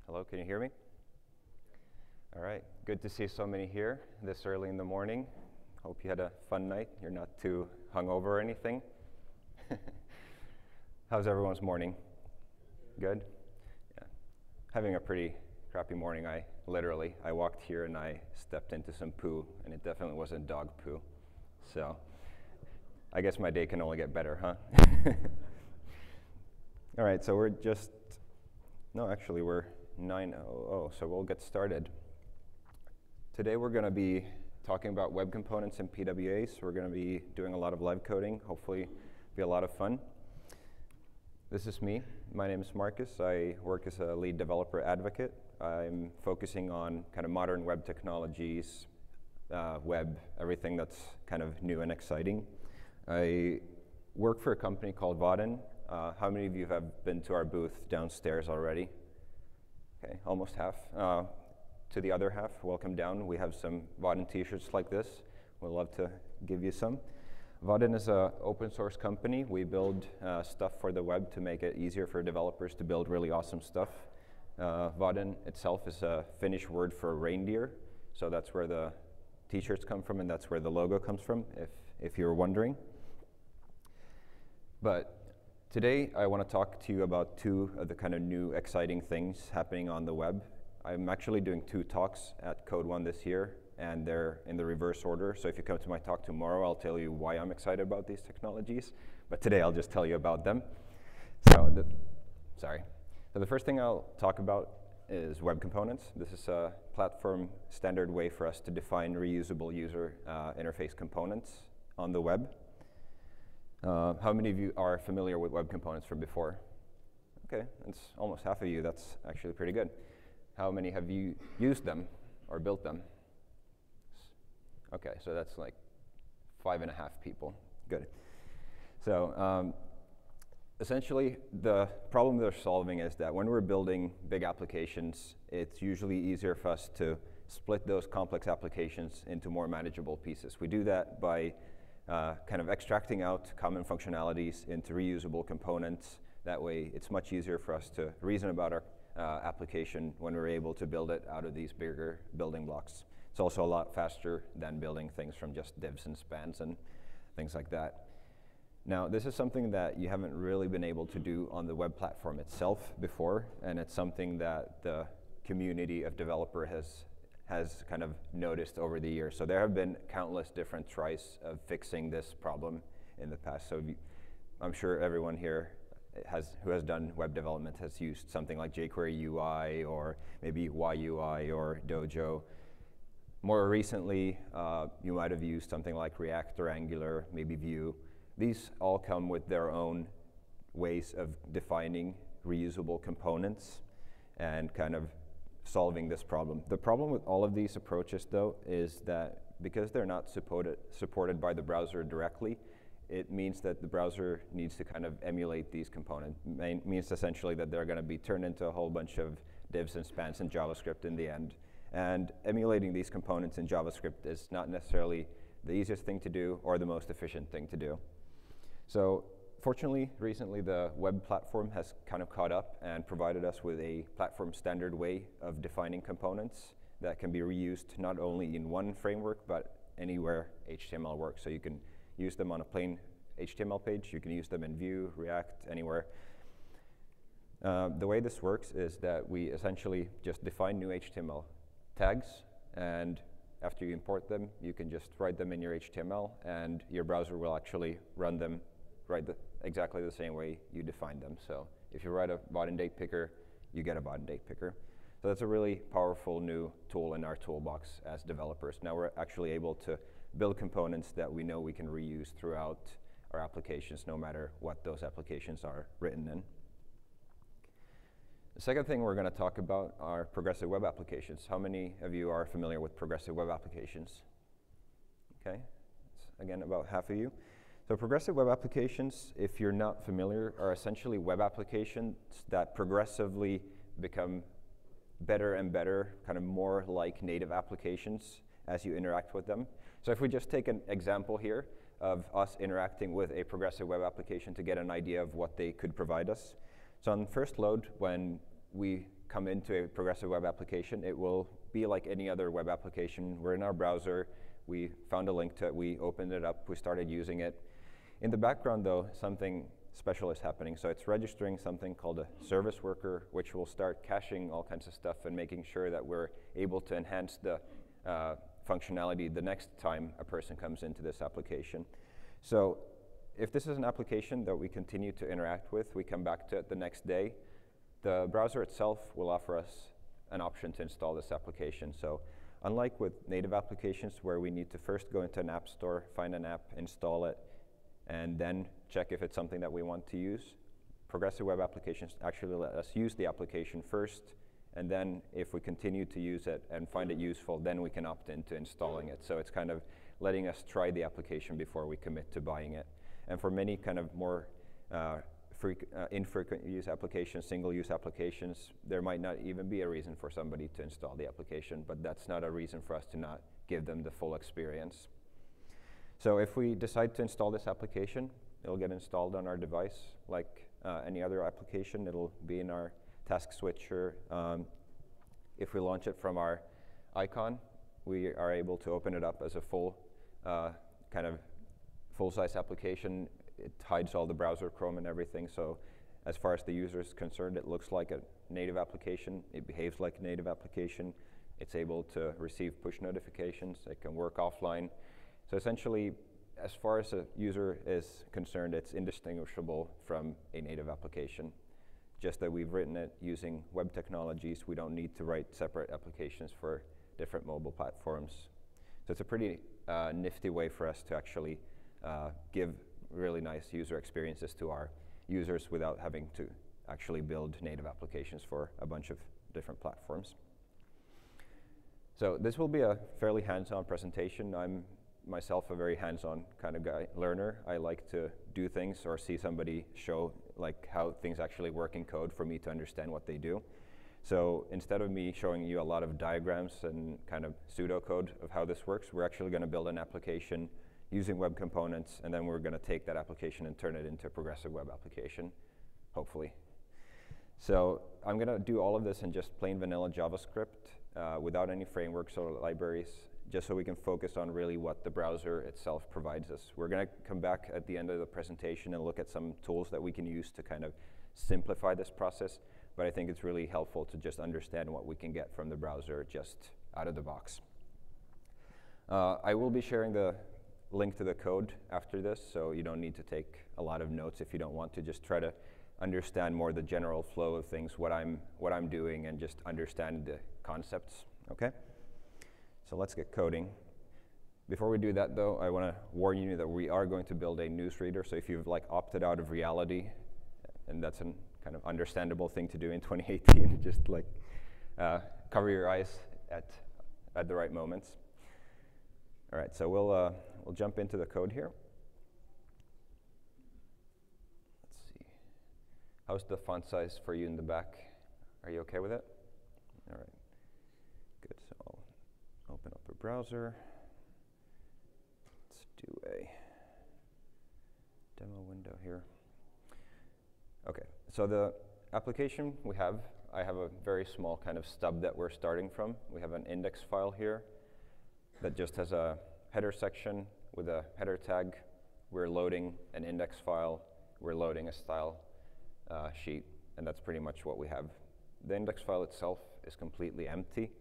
Hello, can you hear me? All right, good to see so many here this early in the morning. Hope you had a fun night. You're not too hungover or anything. How's everyone's morning? Good? Yeah. Having a pretty crappy morning. I walked here and I stepped into some poo, and it definitely wasn't dog poo. So I guess my day can only get better, huh? All right, so we're 9:00, so we'll get started. Today we're going to be talking about web components and PWAs. We're going to be doing a lot of live coding, hopefully be a lot of fun. This is me. My name is Marcus. I work as a lead developer advocate. I'm focusing on kind of modern web technologies, everything that's kind of new and exciting. I work for a company called Vaden. How many of you have been to our booth downstairs already? Okay, almost half. To the other half, welcome down. We have some Vaden t-shirts like this. We'd love to give you some. Vaden is an open source company. We build stuff for the web to make it easier for developers to build really awesome stuff. Vaden itself is a Finnish word for reindeer, so that's where the t-shirts come from, and that's where the logo comes from, if you're wondering. But today, I want to talk to you about two of the kind of new exciting things happening on the web. I'm actually doing two talks at Code One this year, and they're in the reverse order. So if you come to my talk tomorrow, I'll tell you why I'm excited about these technologies. But today, I'll just tell you about them. So the first thing I'll talk about is web components. This is a platform standard way for us to define reusable user interface components on the web. How many of you are familiar with web components from before? Okay, that's almost half of you. That's actually pretty good. How many have you used them or built them? Okay, so that's like 5.5 people. Good. So essentially, the problem they're solving is that when we're building big applications, it's usually easier for us to split those complex applications into more manageable pieces. We do that by kind of extracting out common functionalities into reusable components. That way, it's much easier for us to reason about our application when we're able to build it out of these bigger building blocks. It's also a lot faster than building things from just divs and spans and things like that. Now, this is something that you haven't really been able to do on the web platform itself before, and it's something that the community of developer has kind of noticed over the years. So there have been countless different tries of fixing this problem in the past. So I'm sure everyone here who has done web development has used something like jQuery UI or maybe YUI or Dojo. More recently, you might have used something like React or Angular, maybe Vue. These all come with their own ways of defining reusable components and kind of solving this problem. The problem with all of these approaches, though, is that because they're not supported by the browser directly, it means that the browser needs to kind of emulate these components. Means essentially that they're going to be turned into a whole bunch of divs and spans in JavaScript in the end. And emulating these components in JavaScript is not necessarily the easiest thing to do or the most efficient thing to do. So fortunately, recently the web platform has kind of caught up and provided us with a platform standard way of defining components that can be reused not only in one framework, but anywhere HTML works. So you can use them on a plain HTML page. You can use them in Vue, React, anywhere. The way this works is that we essentially just define new HTML tags, and after you import them, you can just write them in your HTML, and your browser will actually run them exactly the same way you defined them. So if you write a Vaden date picker, you get a Vaden date picker. So that's a really powerful new tool in our toolbox as developers. Now we're actually able to build components that we know we can reuse throughout our applications, no matter what those applications are written in. The second thing we're going to talk about are progressive web applications. How many of you are familiar with progressive web applications? Okay, that's, again, about half of you. So progressive web applications, if you're not familiar, are essentially web applications that progressively become better and better, kind of more like native applications as you interact with them. So if we just take an example here of us interacting with a progressive web application to get an idea of what they could provide us. So on first load, when we come into a progressive web application, it will be like any other web application. We're in our browser, we found a link to it, we opened it up, we started using it. In the background though, something special is happening. So it's registering something called a service worker, which will start caching all kinds of stuff and making sure that we're able to enhance the functionality the next time a person comes into this application. So if this is an application that we continue to interact with, we come back to it the next day, the browser itself will offer us an option to install this application. So unlike with native applications where we need to first go into an app store, find an app, install it, and then check if it's something that we want to use, progressive web applications actually let us use the application first, and then if we continue to use it and find it useful, then we can opt into installing it. So it's kind of letting us try the application before we commit to buying it. And for many kind of more infrequent use applications, single use applications, there might not even be a reason for somebody to install the application, but that's not a reason for us to not give them the full experience. So if we decide to install this application, it'll get installed on our device like any other application. It'll be in our task switcher. If we launch it from our icon, we are able to open it up as a full kind of full-size application. It hides all the browser Chrome and everything, so as far as the user is concerned, it looks like a native application. It behaves like a native application. It's able to receive push notifications. It can work offline. So essentially, as far as a user is concerned, it's indistinguishable from a native application. Just that we've written it using web technologies. We don't need to write separate applications for different mobile platforms. So it's a pretty nifty way for us to actually give really nice user experiences to our users without having to actually build native applications for a bunch of different platforms. So this will be a fairly hands-on presentation. I'm myself a very hands-on kind of learner. I like to do things or see somebody show like how things actually work in code for me to understand what they do. So instead of me showing you a lot of diagrams and kind of pseudocode of how this works, we're actually going to build an application using web components, and then we're going to take that application and turn it into a progressive web application, hopefully. So I'm going to do all of this in just plain vanilla JavaScript without any frameworks or libraries, just so we can focus on really what the browser itself provides us. We're going to come back at the end of the presentation and look at some tools that we can use to kind of simplify this process, but I think it's really helpful to just understand what we can get from the browser just out of the box. I will be sharing the link to the code after this, so you don't need to take a lot of notes if you don't want to. Just try to understand more the general flow of things, what I'm doing, and just understand the concepts, okay? So let's get coding. Before we do that though, I want to warn you that we are going to build a newsreader, so if you've like opted out of reality, and that's a kind of understandable thing to do in 2018, just like cover your eyes at the right moments. All right, so we'll jump into the code here. Let's see. How's the font size for you in the back? Are you okay with it? All right, good. So I'll open up a browser. Let's do a demo window here. Okay, so the application I have a very small kind of stub that we're starting from. We have an index file here that just has a header section with a header tag. We're loading an index file. We're loading a style sheet, and that's pretty much what we have. The index file itself is completely empty,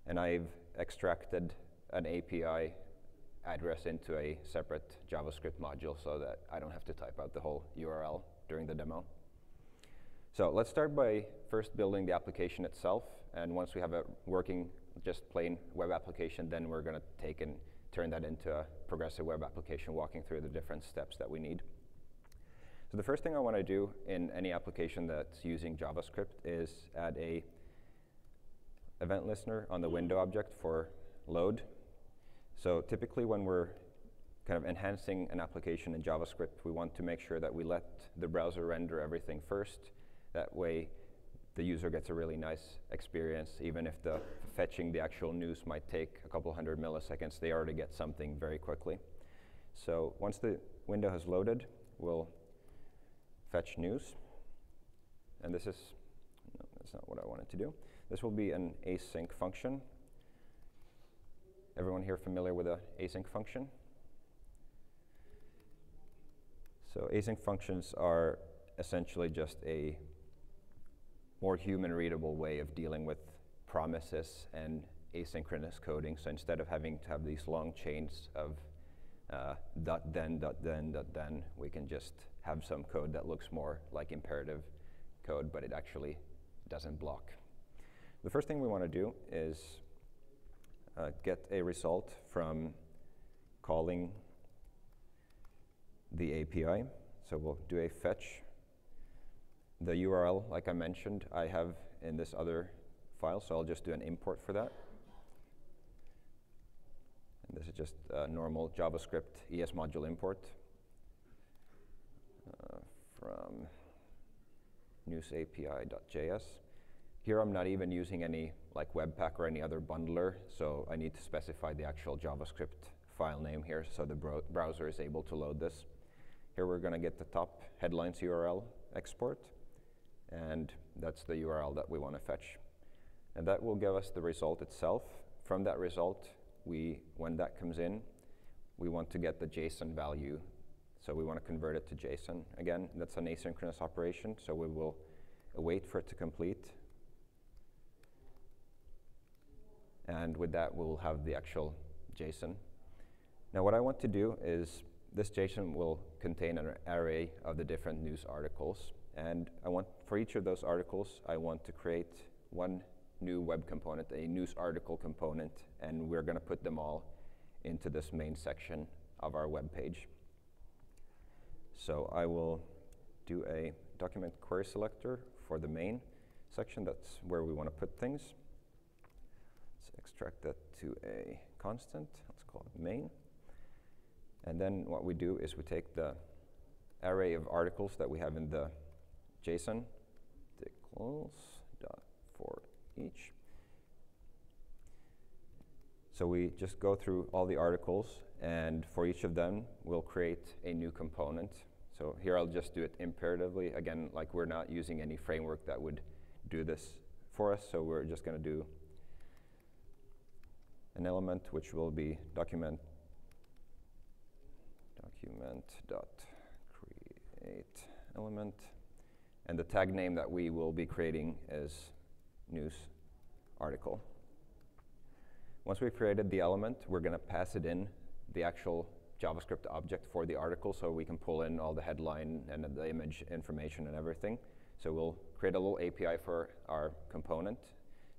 and I've extracted an API address into a separate JavaScript module so that I don't have to type out the whole URL during the demo. So let's start by first building the application itself, and once we have a working just plain web application, then we're going to take and turn that into a progressive web application, walking through the different steps that we need. So the first thing I want to do in any application that's using JavaScript is add a event listener on the window object for load. So typically when we're kind of enhancing an application in JavaScript, we want to make sure that we let the browser render everything first. That way the user gets a really nice experience. Even if the fetching the actual news might take a couple hundred milliseconds, they already get something very quickly. So once the window has loaded, we'll fetch news. And this is That's not what I wanted to do. This will be an async function. Everyone here familiar with an async function? So async functions are essentially just a more human-readable way of dealing with promises and asynchronous coding. So instead of having to have these long chains of dot then, we can just have some code that looks more like imperative code, but it actually doesn't block. The first thing we want to do is get a result from calling the API. So we'll do a fetch. The URL, like I mentioned, I have in this other file, so I'll just do an import for that. And this is just a normal JavaScript ES module import from newsapi.js. Here I'm not even using any like Webpack or any other bundler, so I need to specify the actual JavaScript file name here so the browser is able to load this. Here we're going to get the top headlines URL export, and that's the URL that we want to fetch. And that will give us the result itself. From that result, when that comes in, we want to get the JSON value. So we want to convert it to JSON. Again, that's an asynchronous operation, so we will wait for it to complete. And with that, we'll have the actual JSON. Now what I want to do is, this JSON will contain an array of the different news articles. And for each of those articles, I want to create one new web component, a news article component, and we're going to put them all into this main section of our web page. So I will do a document query selector for the main section. That's where we want to put things. Let's extract that to a constant. Let's call it main. And then what we do is we take the array of articles that we have in the JSON, equals dot for each. So we just go through all the articles, and for each of them, we'll create a new component. So here I'll just do it imperatively. Again, like we're not using any framework that would do this for us, so we're just going to do an element which will be document dot create element, and the tag name that we will be creating is news article. Once we've created the element, we're going to pass it in the actual JavaScript object for the article, so we can pull in all the headline and the image information and everything. So we'll create a little API for our component.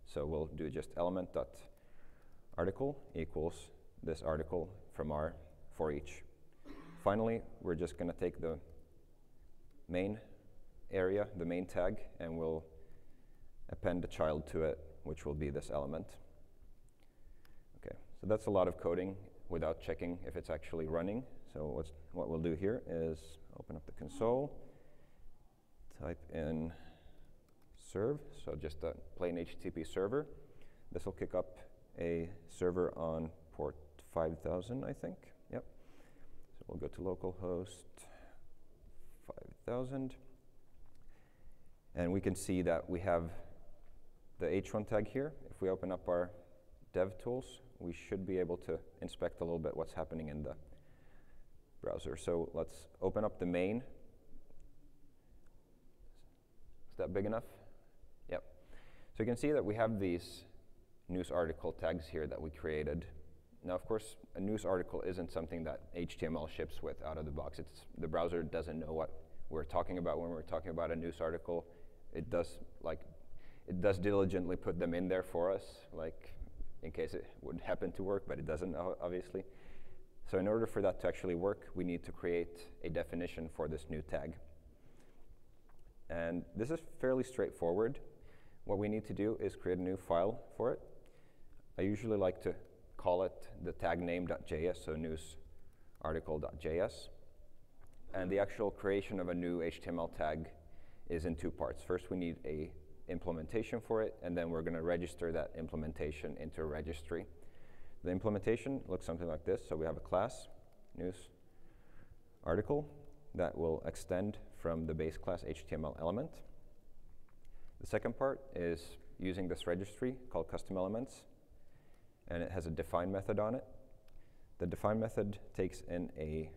So we'll do just element.article equals this article from our for each. Finally, we're just going to take the main area, the main tag, and we'll append a child to it, which will be this element. Okay, so that's a lot of coding without checking if it's actually running. So what we'll do here is open up the console, type in serve, so just a plain HTTP server. This will kick up a server on port 5000, I think. Yep. So we'll go to localhost 5000. And we can see that we have the h1 tag here. If we open up our dev tools, we should be able to inspect a little bit what's happening in the browser. So let's open up the main. Is that big enough? Yep. So you can see that we have these news article tags here that we created. Now, of course, a news article isn't something that HTML ships with out of the box. The browser doesn't know what we're talking about when we're talking about a news article. It does diligently put them in there for us, like in case it would happen to work, but it doesn't, obviously. So in order for that to actually work, we need to create a definition for this new tag. And this is fairly straightforward. What we need to do is create a new file for it. I usually like to call it the tag name.js, so newsarticle.js. And the actual creation of a new HTML tag is in two parts. First, we need a implementation for it, and then we're going to register that implementation into a registry. The implementation looks something like this. So we have a class, news article, that will extend from the base class HTML element. The second part is using this registry called custom elements, and it has a define method on it. The define method takes in a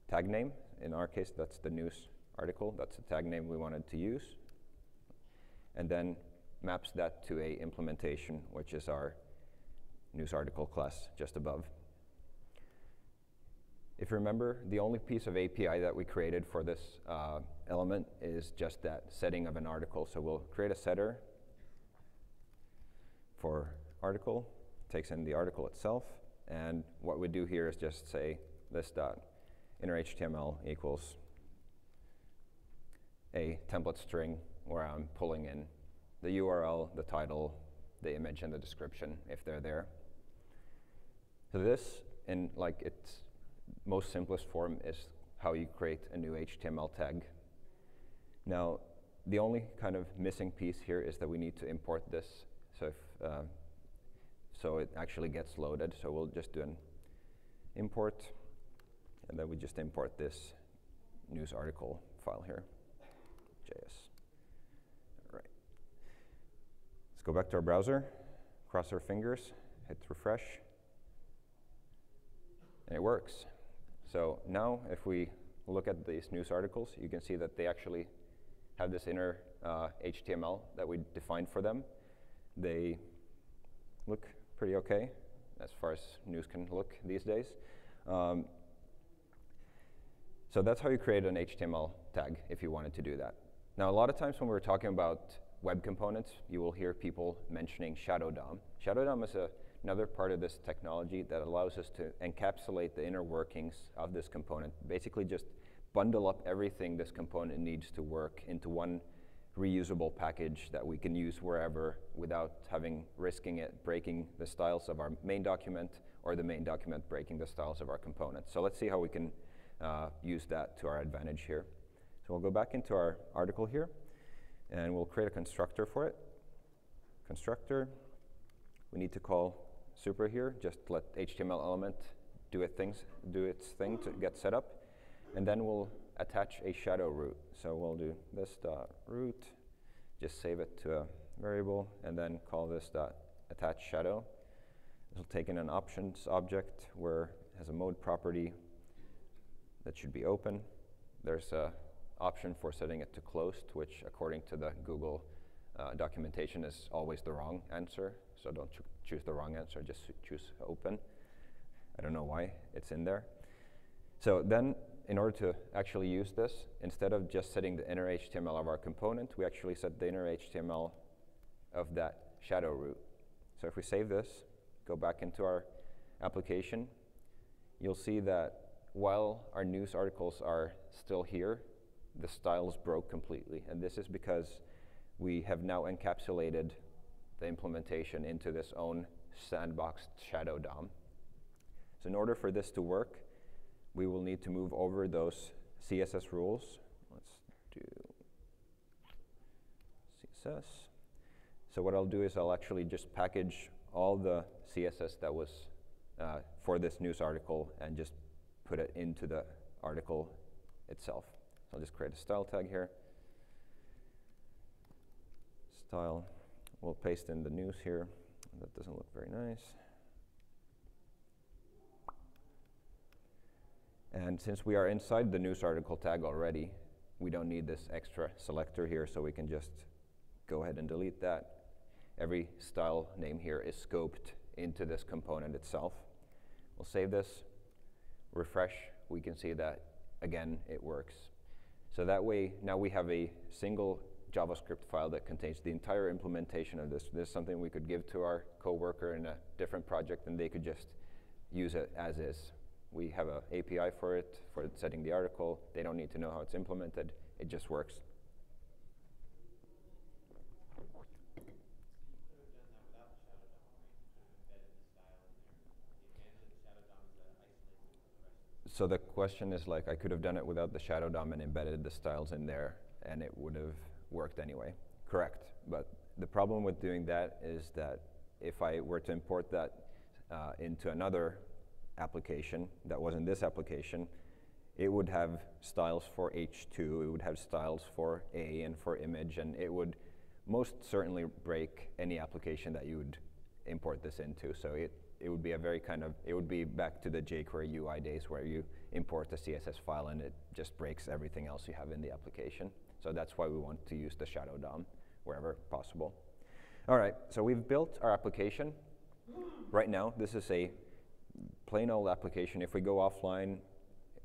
tag name. In our case, that's the news article. That's the tag name we wanted to use. And then maps that to a implementation, which is our news article class just above. If you remember, the only piece of API that we created for this element is just that setting of an article. So we'll create a setter for article, takes in the article itself, and what we do here is just say this.innerHTML equals a template string where I'm pulling in the URL, the title, the image, and the description if they're there. So this, in like its most simplest form, is how you create a new HTML tag. Now, the only kind of missing piece here is that we need to import this, so it actually gets loaded. So we'll just do an import, and then we just import this news article file here, JS. All right. Let's go back to our browser, cross our fingers, hit refresh, and it works. So now if we look at these news articles, you can see that they actually have this inner HTML that we defined for them. They look pretty okay as far as news can look these days. So that's how you create an HTML tag if you wanted to do that. Now, a lot of times when we're talking about web components, you will hear people mentioning Shadow DOM. Shadow DOM is another part of this technology that allows us to encapsulate the inner workings of this component, basically just bundle up everything this component needs to work into one reusable package that we can use wherever without risking it breaking the styles of our main document or the main document breaking the styles of our component. So let's see how we can use that to our advantage here. So we'll go back into our article here, and we'll create a constructor for it. Constructor, we need to call super here, just let HTML element do its thing to get set up, and then we'll attach a shadow root. So we'll do this.root, just save it to a variable, and then call this.attach shadow. This will take in an options object where it has a mode property that should be open. There's an option for setting it to closed, which according to the Google documentation is always the wrong answer. So don't choose the wrong answer, just choose open. I don't know why it's in there. So then, in order to actually use this, instead of just setting the inner HTML of our component, we actually set the inner HTML of that shadow root. So if we save this, go back into our application, you'll see that while our news articles are still here, the styles broke completely. And this is because we have now encapsulated the implementation into this own sandboxed shadow DOM. So in order for this to work, we will need to move over those CSS rules. Let's do CSS. So what I'll do is I'll actually just package all the CSS that was for this news article and just put it into the article itself. So I'll just create a style tag here. Style. We'll paste in the news here. That doesn't look very nice. And since we are inside the news article tag already, we don't need this extra selector here, so we can just go ahead and delete that. Every style name here is scoped into this component itself. We'll save this, refresh, we can see that, again, it works. So that way, now we have a single JavaScript file that contains the entire implementation of this. This is something we could give to our coworker in a different project, and they could just use it as is. We have an API for it, for setting the article. They don't need to know how it's implemented. It just works. So the question is, like, I could have done it without the shadow DOM and embedded the styles in there, and it would have worked anyway. Correct. But the problem with doing that is that if I were to import that into another application that wasn't this application, it would have styles for H2, it would have styles for A and for image, and it would most certainly break any application that you would import this into. So it would be a very it would be back to the jQuery UI days where you import the CSS file and it just breaks everything else you have in the application. So that's why we want to use the shadow DOM wherever possible. All right, so we've built our application. Right now, this is a plain old application. If we go offline,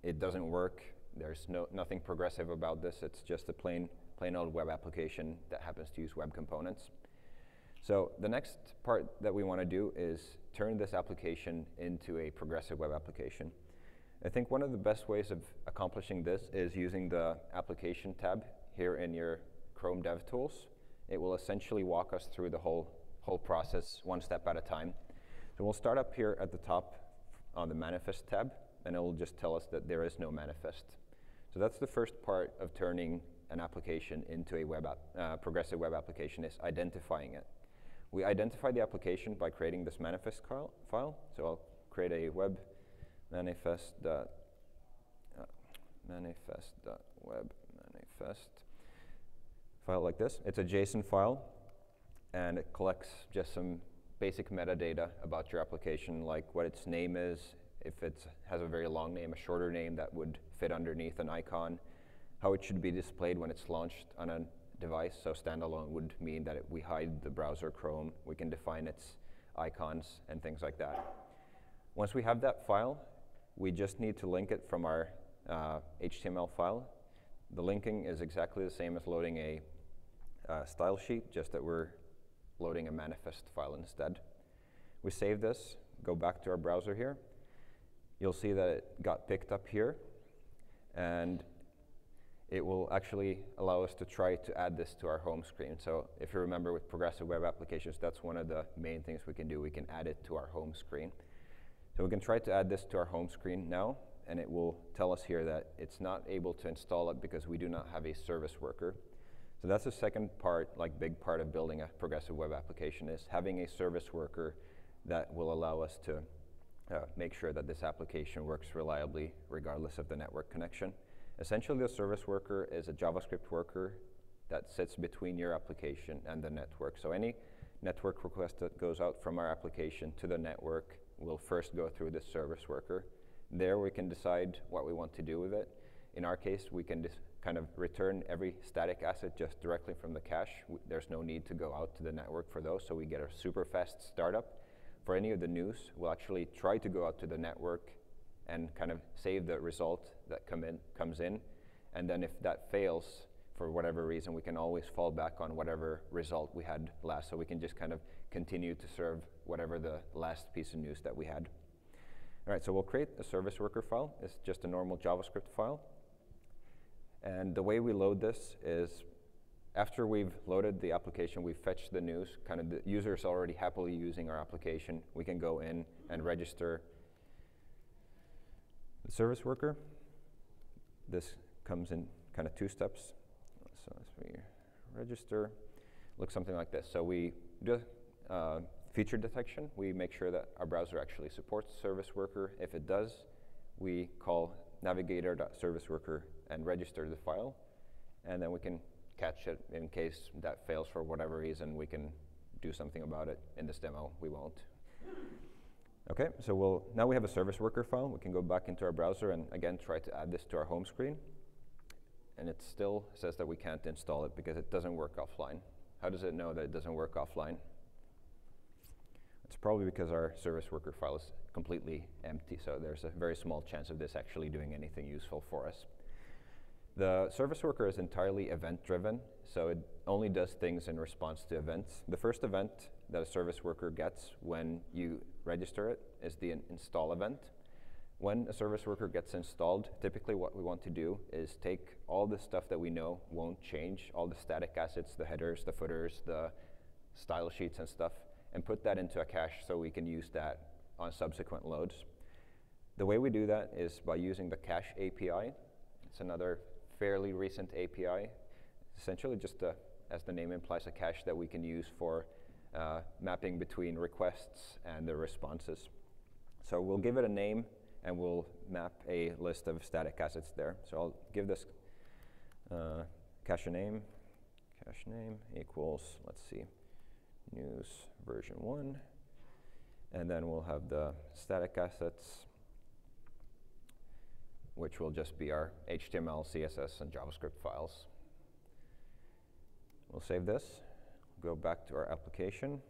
it doesn't work. There's nothing progressive about this. It's just a plain old web application that happens to use web components. So the next part that we want to do is turn this application into a progressive web application. I think one of the best ways of accomplishing this is using the application tab here in your Chrome DevTools. It will essentially walk us through the whole process one step at a time. So we'll start up here at the top on the manifest tab, and it will just tell us that there is no manifest. So that's the first part of turning an application into a progressive web application, is identifying it. We identify the application by creating this manifest file. So I'll create a web manifest.web manifest file like this. It's a JSON file, and it collects just some basic metadata about your application, like what its name is, if it has a very long name, a shorter name that would fit underneath an icon, how it should be displayed when it's launched on a device. So standalone would mean that we hide the browser Chrome. We can define its icons and things like that. Once we have that file, we just need to link it from our HTML file. The linking is exactly the same as loading a style sheet, just that we're loading a manifest file instead. We save this, go back to our browser here. You'll see that it got picked up here, and it will actually allow us to try to add this to our home screen. So if you remember with progressive web applications, that's one of the main things we can do. We can add it to our home screen. So we can try to add this to our home screen now, and it will tell us here that it's not able to install it because we do not have a service worker. So that's the second part, like big part of building a progressive web application, is having a service worker that will allow us to make sure that this application works reliably regardless of the network connection. Essentially, the service worker is a JavaScript worker that sits between your application and the network. So any network request that goes out from our application to the network will first go through this service worker. There we can decide what we want to do with it. In our case, we can just kind of return every static asset just directly from the cache. There's no need to go out to the network for those, so we get a super fast startup. For any of the news, we'll actually try to go out to the network and kind of save the result that comes in. And then if that fails, for whatever reason, we can always fall back on whatever result we had last. So we can just kind of continue to serve whatever the last piece of news that we had. All right, so we'll create a service worker file. It's just a normal JavaScript file. And the way we load this is, after we've loaded the application, we've fetched the news, kind of the user's already happily using our application. We can go in and register the service worker. This comes in kind of two steps. So as we register, looks something like this. So we do feature detection. We make sure that our browser actually supports service worker. If it does, we call navigator.serviceworker and register the file. And then we can catch it in case that fails for whatever reason. We can do something about it. In this demo, we won't. Okay, so now we have a service worker file. We can go back into our browser and again try to add this to our home screen. And it still says that we can't install it because it doesn't work offline. How does it know that it doesn't work offline? It's probably because our service worker file is completely empty, so there's a very small chance of this actually doing anything useful for us. The service worker is entirely event-driven, so it only does things in response to events. The first event that a service worker gets when you register it is the install event. When a service worker gets installed, typically what we want to do is take all the stuff that we know won't change, all the static assets, the headers, the footers, the style sheets and stuff, and put that into a cache so we can use that on subsequent loads. The way we do that is by using the cache API. It's another fairly recent API. Essentially just, as the name implies, a cache that we can use for mapping between requests and the responses. So we'll give it a name and we'll map a list of static assets there. So I'll give this cache a name, cache name equals, let's see, news version 1. And then we'll have the static assets, which will just be our HTML, CSS, and JavaScript files. We'll save this, go back to our application,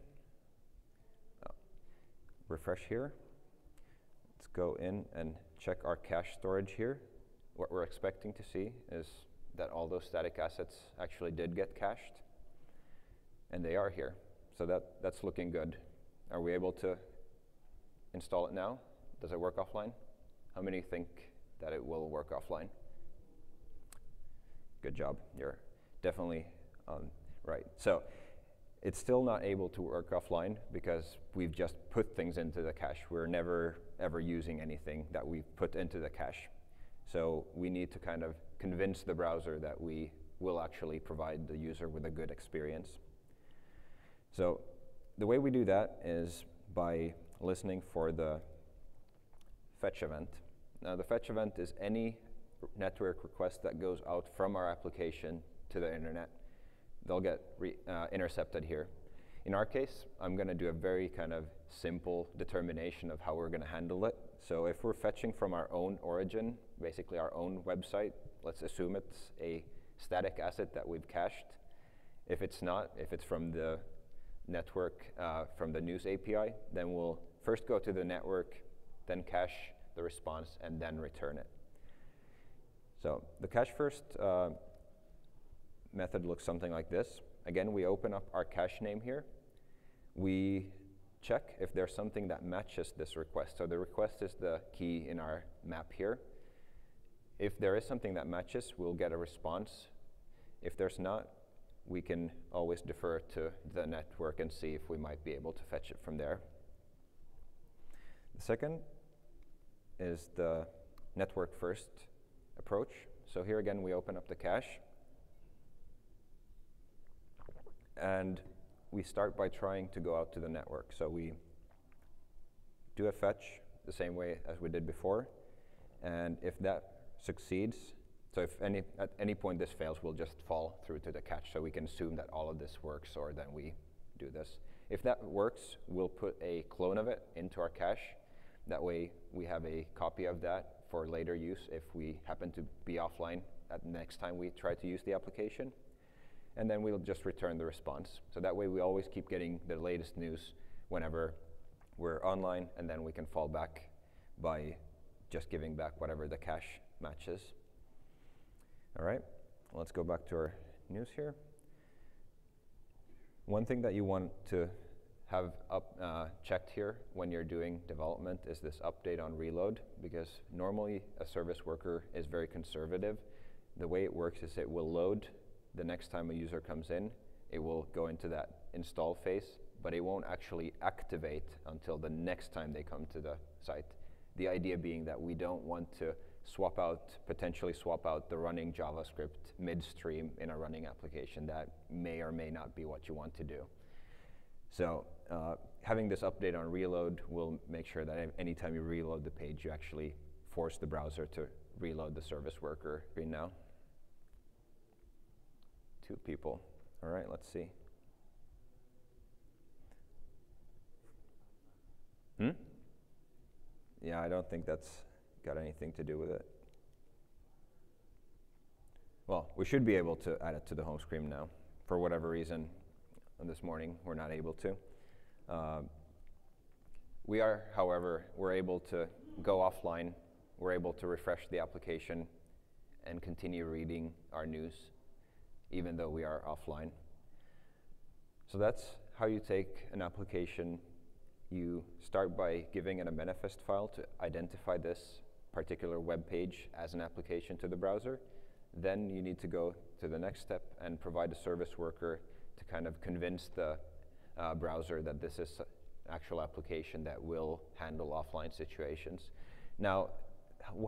refresh here. Let's go in and check our cache storage here. What we're expecting to see is that all those static assets actually did get cached, and they are here. So that's looking good. Are we able to install it now? Does it work offline? How many think that it will work offline? Good job. You're definitely right. So it's still not able to work offline because we've just put things into the cache. We're never ever using anything that we've put into the cache. So we need to kind of convince the browser that we will actually provide the user with a good experience. So the way we do that is by listening for the fetch event. Now the fetch event is any network request that goes out from our application to the internet. They'll get intercepted here. In our case, I'm going to do a very kind of simple determination of how we're going to handle it. So if we're fetching from our own origin, basically our own website, let's assume it's a static asset that we've cached. If it's not, if it's from the network, from the news API, then we'll first go to the network, then cache the response, and then return it. So the cache first method looks something like this. Again, we open up our cache name here. We check if there's something that matches this request. So the request is the key in our map here. If there is something that matches, we'll get a response. If there's not, we can always defer to the network and see if we might be able to fetch it from there. The second is the network first approach. So here again, we open up the cache. And we start by trying to go out to the network. So we do a fetch the same way as we did before. And if that succeeds, so if at any point this fails, we'll just fall through to the cache. So we can assume that all of this works, or then we do this. If that works, we'll put a clone of it into our cache. That way we have a copy of that for later use if we happen to be offline at the next time we try to use the application. And then we'll just return the response. So that way we always keep getting the latest news whenever we're online, and then we can fall back by just giving back whatever the cache matches. All right, let's go back to our news here. One thing that you want to have checked here when you're doing development is this update on reload, because normally a service worker is very conservative. The way it works is it will load the next time a user comes in. It will go into that install phase, but it won't actually activate until the next time they come to the site. The idea being that we don't want to potentially swap out the running JavaScript midstream in a running application. That may or may not be what you want to do. So having this update on reload will make sure that anytime you reload the page, you actually force the browser to reload the service worker screen now. 2 people. All right, let's see. Yeah, I don't think that's got anything to do with it. Well, we should be able to add it to the home screen now. For whatever reason, this morning, we're not able to. We are, however, we're able to go offline. We're able to refresh the application and continue reading our news, even though we are offline. So that's how you take an application. You start by giving it a manifest file to identify this particular web page as an application to the browser. Then you need to go to the next step and provide a service worker to kind of convince the browser that this is an actual application that will handle offline situations. Now,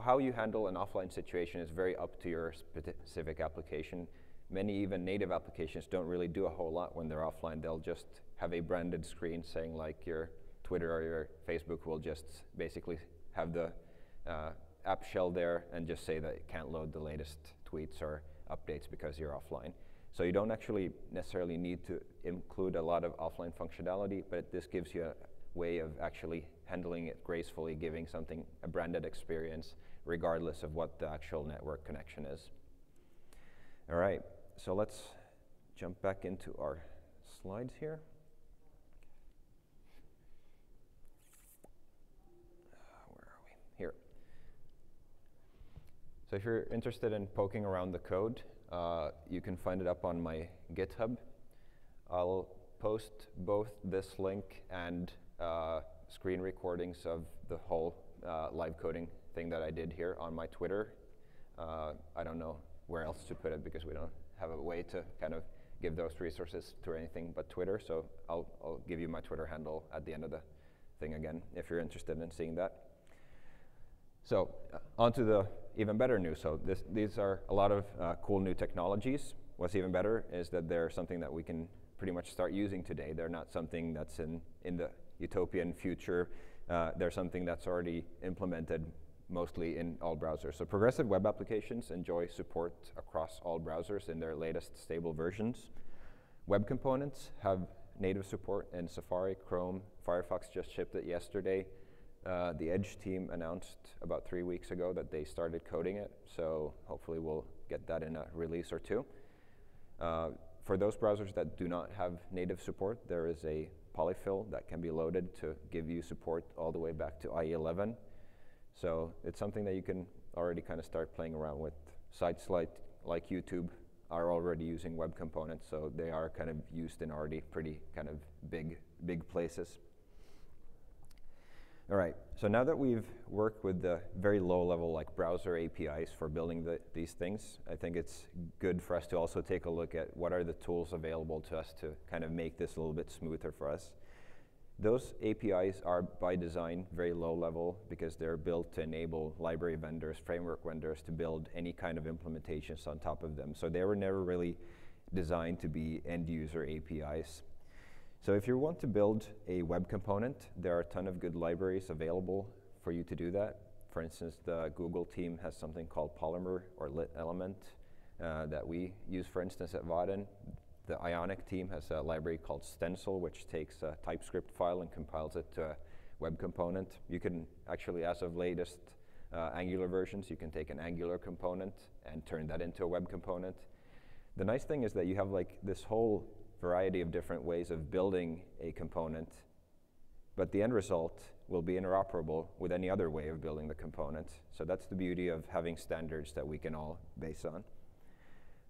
how you handle an offline situation is very up to your specific application. Many even native applications don't really do a whole lot when they're offline. They'll just have a branded screen saying, like, your Twitter or your Facebook will just basically have the app shell there and just say that it can't load the latest tweets or updates because you're offline. So you don't actually necessarily need to include a lot of offline functionality, but this gives you a way of actually handling it gracefully, giving something a branded experience, regardless of what the actual network connection is. All right, so let's jump back into our slides here. Where are we? Here. So if you're interested in poking around the code, you can find it up on my GitHub. I'll post both this link and screen recordings of the whole live coding thing that I did here on my Twitter. I don't know where else to put it because we don't have a way to kind of give those resources to anything but Twitter. So I'll give you my Twitter handle at the end of the thing again if you're interested in seeing that. So on to the even better news. So these are a lot of cool new technologies. What's even better is that they're something that we can pretty much start using today. They're not something that's in the utopian future. They're something that's already implemented mostly in all browsers. So progressive web applications enjoy support across all browsers in their latest stable versions. Web components have native support in Safari, Chrome, Firefox just shipped it yesterday. The Edge team announced about 3 weeks ago that they started coding it, so hopefully we'll get that in a release or two. For those browsers that do not have native support, there is a polyfill that can be loaded to give you support all the way back to IE11. So it's something that you can already kind of start playing around with. Sites like YouTube are already using web components, so they are kind of used in already pretty kind of big places. All right, so now that we've worked with the very low level like browser APIs for building these things, I think it's good for us to also take a look at what are the tools available to us to kind of make this a little bit smoother for us. Those APIs are by design very low level because they're built to enable library vendors, framework vendors to build any kind of implementations on top of them. So they were never really designed to be end user APIs. So if you want to build a web component, there are a ton of good libraries available for you to do that. For instance, the Google team has something called Polymer or Lit Element that we use, for instance, at Vaadin. The Ionic team has a library called Stencil, which takes a TypeScript file and compiles it to a web component. You can actually, as of latest Angular versions, you can take an Angular component and turn that into a web component. The nice thing is that you have like this whole variety of different ways of building a component, but the end result will be interoperable with any other way of building the component. So that's the beauty of having standards that we can all base on.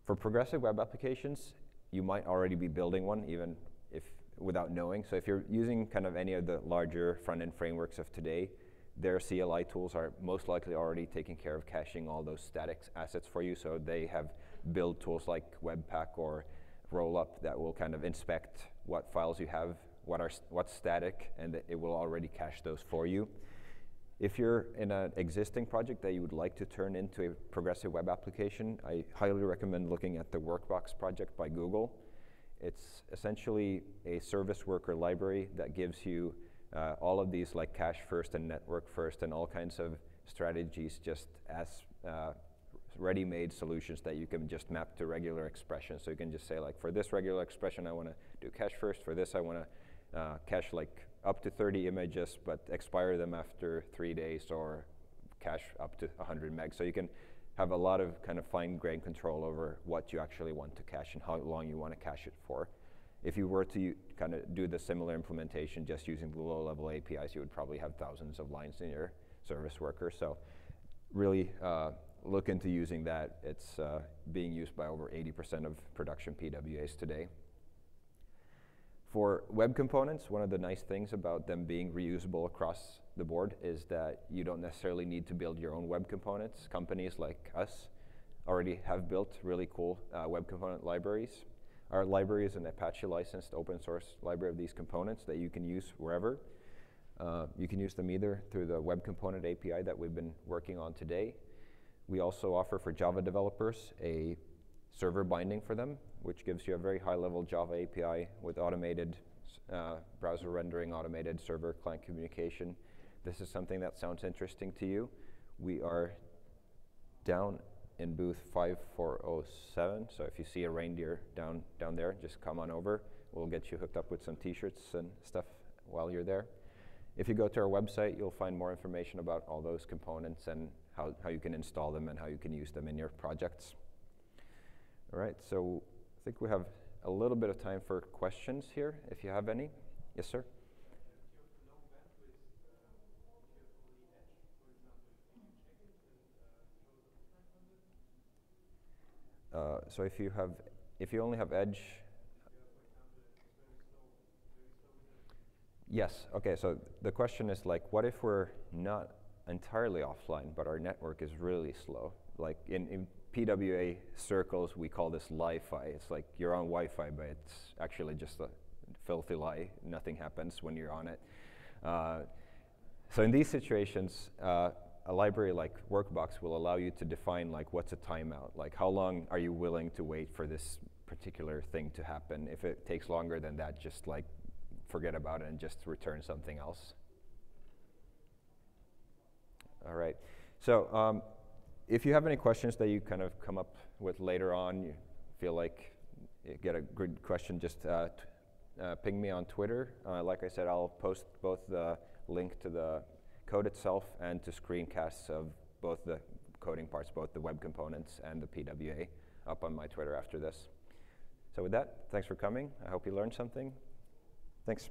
For progressive web applications, you might already be building one even if without knowing. So if you're using kind of any of the larger front-end frameworks of today, their CLI tools are most likely already taking care of caching all those static assets for you. So they have build tools like Webpack or Rollup that will kind of inspect what files you have, what's static, and it will already cache those for you. If you're in an existing project that you would like to turn into a progressive web application, I highly recommend looking at the Workbox project by Google. It's essentially a service worker library that gives you all of these like cache first and network first and all kinds of strategies just as ready-made solutions that you can just map to regular expressions. So you can just say like, for this regular expression, I want to do cache first. For this, I want to cache like up to 30 images, but expire them after 3 days, or cache up to 100 megs. So you can have a lot of kind of fine-grained control over what you actually want to cache and how long you want to cache it for. If you were to kind of do the similar implementation just using the low-level APIs, you would probably have thousands of lines in your service worker. So really look into using that. It's being used by over 80% of production PWAs today. For web components, one of the nice things about them being reusable across the board is that you don't necessarily need to build your own web components. Companies like us already have built really cool web component libraries. Our library is an Apache licensed open source library of these components that you can use wherever. You can use them either through the web component API that we've been working on today. We also offer for Java developers a server binding for them, which gives you a very high-level Java API with automated browser rendering, automated server-client communication. This is something that sounds interesting to you. We are down in booth 5407. So if you see a reindeer down there, just come on over. We'll get you hooked up with some t-shirts and stuff while you're there. If you go to our website, you'll find more information about all those components and how you can install them and how you can use them in your projects. All right, so I think we have a little bit of time for questions here, if you have any. Yes, sir? So if you only have edge. Yes, okay, so the question is like, what if we're not entirely offline, but our network is really slow? Like in PWA circles, we call this Li-Fi. It's like you're on Wi-Fi, but it's actually just a filthy lie. Nothing happens when you're on it. So in these situations, a library like Workbox will allow you to define like what's a timeout, like how long are you willing to wait for this particular thing to happen. If it takes longer than that, just like forget about it and just return something else. All right, so if you have any questions that you kind of come up with later on, you feel like you get a good question, just ping me on Twitter. Like I said, I'll post both the link to the code itself and to screencasts of both the coding parts, both the web components and the PWA, up on my Twitter after this. So with that, thanks for coming. I hope you learned something. Thanks.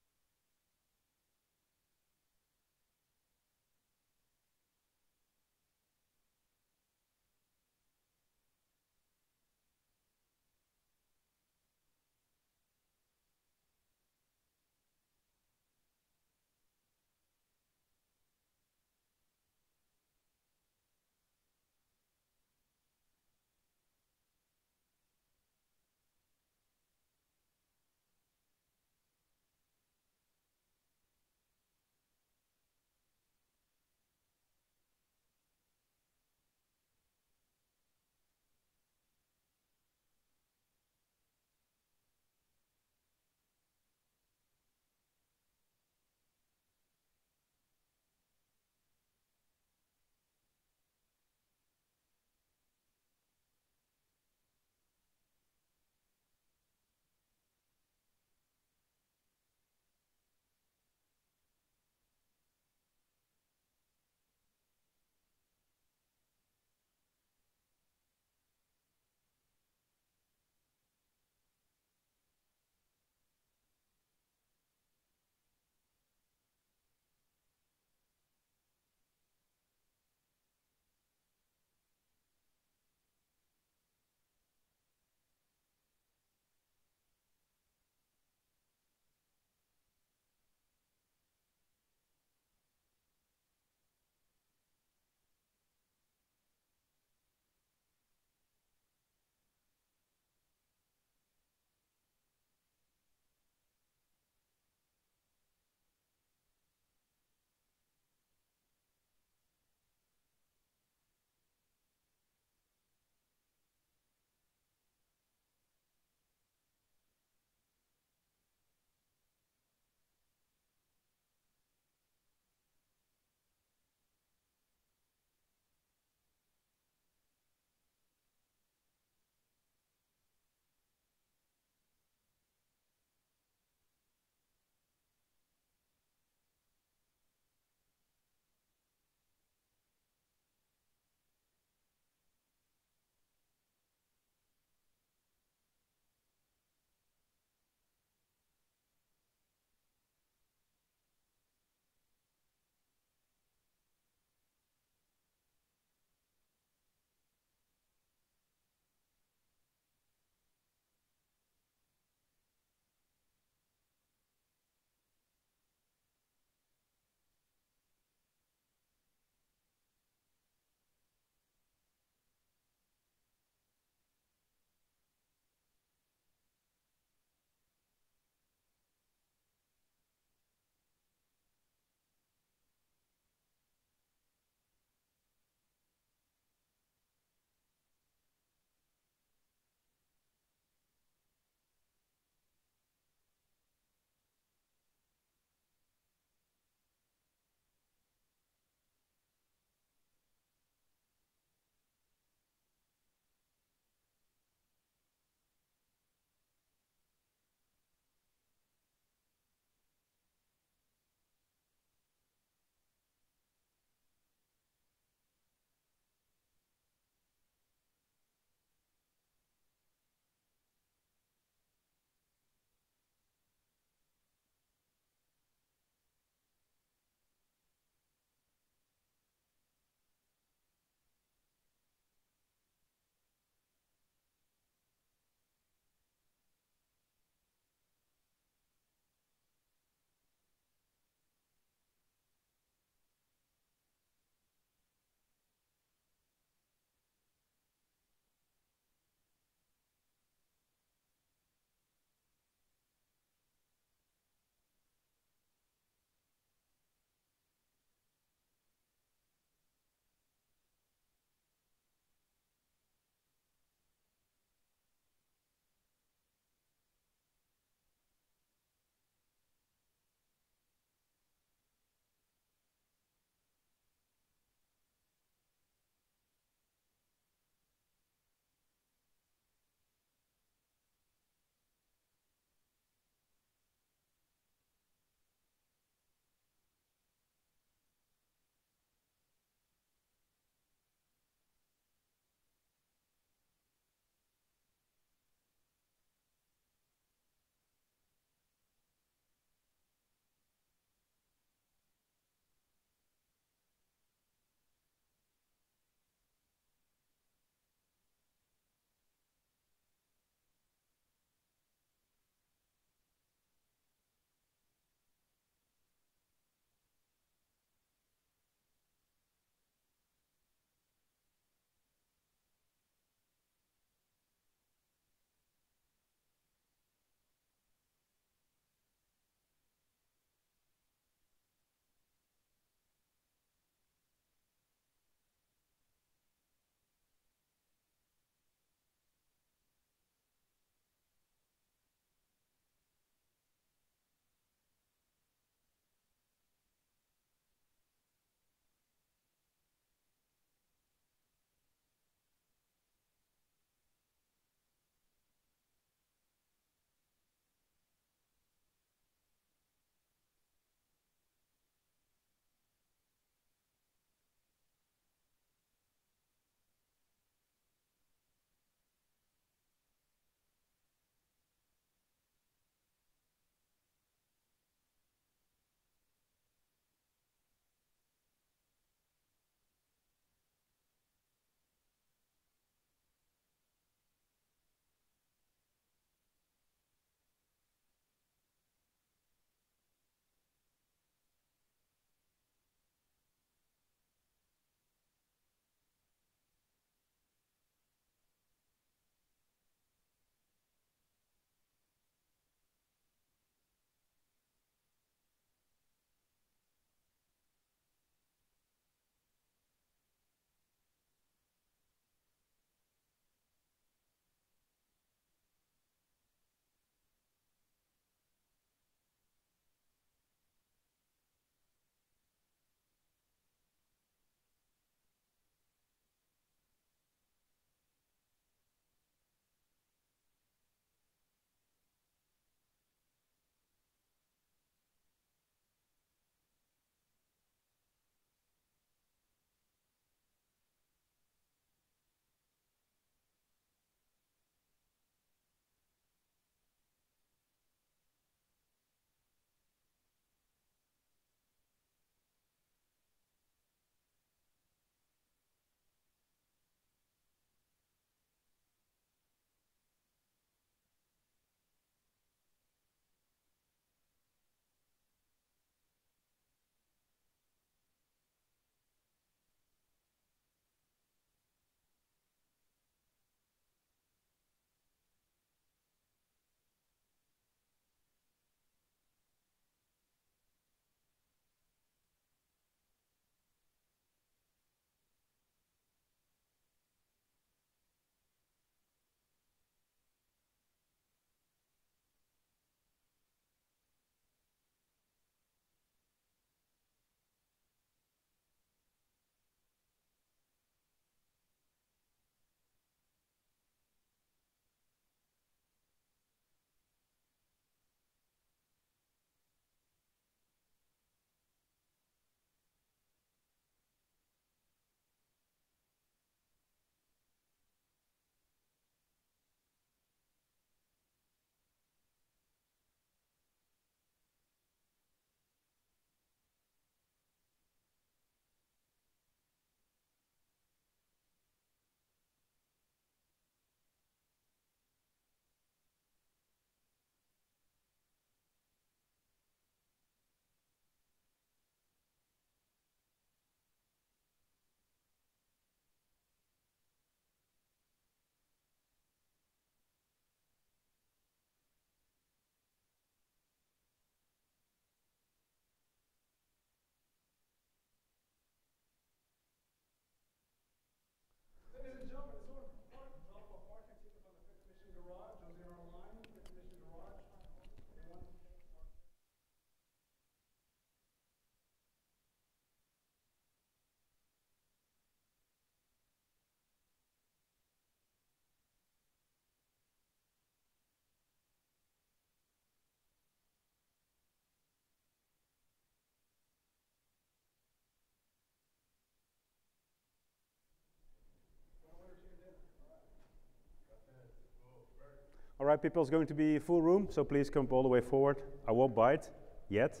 All right, people, it's going to be a full room, so please come all the way forward. I won't bite yet.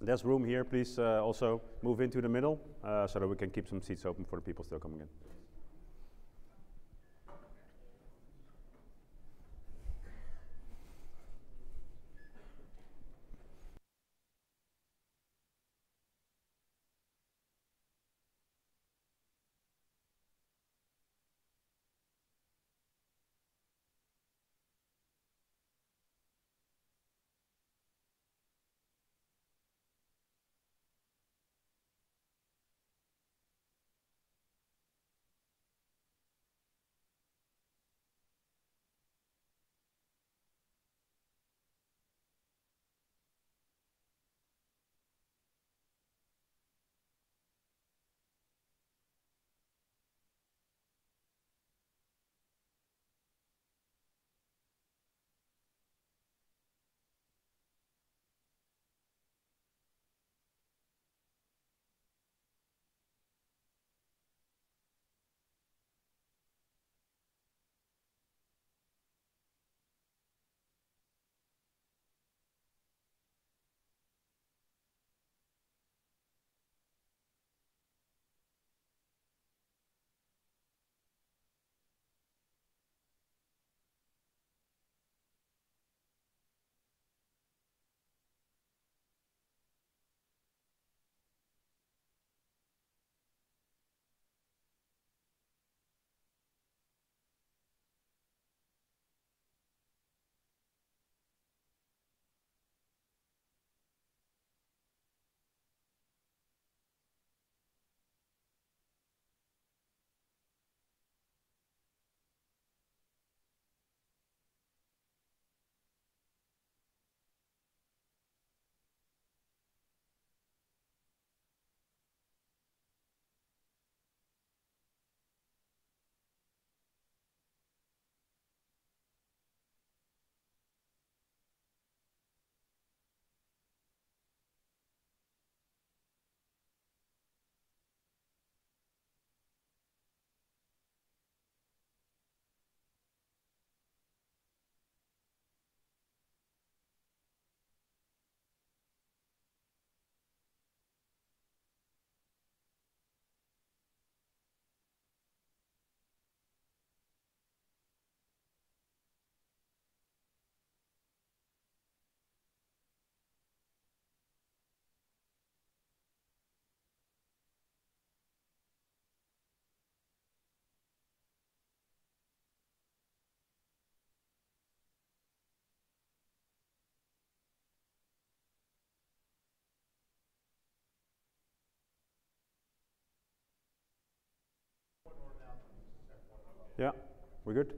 There's room here. Please also move into the middle so that we can keep some seats open for the people still coming in. Yeah, we're good?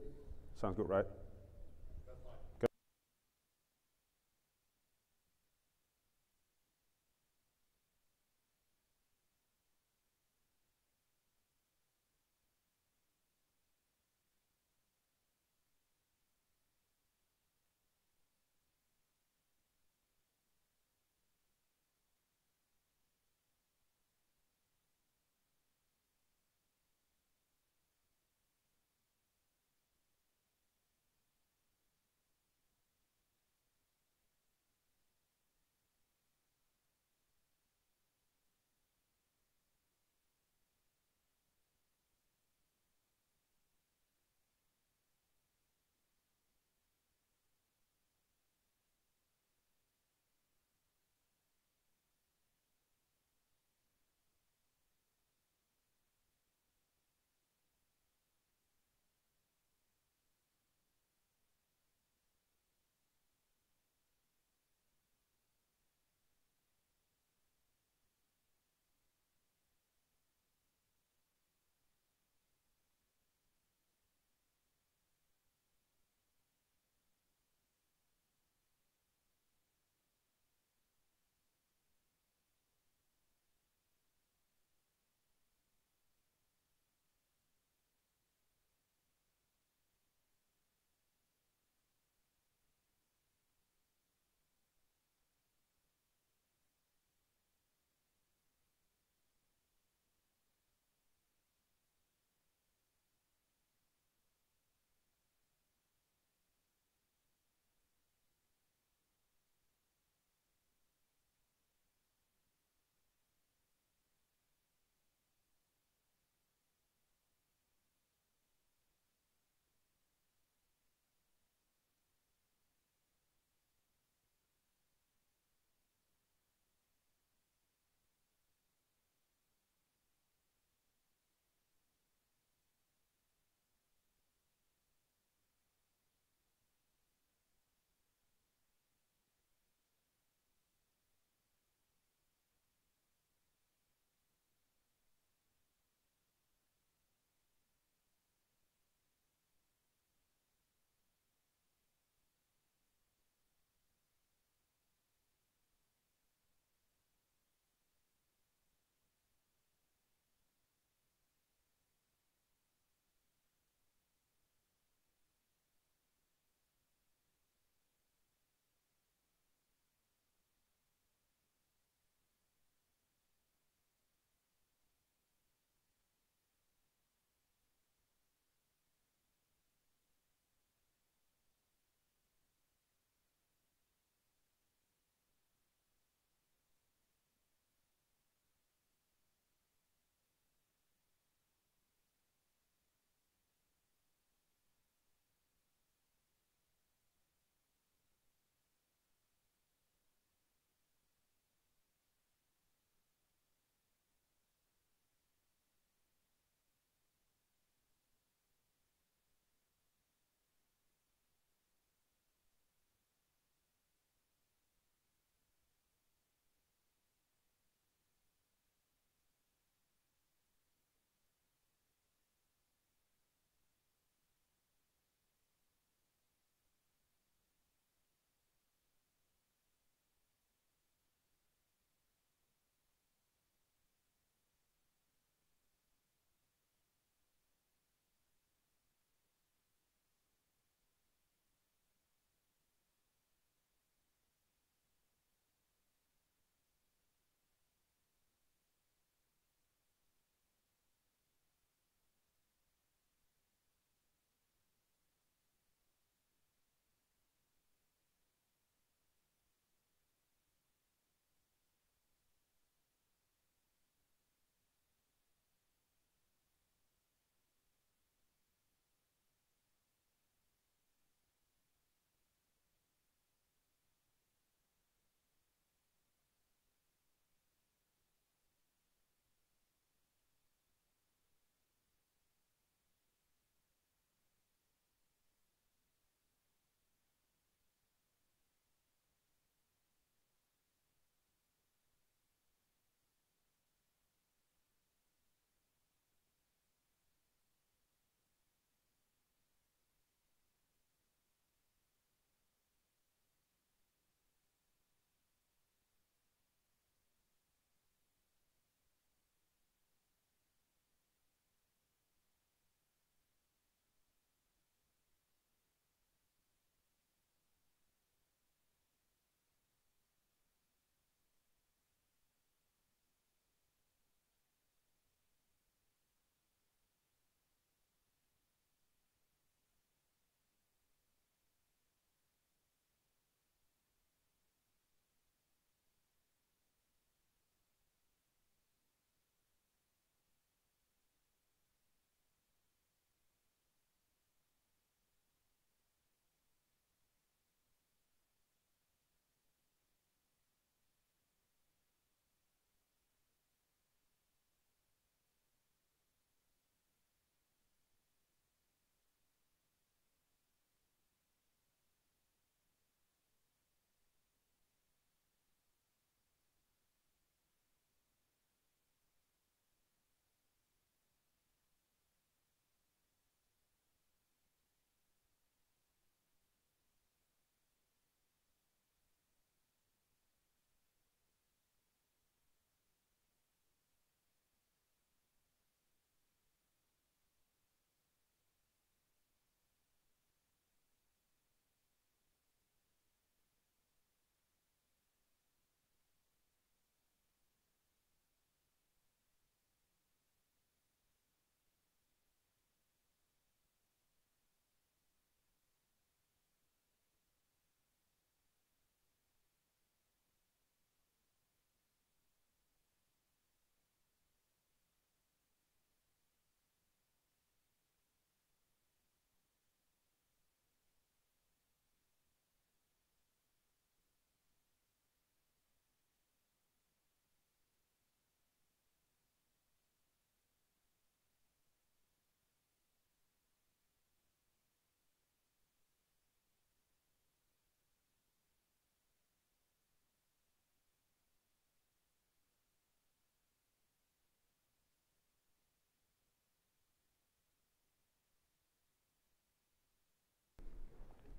Sounds good, right? Good.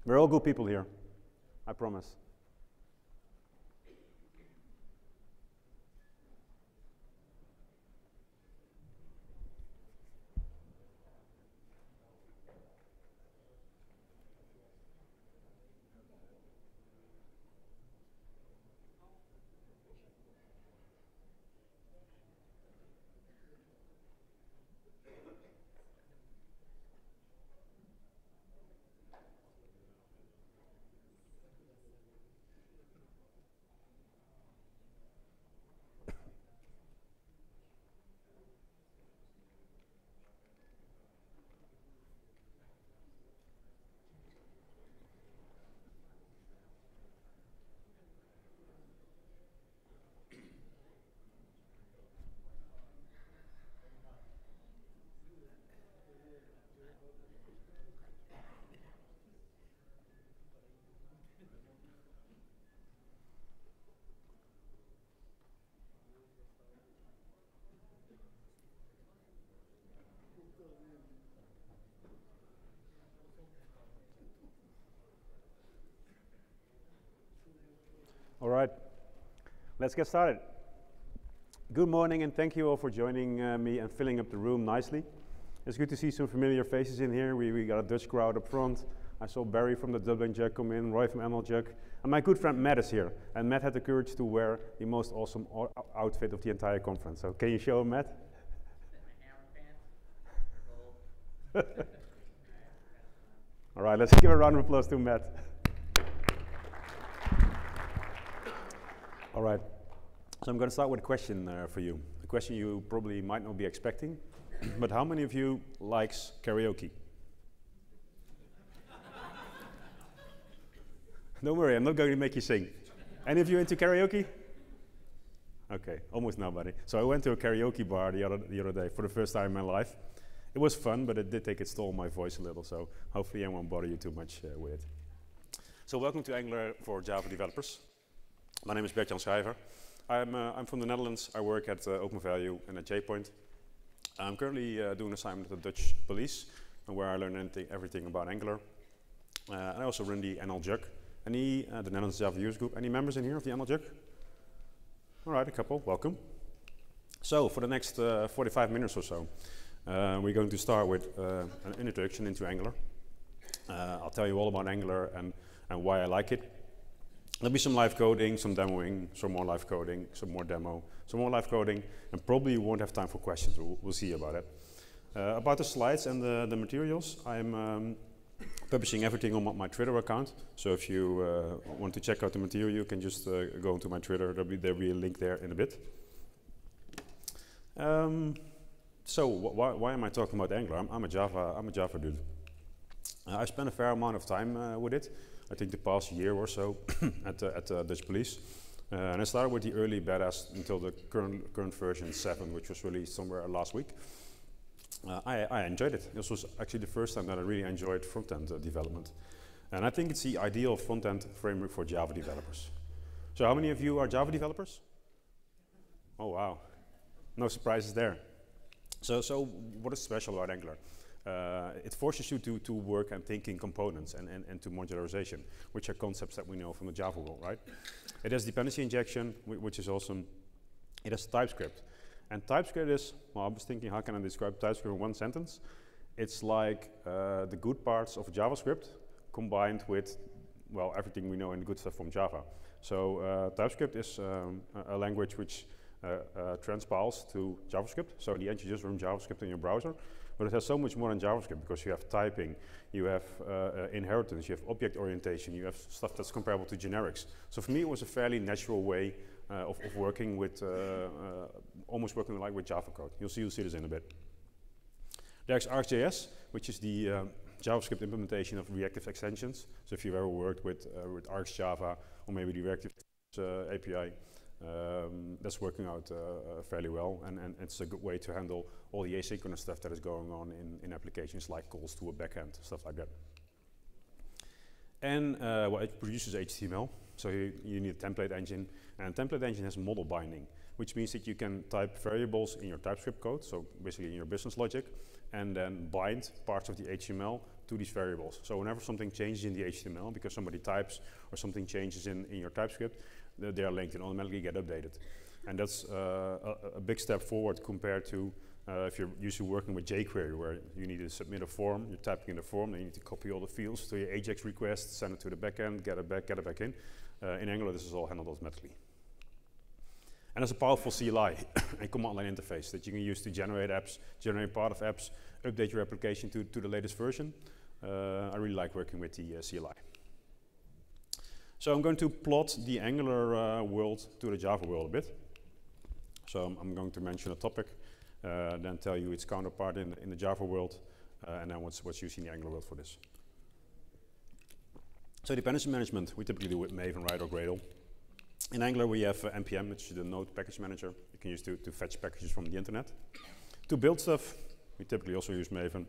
We're all good people here, I promise. All right, let's get started. Good morning and thank you all for joining me and filling up the room nicely. It's good to see some familiar faces in here. We got a Dutch crowd up front. I saw Barry from the Dublin Jug come in, Roy from NL Jug, and my good friend Matt is here. And Matt had the courage to wear the most awesome outfit of the entire conference. So can you show him, Matt? All right, let's give a round of applause to Matt. All right, so I'm going to start with a question for you. A question you probably might not be expecting, but how many of you likes karaoke? Don't worry, I'm not going to make you sing. Any of you into karaoke? Okay, almost nobody. So I went to a karaoke bar the other day for the first time in my life. It was fun, but it did take its toll on my voice a little, so hopefully I won't bother you too much with it. So welcome to Angular for Java developers. My name is Bert-Jan Schrijver. I'm from the Netherlands. I work at Open Value and at JPoint. I'm currently doing an assignment at the Dutch police, where I learn everything about Angular. And I also run the NL Jug, the Netherlands Java User Group. Any members in here of the NL Jug? All right, a couple, welcome. So for the next 45 minutes or so, we're going to start with an introduction into Angular. I'll tell you all about Angular and why I like it. There'll be some live coding, some demoing, some more live coding, some more demo, some more live coding, and probably you won't have time for questions. We'll see about it. About the slides and the materials, I'm publishing everything on my Twitter account. So if you want to check out the material, you can just go into my Twitter. There'll be a link there in a bit. So why am I talking about Angular? I'm a Java dude. I spent a fair amount of time with it. I think the past year or so at Dutch Police. And I started with the early betas until the current version 7, which was released somewhere last week. I enjoyed it. This was actually the first time that I really enjoyed front-end development. And I think it's the ideal front-end framework for Java developers. So how many of you are Java developers? Oh wow, no surprises there. So what is special about Angular? It forces you to work and think in components and to modularization, which are concepts that we know from the Java world, right? It has dependency injection, which is awesome. It has TypeScript. And TypeScript is, well, I was thinking, how can I describe TypeScript in one sentence? It's like the good parts of JavaScript combined with, well, everything we know and good stuff from Java. So TypeScript is a language which transpiles to JavaScript. So in the end, you just run JavaScript in your browser. But it has so much more than JavaScript because you have typing, you have inheritance, you have object orientation, you have stuff that's comparable to generics. So for me, it was a fairly natural way of working with, almost working like with Java code. You'll see this in a bit. There's ArcsJS, which is the JavaScript implementation of reactive extensions. So if you've ever worked with ArcsJava or maybe the reactive API, that's working out fairly well, and it's a good way to handle all the asynchronous stuff that is going on in applications like calls to a backend, stuff like that. And well, it produces HTML. So you need a template engine, and a template engine has model binding, which means that you can type variables in your TypeScript code, so basically in your business logic, and then bind parts of the HTML to these variables. So whenever something changes in the HTML, because somebody types or something changes in your TypeScript, they are linked and automatically get updated. And that's a big step forward compared to if you're used to working with jQuery, where you need to submit a form, you're typing in the form, then you need to copy all the fields to your AJAX request, send it to the backend, get it back in. In Angular, this is all handled automatically. And there's a powerful CLI and command line interface that you can use to generate apps, generate part of apps, update your application to the latest version. I really like working with the CLI. So I'm going to plot the Angular world to the Java world a bit. So I'm going to mention a topic, then tell you its counterpart in the Java world, and then what's used in the Angular world for this. So dependency management, we typically do with Maven, Ride, or Gradle. In Angular we have npm, which is the node package manager you can use to fetch packages from the internet. To build stuff, we typically also use Maven.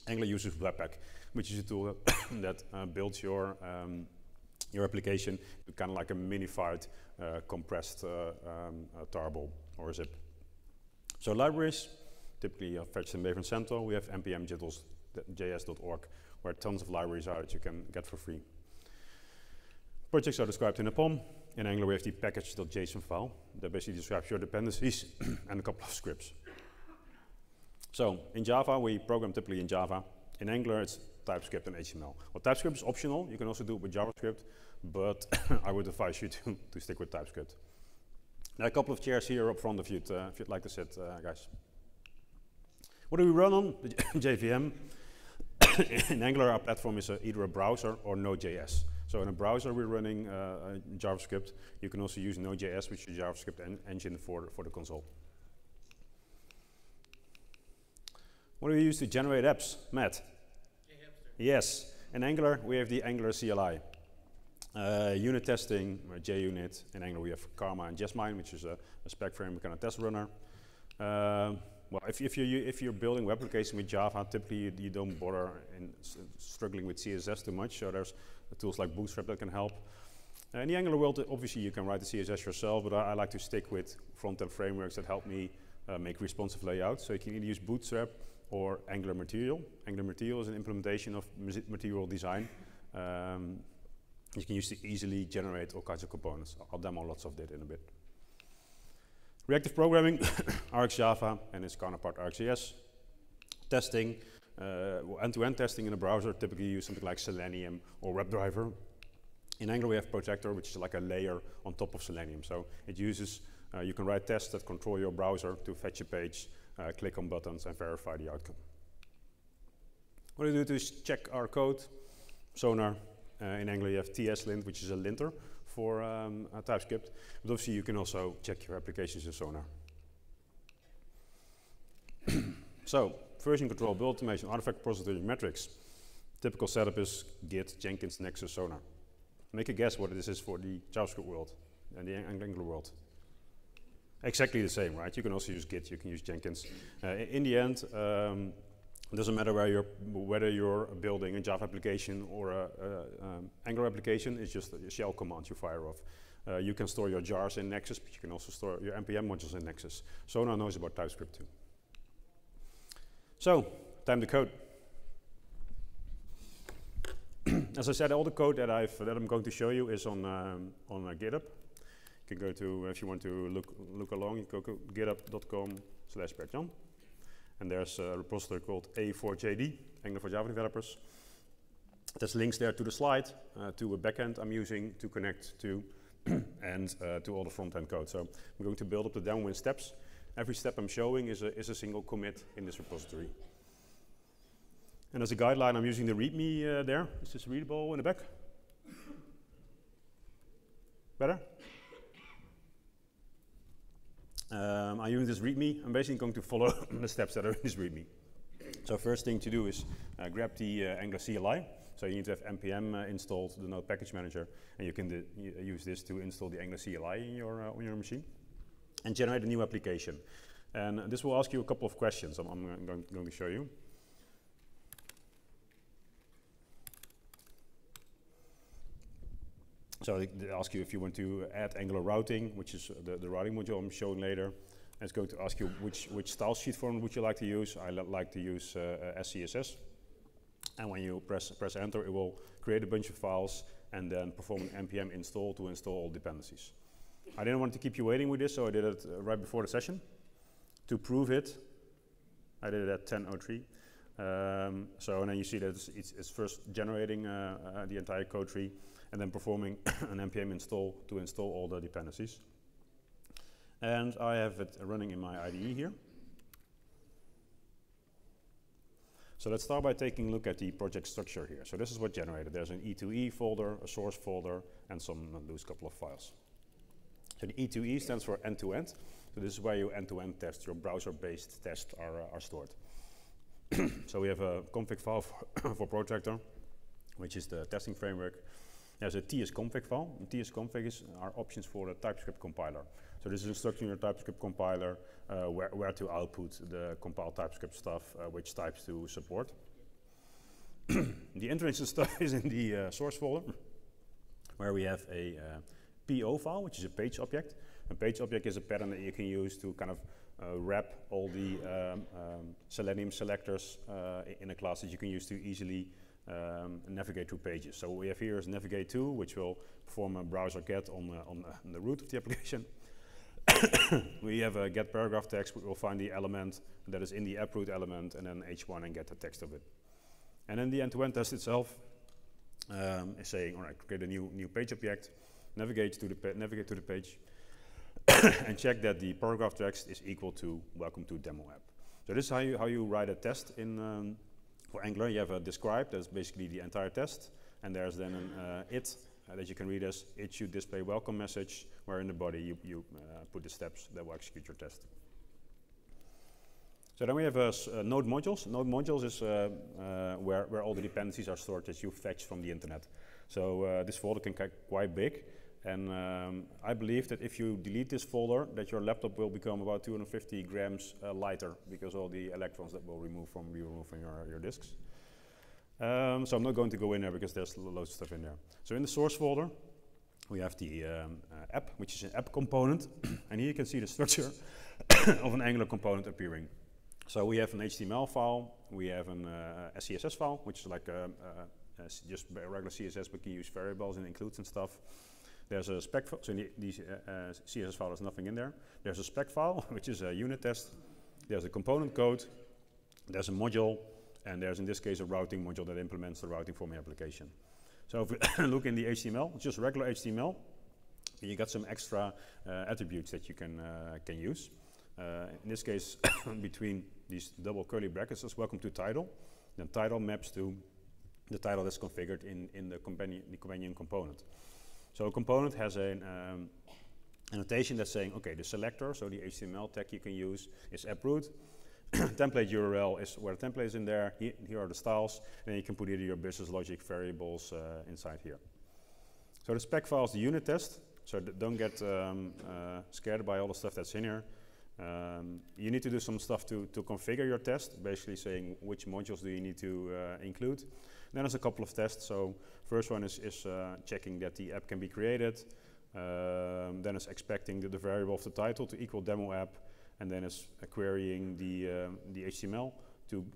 Angular uses Webpack, which is a tool that builds your application to kind of like a minified, compressed tarball or zip. So libraries, typically fetched in Maven Central. We have npm js.org, where tons of libraries are that you can get for free. Projects are described in a POM. In Angular, we have the package.json file that basically describes your dependencies and a couple of scripts. So in Java, we program typically in Java. In Angular, it's TypeScript and HTML. Well, TypeScript is optional. You can also do it with JavaScript, but I would advise you to stick with TypeScript. There are a couple of chairs here up front if you'd like to sit, guys. What do we run on? The JVM. In Angular, our platform is either a browser or Node.js. So in a browser, we're running JavaScript. You can also use Node.js, which is a JavaScript engine for the console. What do we use to generate apps? Matt? Yes. In Angular, we have the Angular CLI. Unit testing, JUnit. In Angular, we have Karma and Jasmine, which is a spec framework and a test runner. Well, if you're building web applications with Java, typically you don't bother in struggling with CSS too much. So there's tools like Bootstrap that can help. In the Angular world, obviously you can write the CSS yourself, but I like to stick with front-end frameworks that help me make responsive layouts. So you can either use Bootstrap or Angular Material. Angular Material is an implementation of material design. You can use to easily generate all kinds of components. I'll demo lots of that in a bit. Reactive programming, RxJava and its counterpart RxJS. Testing, end-to-end testing in a browser, typically use something like Selenium or WebDriver. In Angular we have Protector, which is like a layer on top of Selenium. So it uses, you can write tests that control your browser to fetch a page, click on buttons and verify the outcome. What we do is check our code, Sonar. In Angular you have TSLint, which is a linter for TypeScript, but obviously you can also check your applications in Sonar. So, version control, build automation, artifact repository, metrics. Typical setup is Git, Jenkins, Nexus, Sonar. Make a guess what this is for the JavaScript world and the Angular world. Exactly the same, right? You can also use Git, you can use Jenkins. In the end, it doesn't matter whether you're building a Java application or an Angular application, it's just a shell command you fire off. You can store your jars in Nexus, but you can also store your NPM modules in Nexus. Sonar knows about TypeScript too. So, time to code. As I said, all the code that I'm going to show you is on GitHub. You can go to, if you want to look along, you go to github.com/Bertjan. And there's a repository called A4JD, Angular for Java developers. There's links there to the slide, to a backend I'm using to connect to, and to all the front-end code. So I'm going to build up the demo in steps. Every step I'm showing is a single commit in this repository. And as a guideline, I'm using the README there. Is this readable in the back? Better? I'm using this README. I'm basically going to follow the steps that are in this README. So first thing to do is grab the Angular CLI. So you need to have npm installed, the node package manager, and you can use this to install the Angular CLI in on your machine, and generate a new application. And this will ask you a couple of questions. I'm going to show you. So they ask you if you want to add Angular routing, which is the routing module I'm showing later. And it's going to ask you which style sheet form would you like to use. I like to use SCSS. And when you press enter, it will create a bunch of files and then perform an npm install to install all dependencies. I didn't want to keep you waiting with this, so I did it right before the session. To prove it, I did it at 10:03. So and then you see that it's first generating the entire code tree and then performing an npm install to install all the dependencies. And I have it running in my IDE here. So let's start by taking a look at the project structure here. So this is what generated. There's an E2E folder, a source folder, and some loose couple of files. So the E2E stands for end-to-end. So this is where your end-to-end tests, your browser-based tests are stored. So we have a config file for Protractor, which is the testing framework. There's a tsconfig file. And tsconfig are options for the TypeScript compiler. So this is instructing your TypeScript compiler where to output the compiled TypeScript stuff, which types to support. The interesting stuff is in the source folder, where we have a PO file, which is a page object. A page object is a pattern that you can use to kind of wrap all the Selenium selectors in a class that you can use to easily navigate through pages. So what we have here is navigate2, which will perform a browser get on the root of the application. We have a get paragraph text, which will find the element that is in the app root element, and then h1 and get the text of it. And then the end-to-end test itself is saying, all right, create a new page object, navigate to the page, and check that the paragraph text is equal to welcome to demo app. So this is how you write a test in for Angular. You have a describe, that's basically the entire test, and there's then an it that you can read as it should display welcome message, where in the body you put the steps that will execute your test. So then we have node modules. Node modules is where all the dependencies are stored that you fetch from the internet. So this folder can get quite big, and I believe that if you delete this folder, that your laptop will become about 250 grams lighter, because all the electrons that will be removed from your disks. So I'm not going to go in there because there's loads of stuff in there. So in the source folder, we have the app, which is an app component, and here you can see the structure of an Angular component appearing. So we have an HTML file, we have an SCSS file, which is like just regular CSS, but can use variables and includes and stuff. There's a spec file, so in the CSS file there's nothing in there. There's a spec file, which is a unit test. There's a component code, there's a module, and there's in this case a routing module that implements the routing for my application. So if we look in the HTML, just regular HTML, you got some extra attributes that you can use. In this case, between these double curly brackets is welcome to title. Then title maps to the title that's configured in the companion component. So a component has an annotation that's saying, okay, the selector, so the HTML tag you can use is app root. Template URL is where the template is in there. Here are the styles, and then you can put either your business logic variables inside here. So the spec file is the unit test, so don't get scared by all the stuff that's in here. You need to do some stuff to configure your test, basically saying which modules do you need to include. And then there's a couple of tests. So first one is checking that the app can be created. Then it's expecting the variable of the title to equal demo app, and then it's querying the HTML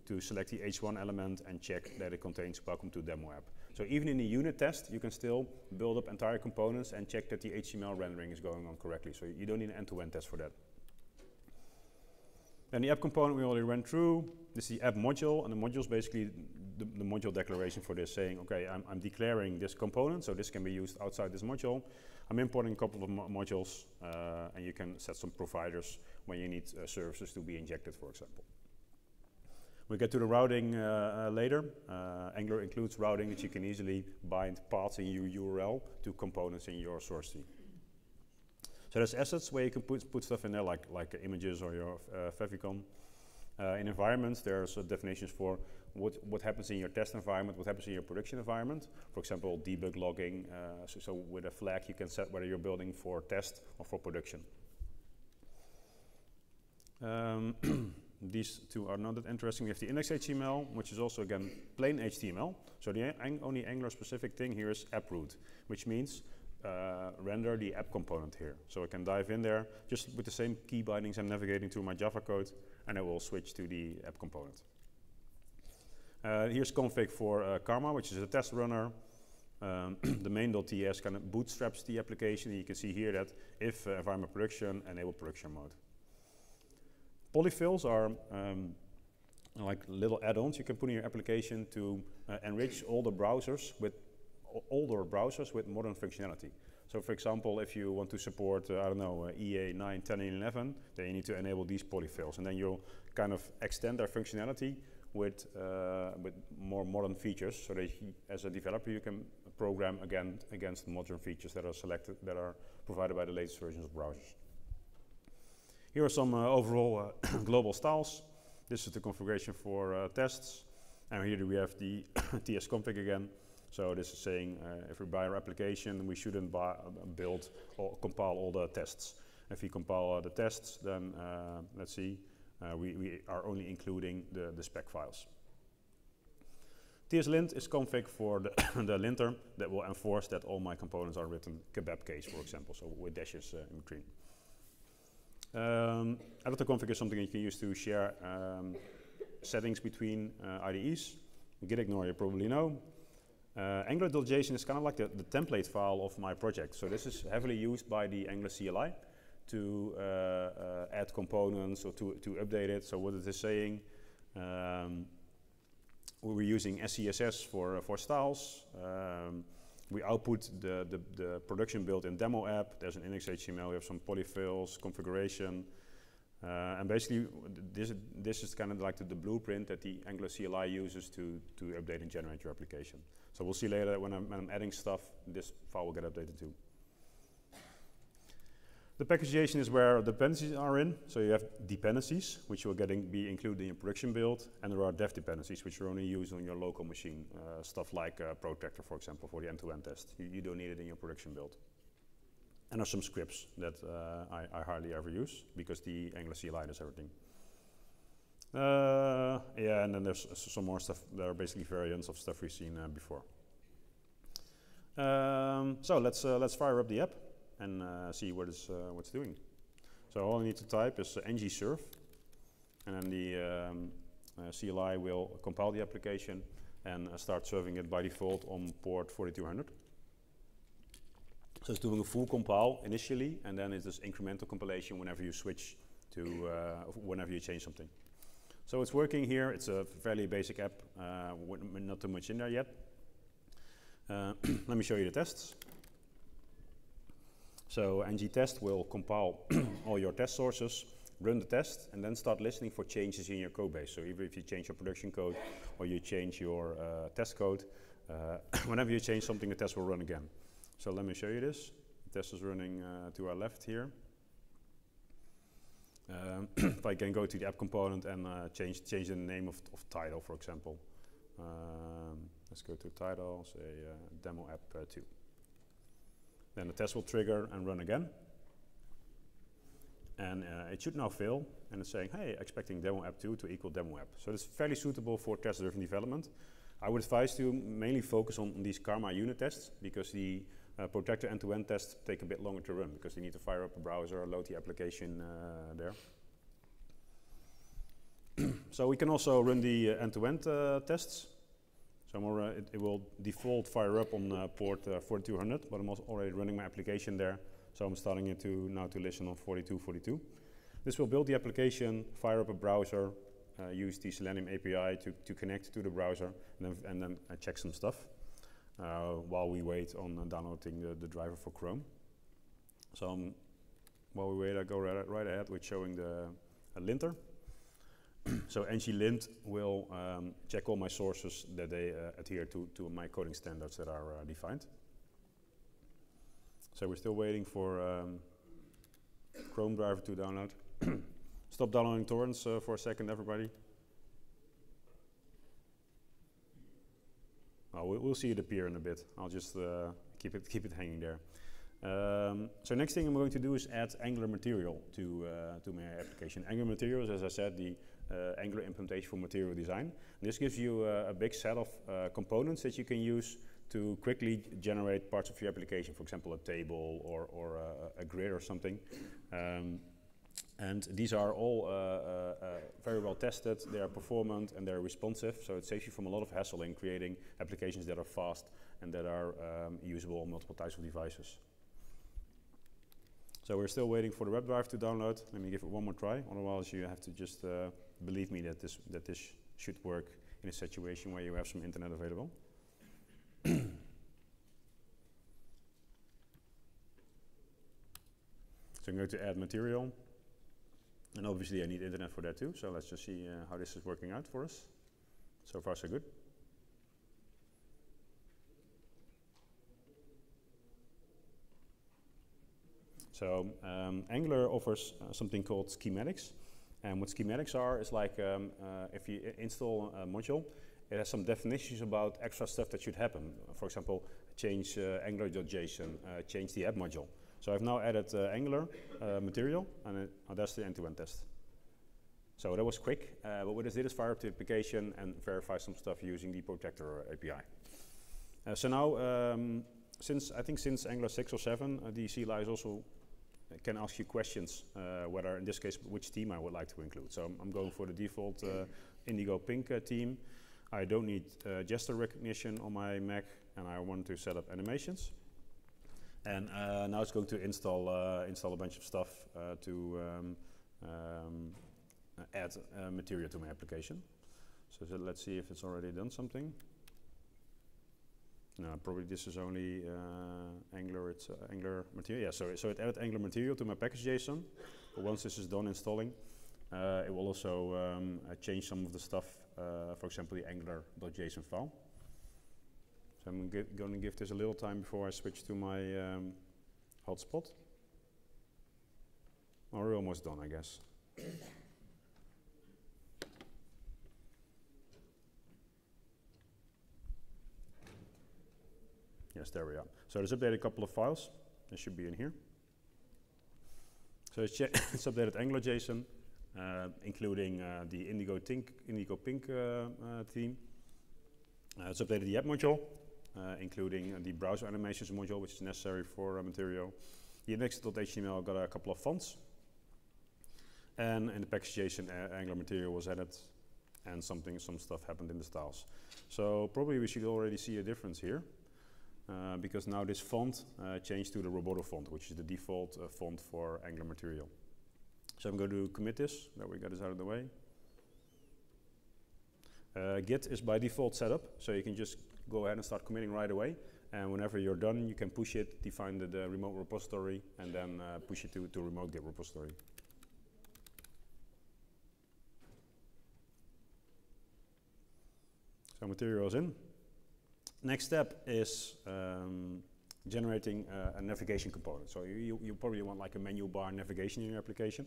to select the h1 element and check that it contains welcome to demo app. So even in the unit test, you can still build up entire components and check that the HTML rendering is going on correctly. So you don't need an end-to-end test for that. Then the app component we already ran through. This is the app module, and the module is basically the module declaration for this, saying, okay, I'm declaring this component, so this can be used outside this module. I'm importing a couple of modules, and you can set some providers when you need services to be injected, for example. We get to the routing later. Angular includes routing that you can easily bind paths in your URL to components in your source tree. So there's assets where you can put stuff in there, like images or your favicon. In environments, there's definitions for what happens in your test environment, what happens in your production environment. For example, debug logging. So with a flag, you can set whether you're building for test or for production. These two are not that interesting. We have the index HTML, which is also, again, plain HTML. So the only Angular-specific thing here is app root, which means render the app component here. So I can dive in there just with the same key bindings I'm navigating through my Java code, and I will switch to the app component. Here's config for Karma, which is a test runner. The main.ts kind of bootstraps the application. You can see here that if environment production, enable production mode. Polyfills are like little add-ons you can put in your application to enrich older browsers with modern functionality. So for example, if you want to support, I don't know, EA 9, 10, and 11, then you need to enable these polyfills, and then you'll kind of extend their functionality with more modern features, so that as a developer you can program against modern features that are provided by the latest versions of browsers. Here are some overall global styles. This is the configuration for tests, and here we have the TS config again. So this is saying if we buy our application, we shouldn't build or compile all the tests. If we compile the tests, then let's see, we are only including the spec files. TSLint is config for the linter that will enforce that all my components are written kebab case, for example, so with dashes in between. Editor config is something you can use to share settings between IDEs. Gitignore you probably know. Angular.json is kind of like the template file of my project. So this is heavily used by the Angular CLI to add components or to update it. So what it is saying, we were using SCSS for styles. We output the production build in demo app. There's an index HTML, we have some polyfills, configuration. And basically, this is kind of like the blueprint that the Angular CLI uses to update and generate your application. So we'll see later that when I'm adding stuff, this file will get updated too. The packaging is where dependencies are in. So you have dependencies, which will be included in your production build, and there are dev dependencies, which are only used on your local machine. Stuff like Protector, for example, for the end-to-end test. You don't need it in your production build. And there's some scripts that I hardly ever use, because the Angular CLI does everything. Yeah, and then there's some more stuff. There are basically variants of stuff we've seen before. So let's fire up the app and see what it's doing. So all I need to type is ng-serve, and then the CLI will compile the application and start serving it by default on port 4200. So it's doing a full compile initially, and then it's this incremental compilation whenever you switch to, whenever you change something. So it's working here. It's a fairly basic app, not too much in there yet. Let me show you the tests. So ng-test will compile all your test sources, run the test, and then start listening for changes in your code base. So even if you change your production code or you change your test code, whenever you change something, the test will run again. So let me show you this. The test is running to our left here. If I can go to the app component and change the name of title, for example. Let's go to title, say demo app 2. Then the test will trigger and run again. And it should now fail, and it's saying, hey, expecting demo app 2 to equal demo app. So it's fairly suitable for test-driven development. I would advise to mainly focus on these Karma unit tests, because the Protector end-to-end tests take a bit longer to run, because you need to fire up a browser, load the application there. So we can also run the end-to-end tests. So it will default fire up on port 4200, but I'm also already running my application there. So I'm starting it now to listen on 4242. This will build the application, fire up a browser, use the Selenium API to connect to the browser, and then check some stuff while we wait on downloading the driver for Chrome. So while we wait, I go right ahead with showing the linter. So ng-lint will check all my sources that they adhere to my coding standards that are defined. So we're still waiting for Chrome driver to download. Stop downloading torrents for a second, everybody. Oh, we'll see it appear in a bit. I'll just keep it hanging there. So next thing I'm going to do is add Angular material to my application. Angular materials, as I said, the Angular implementation for material design. And this gives you a big set of components that you can use to quickly generate parts of your application, for example, a table or a grid or something. And these are all very well tested, they are performant and they're responsive, so it saves you from a lot of hassle in creating applications that are fast and that are usable on multiple types of devices. So we're still waiting for the WebDrive to download. Let me give it one more try, otherwise you have to just believe me that this should work in a situation where you have some internet available. So I'm going to add material. And obviously I need internet for that too, so let's just see how this is working out for us. So far so good. So Angular offers something called schematics. And what schematics are is like if you install a module, it has some definitions about extra stuff that should happen. For example, change angular.json, change the app module. So I've now added Angular material, and that's the end-to-end test. So that was quick, but what I did is fire up the application and verify some stuff using the Protector API. So now, I think since Angular 6 or 7, the CLI is also can ask you questions, whether in this case which theme I would like to include. So I'm going for the default Indigo Pink theme. I don't need gesture recognition on my Mac, and I want to set up animations. And now it's going to install a bunch of stuff to add material to my application. So let's see if it's already done something. No, probably this is only Angular. It's Angular material. Yeah, so it added Angular material to my package.json. But once this is done installing, it will also change some of the stuff. For example, the Angular.json file. So I'm going to give this a little time before I switch to my hotspot. Oh, we're almost done, I guess. Yes, there we are. So it's updated a couple of files. They should be in here. So it's updated Angular.json, including the Indigo Pink theme. It's updated the app module, including the browser animations module, which is necessary for material. The index.html got a couple of fonts. And in the package.json, Angular material was added, and some stuff happened in the styles. So probably we should already see a difference here. Because now this font changed to the Roboto font, which is the default font for Angular material. So I'm going to commit this, that we got this out of the way. Git is by default set up, so you can just go ahead and start committing right away. And whenever you're done, you can push it, define the remote repository, and then push it to remote Git repository. So material is in. Next step is generating a navigation component. So you probably want like a menu bar navigation in your application.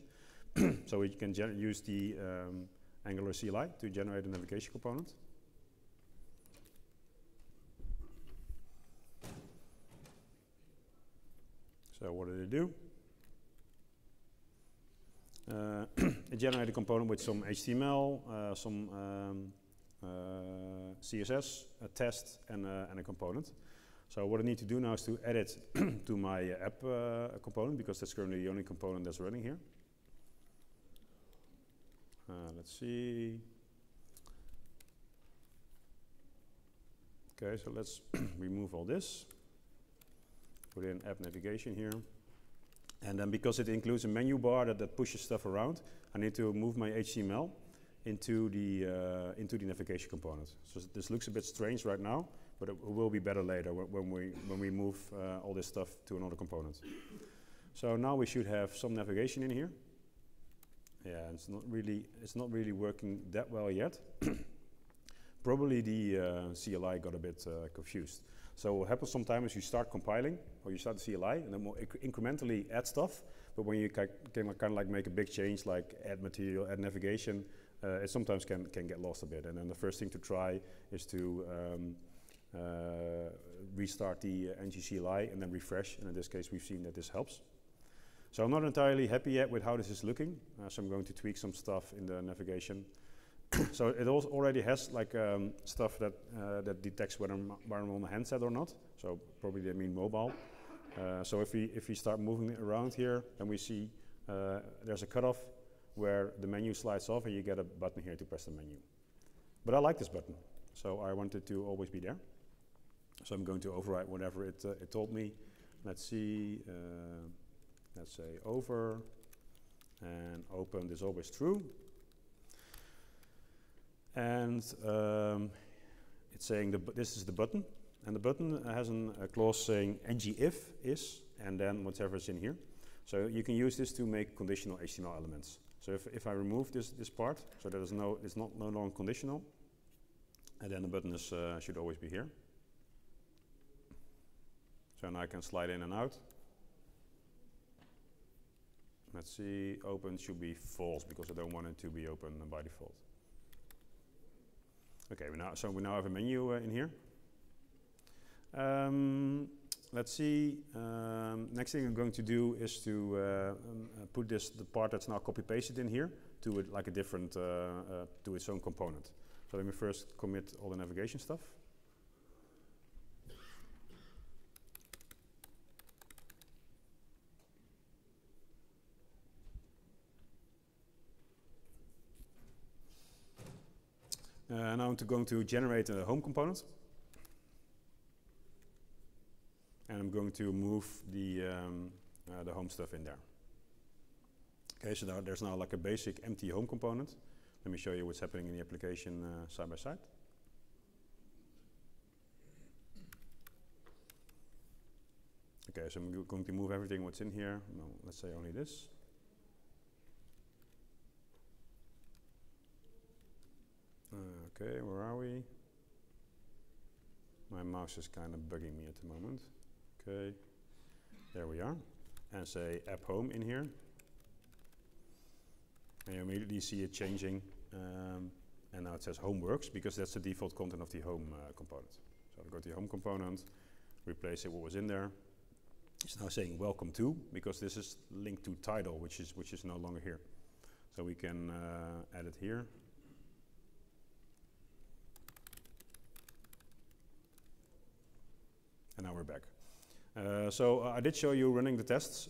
So you can use the Angular CLI to generate a navigation component. So what did it do? It generated a component with some HTML, some CSS, a test, and a component. So what I need to do now is to add it to my app component, because that's currently the only component that's running here. Let's see. Okay, so let's remove all this. Put in app navigation here. And then because it includes a menu bar that pushes stuff around, I need to move my HTML into the navigation component. So this looks a bit strange right now, but it will be better later when we move all this stuff to another component. So now we should have some navigation in here. Yeah, it's not really working that well yet. Probably the CLI got a bit confused. So what happens sometimes is you start compiling, or you start the CLI, and then more incrementally add stuff. But when you can kind of like make a big change, like add material, add navigation, it sometimes can get lost a bit. And then the first thing to try is to restart the ng-CLI and then refresh. And in this case, we've seen that this helps. So I'm not entirely happy yet with how this is looking. So I'm going to tweak some stuff in the navigation. So it also already has like stuff that that detects whether I'm on a handset or not. So probably they mean mobile. So if we start moving it around here, then we see there's a cutoff where the menu slides off, and you get a button here to press the menu. But I like this button, so I want it to always be there. So I'm going to override whatever it told me. Let's see. Let's say over and open is always true. And it's saying this is the button, and the button has a clause saying ngIf is, and then whatever's in here. So you can use this to make conditional HTML elements. So if I remove this part, so that is it's no longer conditional, and then the button is, should always be here. So now I can slide in and out. Let's see, open should be false because I don't want it to be open by default. Okay, so we now have a menu in here. Let's see. Next thing I'm going to do is to put the part that's now copy pasted in here to it like a different to its own component. So let me first commit all the navigation stuff. Now I'm going to generate a home component. And I'm going to move the home stuff in there. Okay, so now there's now like a basic empty home component. Let me show you what's happening in the application side by side. Okay, so I'm going to move everything what's in here. No, let's say only this. Okay, where are we? My mouse is kind of bugging me at the moment. Okay, there we are. And say app home in here. And you immediately see it changing. And now it says home works because that's the default content of the home component. So I'll go to the home component, replace it what was in there. It's now saying welcome to because this is linked to title, which is no longer here. So we can add it here. And now we're back. So I did show you running the tests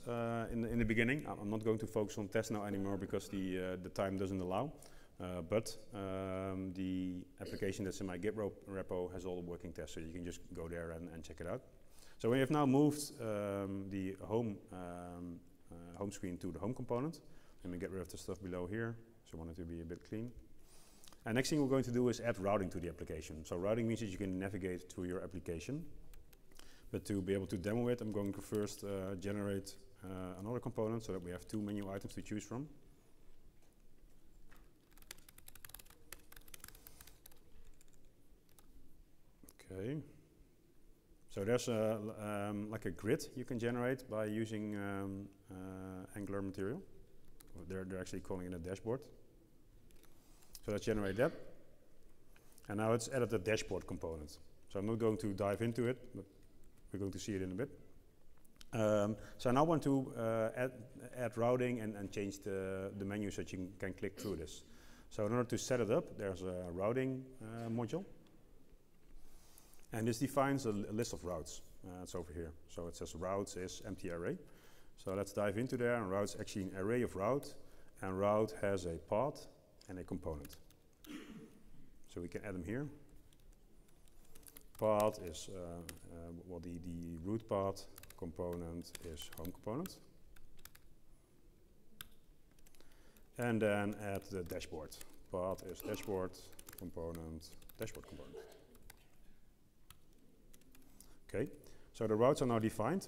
in the beginning. I'm not going to focus on tests now anymore because the time doesn't allow. But the application that's in my Git repo has all the working tests, so you can just go there and check it out. So we have now moved the home screen to the home component. Let me get rid of the stuff below here. So I want it to be a bit clean. And next thing we're going to do is add routing to the application. So routing means that you can navigate through your application. But to be able to demo it, I'm going to first generate another component so that we have two menu items to choose from. Okay. So there's like a grid you can generate by using Angular material. They're actually calling it a dashboard. So let's generate that. And now it's added a dashboard component. So I'm not going to dive into it, but we're going to see it in a bit. So I now want to add routing and change the menu so that you can click through this. So in order to set it up, there's a routing module. And this defines a list of routes. It's over here. So it says routes is empty array. So let's dive into there, and routes actually an array of route, and route has a path and a component. So we can add them here. Path is, well, the root path component is home component. And then add the dashboard. Path is dashboard component, dashboard component. Okay, so the routes are now defined.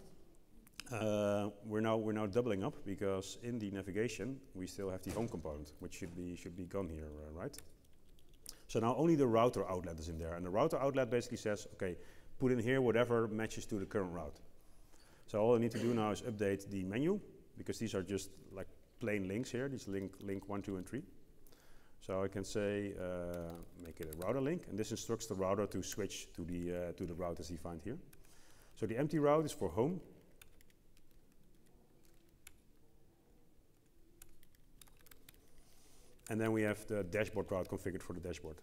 We're now doubling up because in the navigation we still have the home component, which should be gone here, right? So now only the router outlet is in there, and the router outlet basically says, okay, put in here whatever matches to the current route. So all I need to do now is update the menu, because these are just like plain links here. These link 1, 2, and 3. So I can say make it a router link, and this instructs the router to switch to the route as defined here. So the empty route is for home. And then we have the dashboard route configured for the dashboard.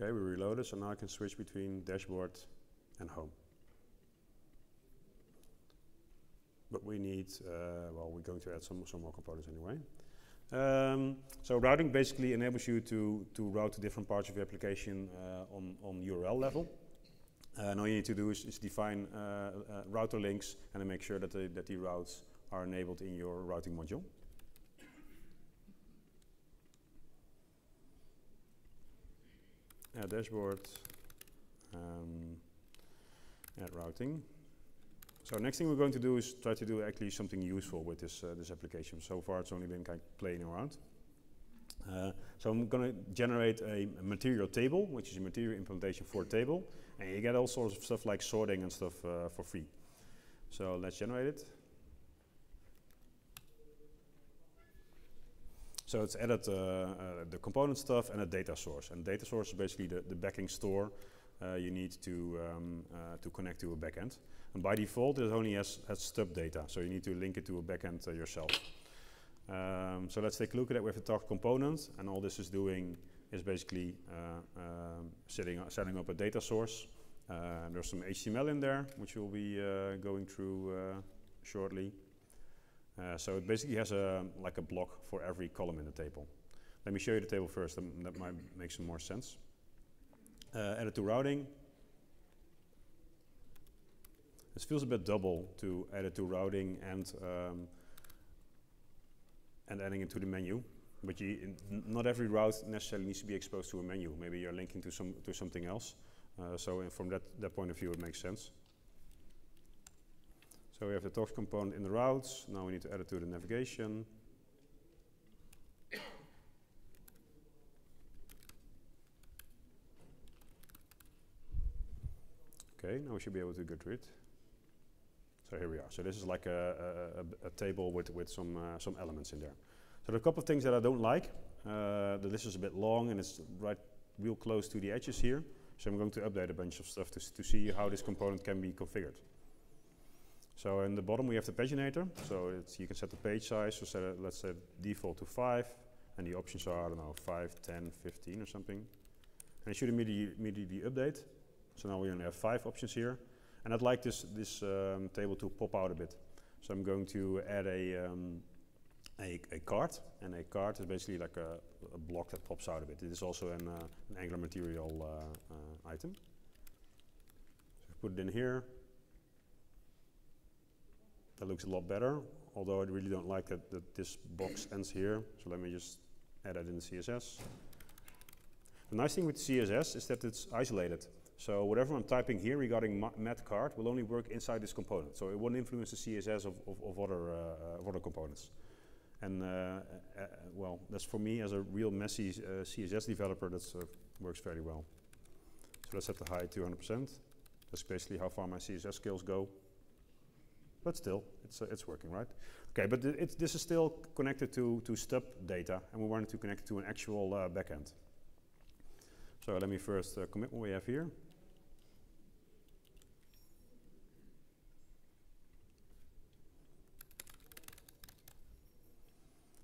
Okay, we reloaded, so now I can switch between dashboard and home. But we need, well, we're going to add some more components anyway. So routing basically enables you to route to different parts of your application on URL level. And all you need to do is define router links and then make sure that the routes are enabled in your routing module. Add dashboard, add routing. So next thing we're going to do is try to do actually something useful with this application. So far it's only been kind of playing around. So I'm going to generate a material table, which is a material implementation for a table. And you get all sorts of stuff like sorting and stuff for free. So let's generate it. So it's added the component stuff and a data source. And data source is basically the backing store you need to connect to a backend. And by default, it only has stub data, so you need to link it to a backend yourself. So let's take a look at it with the talk component, and all this is doing is basically setting up a data source. There's some HTML in there, which we'll be going through shortly. So it basically has like a block for every column in the table. Let me show you the table first, that might make some more sense. Add it to routing. It feels a bit double to add it to routing and adding it to the menu. But not every route necessarily needs to be exposed to a menu. Maybe you're linking to something else. So from that point of view, it makes sense. So we have the talks component in the routes. Now we need to add it to the navigation. Okay, now we should be able to go through it. So here we are. So this is like a table with some elements in there. So there are a couple of things that I don't like. The list is a bit long and it's real close to the edges here. So I'm going to update a bunch of stuff to see how this component can be configured. So in the bottom we have the paginator. So you can set the page size. So let's set default to 5. And the options are, I don't know, 5, 10, 15 or something. And it should immediately update. So now we only have 5 options here. And I'd like this table to pop out a bit. So I'm going to add a card. And a card is basically like a block that pops out a bit. It is also an Angular material item. So put it in here. That looks a lot better, although I really don't like that this box ends here. So let me just add that in the CSS. The nice thing with CSS is that it's isolated. So whatever I'm typing here regarding mat card will only work inside this component. So it won't influence the CSS of other components. And well, that's for me as a real messy CSS developer, that works very well. So let's set the height to 100%. That's basically how far my CSS skills go. But still, it's working, right? Okay, but this is still connected to stub data, and we wanted to connect it to an actual backend. So let me first commit what we have here.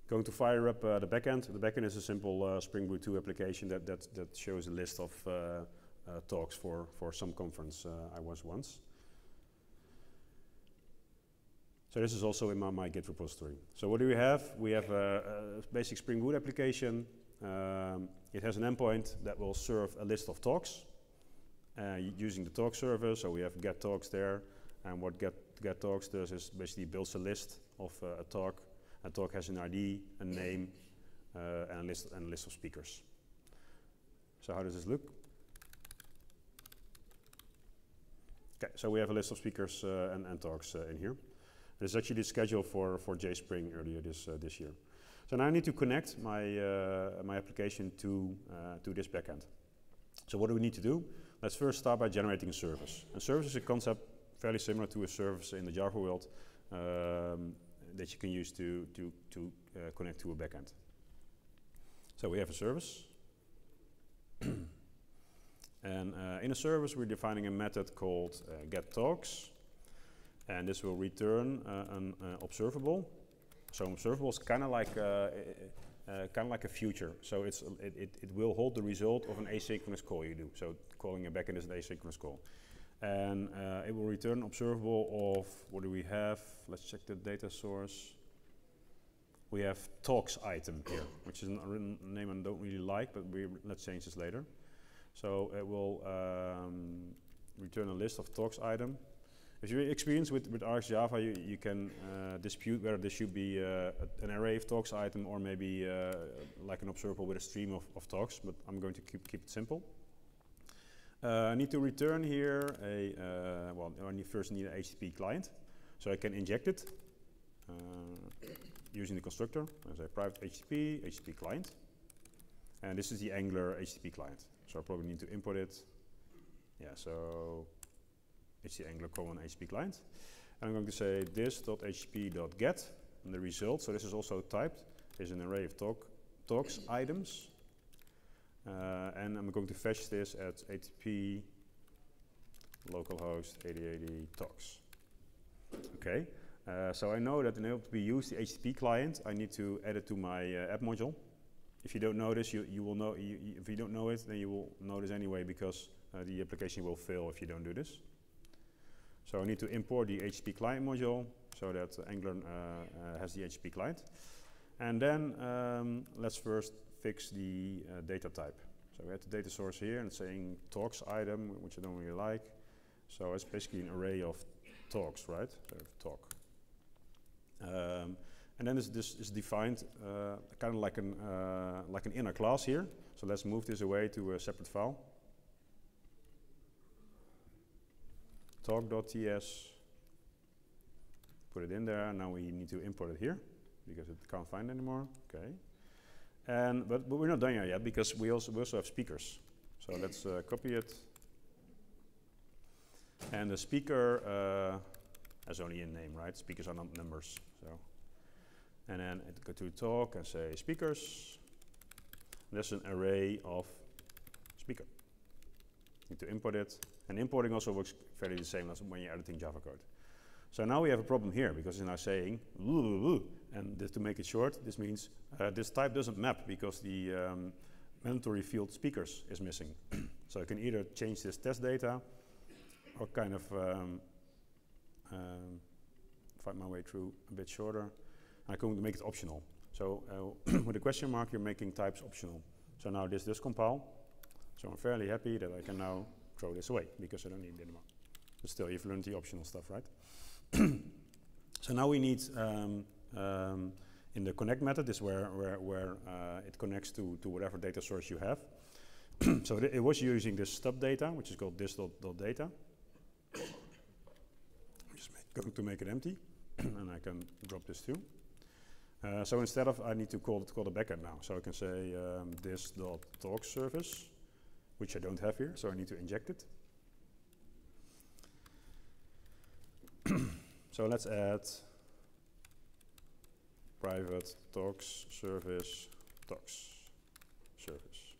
Going to fire up the backend. The backend is a simple Spring Boot 2 application that shows a list of talks for some conference I was once. So this is also in my Git repository. So what do we have? We have a basic Spring Boot application. It has an endpoint that will serve a list of talks using the talk server. So we have get talks there. And what get talks does is basically builds a list of a talk. A talk has an ID, a name, and a list of speakers. So how does this look? Okay, so we have a list of speakers and talks in here. This is actually the schedule for JSpring earlier this year. So now I need to connect my application to this backend. So what do we need to do? Let's first start by generating a service. A service is a concept fairly similar to a service in the Java world that you can use to connect to a backend. So we have a service. And in a service, we're defining a method called getTalks. and this will return an observable. So observable is kind of like a future. So it will hold the result of an asynchronous call you do. So calling a backend is an asynchronous call. And it will return an observable of, what do we have? Let's check the data source. We have talks item here, which is a name I don't really like, but let's change this later. So it will return a list of talks item. If you're experienced with RxJava, you can dispute whether this should be an array of talks item or maybe like an observable with a stream of talks, but I'm going to keep it simple. I need to return here well, I first need an HTTP client, so I can inject it using the constructor. As a private HTTP client, and this is the Angular HTTP client. So I probably need to import it. Yeah, so it's the Angular common HTTP client. And I'm going to say this.http.get, and the result, so this is also typed, is an array of talks items. And I'm going to fetch this at HTTP localhost 8080 talks. Okay, so I know that in order to use the HTTP client, I need to add it to my app module. If you don't know this, you will know. If you don't know it, then you will know this anyway, because the application will fail if you don't do this. So I need to import the HTTP client module so that Angular has the HTTP client. And then let's first fix the data type. So we have the data source here and it's saying talks item, which I don't really like. So it's basically an array of talks, right? So talk. And then this is defined kind of like an inner class here. So let's move this away to a separate file. Talk.ts. Put it in there. Now we need to import it here because it can't find it anymore. Okay. But we're not done here yet because we also have speakers. So let's copy it. And the speaker has only a name, right? Speakers are not numbers. So, and then go to talk and say speakers. There's an array of speaker. Need to import it. And importing also works fairly the same as when you're editing Java code. So now we have a problem here because it's now saying, and just to make it short, this means this type doesn't map because the mandatory field speakers is missing. So I can either change this test data or kind of find my way through a bit shorter. I'm going to make it optional. So with a question mark, you're making types optional. So now this does compile. So I'm fairly happy that I can now throw this away because I don't need it anymore. But still, you've learned the optional stuff, right? So now we need, in the connect method, is where it connects to whatever data source you have. So it was using this stub data, which is called this.data. I'm just going to make it empty, and I can drop this too. So instead of, I need to call the backend now. So I can say this.talk service, which I don't have here, so I need to inject it. So let's add private talks service talks service.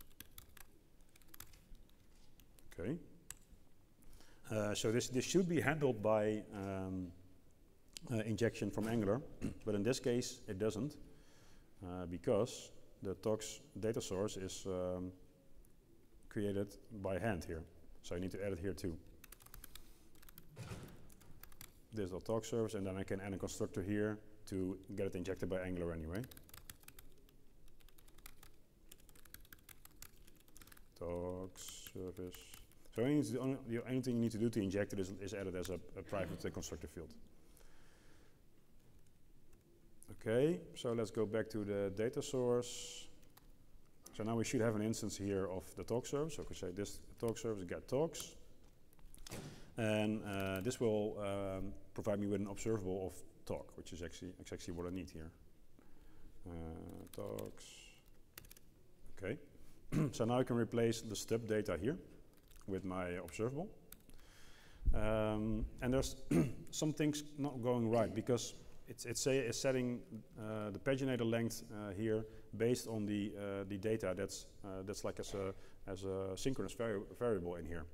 Okay. So this should be handled by injection from Angular, but in this case it doesn't because the talks data source is created by hand here. So I need to add it here too. This.talk service, and then I can add a constructor here to get it injected by Angular anyway. Talks service. So the only thing you need to do to inject it is add it as a private constructor field. Okay, so let's go back to the data source. So now we should have an instance here of the talk service. So I can say this talk service get talks. And this will provide me with an observable of talk, which is actually what I need here. Talks. Okay. So now I can replace the stub data here with my observable. And there's some things not going right because it's setting the paginator length here based on the data that's like as a synchronous variable in here.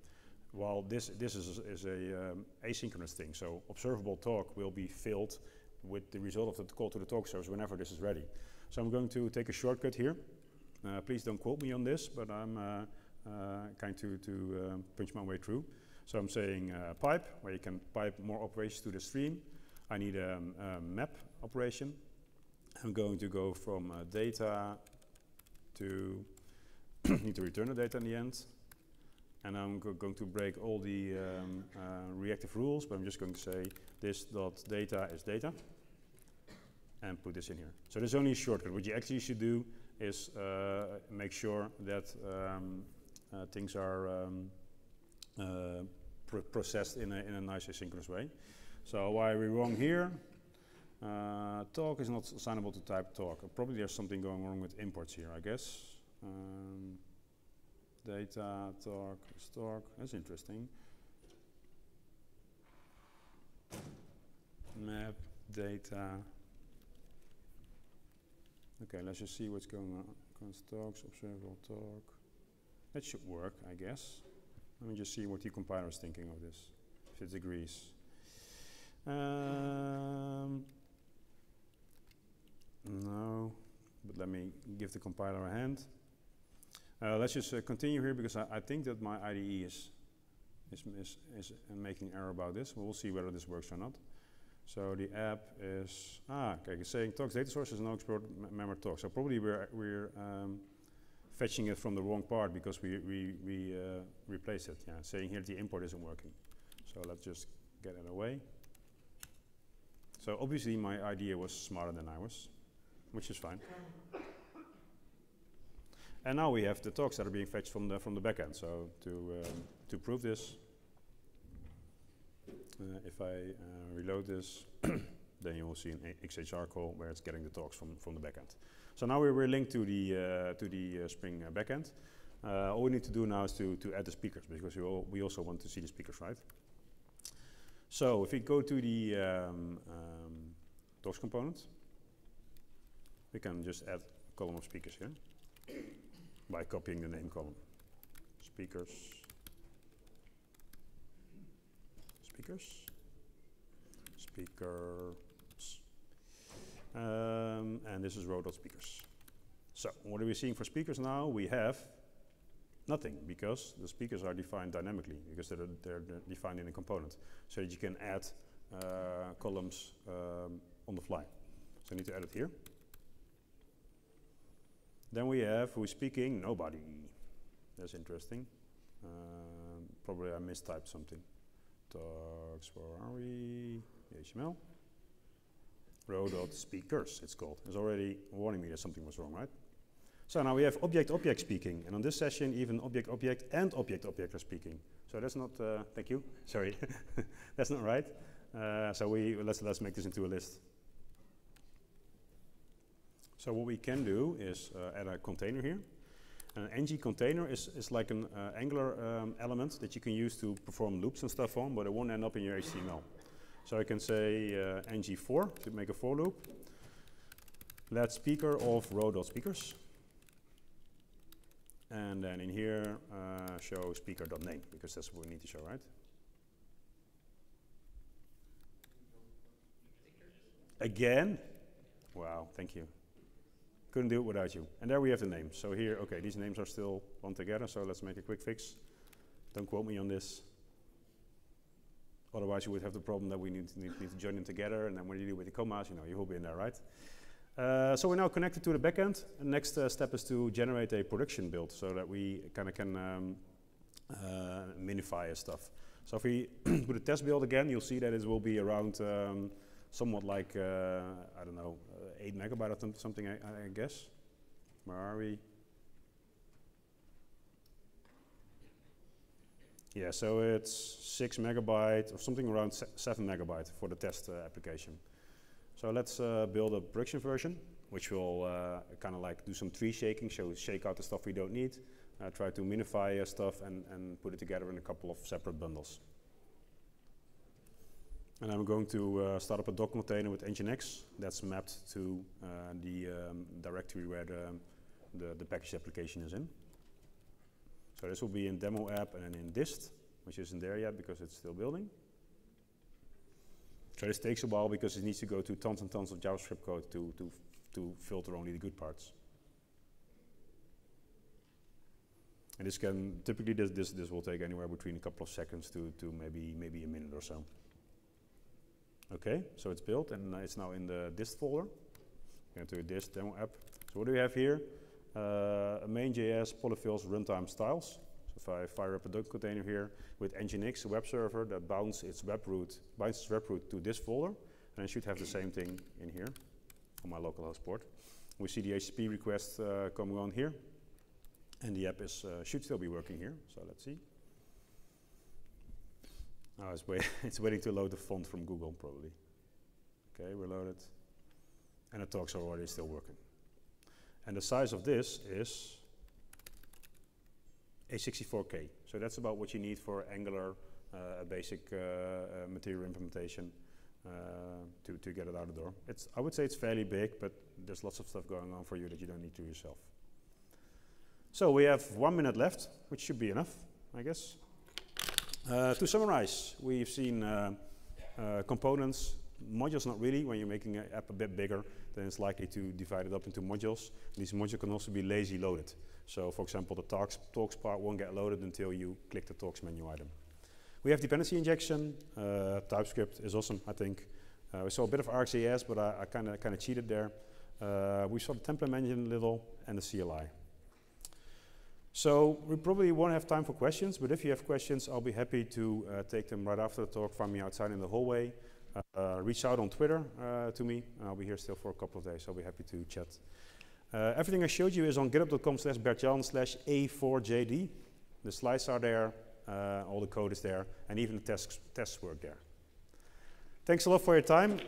Well, this is a asynchronous thing. So observable talk will be filled with the result of the call to the talk service whenever this is ready. So I'm going to take a shortcut here. Please don't quote me on this, but I'm going to punch my way through. So I'm saying pipe, where you can pipe more operations to the stream. I need a map operation. I'm going to go from data to need to return the data in the end. And I'm going to break all the reactive rules, but I'm just going to say this.data is data and put this in here. So there's only a shortcut. What you actually should do is make sure that things are processed in a nice asynchronous way. So why are we wrong here? Talk is not assignable to type talk. Probably there's something going wrong with imports here, I guess. Data, talk, is talk, that's interesting. Map, data. Okay, let's just see what's going on. Talks, observable talk. That should work, I guess. Let me just see what the compiler is thinking of this, if it agrees. No, but let me give the compiler a hand. Let's just continue here because I think that my IDE is making error about this. We'll see whether this works or not. So the app is okay. It's saying talks data source is no export member talk. So probably we're fetching it from the wrong part because we replaced it. Yeah, saying here the import isn't working. So let's just get it away. So obviously my idea was smarter than I was, which is fine. And now we have the talks that are being fetched from the backend. So to prove this, if I reload this, then you will see an XHR call where it's getting the talks from the backend. So now we're linked to the Spring backend. All we need to do now is to add the speakers because we also want to see the speakers, right? So if we go to the talks component, we can just add a column of speakers here by copying the name column. Speakers. And this is row.speakers. So what are we seeing for speakers now? We have nothing because the speakers are defined dynamically because they're defined in a component so that you can add columns on the fly. So I need to add it here. Then we have who's speaking, nobody. That's interesting. Probably I mistyped something. Talks, where are we? HTML. Row.speakers, it's called. It's already warning me that something was wrong, right? So now we have object speaking. And on this session, even object and object are speaking. So that's not, thank you, sorry. That's not right. So let's make this into a list. So what we can do is add a container here. An ng container is like an Angular element that you can use to perform loops and stuff on, but it won't end up in your HTML. So I can say ng4 to make a for loop. Let speaker of row.speakers. And then in here, show speaker.name, because that's what we need to show, right? Again? Wow, thank you. Couldn't do it without you. And there we have the names. So here, okay, these names are still one together, so let's make a quick fix. Don't quote me on this. Otherwise you would have the problem that we need to join them together, and then when you do with the commas, you will be in there, right? So we're now connected to the backend. The next step is to generate a production build so that we kind of can minify stuff. So if we put a test build again, you'll see that it will be around somewhat like, I don't know, 8 megabyte or something, I guess. Where are we? Yeah, so it's 6 megabyte or something around 7 megabyte for the test application. So let's build a production version, which will kind of like do some tree shaking, shake out the stuff we don't need, try to minify stuff and put it together in a couple of separate bundles. And I'm going to start up a Docker container with Nginx that's mapped to the directory where the package application is in. So this will be in demo app and then in dist. which isn't there yet because it's still building. So this takes a while because it needs to go to tons and tons of JavaScript code to filter only the good parts. And this can, typically this will take anywhere between a couple of seconds to maybe a minute or so. Okay, so it's built and it's now in the dist folder. Go to dist demo app. So what do we have here? A main.js polyfills runtime styles. So if I fire up a Docker container here with Nginx, a web server that binds its web root to this folder, and I should have the same thing in here on my localhost port. We see the HTTP request coming on here, and the app should still be working here. So let's see. Oh, it's waiting to load the font from Google probably. Okay, we're loaded, and the talks are already still working. And the size of this is a 64K. So that's about what you need for Angular, a basic material implementation to get it out the door. I would say it's fairly big, but there's lots of stuff going on for you that you don't need to yourself. So we have 1 minute left, which should be enough, I guess. To summarize, we've seen components, modules not really. When you're making an app a bit bigger, then it's likely to divide it up into modules. These modules can also be lazy loaded. So for example, the talks part won't get loaded until you click the talks menu item. We have dependency injection. TypeScript is awesome, I think. We saw a bit of ArcGIS, but I kind of cheated there. We saw the template engine a little and the CLI. So we probably won't have time for questions, but if you have questions, I'll be happy to take them right after the talk. Find me outside in the hallway. Reach out on Twitter to me. I'll be here still for a couple of days, so I'll be happy to chat. Everything I showed you is on github.com/bertjan/a4jd. The slides are there, all the code is there, and even the tests work there. Thanks a lot for your time.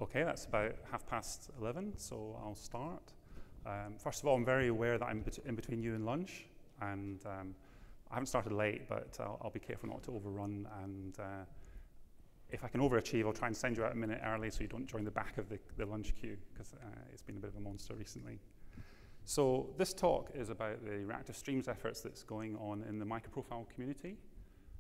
Okay, that's about 11:30, so I'll start. First of all, I'm very aware that I'm in between you and lunch, and I haven't started late, but I'll be careful not to overrun, and if I can overachieve, I'll try and send you out a minute early so you don't join the back of the lunch queue, because it's been a bit of a monster recently. So this talk is about the reactive streams efforts that's going on in the microprofile community.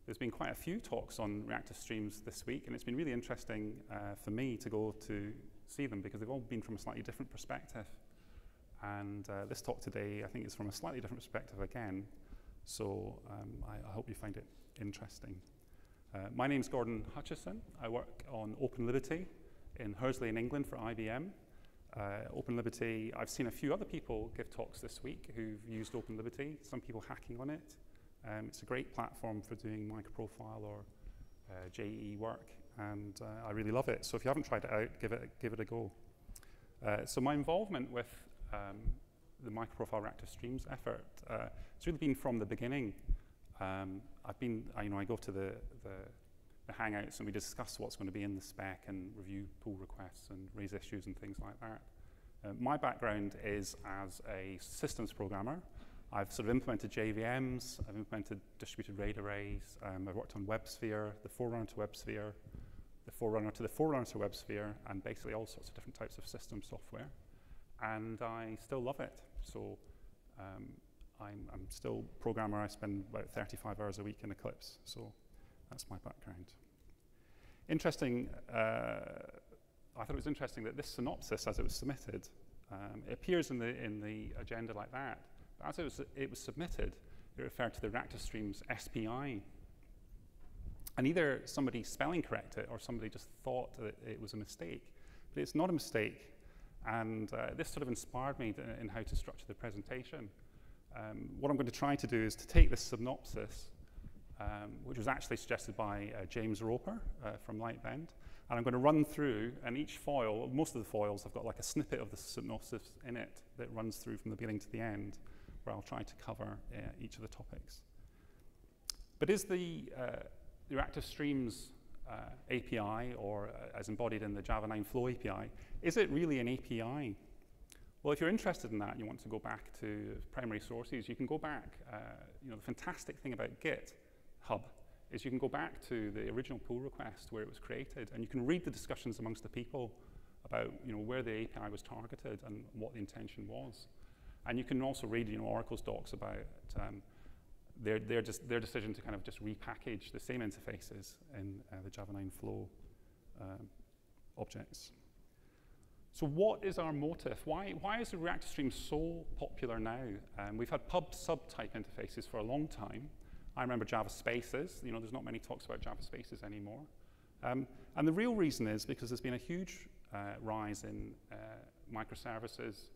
There's been quite a few talks on reactive streams this week, and it's been really interesting for me to go to see them, because they've all been from a slightly different perspective. And this talk today, I think, is from a slightly different perspective again. So I hope you find it interesting. My name's Gordon Hutchison. I work on Open Liberty in Hursley in England for IBM. Open Liberty, I've seen a few other people give talks this week who've used Open Liberty, some people hacking on it. It's a great platform for doing microprofile or JEE work, and I really love it. So if you haven't tried it out, give it a go. So my involvement with the microprofile reactive streams effort, it's really been from the beginning. I go to the Hangouts and we discuss what's going to be in the spec and review pull requests and raise issues and things like that. My background is as a systems programmer. I've sort of implemented JVMs, I've implemented distributed RAID arrays, I've worked on WebSphere, the forerunner to WebSphere, the forerunner to the forerunner to WebSphere, and basically all sorts of different types of system software. And I still love it. So I'm still a programmer. I spend about 35 hours a week in Eclipse, so that's my background. Interesting, I thought it was interesting that this synopsis, as it was submitted, it appears in the agenda like that. But as it was submitted, it referred to the reactive streams SPI. And either somebody spelling corrected it or somebody just thought that it was a mistake. But it's not a mistake. And this sort of inspired me in how to structure the presentation. What I'm going to try to do is to take this synopsis, which was actually suggested by James Roper from Lightbend, and I'm going to run through, and each foil, most of the foils have got like a snippet of the synopsis in it that runs through from the beginning to the end, where I'll try to cover each of the topics. But is the reactive streams API, or as embodied in the Java 9 Flow API, is it really an API? Well, if you're interested in that, you want to go back to primary sources, you can go back. The fantastic thing about GitHub is you can go back to the original pull request where it was created, and you can read the discussions amongst the people about where the API was targeted and what the intention was. And you can also read Oracle's docs about their decision to kind of just repackage the same interfaces in the Java 9 Flow objects. So what is our motive? Why is the reactive stream so popular now? We've had pub-sub type interfaces for a long time. I remember Java Spaces. There's not many talks about Java Spaces anymore. And the real reason is because there's been a huge rise in microservices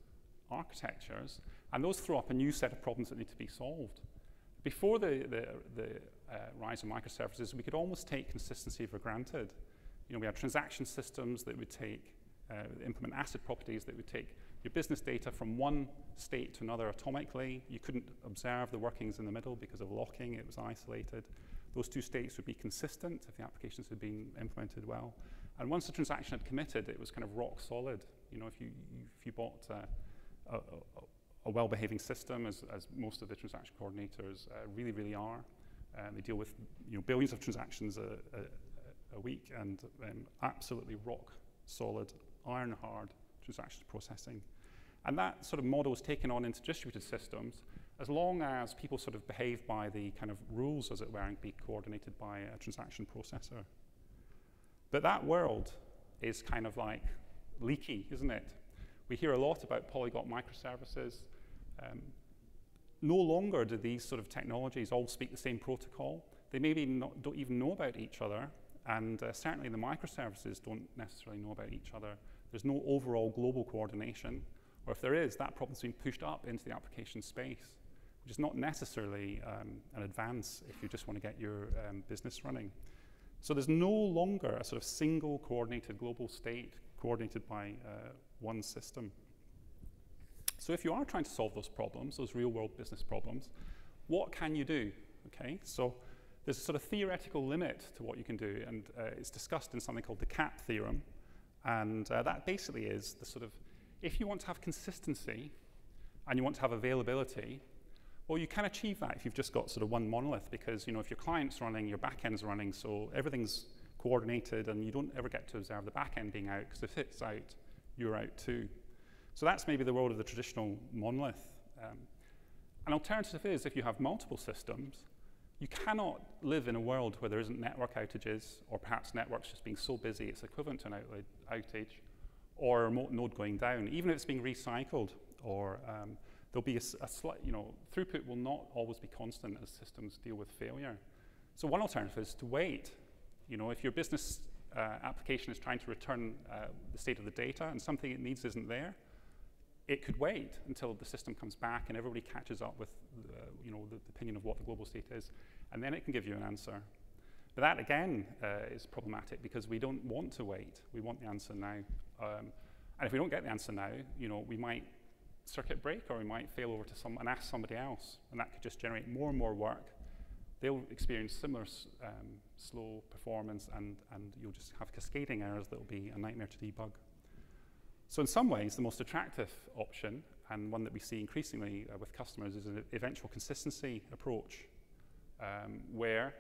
architectures, and those throw up a new set of problems that need to be solved. Before the rise of microservices, we could almost take consistency for granted. We had transaction systems that would implement ACID properties that would take your business data from one state to another atomically. You couldn't observe the workings in the middle because of locking. It was isolated. Those two states would be consistent if the applications had been implemented well. And once the transaction had committed, it was kind of rock solid. If you bought a well-behaving system, as most of the transaction coordinators really, really are, they deal with billions of transactions a week, and absolutely rock solid, iron hard transaction processing. And that sort of model is taken on into distributed systems as long as people sort of behave by the kind of rules, as it were, and be coordinated by a transaction processor. But that world is kind of like leaky, isn't it? We hear a lot about polyglot microservices. No longer do these sort of technologies all speak the same protocol. They maybe don't even know about each other, and certainly the microservices don't necessarily know about each other. There's no overall global coordination, or if there is, that problem's been pushed up into the application space, which is not necessarily an advance if you just want to get your business running. So there's no longer a sort of single coordinated global state coordinated by one system. So if you are trying to solve those problems, those real-world business problems, what can you do? Okay, so there's a sort of theoretical limit to what you can do, and it's discussed in something called the CAP theorem. And that basically is the sort of, if you want to have consistency and you want to have availability, well, you can achieve that if you've just got sort of one monolith, because if your client's running, your backend's running, so everything's coordinated and you don't ever get to observe the backend being out, because if it's out, you're out too. So that's maybe the world of the traditional monolith. An alternative is, if you have multiple systems, you cannot live in a world where there isn't network outages, or perhaps networks just being so busy it's equivalent to an outage, or a remote node going down, even if it's being recycled, or there'll be a slight, throughput will not always be constant as systems deal with failure. So one alternative is to wait. If your business application is trying to return the state of the data and something it needs isn't there, it could wait until the system comes back and everybody catches up with the opinion of what the global state is, and then it can give you an answer. But that, again, is problematic because we don't want to wait. We want the answer now. And if we don't get the answer now, we might circuit break, or we might fail over to and ask somebody else, and that could just generate more and more work. They'll experience similar slow performance, and you'll just have cascading errors that will be a nightmare to debug. So in some ways, the most attractive option, and one that we see increasingly with customers, is an eventual consistency approach, where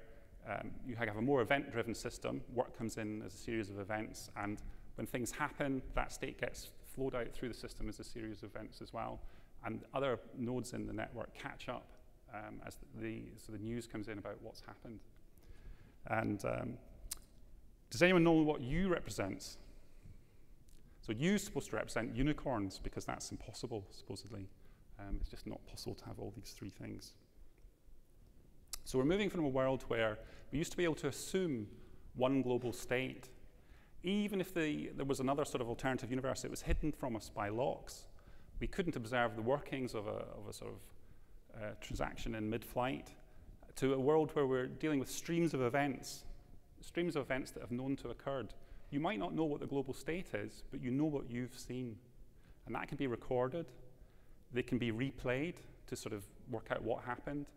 you have a more event-driven system. Work comes in as a series of events, and when things happen, that state gets flowed out through the system as a series of events as well, and other nodes in the network catch up as the news comes in about what's happened. And does anyone know what U represents? So U is supposed to represent unicorns, because that's impossible, supposedly. It's just not possible to have all these three things. So we're moving from a world where we used to be able to assume one global state. Even if there was another sort of alternative universe that was hidden from us by locks, we couldn't observe the workings of a sort of transaction in mid-flight, to a world where we're dealing with streams of events that have known to occurred. You might not know what the global state is, but you know what you've seen. And that can be recorded. They can be replayed to sort of work out what happened.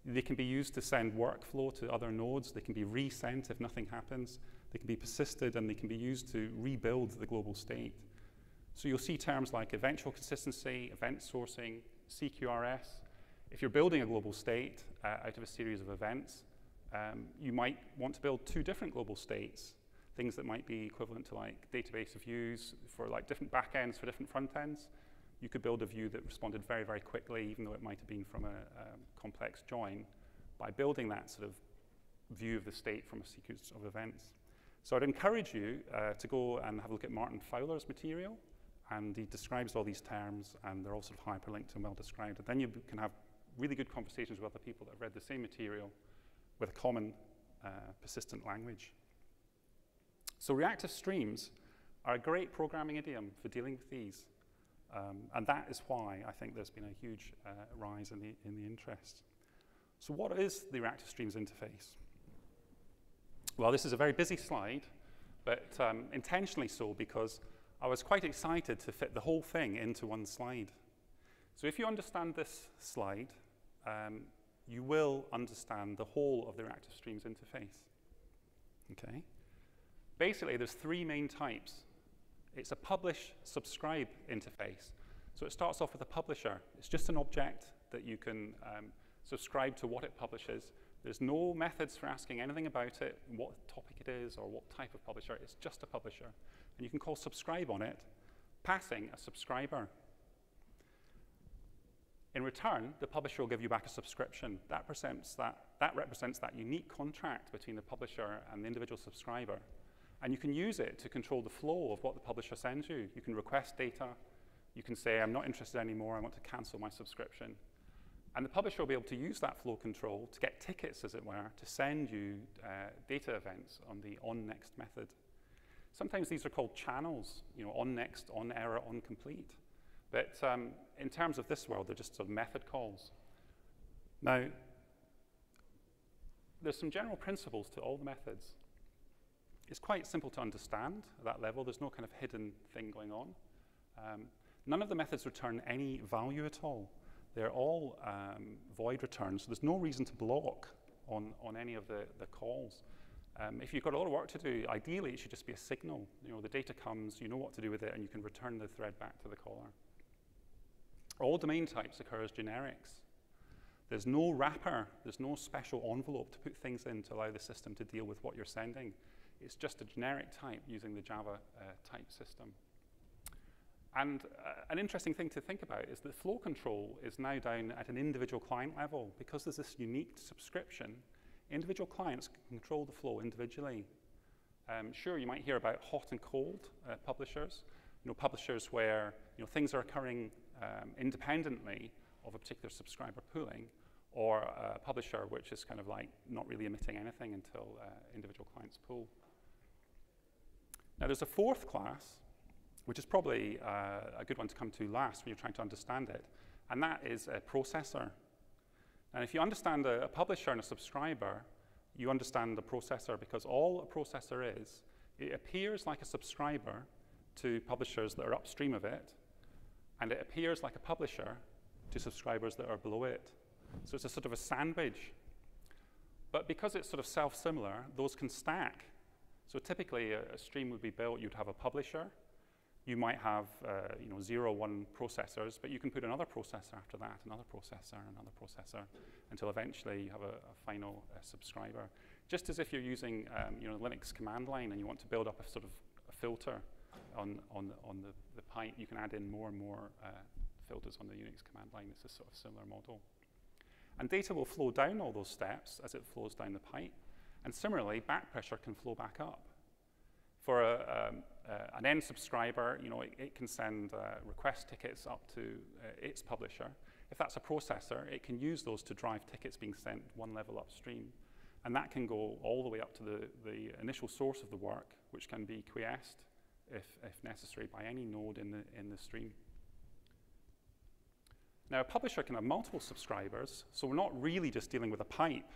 They can be used to send workflow to other nodes. They can be resent if nothing happens. They can be persisted, and they can be used to rebuild the global state. So you'll see terms like eventual consistency, event sourcing, CQRS. If you're building a global state out of a series of events, you might want to build two different global states, things that might be equivalent to like database views for like different backends for different front ends. You could build a view that responded very, very quickly, even though it might have been from a complex join, by building that sort of view of the state from a sequence of events. So I'd encourage you to go and have a look at Martin Fowler's material, and he describes all these terms, and they're all sort of hyperlinked and well described. And then you can have really good conversations with other people that have read the same material with a common persistent language. So reactive streams are a great programming idiom for dealing with these. And that is why I think there's been a huge rise in the interest. So what is the reactive streams interface? Well, this is a very busy slide, but intentionally so, because I was quite excited to fit the whole thing into one slide. So if you understand this slide, you will understand the whole of the reactive streams interface. Okay? Basically, there's three main types. It's a publish-subscribe interface. So it starts off with a publisher. It's just an object that you can subscribe to what it publishes. There's no methods for asking anything about it, what topic it is, or what type of publisher. It's just a publisher. And you can call subscribe on it, passing a subscriber. In return, the publisher will give you back a subscription. That represents that unique contract between the publisher and the individual subscriber. And you can use it to control the flow of what the publisher sends you. You can request data. You can say, I'm not interested anymore. I want to cancel my subscription. And the publisher will be able to use that flow control to get tickets, as it were, to send you data events on the on-next method. Sometimes these are called channels, on-next, on-error, on-complete. But in terms of this world, they're just sort of method calls. Now, there's some general principles to all the methods. It's quite simple to understand at that level. There's no kind of hidden thing going on. None of the methods return any value at all. They're all void returns, so there's no reason to block on any of the calls. If you've got a lot of work to do, ideally it should just be a signal. You know, the data comes, you know what to do with it, and you can return the thread back to the caller. All domain types occur as generics. There's no wrapper, there's no special envelope to put things in to allow the system to deal with what you're sending. It's just a generic type using the Java type system. And an interesting thing to think about is that flow control is now down at an individual client level. Because there's this unique subscription, individual clients can control the flow individually. Sure, you might hear about hot and cold publishers. You know, publishers where things are occurring independently of a particular subscriber pooling, or a publisher which is kind of like not really emitting anything until individual clients pool. Now there's a fourth class, which is probably a good one to come to last when you're trying to understand it, and that is a processor. And if you understand a publisher and a subscriber, you understand the processor, because all a processor is, it appears like a subscriber to publishers that are upstream of it, and it appears like a publisher to subscribers that are below it. So it's a sort of a sandwich. But because it's sort of self-similar, those can stack. So typically a stream would be built, you'd have a publisher, you might have 0, 1 processors, but you can put another processor after that, another processor, until eventually you have a final subscriber. Just as if you're using Linux command line and you want to build up a sort of a filter on the pipe, you can add in more and more filters on the Unix command line. It's a sort of similar model. And data will flow down all those steps as it flows down the pipe. And similarly, back pressure can flow back up. For an end subscriber, it can send request tickets up to its publisher. If that's a processor, it can use those to drive tickets being sent one level upstream. And that can go all the way up to the initial source of the work, which can be quiesced, if necessary, by any node in the stream. Now, a publisher can have multiple subscribers, so we're not really just dealing with a pipe.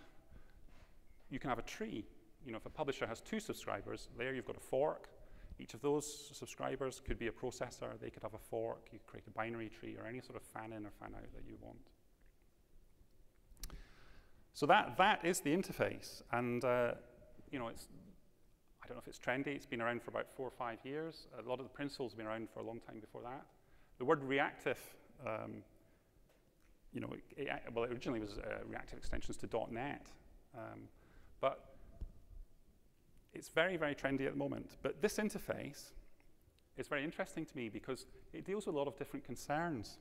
You can have a tree. If a publisher has 2 subscribers, there you've got a fork. Each of those subscribers could be a processor. They could have a fork. You could create a binary tree or any sort of fan-in or fan-out that you want. So that is the interface. And I don't know if it's trendy. It's been around for about 4 or 5 years. A lot of the principles have been around for a long time before that. The word reactive, well, it originally was reactive extensions to .NET. But it's very, very trendy at the moment. But this interface is very interesting to me because it deals with a lot of different concerns.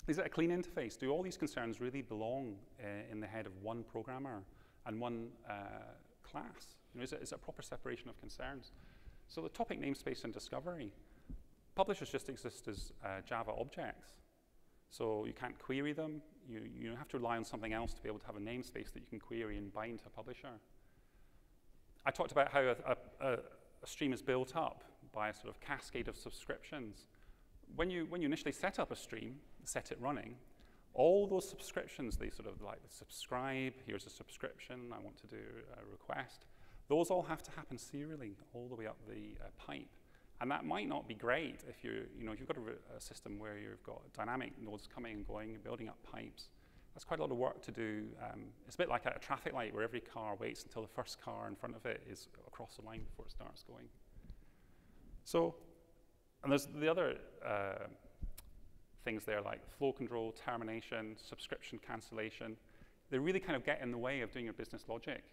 Is it a clean interface? Do all these concerns really belong in the head of one programmer and one class? Is it a proper separation of concerns? So the topic namespace and discovery. Publishers just exist as Java objects. So you can't query them. You have to rely on something else to be able to have a namespace that you can query and bind to a publisher. I talked about how a stream is built up by a sort of cascade of subscriptions. When you initially set up a stream, set it running, all those subscriptions, they sort of like subscribe, here's a subscription, I want to do a request. Those all have to happen serially all the way up the pipe. And that might not be great if you've got a system where you've got dynamic nodes coming and going, you're building up pipes. That's quite a lot of work to do. It's a bit like at a traffic light where every car waits until the first car in front of it is across the line before it starts going. So, and there's the other things there like flow control, termination, subscription cancellation. They really kind of get in the way of doing your business logic.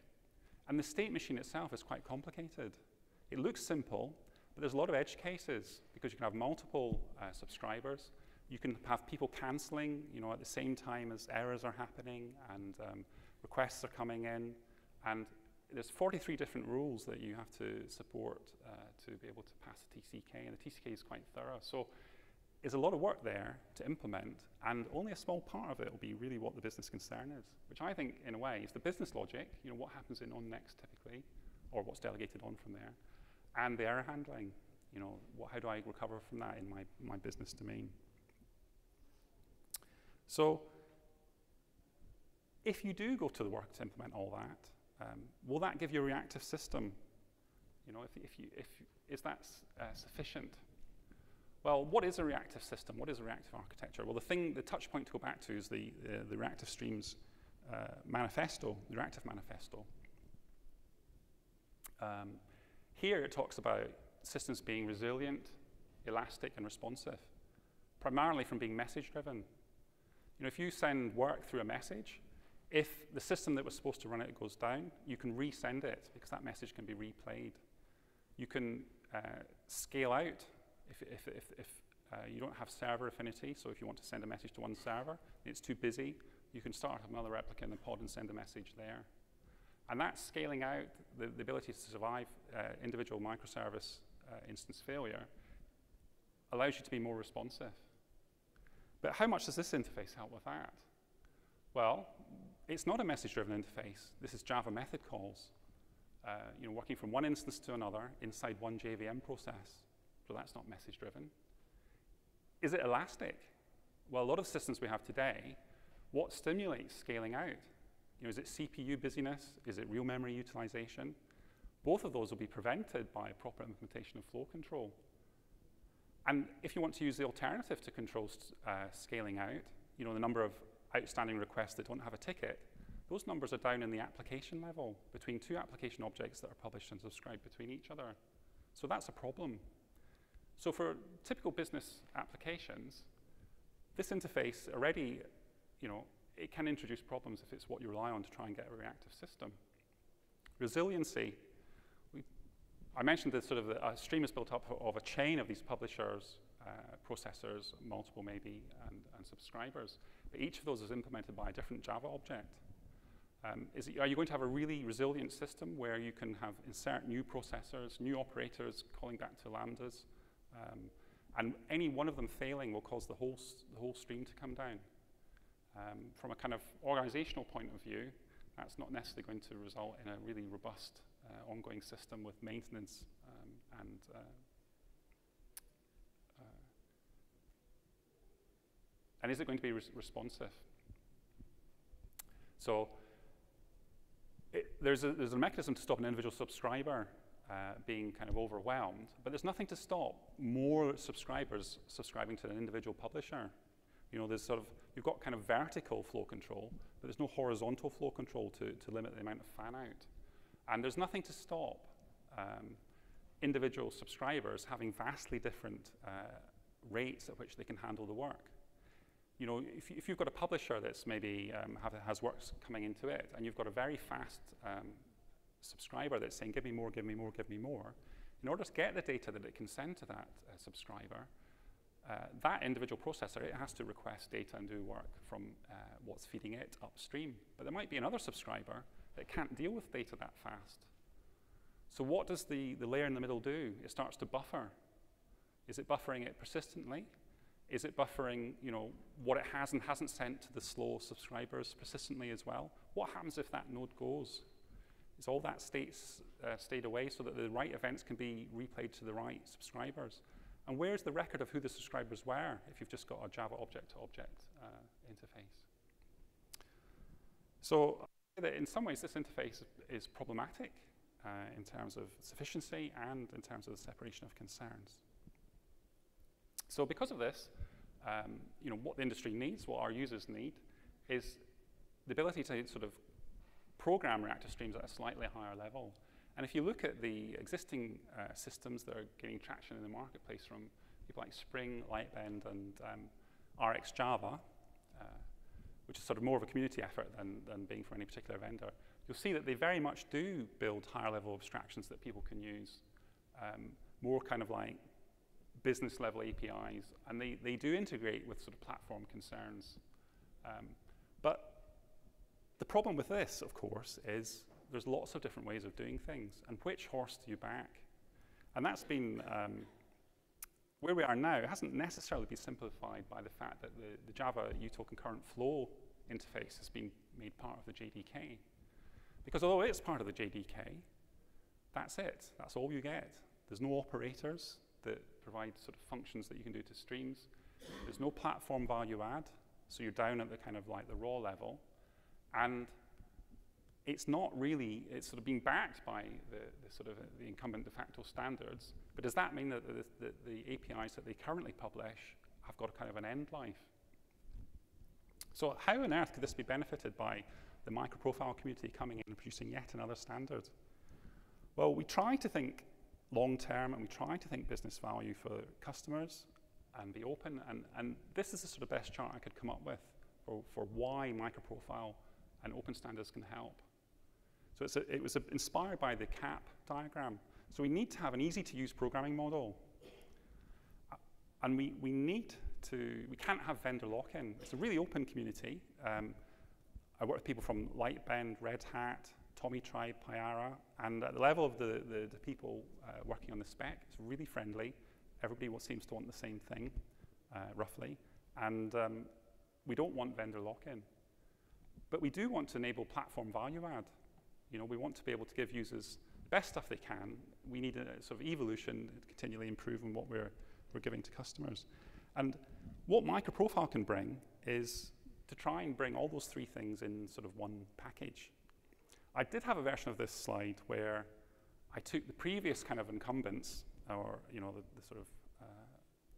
And the state machine itself is quite complicated. It looks simple, but there's a lot of edge cases because you can have multiple subscribers. You can have people canceling, at the same time as errors are happening and requests are coming in. And there's 43 different rules that you have to support to be able to pass a TCK, and the TCK is quite thorough. So there's a lot of work there to implement, and only a small part of it will be really what the business concern is, which I think, in a way, is the business logic, what happens in on-next typically, or what's delegated on from there, and the error handling. How do I recover from that in my business domain? So if you do go to the work to implement all that, will that give you a reactive system? Is that sufficient? Well, what is a reactive system? What is a reactive architecture? Well, the touch point to go back to is the reactive streams manifesto, the reactive manifesto. Here it talks about systems being resilient, elastic, and responsive, primarily from being message-driven. You know, if you send work through a message, if the system that was supposed to run it goes down, you can resend it because that message can be replayed. You can scale out if you don't have server affinity, so if you want to send a message to one server and it's too busy, you can start up another replica in the pod and send a message there. And that scaling out, the ability to survive individual microservice instance failure, allows you to be more responsive. But how much does this interface help with that? Well, it's not a message-driven interface. This is Java method calls, you know, working from one instance to another inside one JVM process. So that's not message-driven. Is it elastic? Well, a lot of systems we have today, what stimulates scaling out? You know, is it CPU busyness? Is it real memory utilization? Both of those will be prevented by a proper implementation of flow control. And if you want to use the alternative to control scaling out, you know, the number of outstanding requests that don't have a ticket, those numbers are down in the application level between two application objects that are published and subscribed between each other. So that's a problem. So for typical business applications, this interface already, you know, it can introduce problems if it's what you rely on to try and get a reactive system. Resiliency. I mentioned that sort of a stream is built up of a chain of these publishers, processors, multiple maybe, and subscribers. But each of those is implemented by a different Java object. Are you going to have a really resilient system where you can insert new processors, new operators calling back to lambdas, and any one of them failing will cause the whole stream to come down? From a kind of organizational point of view, that's not necessarily going to result in a really robust ongoing system with maintenance and is it going to be responsive? So there's a mechanism to stop an individual subscriber being kind of overwhelmed, but there's nothing to stop more subscribers subscribing to an individual publisher. You know, you've got kind of vertical flow control, but there's no horizontal flow control to limit the amount of fan out. And there's nothing to stop individual subscribers having vastly different rates at which they can handle the work. You know, if you've got a publisher that's maybe has work coming into it, and you've got a very fast subscriber that's saying, give me more, give me more, give me more, in order to get the data that it can send to that subscriber, that individual processor, it has to request data and do work from what's feeding it upstream. But there might be another subscriber that can't deal with data that fast. So what does the layer in the middle do? It starts to buffer. Is it buffering it persistently? Is it buffering, you know, what it has and hasn't sent to the slow subscribers persistently as well? What happens if that node goes? Is all that stayed away so that the right events can be replayed to the right subscribers? And where's the record of who the subscribers were if you've just got a Java object-to-object interface? So in some ways, this interface is problematic in terms of sufficiency and in terms of the separation of concerns. So because of this, you know, what the industry needs, what our users need, is the ability to sort of program reactive streams at a slightly higher level. And if you look at the existing systems that are gaining traction in the marketplace from people like Spring, Lightbend, and RxJava, which is sort of more of a community effort than being for any particular vendor, you'll see that they very much do build higher level abstractions that people can use, more kind of like business level APIs, and they do integrate with sort of platform concerns. But the problem with this, of course, is there's lots of different ways of doing things, and which horse do you back? And that's been, where we are now, it hasn't necessarily been simplified by the fact that the Java util concurrent flow interface has been made part of the JDK. Because although it's part of the JDK, that's it. That's all you get. There's no operators that provide sort of functions that you can do to streams. There's no platform value add, so you're down at the kind of like the raw level. And it's not really, it's sort of being backed by the incumbent de facto standards, but does that mean that the APIs that they currently publish have got a kind of an end life? So how on earth could this be benefited by the microprofile community coming in and producing yet another standard? Well, we try to think long term, and we try to think business value for customers and be open. And this is the sort of best chart I could come up with for why microprofile and open standards can help. So it was inspired by the CAP diagram. So we need to have an easy-to-use programming model. And we can't have vendor lock-in. It's a really open community. I work with people from Lightbend, Red Hat, Tommy Tribe, Pyara, and at the level of the people working on the spec, it's really friendly. Everybody seems to want the same thing, roughly. And we don't want vendor lock-in. But we do want to enable platform value add. You know, we want to be able to give users the best stuff they can. We need a sort of evolution to continually improve on what we're giving to customers. And what microprofile can bring is to try and bring all those three things in sort of one package. I did have a version of this slide where I took the previous kind of incumbents, or you know, the sort of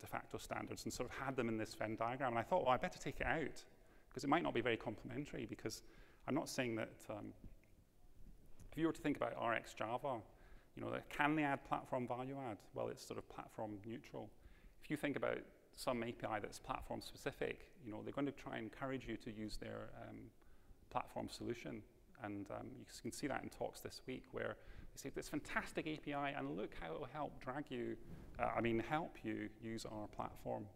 de facto standards, and sort of had them in this Venn diagram. And I thought, well, I better take it out because it might not be very complementary. Because I'm not saying that if you were to think about RX Java, you know, can they add platform value add? Well, it's sort of platform neutral. If you think about some API that's platform specific, you know, they're going to try and encourage you to use their platform solution. And you can see that in talks this week where they say this fantastic API and look how it will help help you use our platform.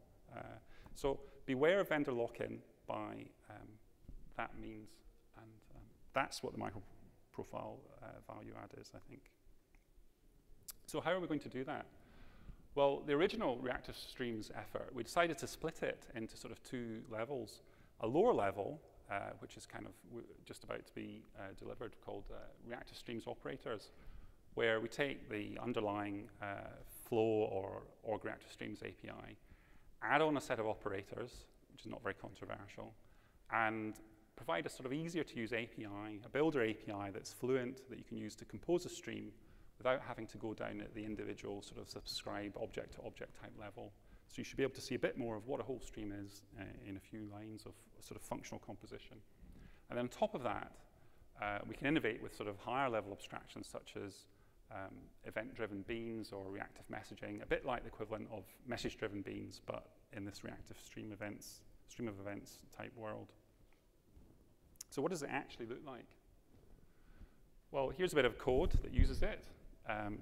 So beware of vendor lock-in by that means. And that's what the microprofile value add is, I think. So how are we going to do that? Well, the original reactive streams effort, we decided to split it into sort of two levels. A lower level, which is kind of just about to be delivered, called reactive streams operators, where we take the underlying flow or org reactive streams API, add on a set of operators, which is not very controversial, and provide a sort of easier to use API, a builder API that's fluent, that you can use to compose a stream without having to go down at the individual sort of subscribe object to object type level. So you should be able to see a bit more of what a whole stream is in a few lines of sort of functional composition. And then on top of that, we can innovate with sort of higher level abstractions such as event-driven beans or reactive messaging, a bit like the equivalent of message-driven beans, but in this reactive stream of events type world. So what does it actually look like? Well, here's a bit of code that uses it.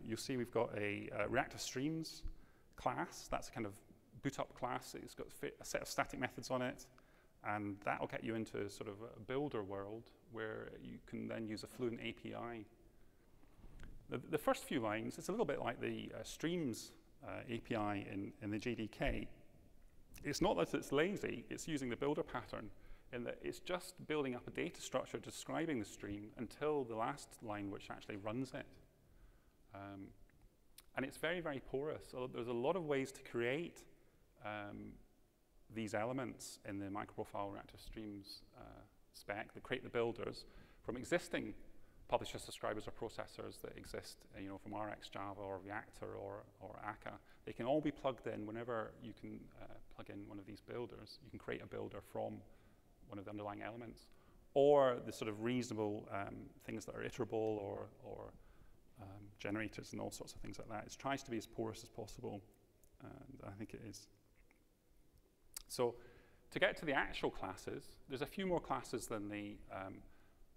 You'll see we've got a reactive streams class. That's a kind of boot up class. It's got a set of static methods on it. And that will get you into sort of a builder world where you can then use a fluent API. The first few lines, it's a little bit like the streams API in the JDK. It's not that it's lazy. It's using the builder pattern in that it's just building up a data structure describing the stream until the last line which actually runs it. And it's very, very porous. So there's a lot of ways to create these elements in the microprofile reactive streams spec that create the builders from existing publishers, subscribers, or processors that exist, you know, from RX Java or Reactor or Akka. They can all be plugged in whenever you can plug in one of these builders. You can create a builder from one of the underlying elements, or the sort of reasonable things that are iterable or generators and all sorts of things like that. It tries to be as porous as possible, and I think it is. So to get to the actual classes, there's a few more classes than the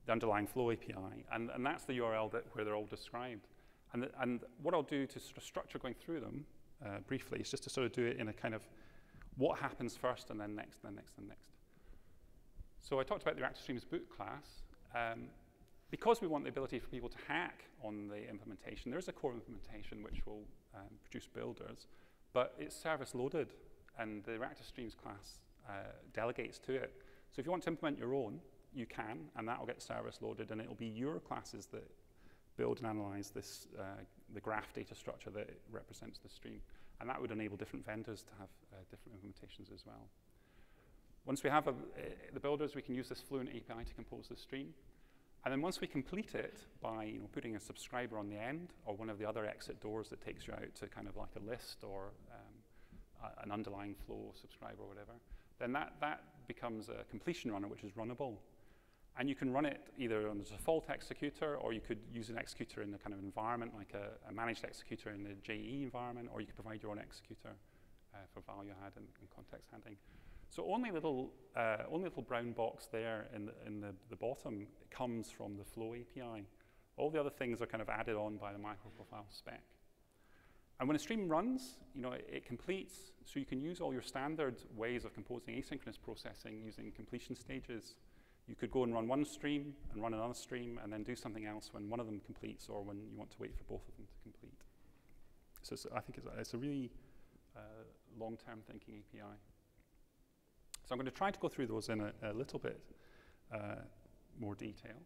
underlying flow API, and that's the URL where they're all described. And what I'll do to sort of structure going through them briefly is just to sort of do it in a kind of what happens first and then next, and then next, and next. So I talked about the reactive streams boot class. Because we want the ability for people to hack on the implementation, there's a core implementation which will produce builders, but it's service loaded, and the reactive streams class delegates to it. So if you want to implement your own, you can, and that will get service loaded, and it will be your classes that build and analyze this, the graph data structure that represents the stream. And that would enable different vendors to have different implementations as well. Once we have the builders, we can use this Fluent API to compose the stream. And then once we complete it by putting a subscriber on the end or one of the other exit doors that takes you out to kind of like a list or an underlying flow subscriber or whatever, then that becomes a completion runner which is runnable. And you can run it either on the default executor, or you could use an executor in a kind of environment, like a managed executor in the JE environment, or you could provide your own executor for value add and context handling. So only little brown box there in the bottom comes from the Flow API. All the other things are kind of added on by the microprofile spec. And when a stream runs, it completes, so you can use all your standard ways of composing asynchronous processing using completion stages. You could go and run one stream and run another stream and then do something else when one of them completes or when you want to wait for both of them to complete. So I think it's a really long-term thinking API. So I'm going to try to go through those in a little bit more detail.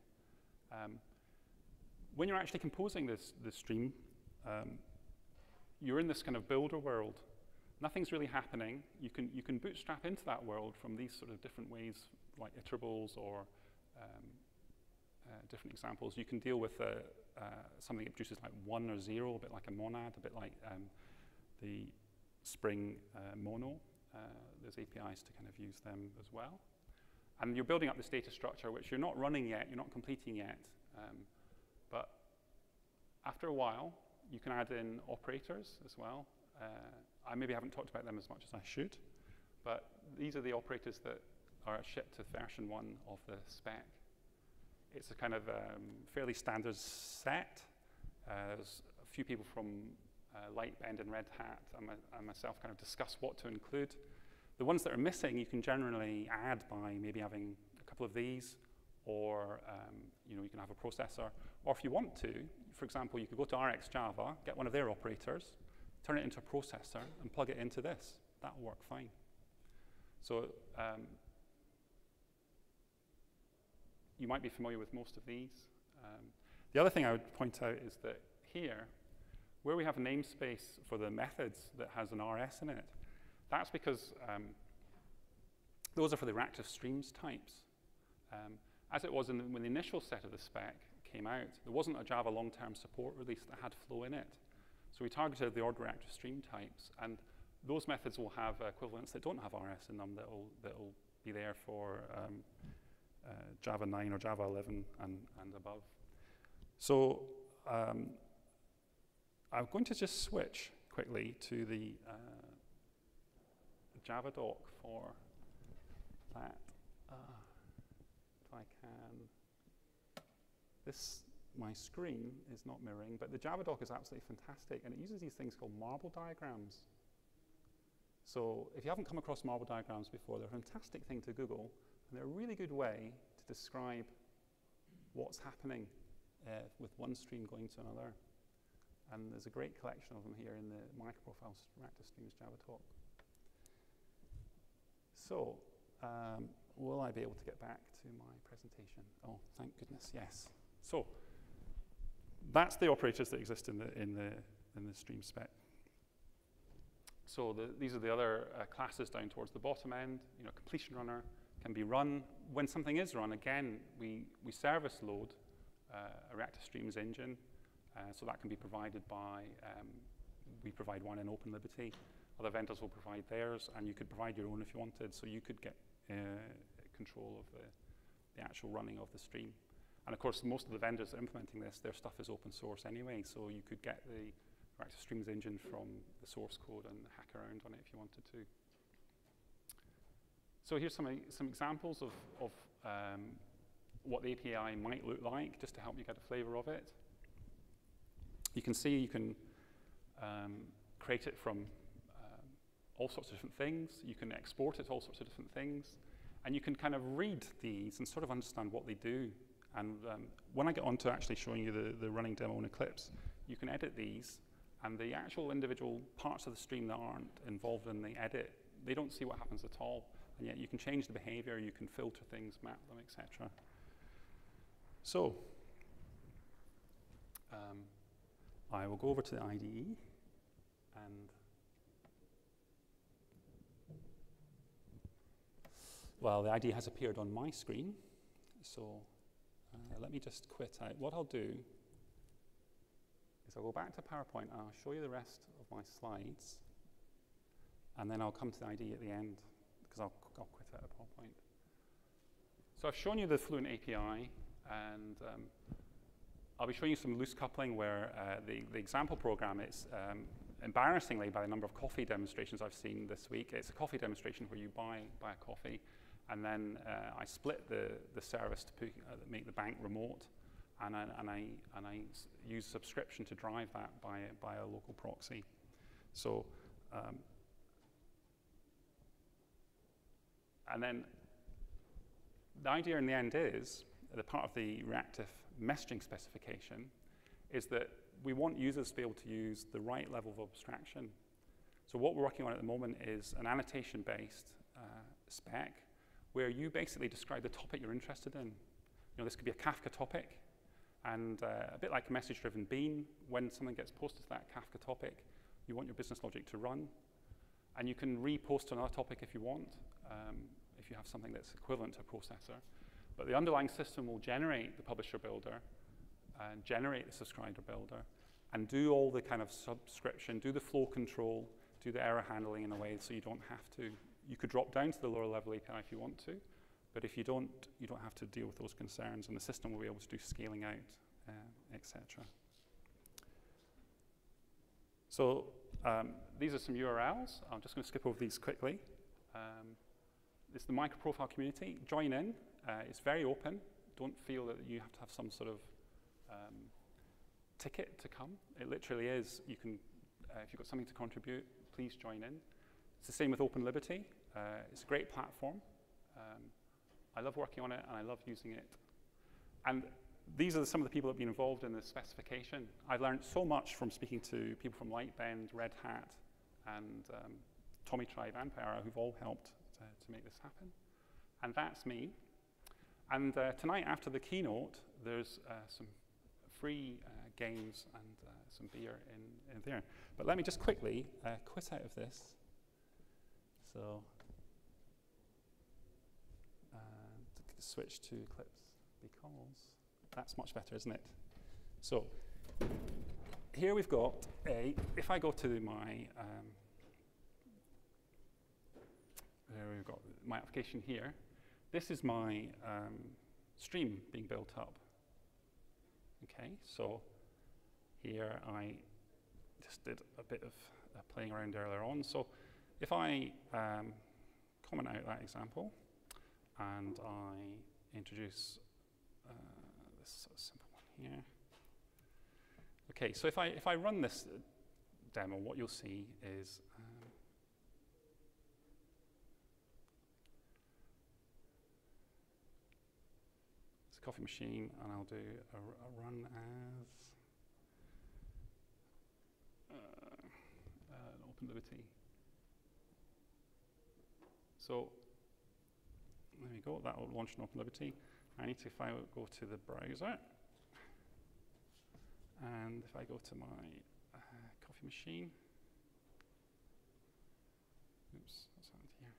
When you're actually composing this stream, you're in this kind of builder world. Nothing's really happening. You can bootstrap into that world from these sort of different ways, like iterables or different examples. You can deal with something that produces like 1 or 0, a bit like a monad, a bit like the Spring Mono. There's APIs to kind of use them as well. And you're building up this data structure, which you're not running yet, you're not completing yet. But after a while, you can add in operators as well. I maybe haven't talked about them as much as I should, but these are the operators that are shipped to version 1 of the spec. It's a kind of fairly standard set. There's a few people from Lightbend and Red Hat and myself kind of discuss what to include. The ones that are missing, you can generally add by maybe having a couple of these, or you can have a processor. Or if you want to, for example, you could go to RxJava, get one of their operators, turn it into a processor, and plug it into this. That'll work fine. So you might be familiar with most of these. The other thing I would point out is that here, where we have a namespace for the methods that has an RS in it, that's because those are for the reactive streams types. As it was when the initial set of the spec came out, there wasn't a Java long-term support release that had flow in it. So we targeted the odd reactive stream types, and those methods will have equivalents that don't have RS in them that'll be there for Java 9 or Java 11 and above. So I'm going to just switch quickly to the Java doc for that. If I can. My screen is not mirroring, but the Java doc is absolutely fantastic, and it uses these things called marble diagrams. So if you haven't come across marble diagrams before, they're a fantastic thing to Google, and they're a really good way to describe what's happening with one stream going to another. And there's a great collection of them here in the microprofile reactive streams Java talk. So will I be able to get back to my presentation? Oh, thank goodness, yes. So that's the operators that exist in the stream spec. So these are the other classes down towards the bottom end. Completion runner can be run. When something is run, again, we service load a reactive streams engine. So that can be provided by, we provide one in OpenLiberty. Other vendors will provide theirs, and you could provide your own if you wanted. So you could get control of the actual running of the stream. And of course, most of the vendors that are implementing this, their stuff is open source anyway. So you could get the reactive streams engine from the source code and hack around on it if you wanted to. So here's some examples of what the API might look like, just to help you get a flavor of it. You can see you can create it from all sorts of different things. You can export it to all sorts of different things. And you can kind of read these and sort of understand what they do. And when I get on to actually showing you the running demo in Eclipse, you can edit these. And the actual individual parts of the stream that aren't involved in the edit, they don't see what happens at all. And yet you can change the behavior, you can filter things, map them, etc. So I will go over to the IDE and well, the IDE has appeared on my screen, so let me just quit out. What I'll do is I'll go back to PowerPoint and I'll show you the rest of my slides, and then I'll come to the IDE at the end because I'll quit out of PowerPoint. So I've shown you the Fluent API, and I'll be showing you some loose coupling where the example program is, embarrassingly, by the number of coffee demonstrations I've seen this week, it's a coffee demonstration where you buy a coffee, and then I split the service to make the bank remote, and I use subscription to drive that by a local proxy. So, and then the idea in the end is, the part of the reactive messaging specification is that we want users to be able to use the right level of abstraction. So what we're working on at the moment is an annotation-based spec where you basically describe the topic you're interested in. You know, this could be a Kafka topic, and a bit like a message-driven bean, when something gets posted to that Kafka topic, you want your business logic to run, and you can repost to another topic if you want, if you have something that's equivalent to a processor. But the underlying system will generate the publisher builder and generate the subscriber builder and do all the kind of subscription, do the flow control, do the error handling in a way so you don't have to. You could drop down to the lower level API if you want to, but if you don't have to deal with those concerns, and the system will be able to do scaling out, etc. So these are some URLs. I'm just going to skip over these quickly. This is the microprofile community. Join in. It's very open. Don't feel that you have to have some sort of ticket to come. It literally is. You can, if you've got something to contribute, please join in. It's the same with Open Liberty. It's a great platform. I love working on it, and I love using it. And these are some of the people that have been involved in the specification. I've learned so much from speaking to people from Lightbend, Red Hat, and Tommy Tribe and Para, who've all helped to make this happen. And that's me. And tonight, after the keynote, there's some free games and some beer in there. But let me just quickly quit out of this. So, switch to Eclipse, because that's much better, isn't it? So, here we've got if I go to my, there we've got my application here. This is my stream being built up. Okay, so here I just did a bit of playing around earlier on. So if I comment out that example and I introduce this simple one here. Okay, so if I run this demo, what you'll see is it's a coffee machine, and I'll do a run as an Open Liberty. So there we go, that will launch an Open Liberty. I need to, if I go to the browser, and if I go to my coffee machine, oops, what's happened here?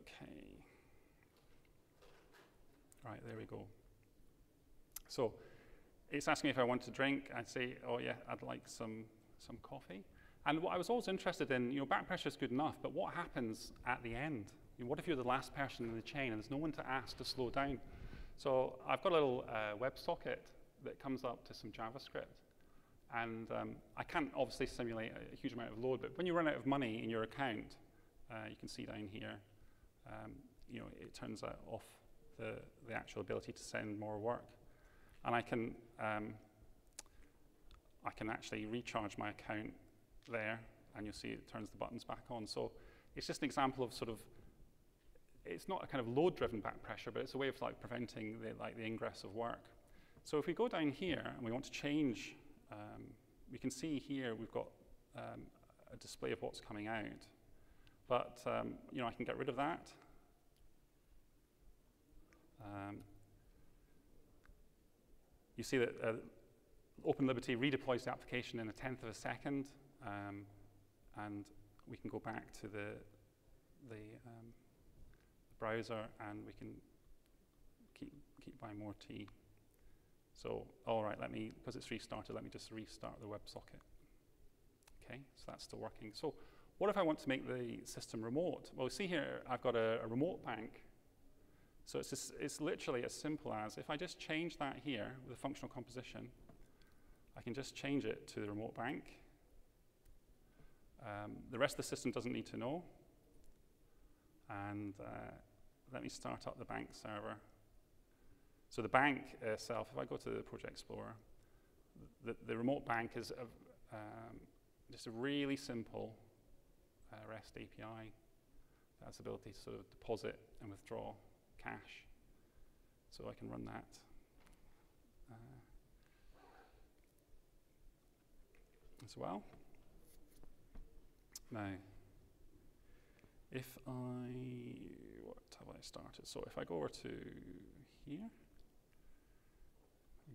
Okay. Right, there we go. So it's asking me if I want to drink. I'd say, oh yeah, I'd like some coffee. And what I was always interested in, you know, back pressure is good enough, but what happens at the end? You know, what if you're the last person in the chain and there's no one to ask to slow down? So I've got a little WebSocket that comes up to some JavaScript. And I can't obviously simulate a huge amount of load, but when you run out of money in your account, you can see down here, you know, it turns off the actual ability to send more work. And I can actually recharge my account there, and you'll see it turns the buttons back on. So it's just an example of sort of, it's not a kind of load-driven back pressure, but it's a way of like preventing the ingress of work. So if we go down here and we want to change, we can see here we've got a display of what's coming out. But you know, I can get rid of that. You see that Open Liberty redeploys the application in 1/10 of a second, and we can go back to the browser, and we can keep buying more tea. So, all right, because it's restarted, let me just restart the WebSocket. Okay, so that's still working. So What if I want to make the system remote? Well, see here, I've got a remote bank. So it's literally as simple as, if I just change that here with a functional composition, I can just change it to the remote bank. The rest of the system doesn't need to know. And let me start up the bank server. So the bank itself, if I go to the Project Explorer, the remote bank is just a really simple REST API that has the ability to sort of deposit and withdraw cache. So I can run that. As well. Now, if what have I started? So if I go over to here,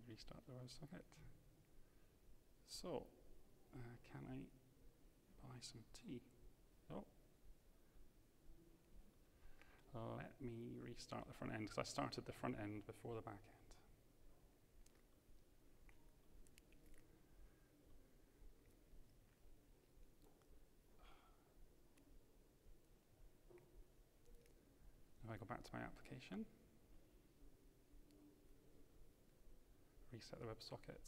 restart the WebSocket. So, can I buy some tea? Oh. Let me restart the front end, because I started the front end before the back end. If I go back to my application, reset the WebSocket.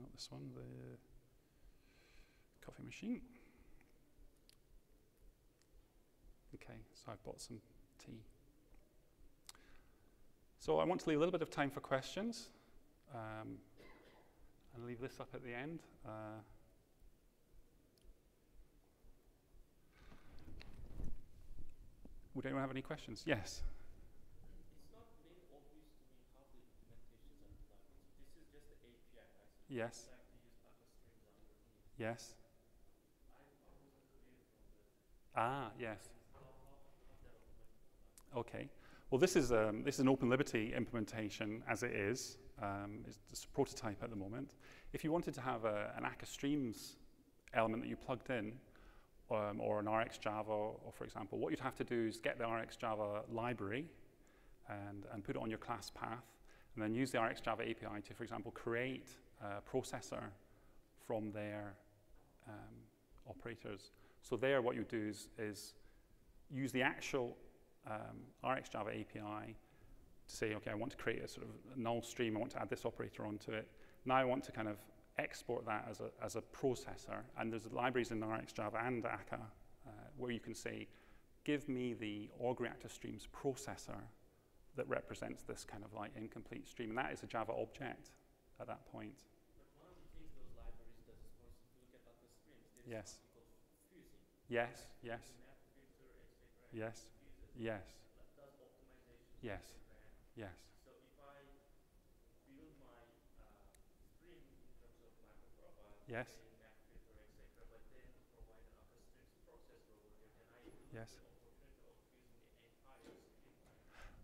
Not this one, the coffee machine. Okay, so I've bought some tea. So I want to leave a little bit of time for questions. And leave this up at the end. Would anyone have any questions? Yes? It's not very obvious to me how the implementations are done. This is just the API, right? So Yes. you like to use Akka strings underneath. Yes. I wasn't clear from the... Yes. How's that implemented? Okay. Well, this is an Open Liberty implementation as it is. It's a prototype at the moment. If you wanted to have an Akka Streams element that you plugged in, or an RxJava, or for example, what you'd have to do is get the RxJava library and put it on your class path, and then use the RxJava API to, for example, create a processor from their operators. So there, what you do is use the actual RxJava API to say, okay, I want to create a sort of null stream, I want to add this operator onto it. Now I want to kind of export that as a processor, and there's libraries in RxJava and Akka where you can say, give me the org reactor streams processor that represents this kind of like incomplete stream, and that is a Java object at that point. But one of the things those libraries does is, for instance, if you look at Akka streams, there's Yes. something called fusing. Yes, yes, Map filter, etc. yes, Fuses. yes, That does optimization. yes, etc. yes, So if I build my stream in terms of microprofile, yes, map filter, etc., but then provide an Akka streams processor over there, then I lose yes. the opportunity of fusing the entire stream.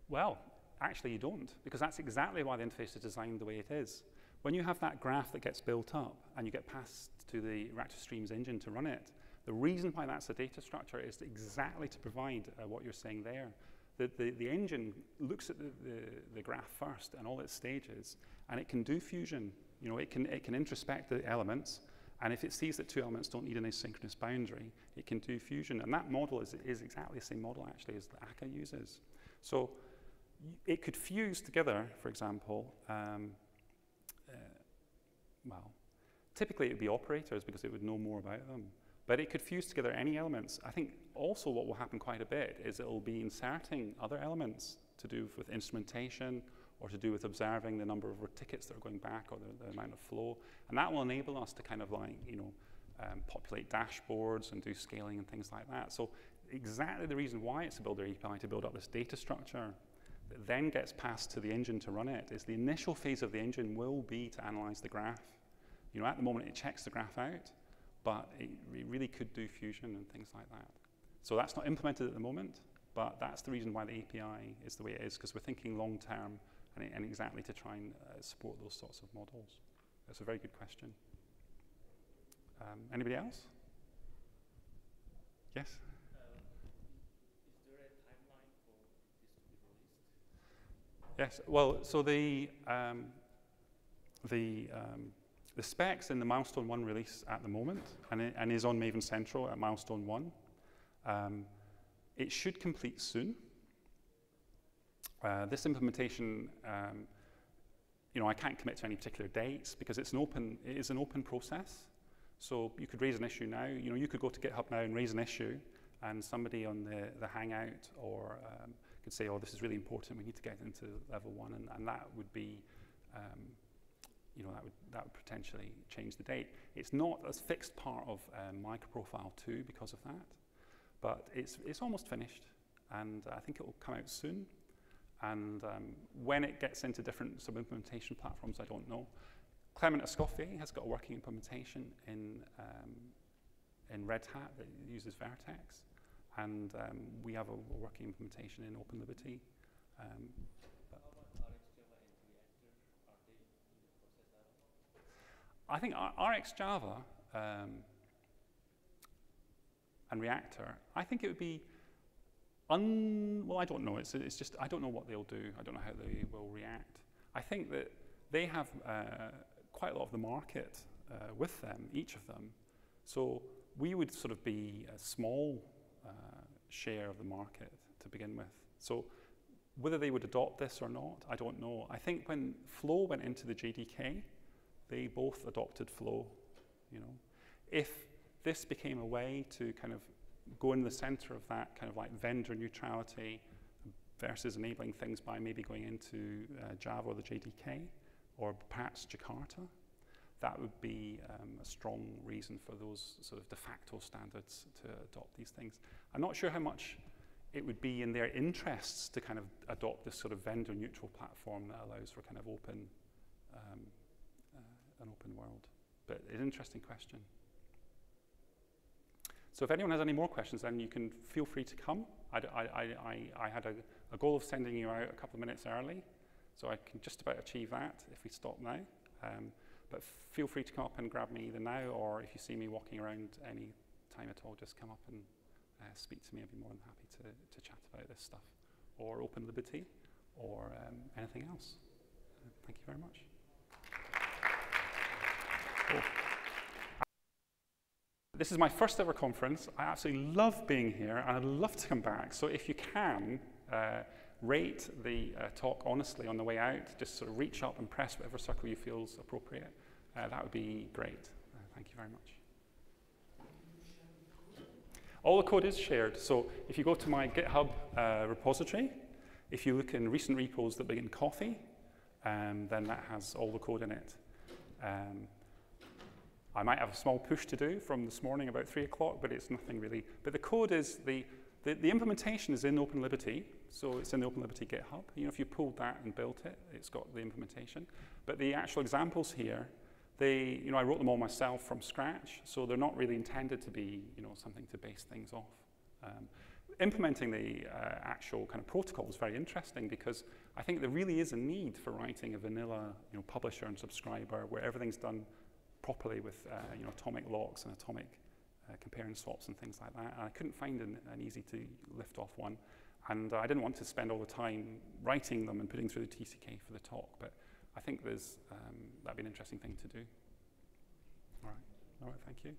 Well, actually you don't, because that's exactly why the interface is designed the way it is. When you have that graph that gets built up and you get passed to the Reactor Streams engine to run it, the reason why that's a data structure is exactly to provide what you're saying there. The engine looks at the graph first and all its stages, and it can do fusion. You know, it can introspect the elements, and if it sees that two elements don't need an asynchronous boundary, it can do fusion. And that model is exactly the same model actually as the Akka uses. So it could fuse together, for example, well, typically it would be operators because it would know more about them. But it could fuse together any elements. I think also what will happen quite a bit is it will be inserting other elements to do with instrumentation or to do with observing the number of tickets that are going back or the amount of flow. And that will enable us to kind of like, you know, populate dashboards and do scaling and things like that. So exactly the reason why it's a builder API to build up this data structure that then gets passed to the engine to run it is the initial phase of the engine will be to analyze the graph. You know, at the moment it checks the graph out, but it really could do fusion and things like that. So that's not implemented at the moment, but that's the reason why the API is the way it is, because we're thinking long term and exactly to try and support those sorts of models. That's a very good question. Anybody else? Yes? Is there a timeline for this to be released? Yes. Well, so The spec's in the Milestone 1 release at the moment, and is on Maven Central at Milestone 1. It should complete soon. This implementation, I can't commit to any particular dates because it is an open process. So you could raise an issue now. You could go to GitHub now and raise an issue, and somebody on the Hangout or could say, "Oh, this is really important. We need to get into level 1," and that would be, that would potentially change the date. It's not a fixed part of Microprofile 2 because of that, but it's almost finished, and I think it will come out soon. And when it gets into different sub-implementation platforms, I don't know. Clement Escoffier has got a working implementation in Red Hat that uses Vertex, and we have a working implementation in OpenLiberty. How about RxJava and Reactor? Are they in the process? I don't know. I think RxJava and Reactor, I think it would be well, I don't know. It's just, I don't know what they'll do. I don't know how they will react. I think that they have quite a lot of the market with them, each of them. So we would sort of be a small share of the market to begin with. So whether they would adopt this or not, I don't know. I think when Flow went into the JDK, they both adopted Flow. If this became a way to kind of go in the center of that kind of like vendor neutrality versus enabling things by maybe going into Java or the JDK or perhaps Jakarta, that would be a strong reason for those sort of de facto standards to adopt these things. I'm not sure how much it would be in their interests to kind of adopt this sort of vendor neutral platform that allows for kind of open, an open world. But it's an interesting question. So if anyone has any more questions, then you can feel free to come. I had a goal of sending you out a couple of minutes early, so I can just about achieve that if we stop now. But feel free to come up and grab me either now, or if you see me walking around any time at all, just come up and speak to me. I'd be more than happy to chat about this stuff, or OpenLiberty, or anything else. Thank you very much. Cool. This is my first ever conference. I absolutely love being here, and I'd love to come back. So if you can, rate the talk honestly on the way out. Just sort of reach up and press whatever circle you feel is appropriate. That would be great. Thank you very much. All the code is shared. So if you go to my GitHub repository, if you look in recent repos that begin coffee, then that has all the code in it. I might have a small push to do from this morning about 3 o'clock, but it's nothing really. But the code is, the implementation is in OpenLiberty, so it's in the OpenLiberty GitHub. If you pulled that and built it, it's got the implementation. But the actual examples here, I wrote them all myself from scratch, so they're not really intended to be, something to base things off. Implementing the actual kind of protocol is very interesting because I think there really is a need for writing a vanilla, publisher and subscriber where everything's done properly with atomic locks and atomic compare and swaps and things like that. And I couldn't find an easy to lift off one. And I didn't want to spend all the time writing them and putting through the TCK for the talk, but I think that'd be an interesting thing to do. All right, thank you.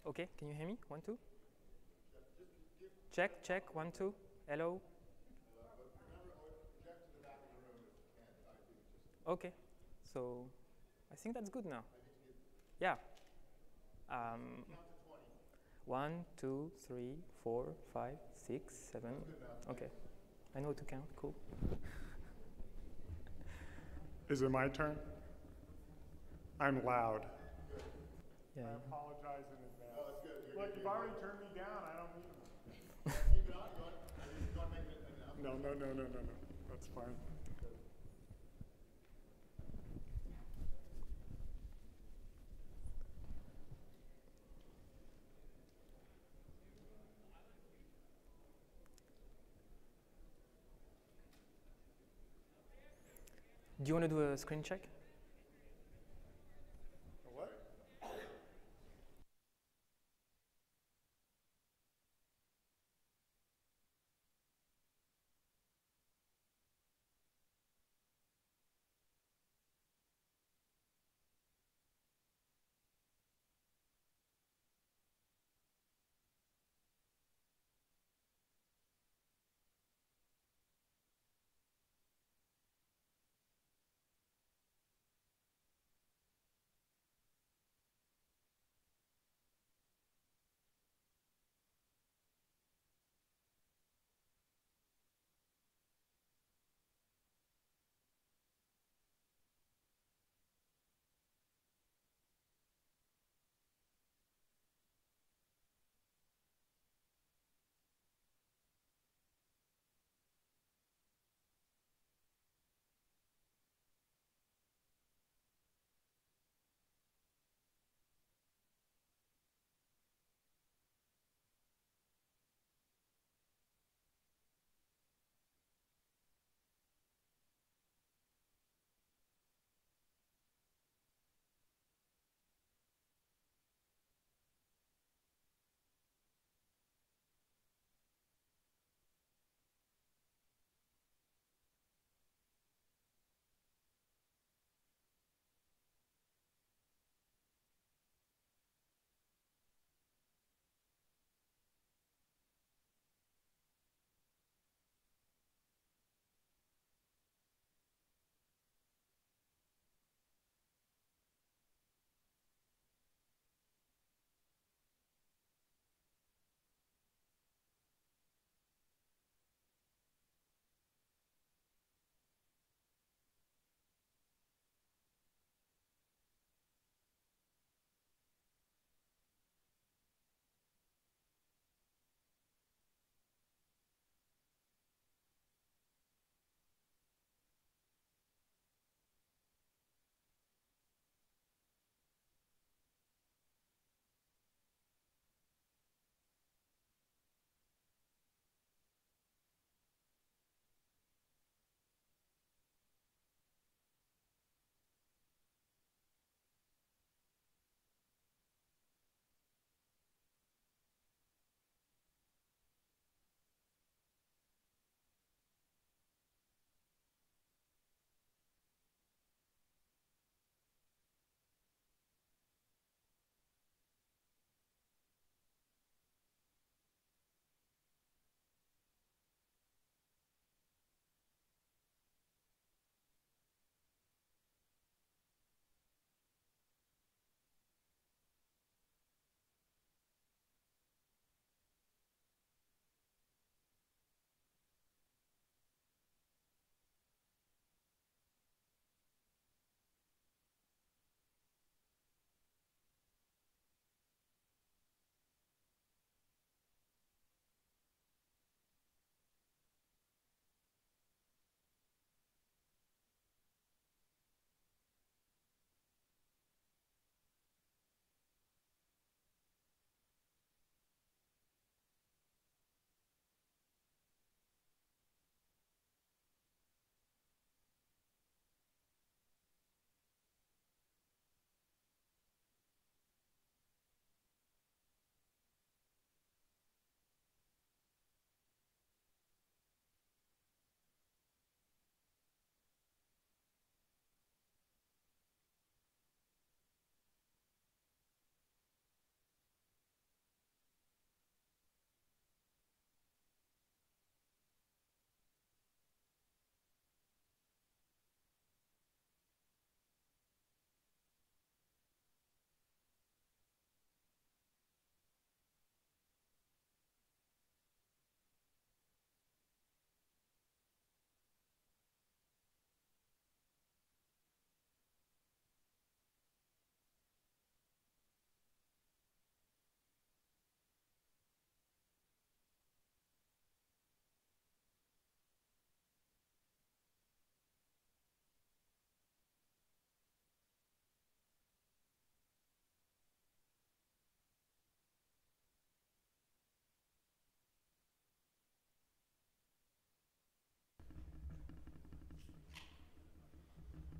Okay, can you hear me? 1, 2. Check, check, 1, 2. Hello. Okay, so I think that's good now. Yeah. 1, 2, 3, 4, 5, 6, 7. Okay, I know to count. Cool. Is it my turn? I'm loud. Yeah. I apologize in advance. No, it's good. Look, you've already turned me down. I don't need them. Keep it on. You want to make it enough? No. That's fine. Do you want to do a screen check? What?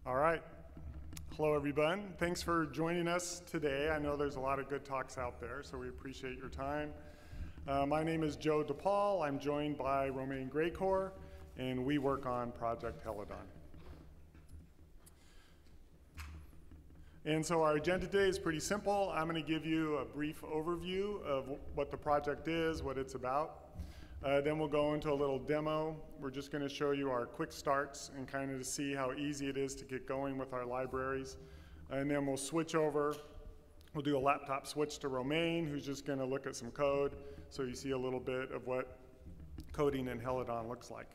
All right. Hello, everyone. Thanks for joining us today. I know there's a lot of good talks out there, so we appreciate your time. My name is Joe DePaul. I'm joined by Romain Greycourt, and we work on Project Helidon. And so our agenda today is pretty simple. I'm going to give you a brief overview of what the project is, what it's about. Then we'll go into a little demo. We're just going to show you our quick starts and kind of to see how easy it is to get going with our libraries. And then we'll switch over. We'll do a laptop switch to Romain, who's just going to look at some code so you see a little bit of what coding in Helidon looks like.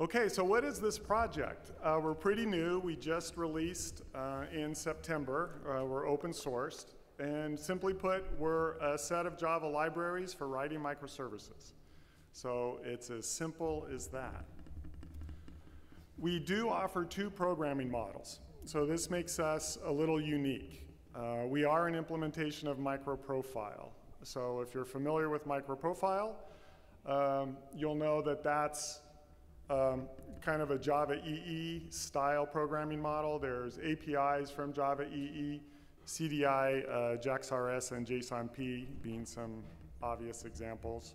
Okay, so what is this project? We're pretty new. We just released in September. We're open sourced. And simply put, we're a set of Java libraries for writing microservices. So it's as simple as that. We do offer two programming models. So this makes us a little unique. We are an implementation of MicroProfile. So if you're familiar with MicroProfile, you'll know that that's kind of a Java EE style programming model. There's APIs from Java EE, CDI, JAX-RS, and JSON-P being some obvious examples.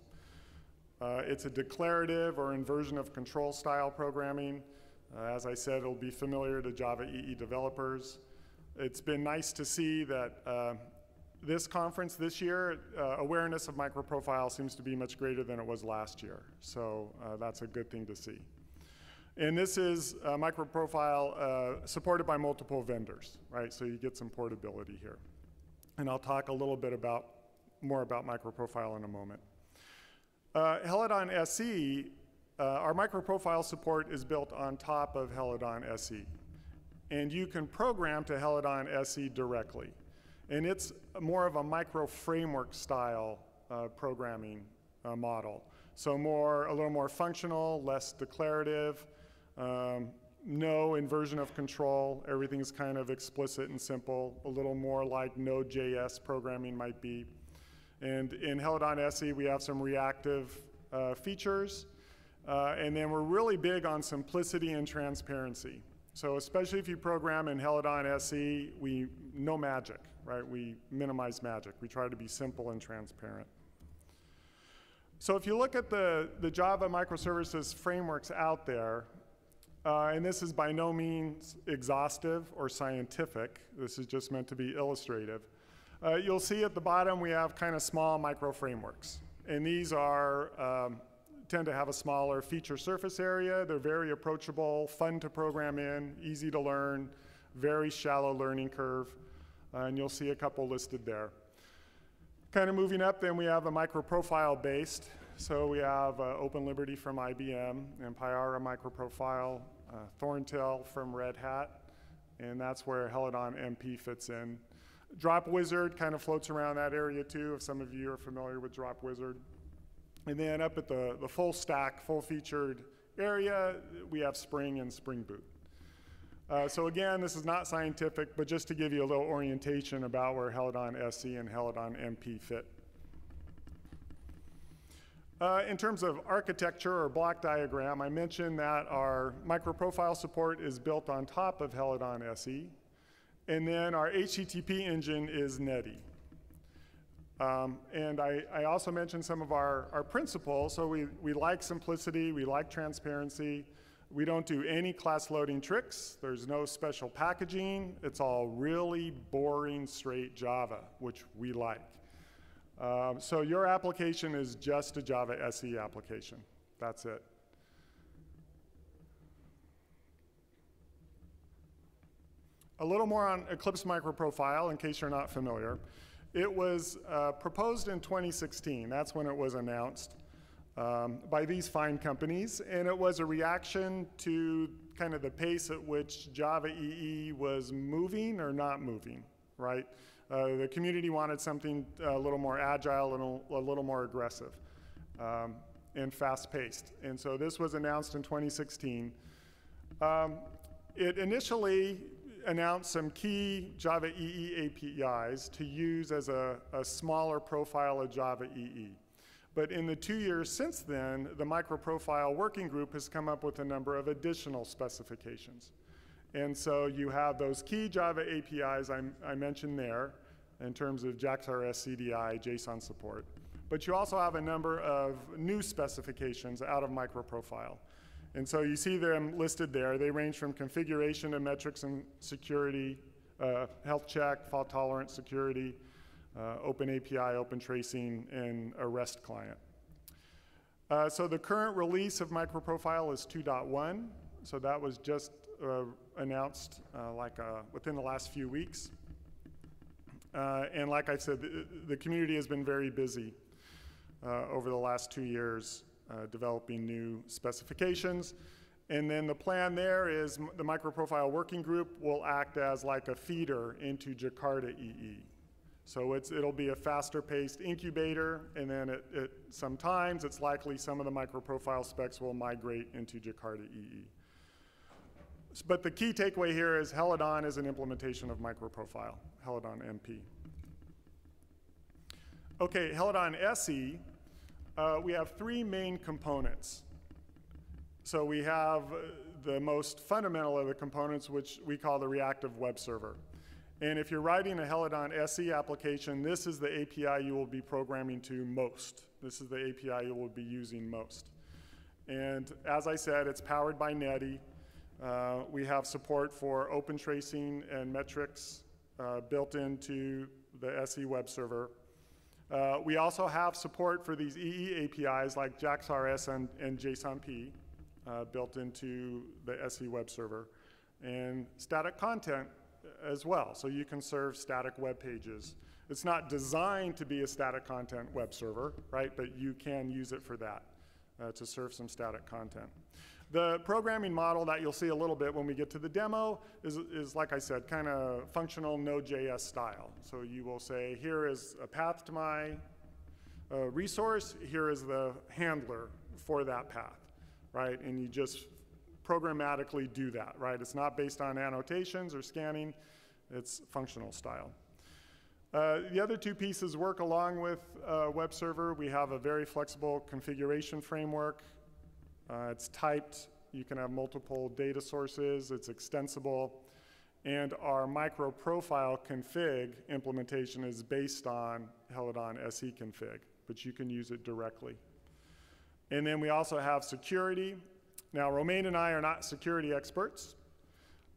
It's a declarative or inversion of control style programming. As I said, it'll be familiar to Java EE developers. It's been nice to see that this conference this year, awareness of MicroProfile seems to be much greater than it was last year. So that's a good thing to see. And this is MicroProfile supported by multiple vendors, right? So you get some portability here. And I'll talk a little bit more about MicroProfile in a moment. Helidon SE, our MicroProfile support is built on top of Helidon SE. And you can program to Helidon SE directly. And it's more of a micro framework style programming model. So a little more functional, less declarative, no inversion of control. Everything's kind of explicit and simple, a little more like Node.js programming might be. And in Helidon SE, we have some reactive features. And then we're really big on simplicity and transparency. So especially if you program in Helidon SE, no magic, right? We minimize magic. We try to be simple and transparent. So if you look at the Java microservices frameworks out there, and this is by no means exhaustive or scientific, this is just meant to be illustrative, you'll see at the bottom we have kind of small micro frameworks. And these tend to have a smaller feature surface area. They're very approachable, fun to program in, easy to learn, very shallow learning curve. And you'll see a couple listed there. Kind of moving up, then we have a MicroProfile based. So we have OpenLiberty from IBM, and Pyara MicroProfile, Thorntail from Red Hat, and that's where Helidon MP fits in. DropWizard kind of floats around that area too, if some of you are familiar with DropWizard. And then up at the full stack, full featured area, we have Spring and Spring Boot. So again, this is not scientific, but just to give you a little orientation about where Helidon SE and Helidon MP fit. In terms of architecture or block diagram, I mentioned that our MicroProfile support is built on top of Helidon SE, and then our HTTP engine is Netty. And I also mentioned some of our principles. So we like simplicity, we like transparency. We don't do any class loading tricks. There's no special packaging. It's all really boring, straight Java, which we like. So your application is just a Java SE application. That's it. A little more on Eclipse MicroProfile, in case you're not familiar. It was proposed in 2016. That's when it was announced by these fine companies. And it was a reaction to kind of the pace at which Java EE was moving or not moving, right? The community wanted something a little more agile and a little more aggressive and fast-paced. And so this was announced in 2016. It initially announced some key Java EE APIs to use as a smaller profile of Java EE. But in the 2 years since then, the microprofile working group has come up with a number of additional specifications. And so you have those key Java APIs I mentioned there in terms of JAX-RS, CDI, JSON support. But you also have a number of new specifications out of microprofile. And so you see them listed there. They range from configuration to metrics and security, health check, fault tolerance, security, open API, open tracing, and a REST client. So the current release of microprofile is 2.1. So that was just announced within the last few weeks. And like I said, the community has been very busy over the last 2 years developing new specifications. And then the plan there is the microprofile working group will act as like a feeder into Jakarta EE. So it'll be a faster paced incubator, and then sometimes it's likely some of the microprofile specs will migrate into Jakarta EE. But the key takeaway here is Helidon is an implementation of microprofile, Helidon MP. Okay, Helidon SE, we have 3 main components. So we have the most fundamental of the components, which we call the reactive web server. And if you're writing a Helidon SE application, this is the API you will be programming to most. This is the API you will be using most. And as I said, it's powered by Netty. We have support for open tracing and metrics built into the SE web server. We also have support for these EE APIs like JAX-RS and JSON-P built into the SE web server, and static content as well. So you can serve static web pages. It's not designed to be a static content web server, right? But you can use it for that, to serve some static content. The programming model that you'll see a little bit when we get to the demo is like I said, kind of functional Node.js style. So you will say, here is a path to my resource, here is the handler for that path, right? And you just programmatically do that, right? It's not based on annotations or scanning, it's functional style. The other 2 pieces work along with web server. We have a very flexible configuration framework. It's typed, you can have multiple data sources, it's extensible, and our microprofile config implementation is based on Helidon SE config, but you can use it directly. And then we also have security. Now, Romain and I are not security experts,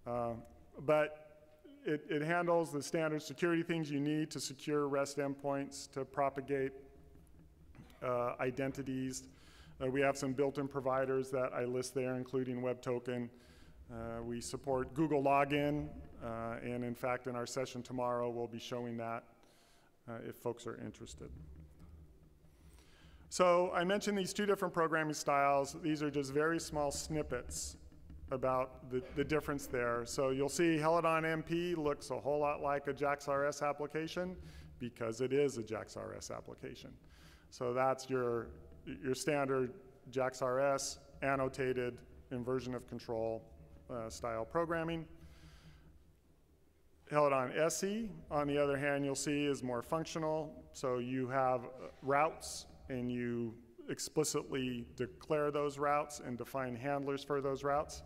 but it handles the standard security things you need to secure REST endpoints, to propagate identities. We have some built-in providers that I list there, including WebToken. We support Google Login, and in fact, in our session tomorrow, we'll be showing that if folks are interested. So I mentioned these 2 different programming styles. These are just very small snippets about the difference there. So you'll see Helidon MP looks a whole lot like a JAX-RS application because it is a JAX-RS application. So that's your standard JAX-RS annotated inversion of control style programming. Helidon SE, on the other hand, you'll see is more functional. So you have routes, and you explicitly declare those routes and define handlers for those routes.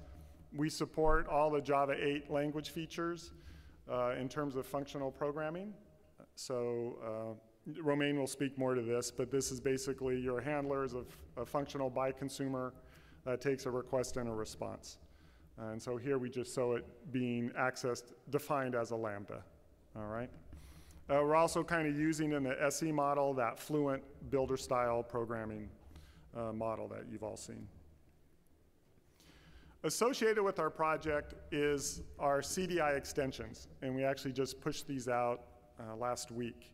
We support all the Java 8 language features in terms of functional programming. So Romain will speak more to this, but this is basically your handlers of a functional by consumer that takes a request and a response. And so here we just show it being accessed, defined as a Lambda, all right? We're also kind of using in the SE model that fluent builder style programming model that you've all seen. Associated with our project is our CDI extensions, and we actually just pushed these out last week.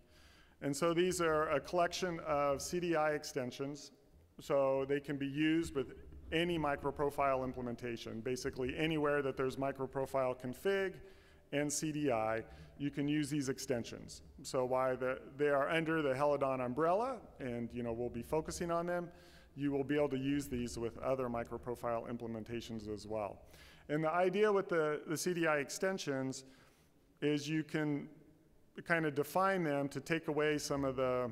And so these are a collection of CDI extensions, so they can be used with any microprofile implementation. Basically anywhere that there's microprofile config and CDI, you can use these extensions. So while they are under the Helidon umbrella, and we'll be focusing on them, you will be able to use these with other microprofile implementations as well. And the idea with the CDI extensions is you can kind of define them to take away some of the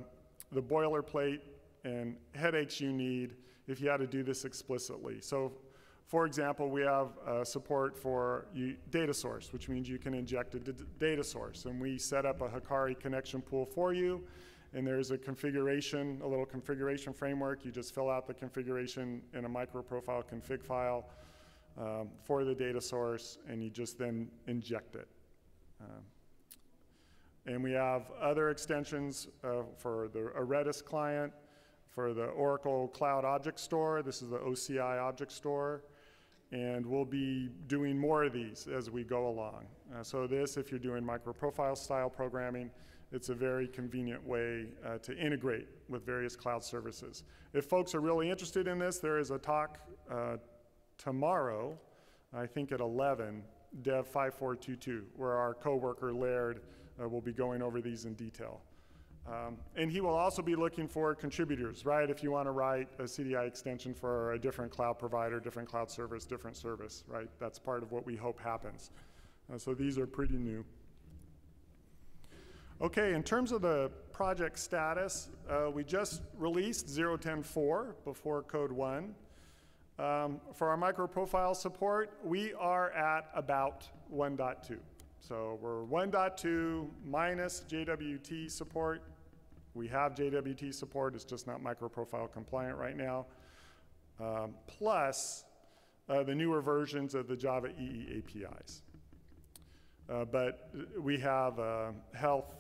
boilerplate and headaches you need if you had to do this explicitly. So, for example, we have support for data source, which means you can inject a data source. And we set up a Hikari connection pool for you. And there's a configuration, a little configuration framework. You just fill out the configuration in a microprofile config file for the data source, and you just then inject it. And we have other extensions for the Redis client, for the Oracle Cloud Object Store. This is the OCI Object Store. And we'll be doing more of these as we go along. So this, if you're doing microprofile style programming, it's a very convenient way to integrate with various cloud services. If folks are really interested in this, there is a talk tomorrow, I think at 11, Dev 5422, where our coworker Laird will be going over these in detail. And he will also be looking for contributors, right? If you want to write a CDI extension for a different cloud provider, different cloud service, different service, right? That's part of what we hope happens. So these are pretty new. Okay, in terms of the project status, we just released 0.10.4 before code 1. For our microprofile support, we are at about 1.2. So we're 1.2 minus JWT support. We have JWT support, it's just not microprofile compliant right now. Plus the newer versions of the Java EE APIs. But we have health,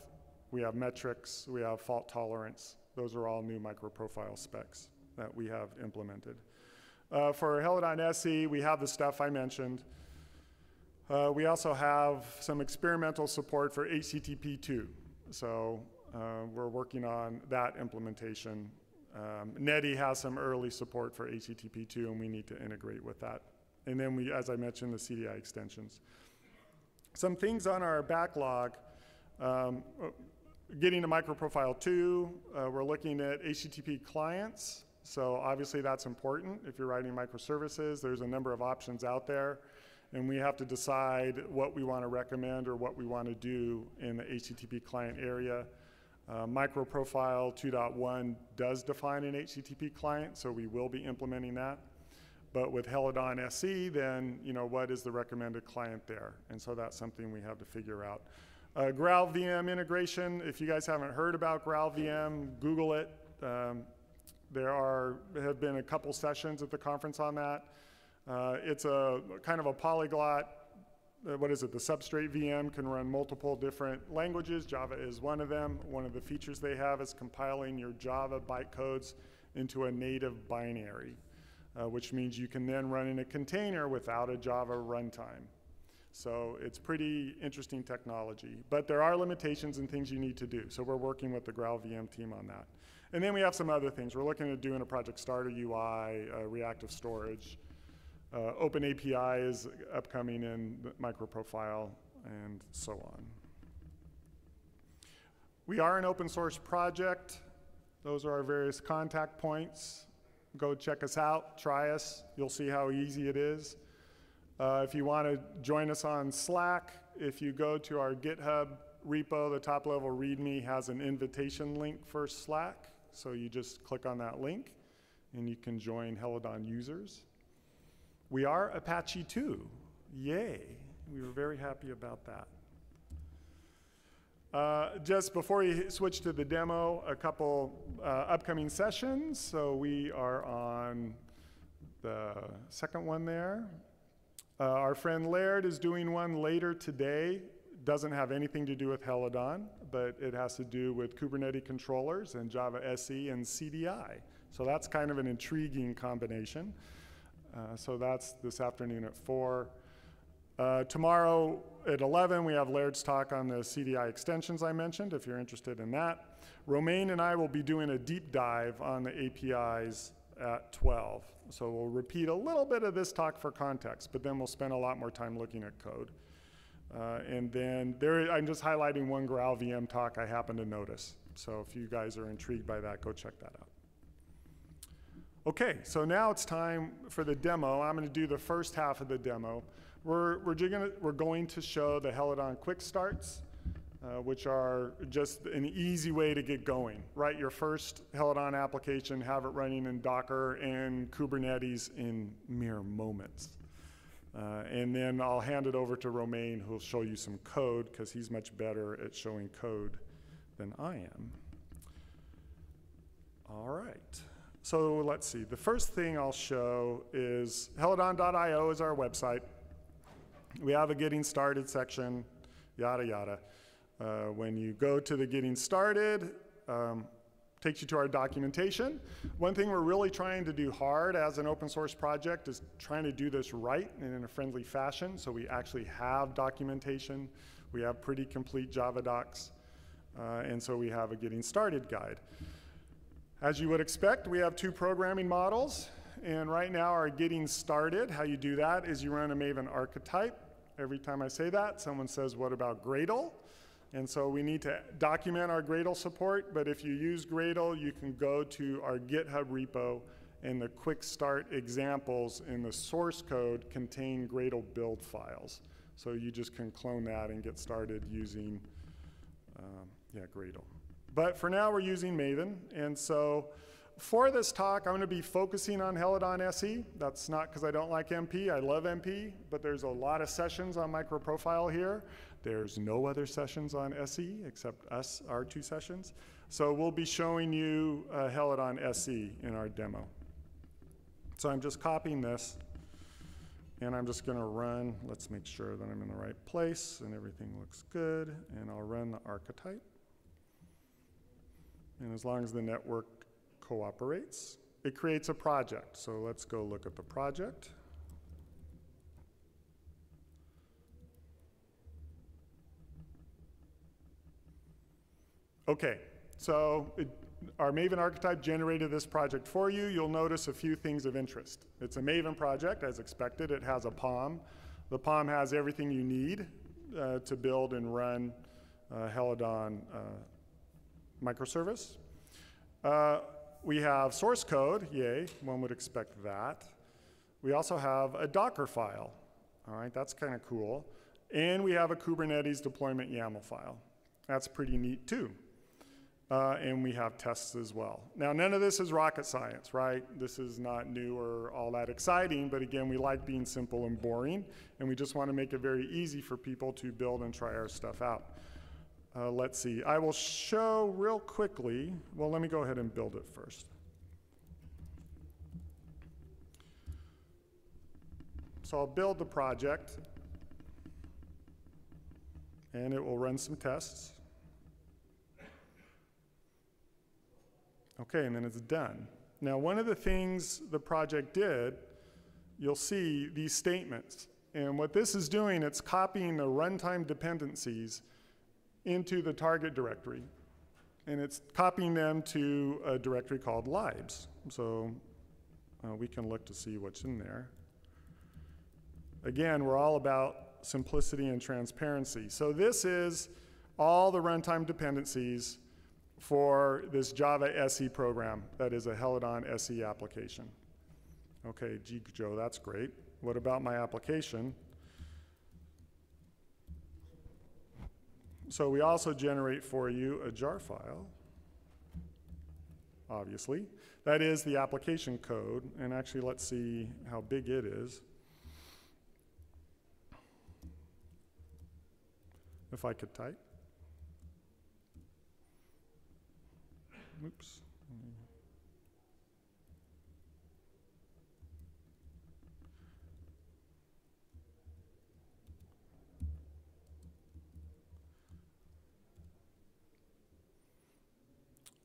we have metrics, we have fault tolerance. Those are all new microprofile specs that we have implemented. For Helidon SE, we have the stuff I mentioned. We also have some experimental support for HTTP2. So we're working on that implementation. Netty has some early support for HTTP2, and we need to integrate with that. And then we, as I mentioned, the CDI extensions. Some things on our backlog. Getting to microprofile 2, we're looking at HTTP clients. So obviously that's important. If you're writing microservices, there's a number of options out there. And we have to decide what we want to recommend or what we want to do in the HTTP client area. Microprofile 2.1 does define an HTTP client, so we will be implementing that. But with Helidon SE, then what is the recommended client there? And so that's something we have to figure out. GraalVM integration, if you guys haven't heard about GraalVM, Google it. There have been a couple sessions at the conference on that. It's a kind of a polyglot, what is it, the substrate VM can run multiple different languages. Java is one of them. One of the features they have is compiling your Java bytecodes into a native binary, which means you can then run in a container without a Java runtime. So it's pretty interesting technology, but there are limitations and things you need to do. So we're working with the GraalVM team on that. And then we have some other things. We're looking at doing a project starter UI, reactive storage. Open API is upcoming in microprofile, and so on. We are an open source project. Those are our various contact points. Go check us out, try us. You'll see how easy it is. If you want to join us on Slack, if you go to our GitHub repo, the top level README has an invitation link for Slack. So you just click on that link and you can join Helidon users. We are Apache 2, yay. We were very happy about that. Just before you switch to the demo, a couple upcoming sessions. So we are on the second one there. Our friend Laird is doing one later today. Doesn't have anything to do with Helidon, but it has to do with Kubernetes controllers and Java SE and CDI. So that's kind of an intriguing combination. So that's this afternoon at 4. Tomorrow at 11, we have Laird's talk on the CDI extensions I mentioned, if you're interested in that. Romain and I will be doing a deep dive on the APIs at 12. So we'll repeat a little bit of this talk for context, but then we'll spend a lot more time looking at code. And then I'm just highlighting one GraalVM talk I happened to notice. So if you guys are intrigued by that, go check that out. Okay, so now it's time for the demo. I'm going to do the first half of the demo. We're going to show the Helidon quick starts. which are just an easy way to get going. Write your first Helidon application, have it running in Docker and Kubernetes in mere moments. And then I'll hand it over to Romain, who'll show you some code, because he's much better at showing code than I am. All right. So let's see. The first thing I'll show is helidon.io is our website. We have a getting started section, yada, yada. When you go to the getting started, takes you to our documentation. One thing we're really trying to do hard as an open source project is trying to do this right and in a friendly fashion. So we actually have documentation. We have pretty complete Java docs. And so we have a getting started guide. As you would expect, we have 2 programming models. And right now our getting started, how you do that is you run a Maven archetype. Every time I say that, someone says, what about Gradle? And so we need to document our Gradle support, but if you use Gradle, you can go to our GitHub repo, and the quick start examples in the source code contain Gradle build files. So you just can clone that and get started using Gradle. But for now, we're using Maven, and so for this talk, I'm going to be focusing on Helidon SE. That's not because I don't like MP. I love MP, but there's a lot of sessions on microprofile here. There's no other sessions on SE except our 2 sessions. So we'll be showing you Helidon SE in our demo. So I'm just copying this, and I'm just going to run. Let's make sure that I'm in the right place and everything looks good, and I'll run the archetype. And as long as the network cooperates, it creates a project. So let's go look at the project. Okay, so our Maven archetype generated this project for you. You'll notice a few things of interest. It's a Maven project, as expected. It has a POM. The POM has everything you need to build and run Helidon microservice. We have source code, yay, one would expect that. We also have a Docker file, all right, that's kind of cool. And we have a Kubernetes deployment YAML file. That's pretty neat too. And we have tests as well. Now, none of this is rocket science, right? This is not new or all that exciting, but again, we like being simple and boring, and we just want to make it very easy for people to build and try our stuff out. Let's see, I will show real quickly, well, let me go ahead and build it first. So I'll build the project, and it will run some tests. Okay, and then it's done. Now, one of the things the project did, you'll see these statements. And what this is doing, it's copying the runtime dependencies into the target directory. And it's copying them to a directory called libs. So we can look to see what's in there. Again, we're all about simplicity and transparency. So this is all the runtime dependencies for this Java SE program that is a Helidon SE application. Okay, gee, Joe, that's great. What about my application? So we also generate for you a jar file, obviously. That is the application code, and actually let's see how big it is. If I could type. Oops.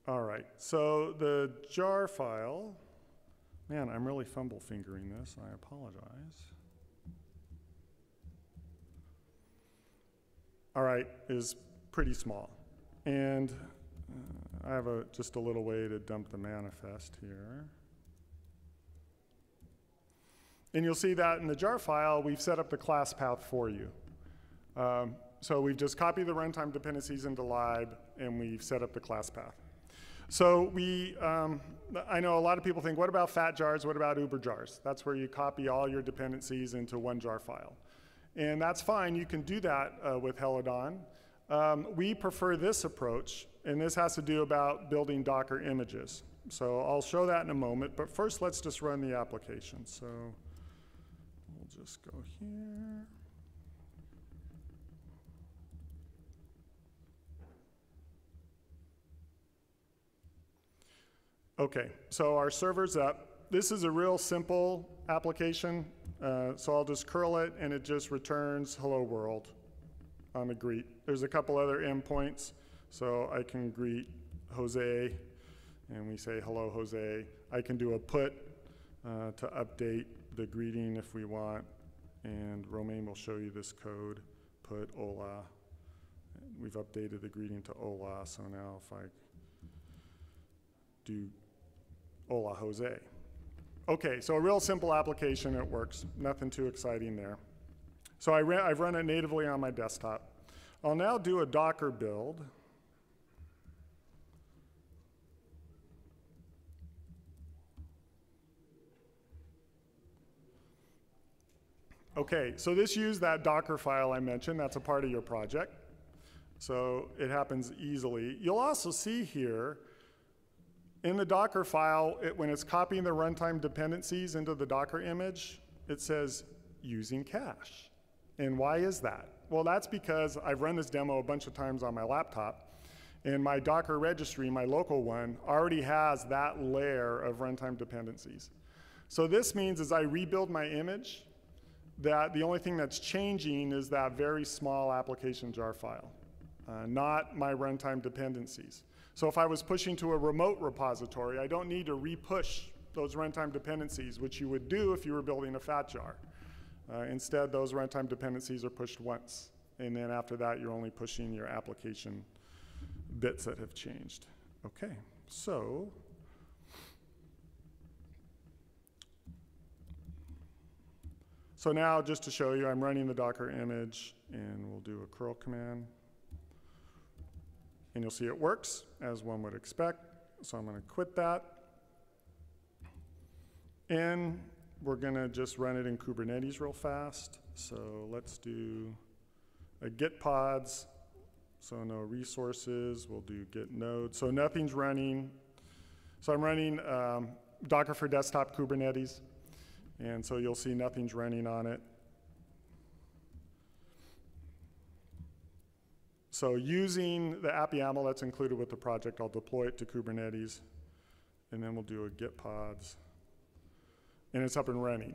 All right, so the jar file, man, I'm really fumble fingering this, I apologize. All right, is pretty small. And I have just a little way to dump the manifest here. And you'll see that in the jar file, we've set up the class path for you. So we've just copied the runtime dependencies into lib, and we've set up the class path. So I know a lot of people think, what about fat jars? What about uber jars? That's where you copy all your dependencies into one jar file. And that's fine. You can do that with Helidon. We prefer this approach, and this has to do about building Docker images. So I'll show that in a moment, but first let's just run the application. So we'll just go here. Okay, so our server's up. This is a real simple application, so I'll just curl it, and it just returns hello world on the greet. There's a couple other endpoints, so I can greet Jose, and we say hello Jose. I can do a put to update the greeting if we want, and Romain will show you this code, put hola. We've updated the greeting to hola, so now if I do hola Jose. Okay, so a real simple application, it works. Nothing too exciting there. So I've run it natively on my desktop. I'll now do a Docker build. Okay, so this used that Docker file I mentioned. That's a part of your project. So it happens easily. You'll also see here in the Docker file, when it's copying the runtime dependencies into the Docker image, it says using cache. And why is that? Well, that's because I've run this demo a bunch of times on my laptop, and my Docker registry, my local one, already has that layer of runtime dependencies. So this means as I rebuild my image, that the only thing that's changing is that very small application jar file, not my runtime dependencies. So if I was pushing to a remote repository, I don't need to re-push those runtime dependencies, which you would do if you were building a fat jar. Instead, those runtime dependencies are pushed once. And then after that, you're only pushing your application bits that have changed. Okay, so now just to show you, I'm running the Docker image, and we'll do a curl command. And you'll see it works, as one would expect. So I'm going to quit that. And we're going to just run it in Kubernetes real fast. So let's do a git pods. So no resources. We'll do git node. So nothing's running. So I'm running Docker for desktop Kubernetes. And so you'll see nothing's running on it. So using the app YAML that's included with the project, I'll deploy it to Kubernetes, and then we'll do a git pods. And it's up and running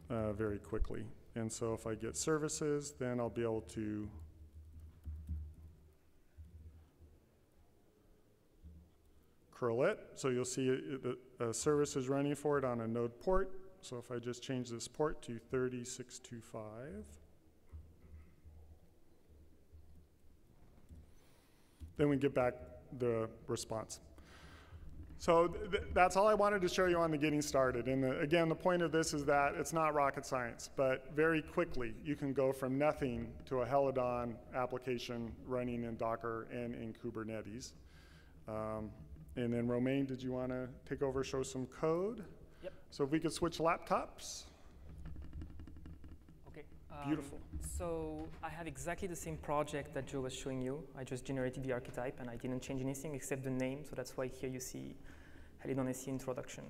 very quickly. And so if I get services, then I'll be able to curl it. So you'll see the service is running for it on a node port. So if I just change this port to 3625, then we get back the response. So that's all I wanted to show you on the getting started. And again, the point of this is that it's not rocket science, but very quickly you can go from nothing to a Helidon application running in Docker and in Kubernetes. And then Romain, did you want to take over, show some code? Yep. So if we could switch laptops. Okay. Beautiful. So I have exactly the same project that Joe was showing you. I just generated the archetype, and I didn't change anything except the name. So that's why here you see Helidon SE introduction.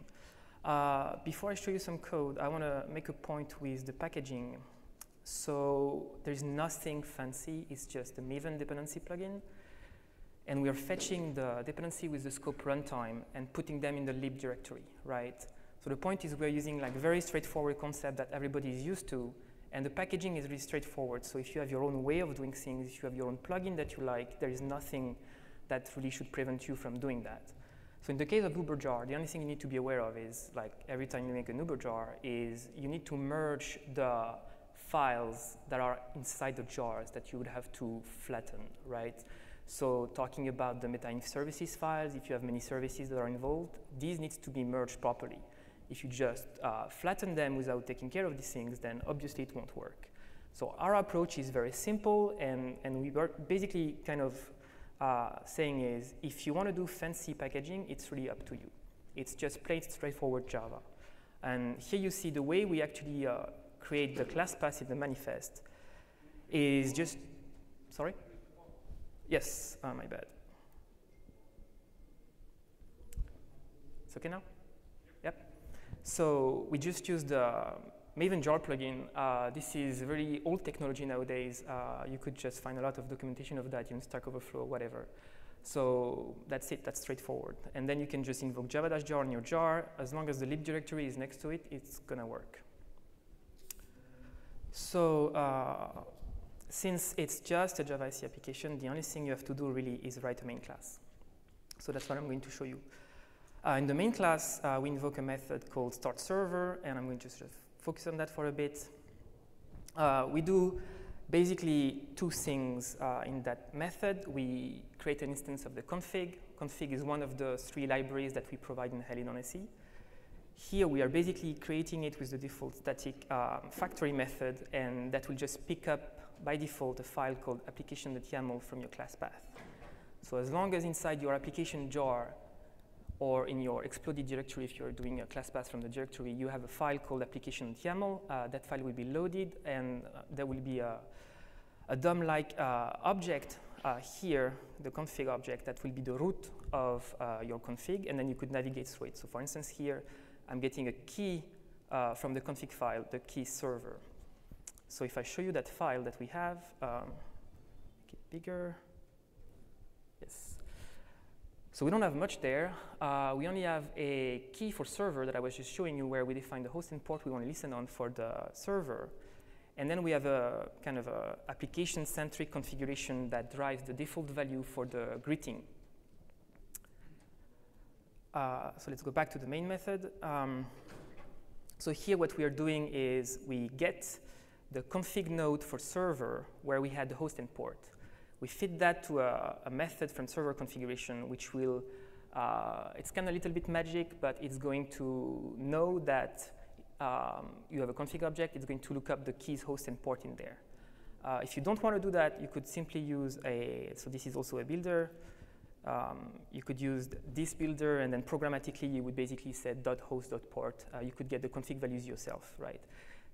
Before I show you some code, I want to make a point with the packaging. So there's nothing fancy. It's just a Maven dependency plugin. And we are fetching the dependency with the scope runtime and putting them in the lib directory, right? So the point is we're using like a very straightforward concept that everybody is used to. And the packaging is really straightforward. So if you have your own way of doing things, if you have your own plugin that you like, there is nothing that really should prevent you from doing that. So in the case of UberJar, the only thing you need to be aware of is, like every time you make an UberJar, is you need to merge the files that are inside the jars that you would have to flatten, right? So talking about the meta-inf services files, if you have many services that are involved, these need to be merged properly. If you just flatten them without taking care of these things, then obviously it won't work. So our approach is very simple, and we were basically kind of saying is, if you want to do fancy packaging, it's really up to you. It's just plain straightforward Java. And here you see the way we actually create the class path in the manifest is just, sorry? Yes, my bad. It's okay now? Yep. So we just used the Maven jar plugin. This is a very old technology nowadays. You could just find a lot of documentation of that in Stack Overflow, whatever. So that's it, that's straightforward. And then you can just invoke java-jar in your jar. As long as the lib directory is next to it, it's gonna work. So since it's just a Java SE application, the only thing you have to do really is write a main class. So that's what I'm going to show you. In the main class, we invoke a method called startServer, and I'm going to just focus on that for a bit. We do basically two things in that method. We create an instance of the config. Config is one of the 3 libraries that we provide in Helidon.se. Here we are basically creating it with the default static factory method, and that will just pick up by default a file called application.yaml from your class path. So as long as inside your application jar or in your exploded directory, if you're doing a class path from the directory, you have a file called application.yaml. That file will be loaded, and there will be a DOM-like object here, the config object, that will be the root of your config, and then you could navigate through it. So for instance, here, I'm getting a key from the config file, the key server. So if I show you that file that we have, make it bigger. Yes. So we don't have much there. We only have a key for server that I was just showing you, where we define the host and port we want to listen on for the server. And then we have a kind of a application-centric configuration that drives the default value for the greeting. So let's go back to the main method. So here what we are doing is we get the config node for server where we had the host and port. We feed that to a method from server configuration, which will, it's kind of a little bit magic, but it's going to know that you have a config object. It's going to look up the keys, host, and port in there. If you don't want to do that, you could simply use so this is also a builder. You could use this builder, and then programmatically, you would basically say .host, .port. You could get the config values yourself, right?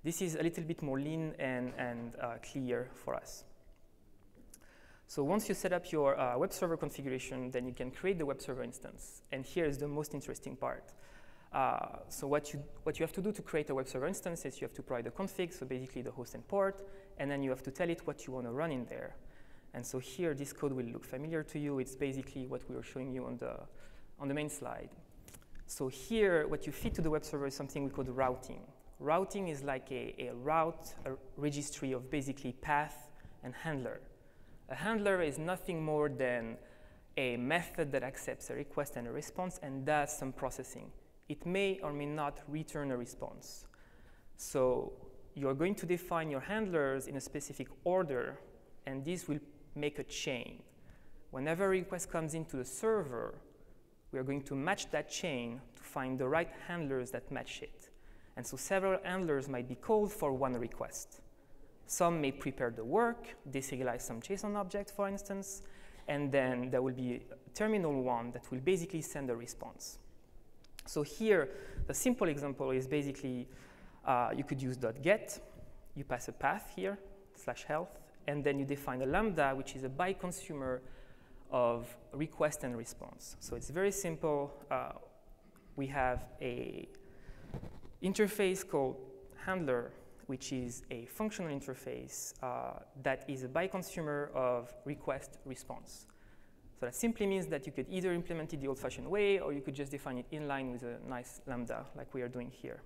This is a little bit more lean and clear for us. So once you set up your web server configuration, then you can create the web server instance. And here is the most interesting part. So what you have to do to create a web server instance is you have to provide the config, so basically the host and port, and then you have to tell it what you want to run in there. And so here, this code will look familiar to you. It's basically what we were showing you on the main slide. So here, what you feed to the web server is something we call routing. Routing is like a registry of basically path and handler. A handler is nothing more than a method that accepts a request and a response and does some processing. It may or may not return a response. So you're going to define your handlers in a specific order, and this will make a chain. Whenever a request comes into the server, we are going to match that chain to find the right handlers that match it. And so several handlers might be called for one request. Some may prepare the work, deserialize some JSON object, for instance, and then there will be a terminal one that will basically send a response. So here, the simple example is basically you could use .get, you pass a path here, /health, and then you define a lambda, which is a by consumer of request and response. So it's very simple. We have a interface called handler, which is a functional interface that is a by consumer of request response. So that simply means that you could either implement it the old-fashioned way, or you could just define it inline with a nice lambda, like we are doing here.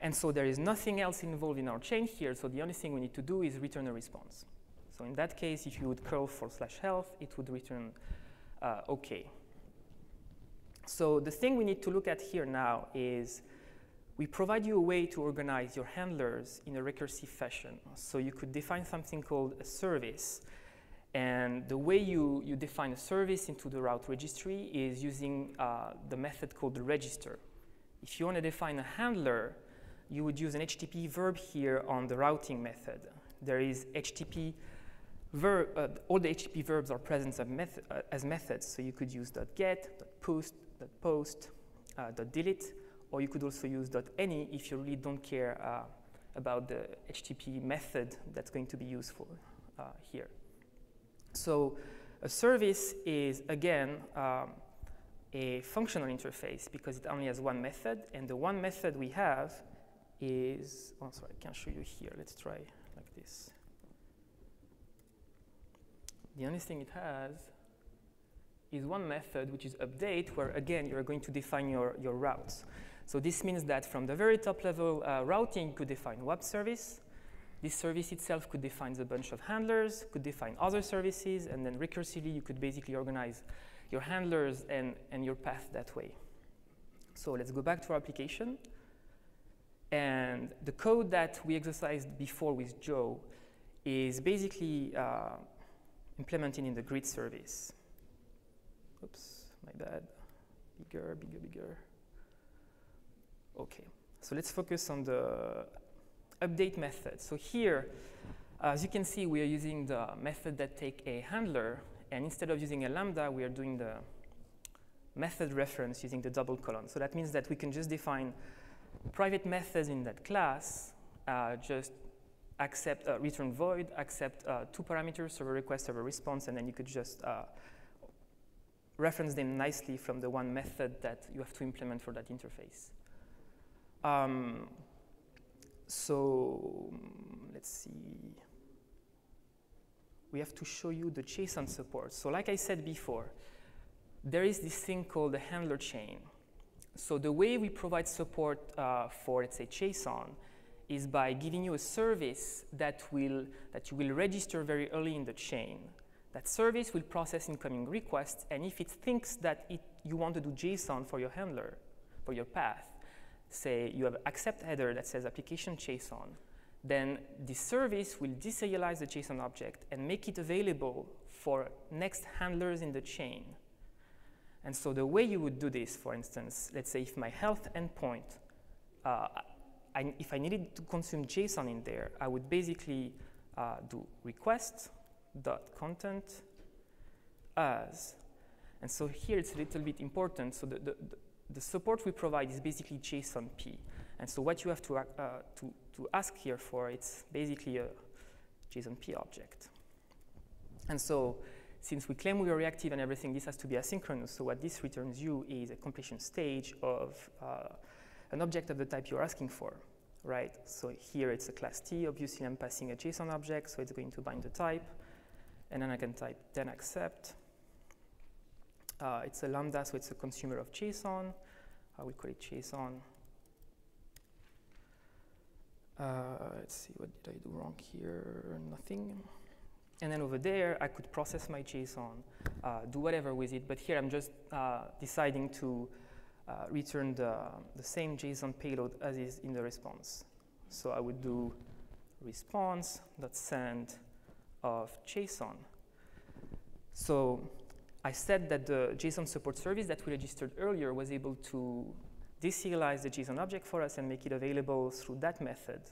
And so there is nothing else involved in our chain here, so the only thing we need to do is return a response. So in that case, if you would curl for /health, it would return OK. So the thing we need to look at here now is we provide you a way to organize your handlers in a recursive fashion. So you could define something called a service. And the way you define a service into the route registry is using the method called the register. If you want to define a handler, you would use an HTTP verb here on the routing method. There is HTTP verb, all the HTTP verbs are present as methods, so you could use .get, .post, .delete, or you could also use .any if you really don't care about the HTTP method that's going to be useful here. So a service is, again, a functional interface because it only has one method, and the one method we have is, oh, sorry, I can't show you here. Let's try like this. The only thing it has is one method, which is update, where, again, you're going to define your routes. So this means that from the very top level routing, you could define web service. This service itself could define a bunch of handlers, could define other services, and then recursively, you could basically organize your handlers and your path that way. So let's go back to our application. And the code that we exercised before with Joe is basically implemented in the grid service. Oops, my bad. Bigger, bigger, bigger. OK, so let's focus on the update method. So here, as you can see, we are using the method that take a handler. And instead of using a lambda, we are doing the method reference using the double colon. So that means that we can just define private methods in that class, just accept return void, accept 2 parameters, server request, server response, and then you could just reference them nicely from the one method that you have to implement for that interface. So let's see. We have to show you the JSON support. So like I said before, there is this thing called the handler chain. So the way we provide support for, let's say, JSON is by giving you a service that you will register very early in the chain. That service will process incoming requests, and if it thinks that you want to do JSON for your handler, for your path, say you have accept header that says application JSON, then the service will deserialize the JSON object and make it available for next handlers in the chain. And so the way you would do this, for instance, let's say if my health endpoint, if I needed to consume JSON in there, I would basically do request.content as. And so here it's a little bit important. So the support we provide is basically JSON P. And so what you have to ask here for, it's basically a JSON P object. And so since we claim we are reactive and everything, this has to be asynchronous. So what this returns you is a completion stage of an object of the type you're asking for, right? So here it's a class T. Obviously, I'm passing a JSON object, so it's going to bind the type. And then I can type then accept. It's a lambda, so it's a consumer of JSON. I will call it JSON. Let's see, what did I do wrong here? Nothing. And then over there, I could process my JSON, do whatever with it. But here, I'm just deciding to return the same JSON payload as is in the response. So I would do response.send of JSON. So I said that the JSON support service that we registered earlier was able to deserialize the JSON object for us and make it available through that method.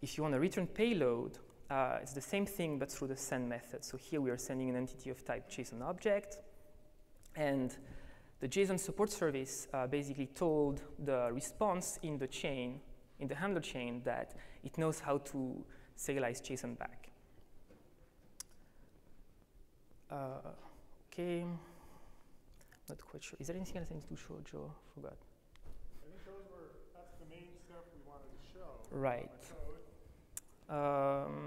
If you want to return payload, it's the same thing, but through the send method. So here we are sending an entity of type JSON object. And the JSON support service basically told the response in the chain, in the handler chain, that it knows how to serialize JSON back. OK. Not quite sure. Is there anything else I need to show, Joe? Forgot. I think that's the main stuff we wanted to show. Right.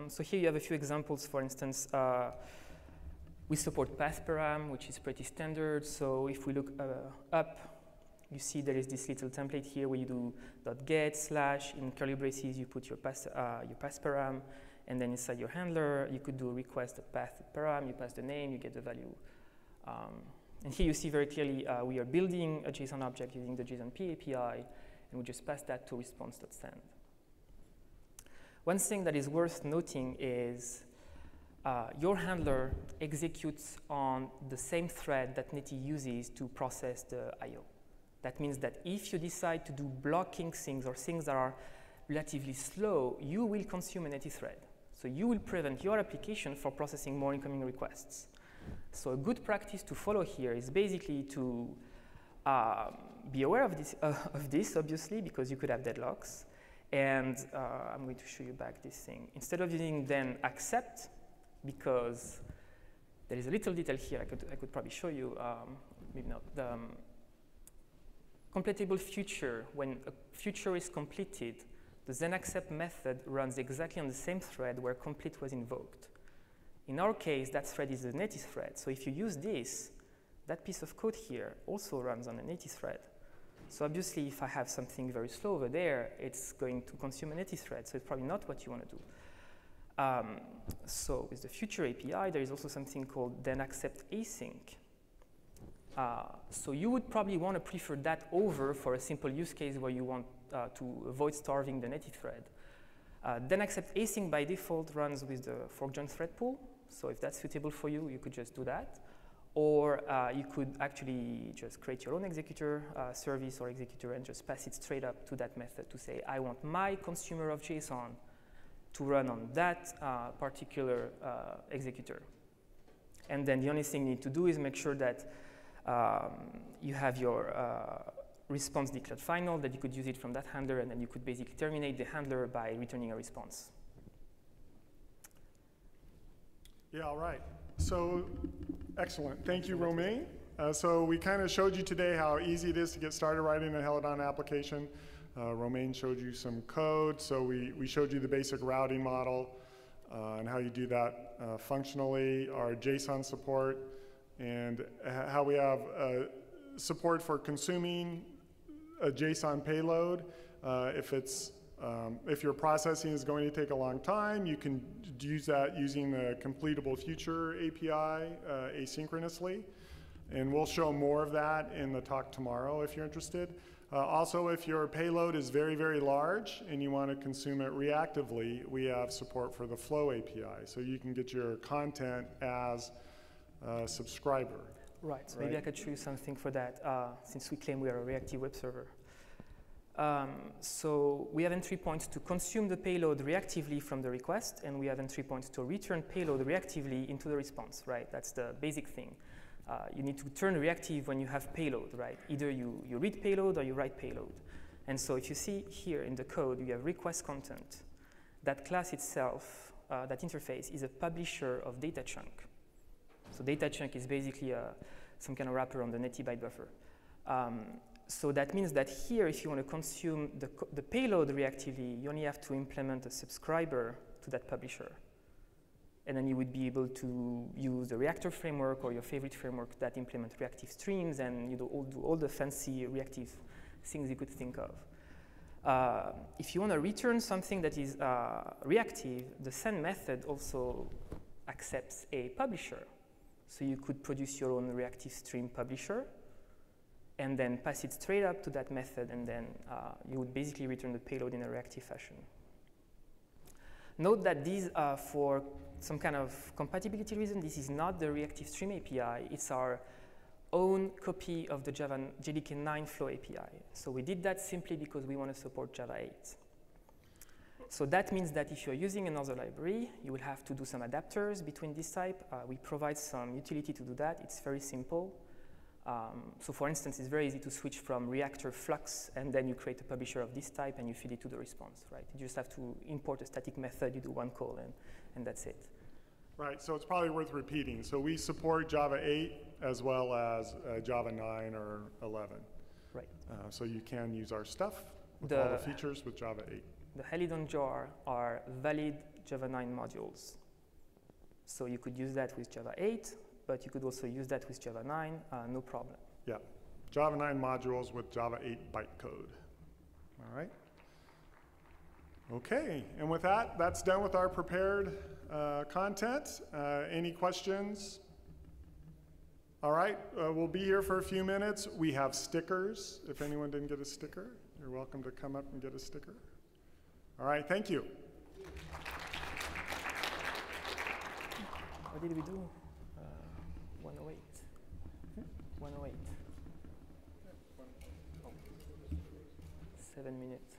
So here you have a few examples. For instance, we support path param, which is pretty standard. So if we look up, you see there is this little template here where you do .get / in curly braces, you put your path param, and then inside your handler, you could do a request path param, you pass the name, you get the value. And here you see very clearly we are building a JSON object using the JSON P API, and we just pass that to response.send. One thing that is worth noting is your handler executes on the same thread that Netty uses to process the I/O. That means that if you decide to do blocking things or things that are relatively slow, you will consume a Netty thread. So you will prevent your application from processing more incoming requests. So a good practice to follow here is basically to be aware of this, obviously, because you could have deadlocks. And I'm going to show you back this thing. Instead of using then accept, because There is a little detail here I could probably show you, maybe not. The completable future, when a future is completed, the then accept method runs exactly on the same thread where complete was invoked. In our case, that thread is a native thread. So if you use this, that piece of code here also runs on a native thread. So obviously, if I have something very slow over there, it's going to consume a native thread. So it's probably not what you want to do. So with the future API, there is also something called then accept async. So you would probably want to prefer that over for a simple use case where you want to avoid starving the native thread. Then accept async by default runs with the fork join thread pool. So if that's suitable for you, you could just do that. Or you could actually just create your own executor service or executor and just pass it straight up to that method to say, I want my consumer of JSON to run on that particular executor. And then the only thing you need to do is make sure that you have your response declared final, that you could use it from that handler, and then you could basically terminate the handler by returning a response. Yeah, all right. So, excellent. Thank you, Romain. So we kind of showed you today how easy it is to get started writing a Helidon application. Romain showed you some code. So we showed you the basic routing model and how you do that functionally, our JSON support, and how we have support for consuming a JSON payload. If your processing is going to take a long time, you can use that using the completable future API asynchronously. And we'll show more of that in the talk tomorrow if you're interested. Also, if your payload is very, very large and you want to consume it reactively, we have support for the Flow API. So you can get your content as a subscriber. Right, so maybe I could show you something for that, since we claim we are a reactive web server. So we have entry points to consume the payload reactively from the request, and we have entry points to return payload reactively into the response, right? That's the basic thing. You need to turn reactive when you have payload, right? Either you read payload or you write payload. And so if you see here in the code, you have request content. That class itself, that interface, is a publisher of data chunk. So data chunk is basically some kind of wrapper on the NetByte buffer. So that means that here, if you want to consume the payload reactively, you only have to implement a subscriber to that publisher. And then you would be able to use the Reactor framework or your favorite framework that implement reactive streams and do all the fancy reactive things you could think of. If you want to return something that is reactive, the send method also accepts a publisher. So you could produce your own reactive stream publisher and then pass it straight up to that method, and then you would basically return the payload in a reactive fashion. Note that these are for some kind of compatibility reason. This is not the reactive stream API. It's our own copy of the Java JDK 9 Flow API. So we did that simply because we want to support Java 8. So that means that if you're using another library, you will have to do some adapters between this type. We provide some utility to do that. It's very simple. So for instance, it's very easy to switch from Reactor Flux, and then you create a publisher of this type, and you feed it to the response, right? You just have to import a static method, you do one call, and that's it. Right, so it's probably worth repeating. So we support Java 8 as well as Java 9 or 11. Right. So you can use our stuff with all the features with Java 8. The Helidon jar are valid Java 9 modules. So you could use that with Java 8, but you could also use that with Java 9, no problem. Yeah, Java 9 modules with Java 8 bytecode. All right. Okay, and with that, that's done with our prepared content. Any questions? All right, we'll be here for a few minutes. We have stickers. If anyone didn't get a sticker, you're welcome to come up and get a sticker. All right, thank you. What did we do? 108. 108. 7 minutes.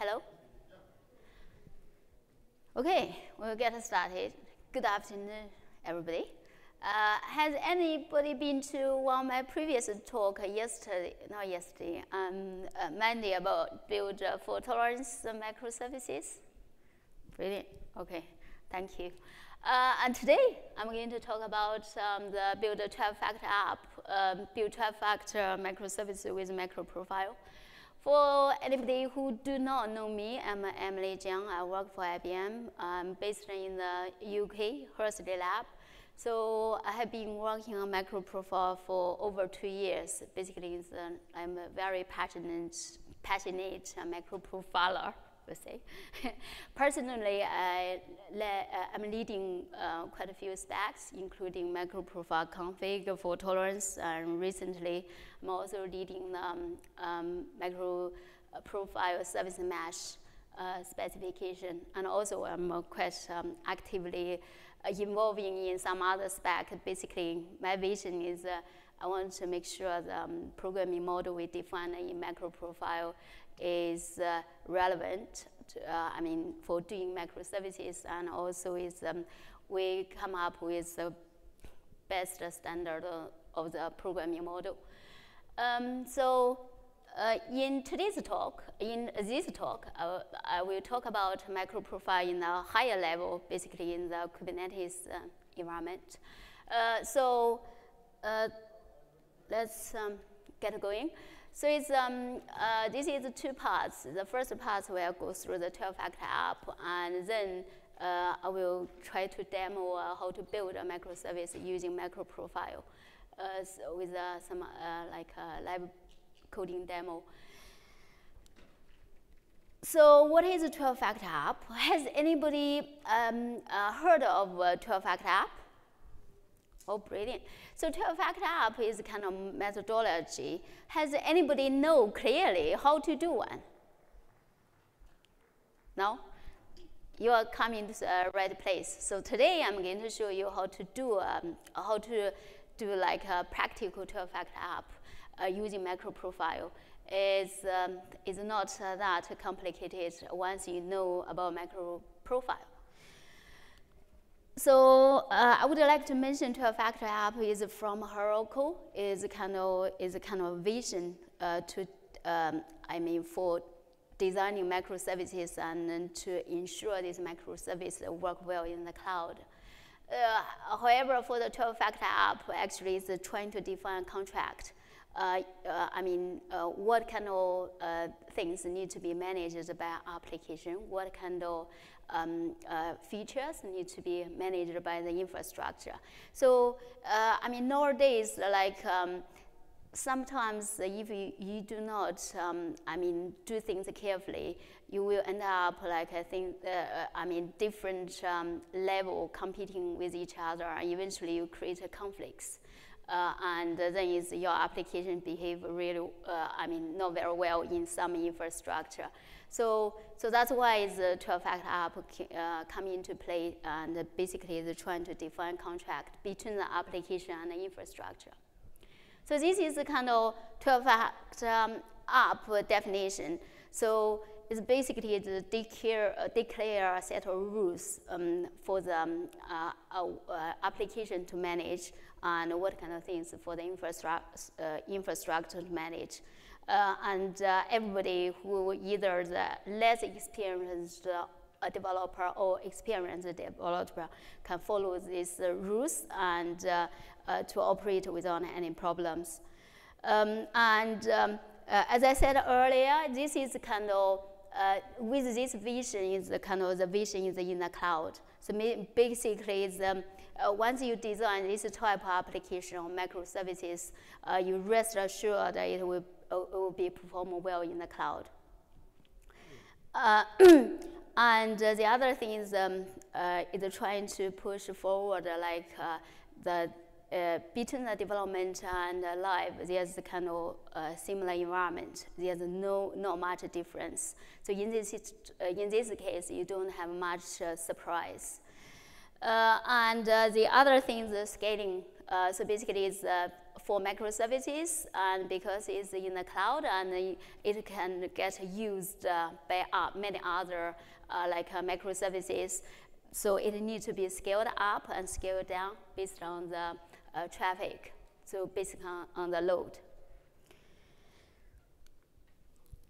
Hello? Okay, we'll get started. Good afternoon, everybody. Has anybody been to one of my previous talk Monday about build fault tolerance microservices? Brilliant. Okay, thank you. And today I'm going to talk about the build a 12-factor app, build 12-factor microservice with macro profile. For anybody who do not know me, I'm Emily Jiang. I work for IBM. I'm based in the UK, Hursley Lab. So I have been working on macro profile for over 2 years. Basically, I'm a very passionate macro profiler, per se. Personally, I'm leading quite a few stacks, including macro profile config for tolerance, and recently I'm also leading the macro profile service mesh specification, and also I'm quite actively involving in some other spec. Basically, my vision is I want to make sure the programming model we define in macro profile is relevant to, for doing microservices, and also is we come up with the best standard of the programming model. In this talk, I will talk about macro profile in a higher level, basically in the Kubernetes environment. Let's get going. So it's, this is 2 parts. The first part will go through the 12-factor app, and then I will try to demo how to build a microservice using macro profile with some live coding demo. So what is a 12-factor app? Has anybody heard of a 12-factor app? Oh, brilliant. So 12-factor app is kind of methodology. Has anybody know clearly how to do one? No? You are coming to the right place. So today I'm going to show you how to do like a practical 12-factor app using macro profile. It's not that complicated once you know about macro profile. So I would like to mention 12-factor app is from Heroku. Is kind of vision for designing microservices and to ensure these microservices work well in the cloud. However, for the 12-factor app, actually is trying to define a contract. What kind of things need to be managed by application? What kind of features need to be managed by the infrastructure? So, nowadays, sometimes if you do not, do things carefully, you will end up different level competing with each other, and eventually you create conflicts. And then your application behave really, not very well in some infrastructure. So that's why the 12-factor app come into play, and basically they're trying to define contract between the application and the infrastructure. So this is the kind of 12-factor app definition. So it's basically the declare a set of rules for the application to manage, and what kind of things for the infrastructure to manage. Everybody who either the less experienced developer or experienced developer can follow these rules and to operate without any problems. As I said earlier, this is kind of with this vision is kind of the vision is in the cloud. So basically, is once you design this type of application or microservices, you rest assured that it will be performed well in the cloud. And the other thing is trying to push forward the between the development and live, there's kind of similar environment. There's not much difference. So in this case, you don't have much surprise. And the other thing is scaling. So basically, is for microservices, and because it's in the cloud, and it can get used by many other microservices. So it needs to be scaled up and scaled down based on the traffic, so based on the load.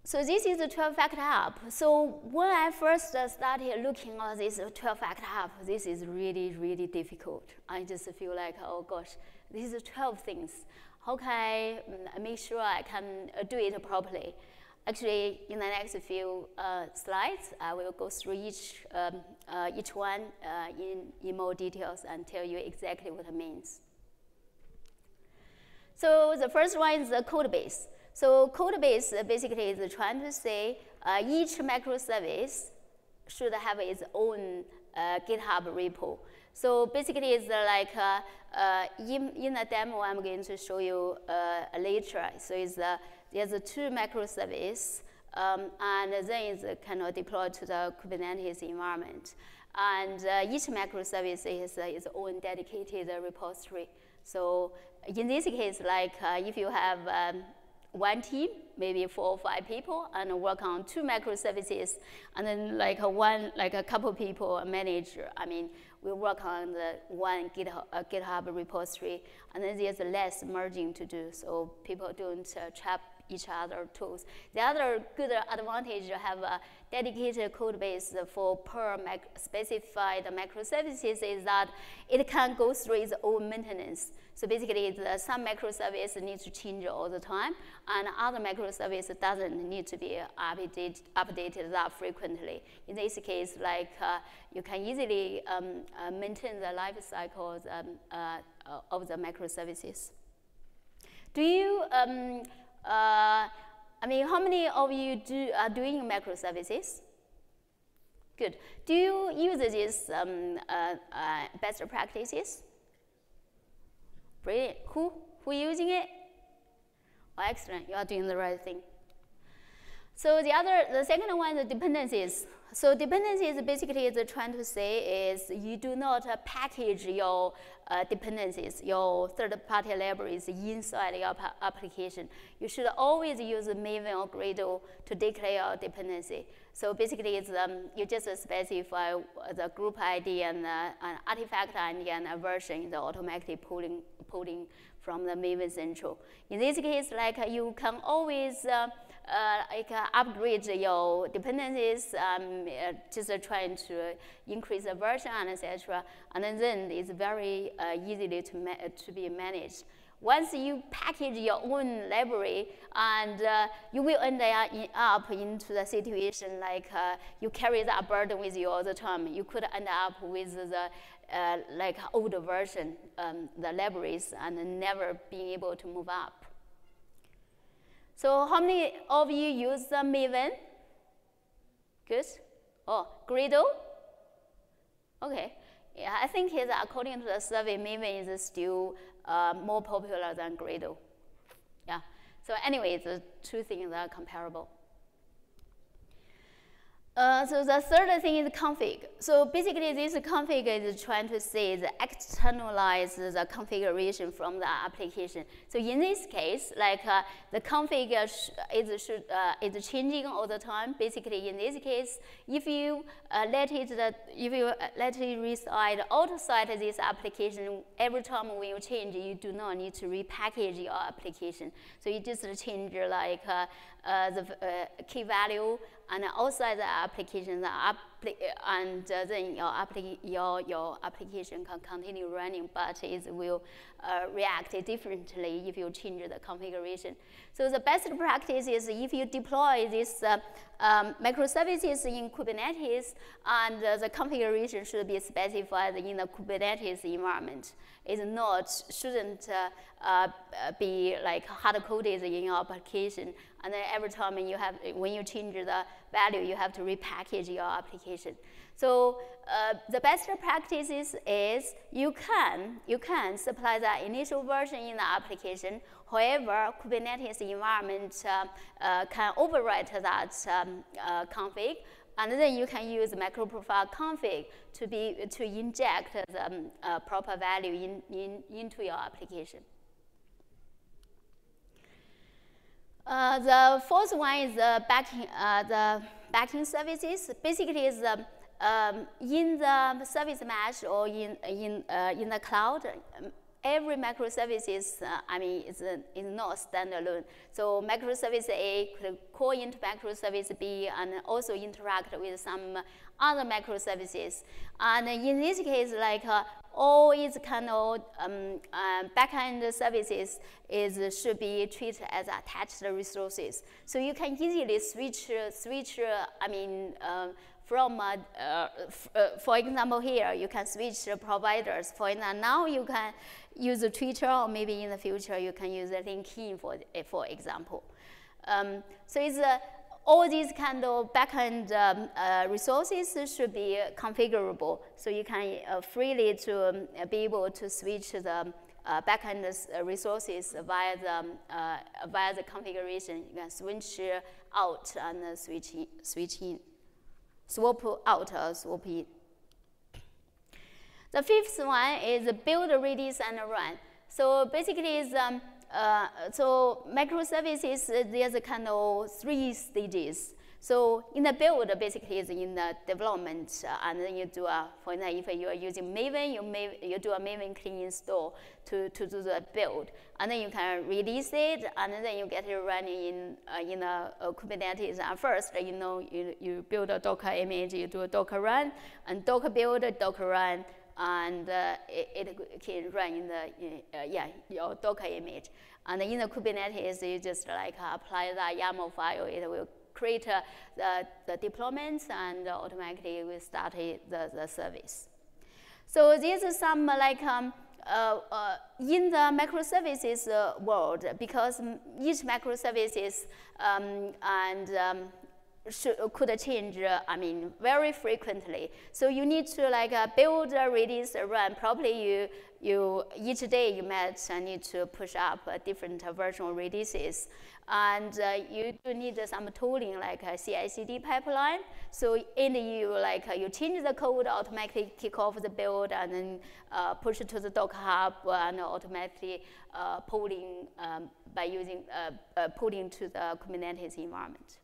So this is the 12-factor app. So when I first started looking at this 12-factor app, this is really, really difficult. I just feel like, oh gosh, this is 12 things. How can I make sure I can do it properly? Actually, in the next few slides, I will go through each one in more details and tell you exactly what it means. So the first one is the code base. So code base basically is trying to say each microservice should have its own GitHub repo. So basically it's like in the demo I'm going to show you later. So it's there's two microservices, and then it's kind of deployed to the Kubernetes environment. And each microservice is its own dedicated repository. So in this case, like if you have one team, maybe 4 or 5 people, and work on 2 microservices, and then a couple people manage. I mean, we work on the one GitHub repository, and then there's less merging to do, so people don't trap each other tools. The other good advantage to have a dedicated code base for per specified microservices is that it can go through its own maintenance. So basically, some microservice needs to change all the time, and other microservice doesn't need to be updated that frequently. In this case, like you can easily maintain the life cycle of the microservices. Do you? I mean, how many of you are doing microservices? Good. Do you use these best practices? Brilliant. Who using it? Oh, excellent. You are doing the right thing. So the second one is dependencies. So dependencies basically is trying to say is you do not package your dependencies, your third-party libraries inside your application. You should always use Maven or Gradle to declare your dependency. So basically, it's, you just specify the group ID and an artifact ID and a version, the automatically pulling from the Maven Central. In this case, like you can always upgrade your dependencies, just trying to increase the version and etc. And then it's very easily to be managed. Once you package your own library, and you will end up into the situation like you carry that burden with you all the time. You could end up with the like older version, the libraries, and never being able to move up. So how many of you use the Maven? Good. Oh, Gradle? Okay. Yeah, I think according to the survey, Maven is still more popular than Gradle. Yeah. So anyway, the two things are comparable. So the third thing is config. So basically, this config is trying to say the externalize the configuration from the application. So in this case, like the config is changing all the time. Basically, in this case, if you let it reside outside this application, every time when you change, you do not need to repackage your application. So you just change like the key value, and outside the application, and then your application can continue running, but it will react differently if you change the configuration. So the best practice is if you deploy these microservices in Kubernetes, and the configuration should be specified in the Kubernetes environment. It shouldn't be like hard-coded in your application, and then every time when you change the value, you have to repackage your application. So the best practices is you can supply the initial version in the application. However, Kubernetes environment can overwrite that config, and then you can use microprofile config to inject the proper value into your application. The fourth one is the backing services. Basically, is in the service mesh or in the cloud. Every microservices, is not standalone. So microservice A could call into microservice B and also interact with some other microservices. And in this case, like all its kind of backend services should be treated as attached resources. So you can easily switch. For example, here you can switch providers. For example, now you can use Twitter, or maybe in the future you can use LinkedIn, for example. So it's all these kind of backend resources should be configurable. So you can freely to be able to switch the backend resources via the configuration. You can switch out and switch in. Swap out or swap in. The fifth one is build, release, and run. So basically, is so microservices. There's a kind of 3 stages. So in the build, basically, is in the development, and then you do for example, if you are using Maven, you do a Maven clean install to do the build, and then you can release it, and then you get it running in a Kubernetes. And first, you build a Docker image, you do a Docker run, and Docker build, Docker run, and it can run in the your Docker image. And in the Kubernetes, you just like apply the YAML file. It will create the deployments, and automatically we start the service. So this is some like in the microservices world, because each microservices could change, very frequently. So you need to like build, release, run. Probably you each day you might need to push up different version releases. And you do need some tooling like a CI/CD pipeline. So you change the code, automatically kick off the build, and then push it to the Docker Hub, and automatically pulling by using pulling to the Kubernetes environment.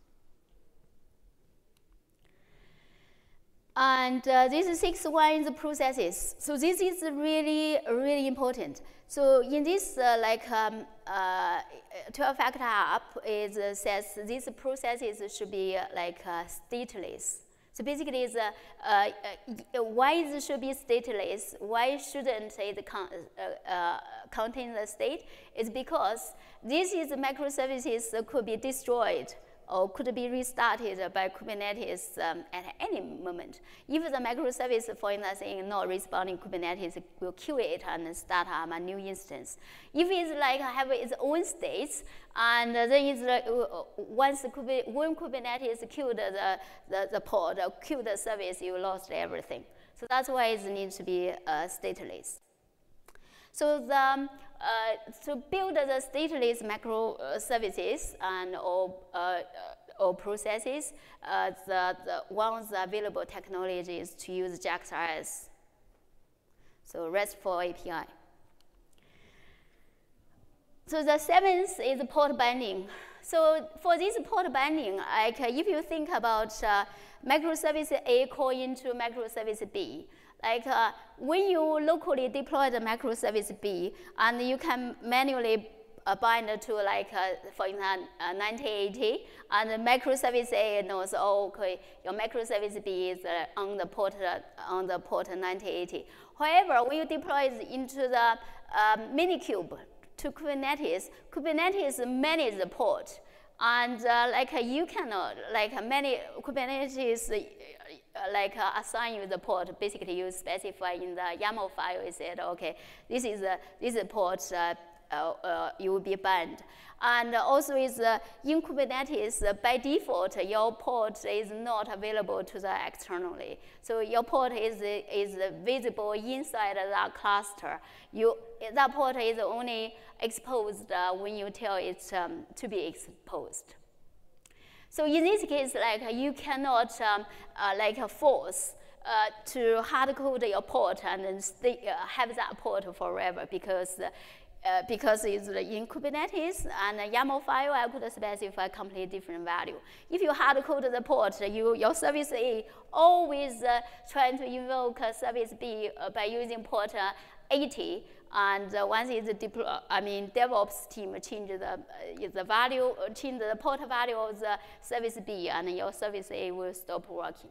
And this 6th one is the processes. So this is really, really important. So in this 12-factor app, it says these processes should be stateless. So basically, why it should be stateless? Why shouldn't it contain the state? It's because this is microservices that could be destroyed or could be restarted by Kubernetes at any moment. If the microservice, for instance, is not responding, Kubernetes will kill it and start up a new instance. If it's have its own states, and then it's when Kubernetes killed the pod, or killed the service, you lost everything. So that's why it needs to be stateless. So to build the stateless microservices and or processes, one of the available technologies to use JAX-RS, so RESTful API. So the 7th is port binding. So for this port binding, if you think about microservice A call into microservice B, when you locally deploy the microservice B, and you can manually bind to for example 9080, and the microservice A knows, okay, your microservice B is on the port 9080. However, when you deploy it into the Minikube to Kubernetes, Kubernetes manages the port, and you cannot many Kubernetes. Assign you the port. Basically, you specify in the YAML file. You said, okay, this is port. You will be banned. And also, is in Kubernetes by default, your port is not available to the externally. So your port is visible inside that cluster. That port is only exposed when you tell it to be exposed. So in this case, you cannot force to hard code your port and then have that port forever, because because it's in Kubernetes and a YAML file, I could specify completely different value. If you hard code the port, your service A always trying to invoke service B by using port 80. And once it's deployed, DevOps team change the value, change the port value of the service B, and your service A will stop working.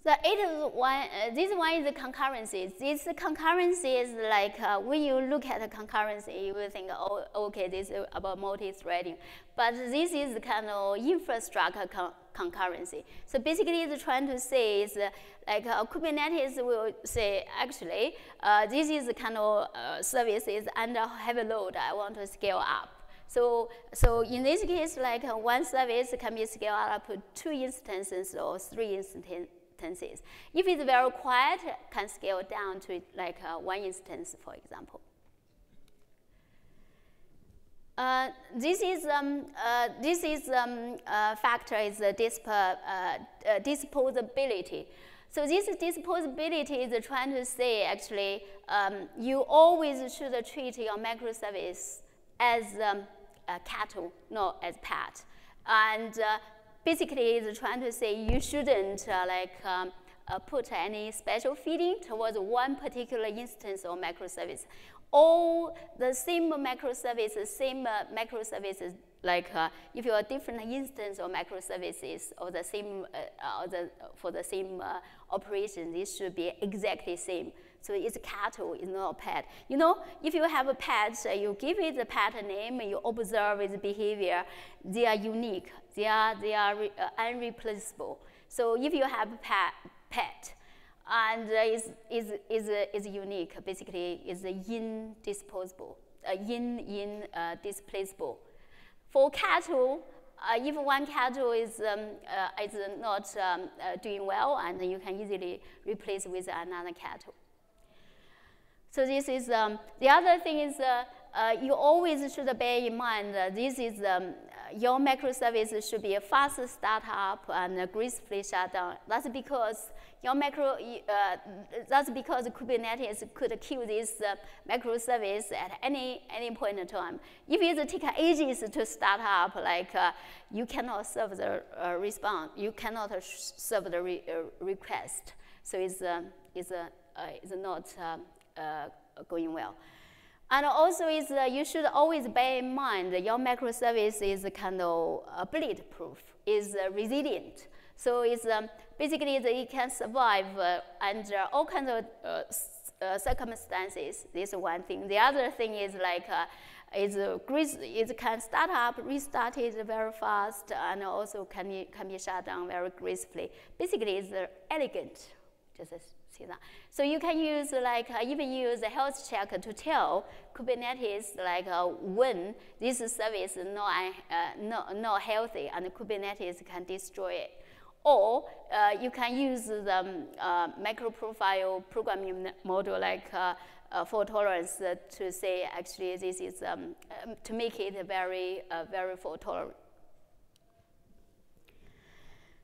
This one is the concurrency. This concurrency is like when you look at the concurrency, you will think, oh, okay, this is about multi-threading. But this is kind of infrastructure concurrency. So basically, it's trying to say is like Kubernetes will say, actually, this is the kind of service is under heavy load. I want to scale up. So in this case, like one service can be scaled up to 2 instances or 3 instances. If it's very quiet, can scale down to like 1 instance, for example. This factor is disposability. So this disposability is trying to say actually you always should treat your microservice as a cattle, not as pet. And basically, it's trying to say you shouldn't put any special feeding towards one particular instance or microservice. All the same microservices, like if you are different instance or microservices or the same for the same operation, this should be exactly same. So it's cattle, it's not a pet. You know, if you have a pet, you give it the pet name, you observe its behavior, they are unique, they are unreplaceable. So if you have a pet, and is unique, basically is indisposable, displaceable. For cattle, if one cattle is not doing well, and you can easily replace with another cattle. So this is the other thing is you always should bear in mind this is your microservice should be a fast startup and a gracefully shut down. That's because that's because Kubernetes could kill this microservice at any point in time. If it takes ages to start up, like you cannot serve the response, you cannot serve the request. So it's not going well. And also, you should always bear in mind that your microservice is kind of bulletproof, is resilient. So it's basically it can survive under all kinds of circumstances. This is one thing. The other thing is like it can start up, restart it very fast, and also can be shut down very gracefully. Basically, it's elegant. Just see that. So you can use even use a health check to tell Kubernetes when this service is not healthy, and Kubernetes can destroy it. Or you can use the micro-profile programming model like fault tolerance to say actually this is to make it very fault tolerant.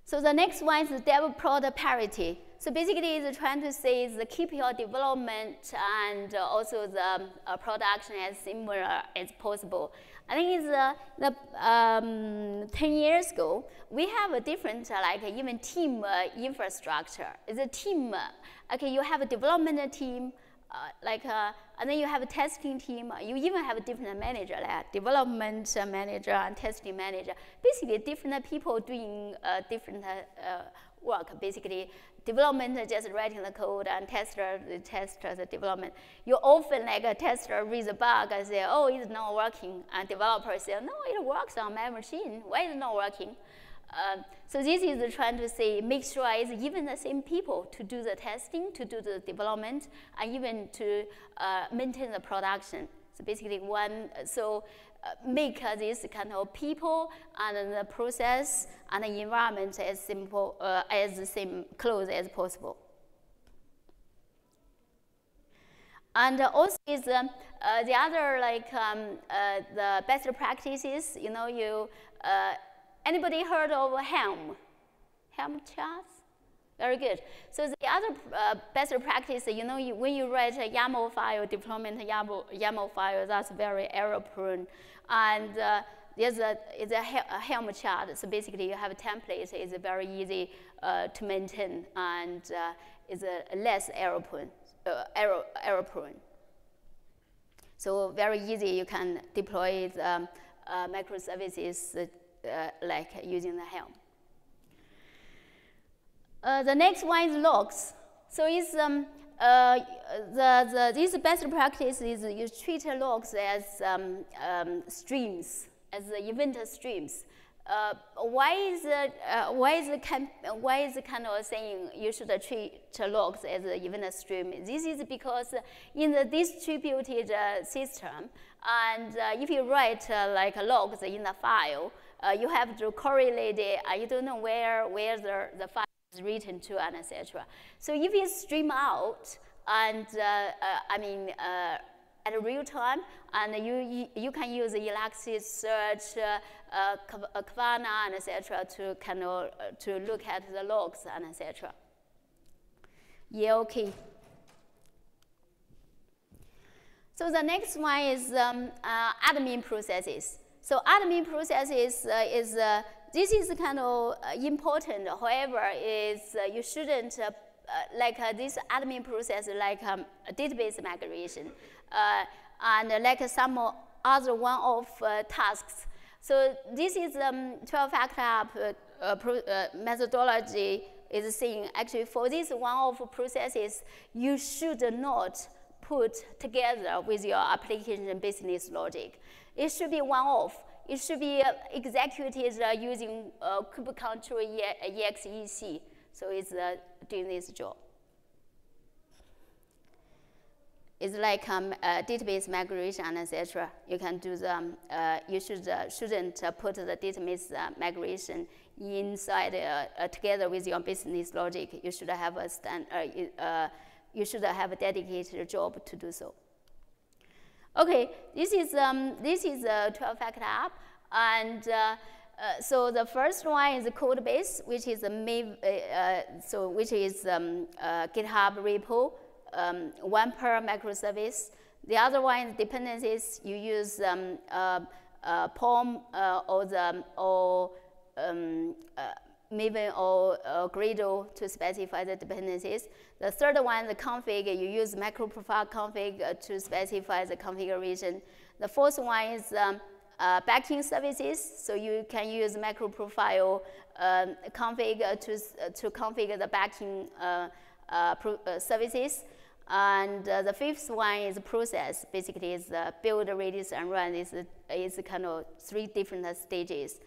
So the next one is dev prod parity. So basically, it's trying to say is keep your development and also the production as similar as possible. I think it's 10 years ago, we have a different even team infrastructure. It's a team. Okay, you have a development team, and then you have a testing team. You even have a different manager, like development manager and testing manager. Basically, different people doing different work. Basically, development just writing the code, and tester the development. You often a tester reads a bug and say, oh, it's not working. And developer say, no, it works on my machine. Why is it not working? So this is trying to say, make sure it's even the same people to do the testing, to do the development, and even to maintain the production. So basically make this kind of people and the process and the environment as simple, close as possible. And also is the other the best practices. You know, anybody heard of Helm charts? Very good. So the other best practice, you know, when you write a YAML file, deployment YAML file, that's very error prone. And it's a Helm chart. So basically, you have a template. It's very easy to maintain, and is less error prone. So very easy. You can deploy the microservices like using the Helm. The next one is logs. So it's this best practice is you treat logs as streams, as event streams. Why is the kind of saying you should treat logs as an event stream? This is because in the distributed system, and if you write like logs in the file, you have to correlate it. You don't know where the file is written to, and etc. So if you stream out, and at real time, and you can use Elasticsearch, Kavana, and etc. to kind of to look at the logs and etc. Yeah, okay. So the next one is admin processes. So admin processes this is kind of important. However, you shouldn't this admin process like a database migration and like some other one-off tasks. So this is 12-factor app methodology is saying actually for these one-off processes, you should not put together with your application business logic. It should be one-off. It should be executed using kubectl exec. So it's doing this job. It's like database migration and etc. You can do the. You shouldn't put the database migration inside together with your business logic. You should have you should have a dedicated job to do so. Okay, this is a 12-factor app, and so the first one is the code base, which is GitHub repo, one per microservice. The other one is dependencies. You use POM Maven or Gradle to specify the dependencies. The third one, the config, you use macro-profile config to specify the configuration. The fourth one is backing services, so you can use macro-profile config to configure the backing services. And the fifth one is process. Basically, it's build, release, and run. It's kind of 3 different stages.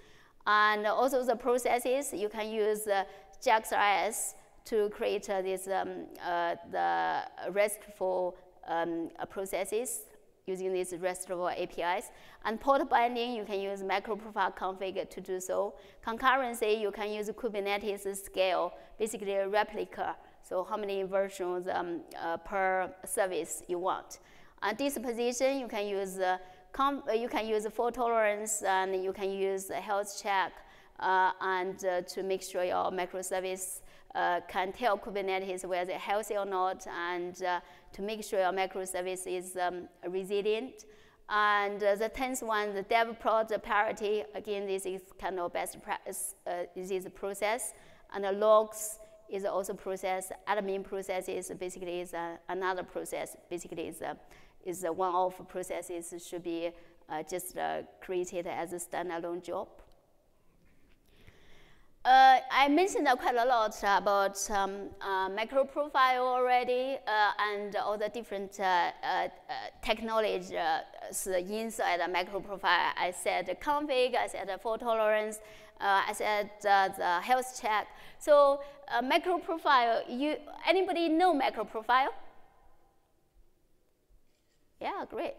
And also the processes, you can use JAX-RS to create the RESTful processes using these RESTful APIs. And port binding, you can use macro-profile config to do so. Concurrency, you can use Kubernetes scale, basically a replica. So how many versions per service you want. And disposition, you can use fault tolerance, and you can use a health check and to make sure your microservice can tell Kubernetes whether they're healthy or not, and to make sure your microservice is resilient. And the 10th one, the dev prod parity. Again, this is kind of best practice. This is a process, and the logs is also process. Admin processes basically is another process. Basically, is one-off processes should be just created as a standalone job. I mentioned quite a lot about macro profile already and all the different technologies inside a macro profile. I said config, I said fault tolerance, I said the health check. So macro profile, anybody know macro profile? Yeah, great.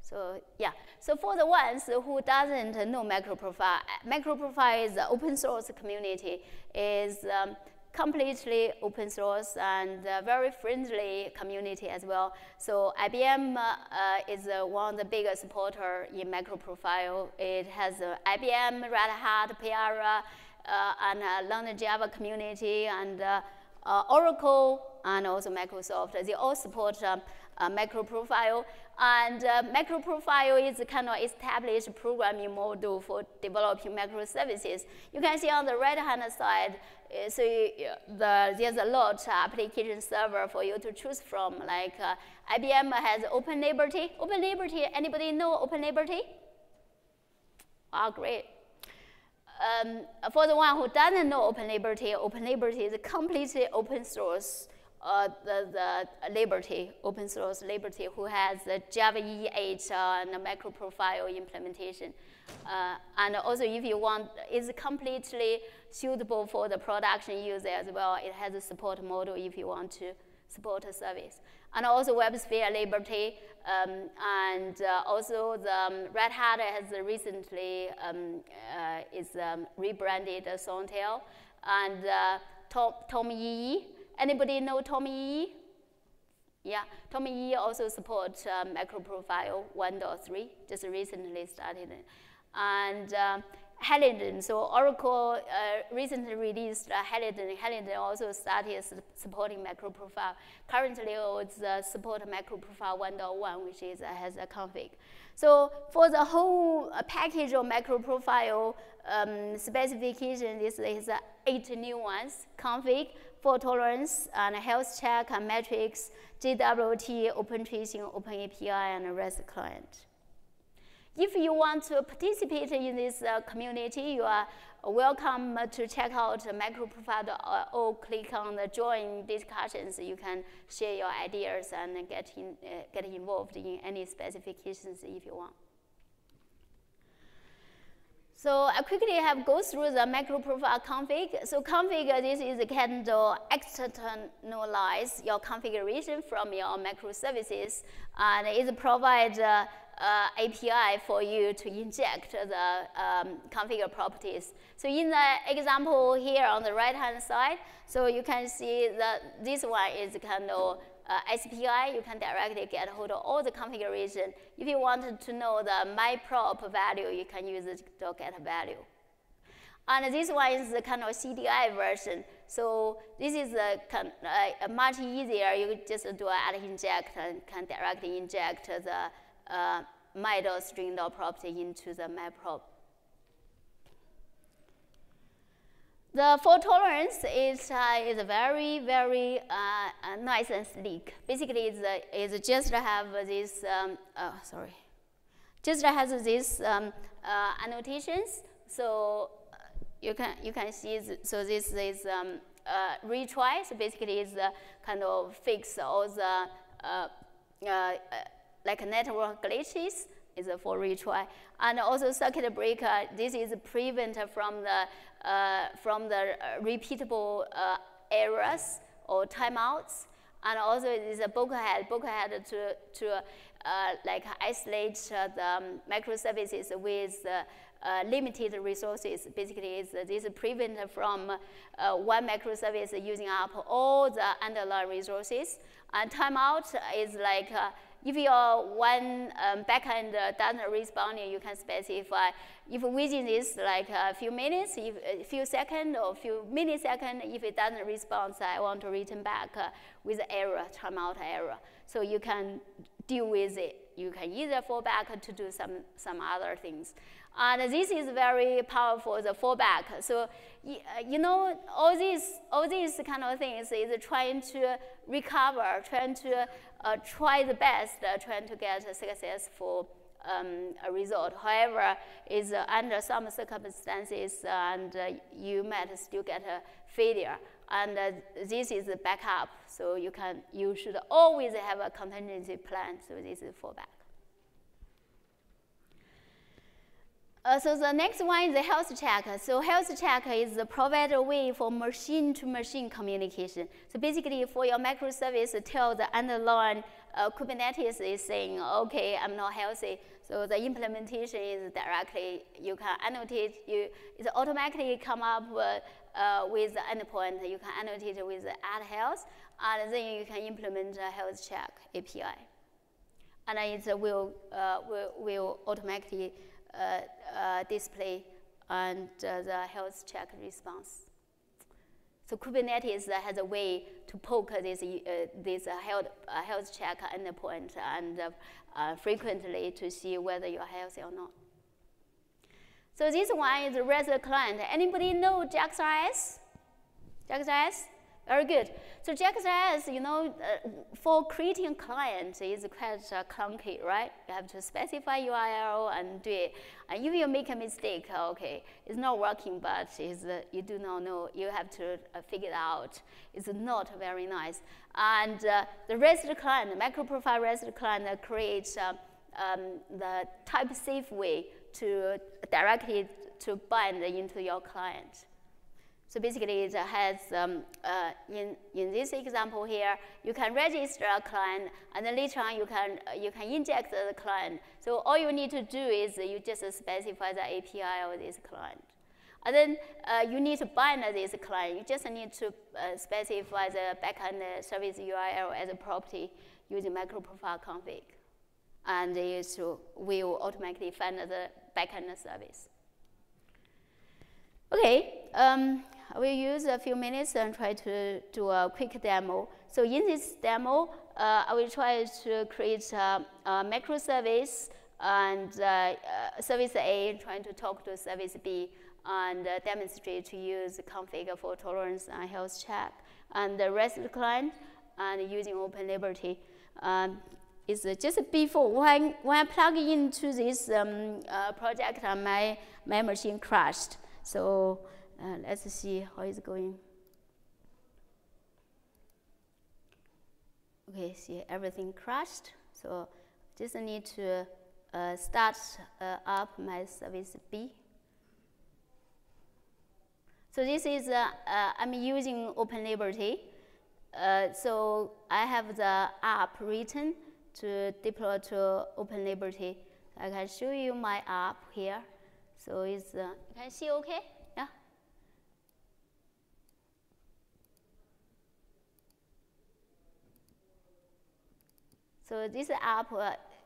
So yeah, so for the ones who doesn't know MacroProfile is an open source community, is completely open source and very friendly community as well. So IBM is one of the biggest supporters in MacroProfile. It has IBM, Red Hat, Piara, and London Java community, and Oracle and also Microsoft. They all support macro profile. And macro profile is a kind of established programming model for developing microservices. You can see on the right-hand side, there's a lot of application server for you to choose from. Like IBM has Open Liberty. Open Liberty, anybody know Open Liberty? Ah, great. For the one who doesn't know Open Liberty is a completely open source. The Liberty, open source Liberty, who has the Java EE8 and the macro profile implementation. And also, if you want, it's completely suitable for the production user as well. It has a support model if you want to support a service. And also WebSphere Liberty, and also the Red Hat has recently rebranded Songtail, and TomEE. Anybody know TomEE? Yeah, TomEE also supports macro profile 1.3, just recently started. And Halliday, so Oracle recently released Halliday. Halliday also started supporting macro profile. Currently, it's support macro profile 1.1, which has a config. So for the whole package of macro profile specification, this is 8 new ones: config, fault tolerance, and health check, and metrics, JWT, open tracing, open API, and REST client. If you want to participate in this community, you are welcome to check out macroprofile.org. Click on the join discussions. You can share your ideas and get involved in any specifications if you want. So I quickly have go through the macro profile config. So config, this is kind of externalize your configuration from your microservices, and it provides API for you to inject the configure properties. So in the example here on the right-hand side, so you can see that this one is kind of SPI. You can directly get hold of all the configuration. If you wanted to know the myprop value, you can use the get value. And this one is the kind of CDI version. So this is much easier. You just do an inject and can directly inject the my.string.property into the myprop. The fault tolerance is very, very nice and sleek. Basically, it just have this, just has these annotations. So you can see, so this is retry. So basically, it's kind of fix all the like network glitches is for retry, and also circuit breaker. This is prevent from the repeatable errors or timeouts, and also it is a bulkhead to like isolate the microservices with limited resources. Basically, this prevent from one microservice using up all the underlying resources. And timeout is like if your one backend doesn't respond, you can specify if within this like a few minutes, if a few seconds or a few milliseconds, if it doesn't respond, I want to return back with error, timeout error. So you can deal with it. You can either fall back to do some other things. And this is very powerful, the fallback. So, you know, all these kind of things is trying to recover, trying to try the best, trying to get a successful a result. However, is under some circumstances, and you might still get a failure. And this is a backup, so you should always have a contingency plan. So this is fallback. So the next one is the health check. So health check is the provider way for machine-to-machine communication. So basically, for your microservice, tell the underlying Kubernetes is saying, okay, I'm not healthy. So the implementation is directly, you can annotate, it automatically come up with the endpoint. You can annotate with the add health, and then you can implement a health check API. And it will automatically display and the health check response. So Kubernetes has a way to poke this health check endpoint and frequently to see whether you're healthy or not. So this one is a REST client. Anybody know JAX-RS? JAX-RS? Very good. So JAX-RS, for creating a client is quite clunky, right? You have to specify URL and do it. And if you make a mistake, okay, it's not working, but you do not know. You have to figure it out. It's not very nice. And the REST client, the microprofile REST client creates the type-safe way to directly to bind into your client. So basically, it has, in this example here, you can register a client, and then later on you can inject the client. So all you need to do is you just specify the API of this client. And then you need to bind this client. You just need to specify the backend service URL as a property using microprofile config. And it will automatically find the backend service. Okay, I will use a few minutes and try to do a quick demo. So in this demo, I will try to create a microservice and service A trying to talk to service B and demonstrate to use config for tolerance and health check, and the REST client and using OpenLiberty. It's just before when I plug into this project, my machine crashed. So let's see how it's going. Okay, see everything crashed. So just need to start up my service B. So this is I'm using OpenLiberty. So I have the app written to deploy to OpenLiberty. I can show you my app here. So it's, you can see okay? Yeah? So this app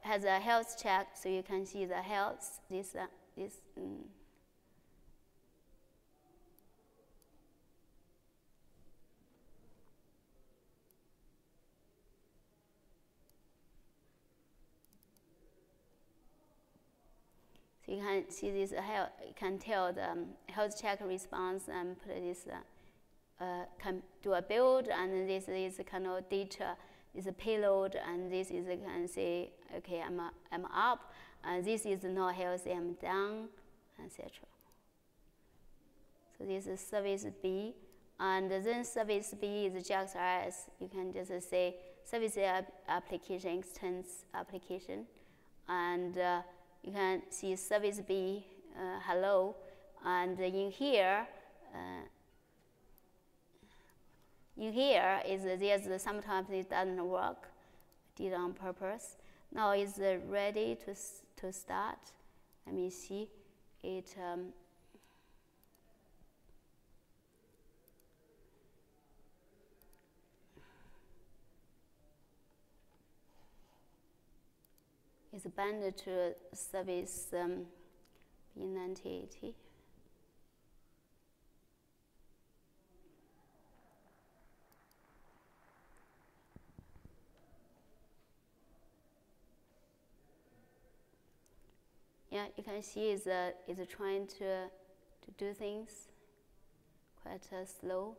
has a health check, so you can see the health, So you can see this health, you can tell the health check response and put this, can do a build, and this is kind of data, is a payload, and this is, you can say, okay, I'm up, and this is not healthy, I'm down, etc. So this is service B, and then service B is JAX-RS. You can just say service application extends application, and you can see service B, hello, and in here there's sometimes it doesn't work, did on purpose. Now it's ready to start. Let me see it. It's bound to service B9080. Yeah, you can see it's trying to do things quite slow.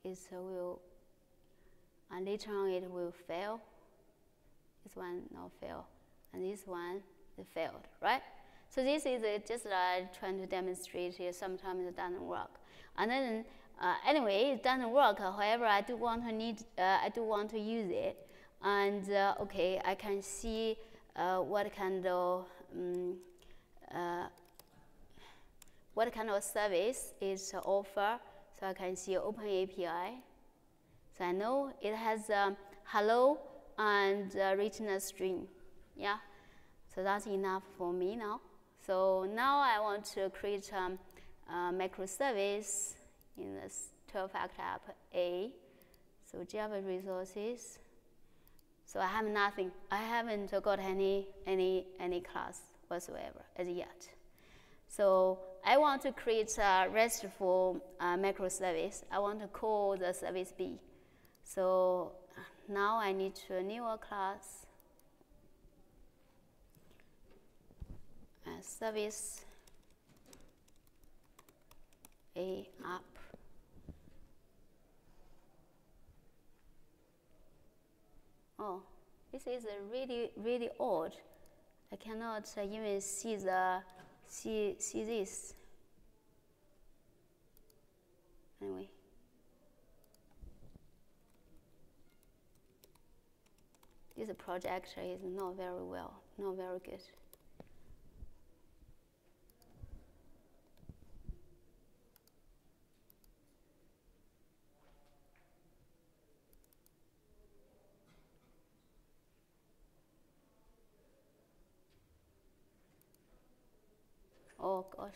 It will, and later on it will fail. This one not fail, and this one it failed, right? So this is just trying to demonstrate here. Sometimes it doesn't work, and then anyway, it doesn't work. However, I do want to use it, and okay, I can see what kind of service is offer. So I can see Open API. So I know it has hello and return a string. Yeah, so that's enough for me now. So now I want to create a microservice in this 12-factor app A. So Java resources. So I have nothing. I haven't got any class whatsoever as yet. So I want to create a RESTful microservice. I want to call the service B. So now I need to new a class service A app. Oh, this is really odd. I cannot even see this. Anyway. This project is not very good. Oh gosh.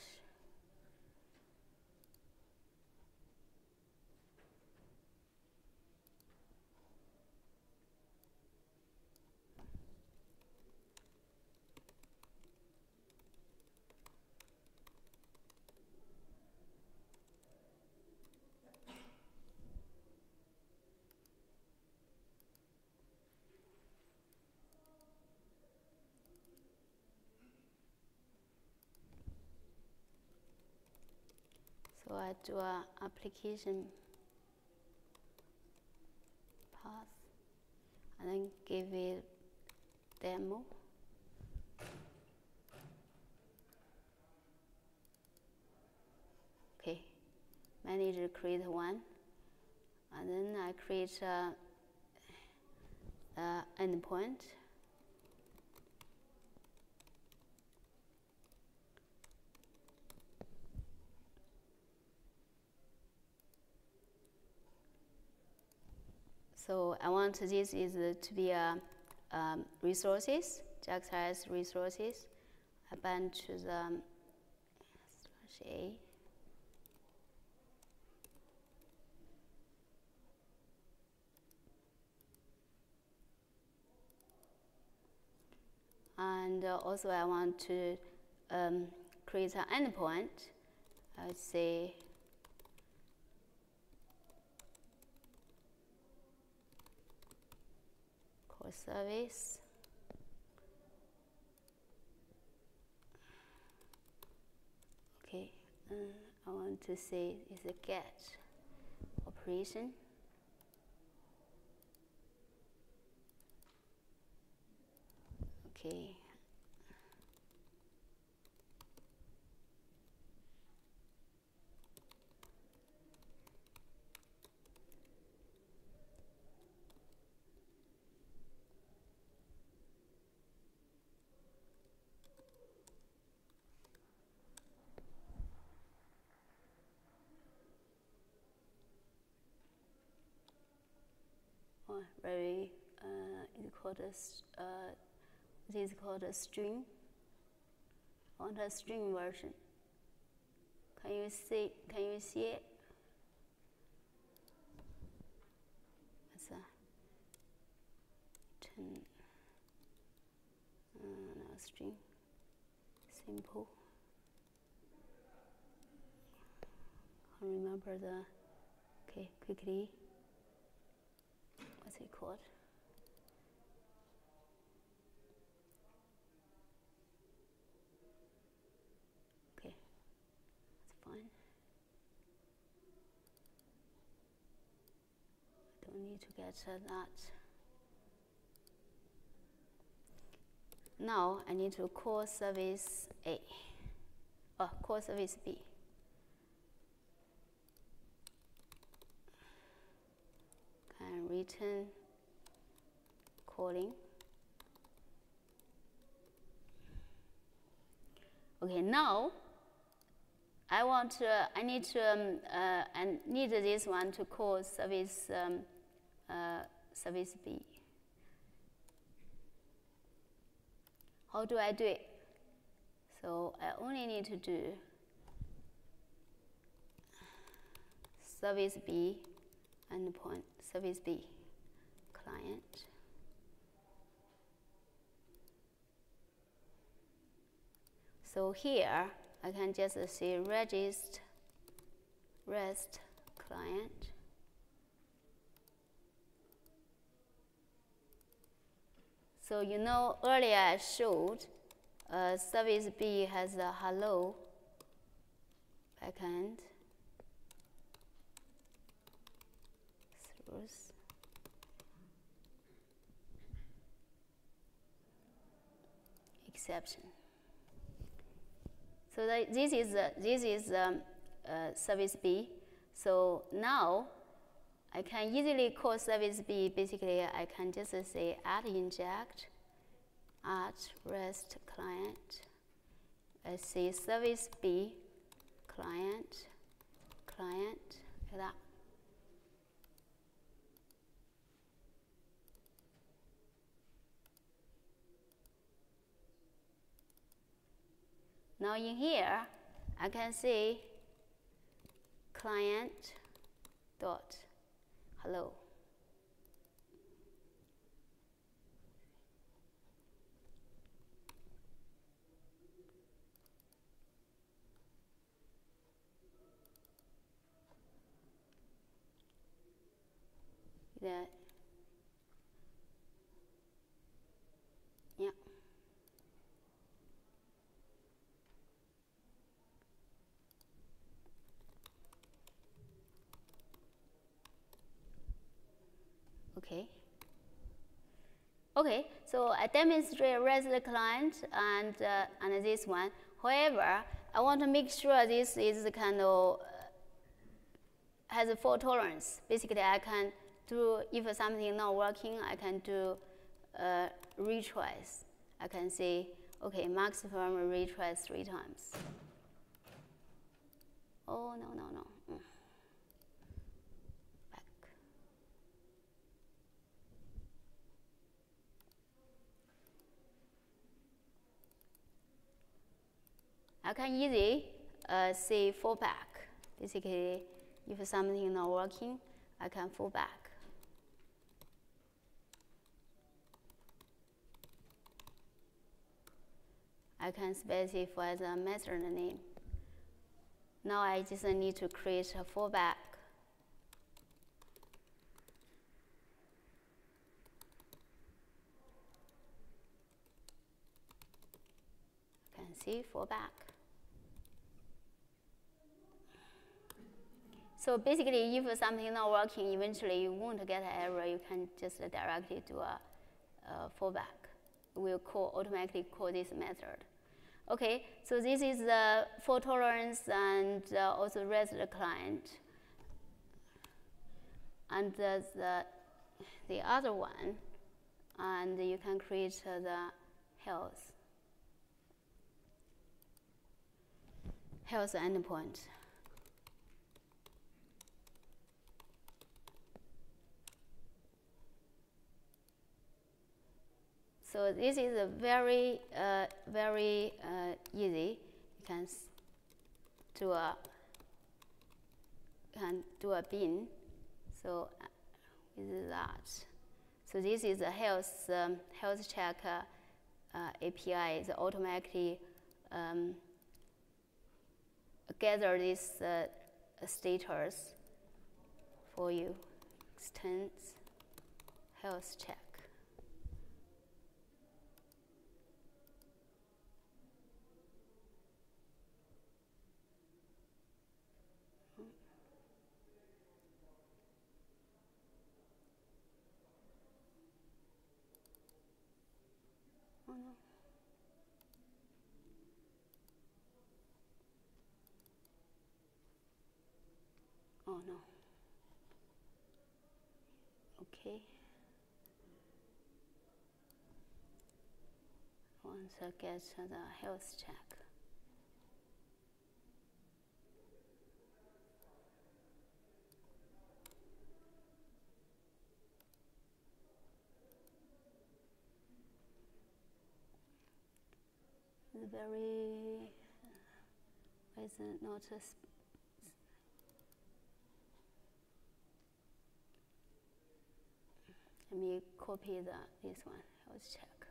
So I do an application path and then give it demo. Okay, manager create one, and then I create endpoint. So I want this is to be resources, just as resources. I bind to the /A. And also I want to create an endpoint. I would say core service. Okay, I want to say it's a get operation. Okay. Very this is called a string. I want a string version. Can you see it? It's a no string. Simple. Can't remember the. Okay, quickly. What's it called? Okay, that's fine. I don't need to get that. Now I need to call service A, or call service B. And return calling. Okay, now I need this one to call service service B. How do I do it? So I only need to do service B endpoint, service B client. So here I can just say REST client. So you know earlier I showed service B has a hello backend. Source. Exception. So this is service B. So now I can easily call service B. Basically, I can just say @inject @REST client. I say service B client like that. Now in here, I can say client dot hello. That, yeah. Okay. Okay, so I demonstrate REST client and this one. However, I want to make sure this is kind of has a fault tolerance. Basically, I can do, if something not working, I can do retries. I can say, okay, maximum retries 3 times. Oh, no. Back. I can easily say fallback. Basically, if something not working, I can fall back. I can specify the method name. Now I just need to create a fallback. You can see fallback. So basically, if something not working, eventually you won't get an error. You can just directly do a fallback. We'll automatically call this method. Okay, so this is the fault tolerance and also REST client. And the other one, and you can create the health endpoint. So this is a very easy. You can do a bin. So with that, so this is a health check API. It automatically gather this status for you. Extends health check. Oh no. Oh no. Okay. Once I get the health check. Very, is it not a let me copy this one, health check.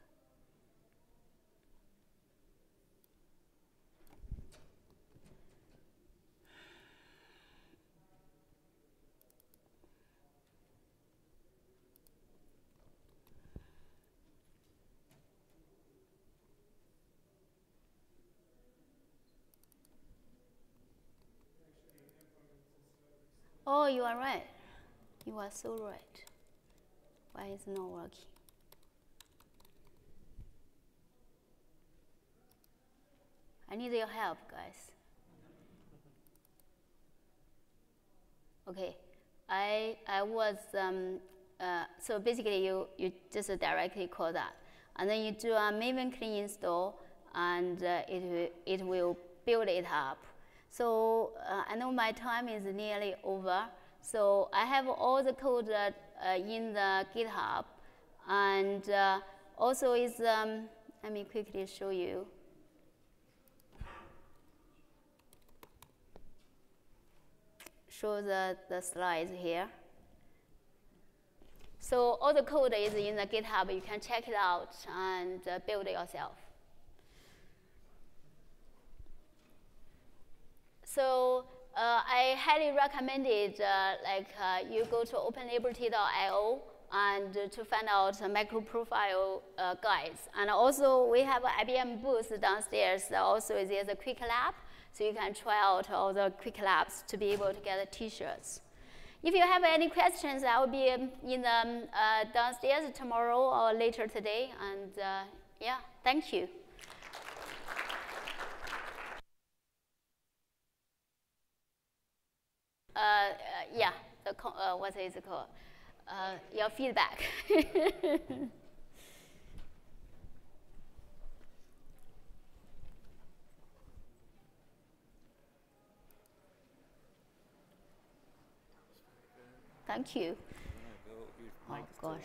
Oh, you are right. You are so right. Why is it not working? I need your help, guys. Okay, I was, so basically you just directly call that. And then you do a maven clean install, and it will build it up. So I know my time is nearly over. So I have all the code in the GitHub. And also is, let me quickly show you. Show the slides here. So all the code is in the GitHub. You can check it out and build it yourself. So I highly recommend it. You go to openliberty.io and to find out micro profile guides. And also we have an IBM booth downstairs. Also there's a quick lab, so you can try out all the quick labs to be able to get the T-shirts. If you have any questions, I will be in the downstairs tomorrow or later today. And yeah, thank you. Yeah, what is it called? Your feedback. Thank you. Oh, gosh.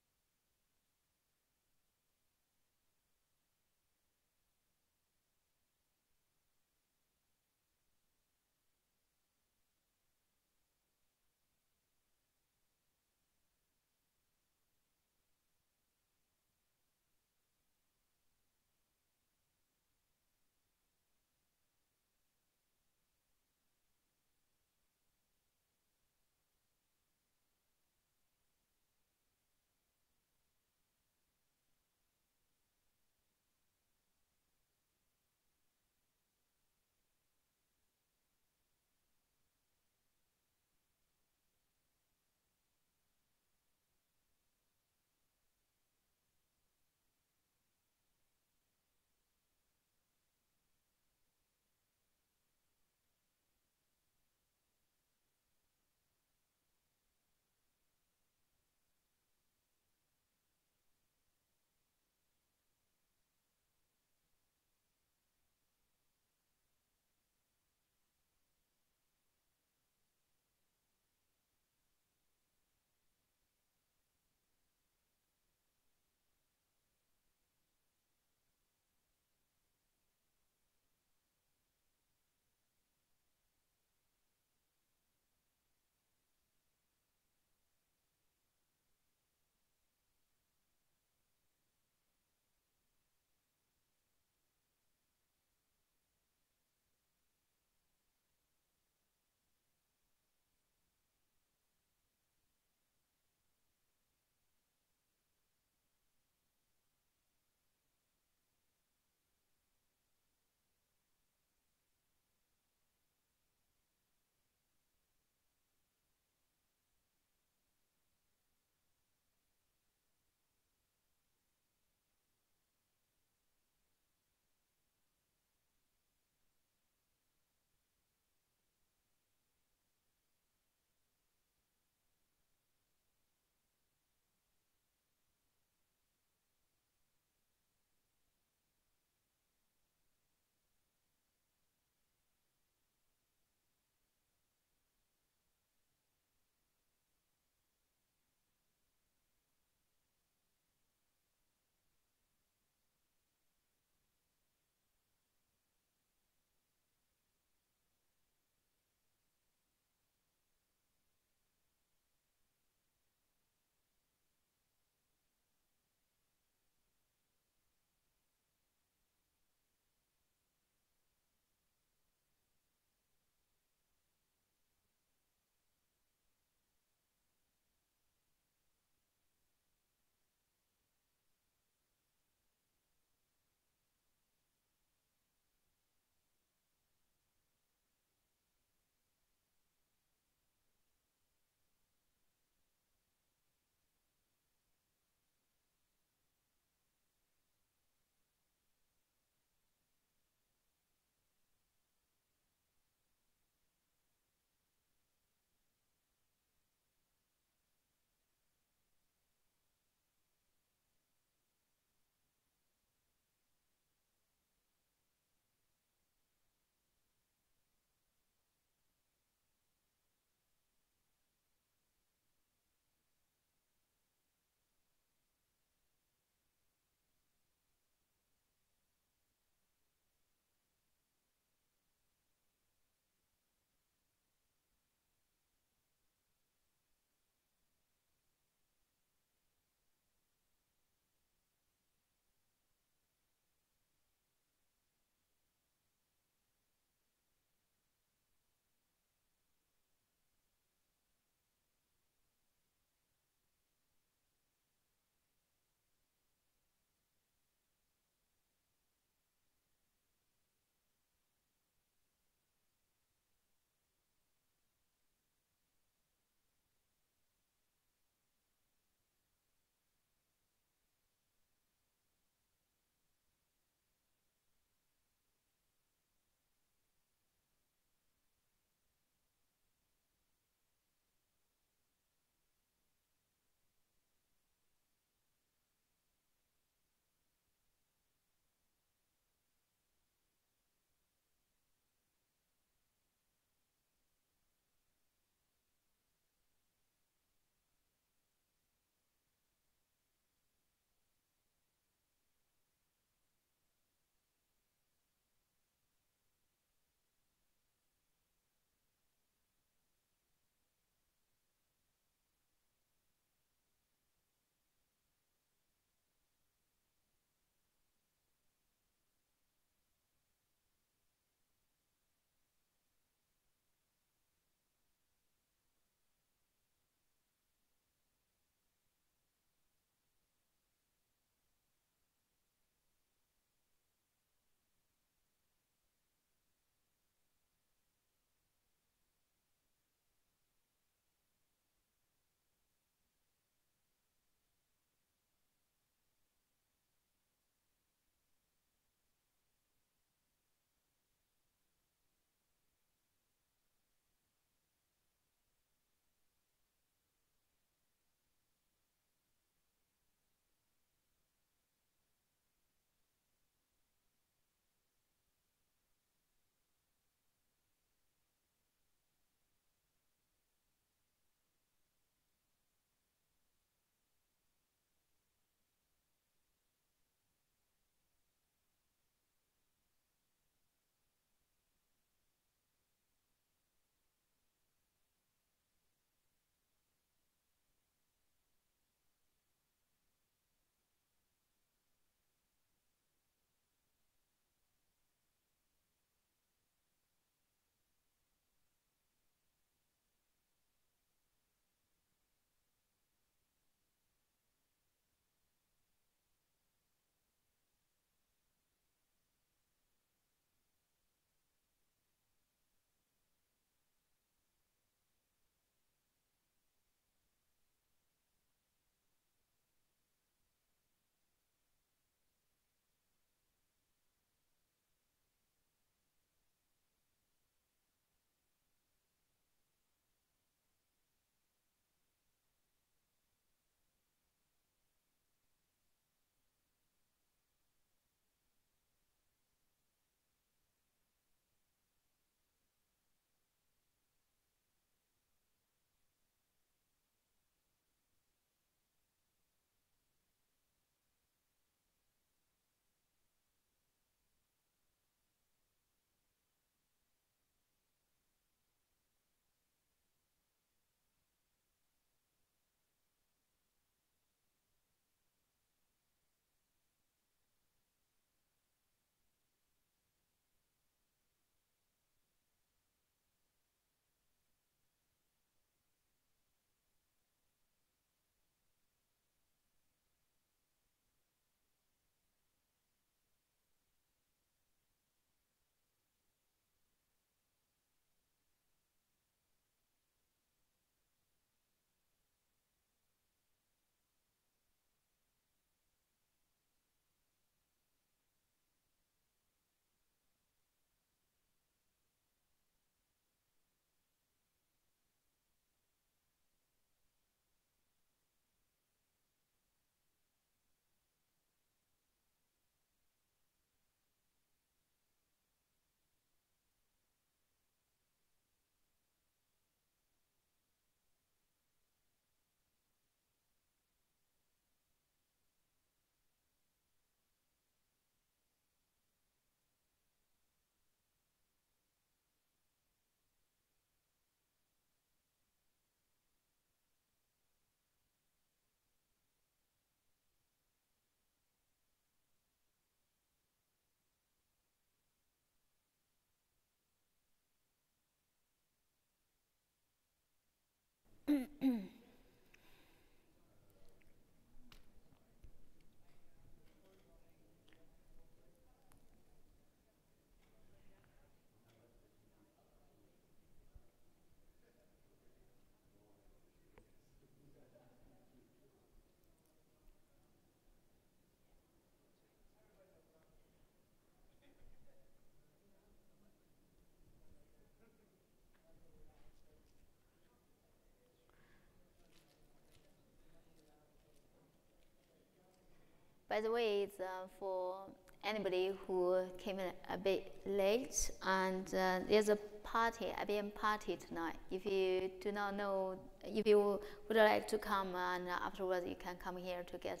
By the way, it's for anybody who came in a bit late, and there's a party, IBM party tonight. If you do not know, if you would like to come, and afterwards you can come here to get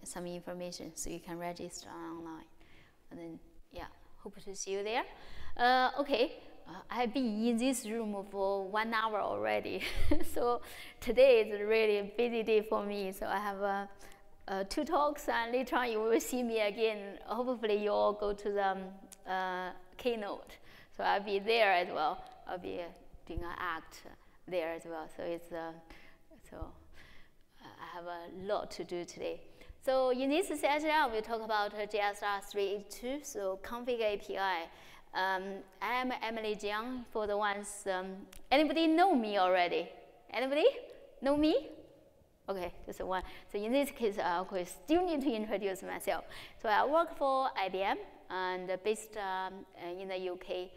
some information, so you can register online. And then, yeah, hope to see you there. Okay. I've been in this room for 1 hour already, so today is a really busy day for me. So I have 2 talks, and later on you will see me again. Hopefully you all go to the keynote, so I'll be there as well. I'll be doing an act there as well. So it's I have a lot to do today. So in this session, I will talk about JSR 3.8.2, so config API. I am Emily Jiang. For the ones, anybody know me already? Anybody know me? Okay, just one. So in this case, I still need to introduce myself. So I work for IBM and based in the UK.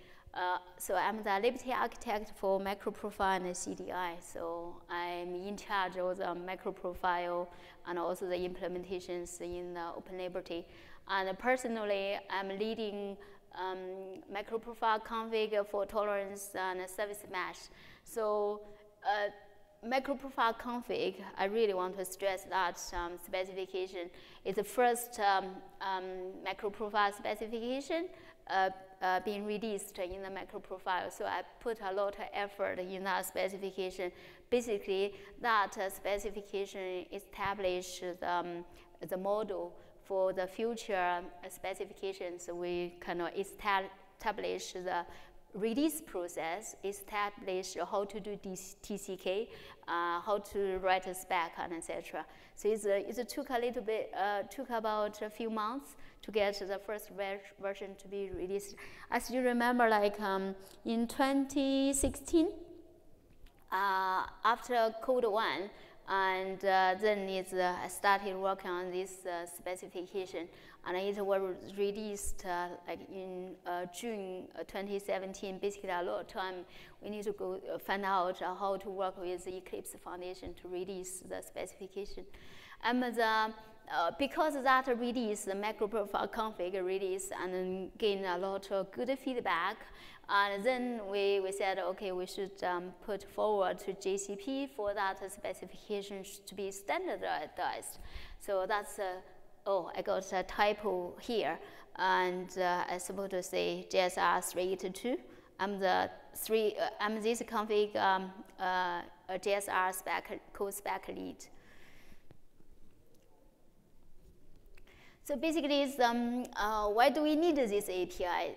So I'm the Liberty architect for microprofile and CDI. So I'm in charge of the microprofile and also the implementations in the Open Liberty. And personally, I'm leading microprofile config for tolerance and service mesh. So microprofile config, I really want to stress that specification is the first microprofile specification being released in the microprofile. So I put a lot of effort in that specification. Basically, that specification establishes the model for the future specifications. We can establish the release process, establish how to do TCK, how to write a spec, and etc. So it took a little bit, took about a few months to get the first version to be released. As you remember, like in 2016, after Code 1, and then I started working on this specification, and it was released like in June 2017. Basically, a lot of time we need to go find out how to work with the Eclipse Foundation to release the specification. And because of that release, the microprofile config release, and then gained a lot of good feedback. And then we said, okay, we should put forward to JCP for that specification to be standardized. So that's, oh, I got a typo here. And I'm supposed to say JSR 3.8.2. I'm this config JSR code spec lead. So basically, it's, why do we need this API?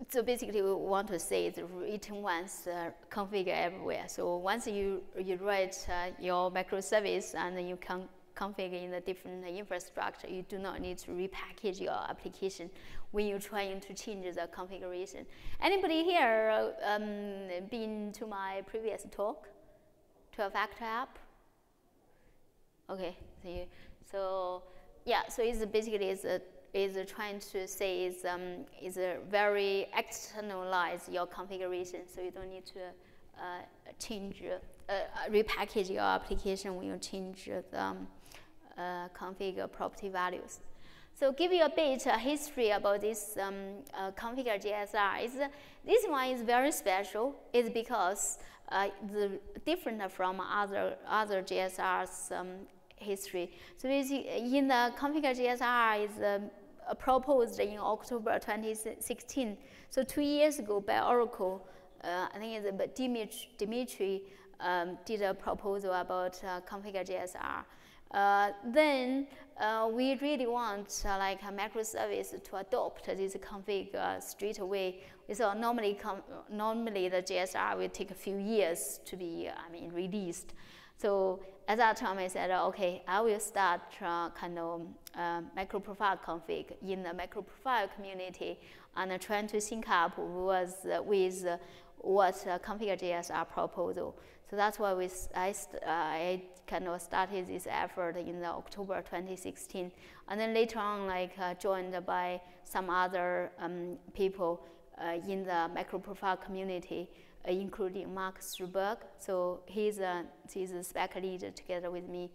So basically, we want to say it's written once, configure everywhere. So once you write your microservice and then you can configure in the different infrastructure, you do not need to repackage your application when you're trying to change the configuration. Anybody here been to my previous talk, 12-factor app? Okay, so yeah, so it's basically is trying to say is a very externalize your configuration, so you don't need to change repackage your application when you change the configure property values. So give you a bit history about this configure JSR. This one is very special. It's because different from other JSR's history. So basically, in the configure JSR is proposed in October 2016. So 2 years ago by Oracle, I think it's Dimitri did a proposal about configure GSR. Then we really want like a microservice to adopt this config straight away. We saw normally the GSR will take a few years to be released. So at that time I said, okay, I will start kind of micro profile config in the micro profile community and trying to sync up with what configure GSR proposal. So that's why I kind of started this effort in October 2016, and then later on, like joined by some other people in the micro profile community, including Mark Struberg. So he's a spec lead together with me.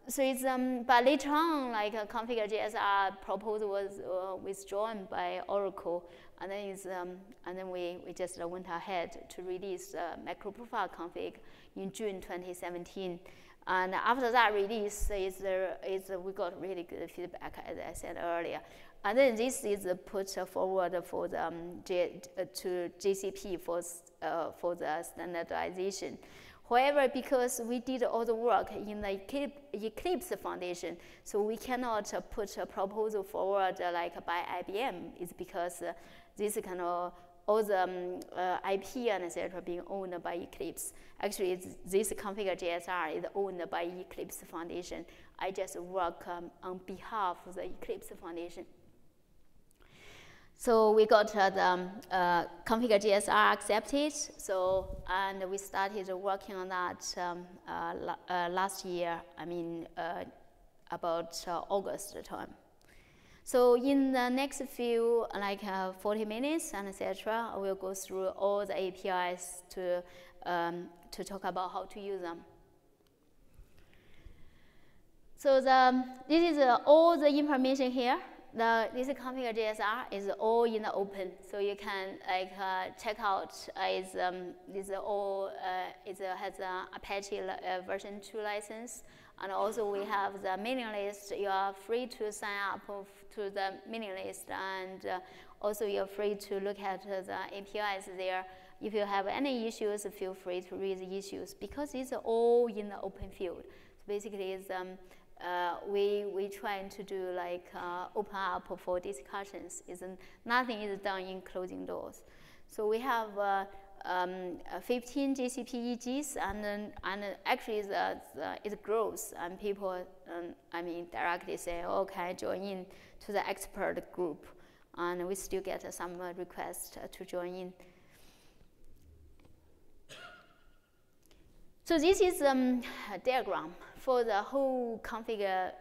So it's but later on, like configure GSR proposal was withdrawn by Oracle, and then we just went ahead to release macro profile config in June 2017. And after that release, we got really good feedback, as I said earlier. And then this is put forward for the to GCP for the standardization. However, because we did all the work in the Eclipse Foundation, so we cannot put a proposal forward like by IBM. It's because this kind of all the IP and etc. being owned by Eclipse. Actually, this configure GSR is owned by Eclipse Foundation. I just work on behalf of the Eclipse Foundation. So we got the configure GSR accepted. So and we started working on that last year. About August time. So in the next few 40 minutes and etc., I will go through all the APIs to talk about how to use them. So this is all the information here. This configure GSR is all in the open, so you can check out. It has an Apache version 2 license, and also we have the mailing list. You are free to sign up to the mailing list, and also you're free to look at the APIs there. If you have any issues, feel free to raise issues because it's all in the open field. So basically, it's we trying to do open up for discussions. Nothing is done in closing doors. So we have 15 GCP EGs, and actually it grows, and people directly say, "Oh, can I join in to the expert group?" And we still get some requests to join in. So this is a diagram for the whole configure,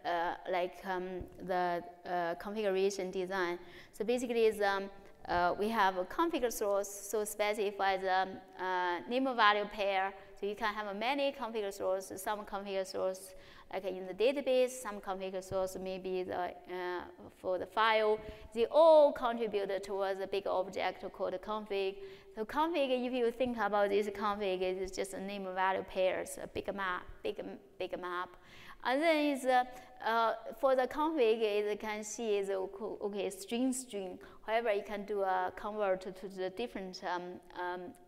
the configuration design. So basically, we have a configure source, so specify the name value pair. So you can have many configure sources. Some configure source, like in the database, some configure source maybe for the file. They all contribute towards a big object called config. So config, if you think about this config, it's just a name value pairs, a big map. And then it's, for the config, you can see is okay, string. However, you can do a convert to the different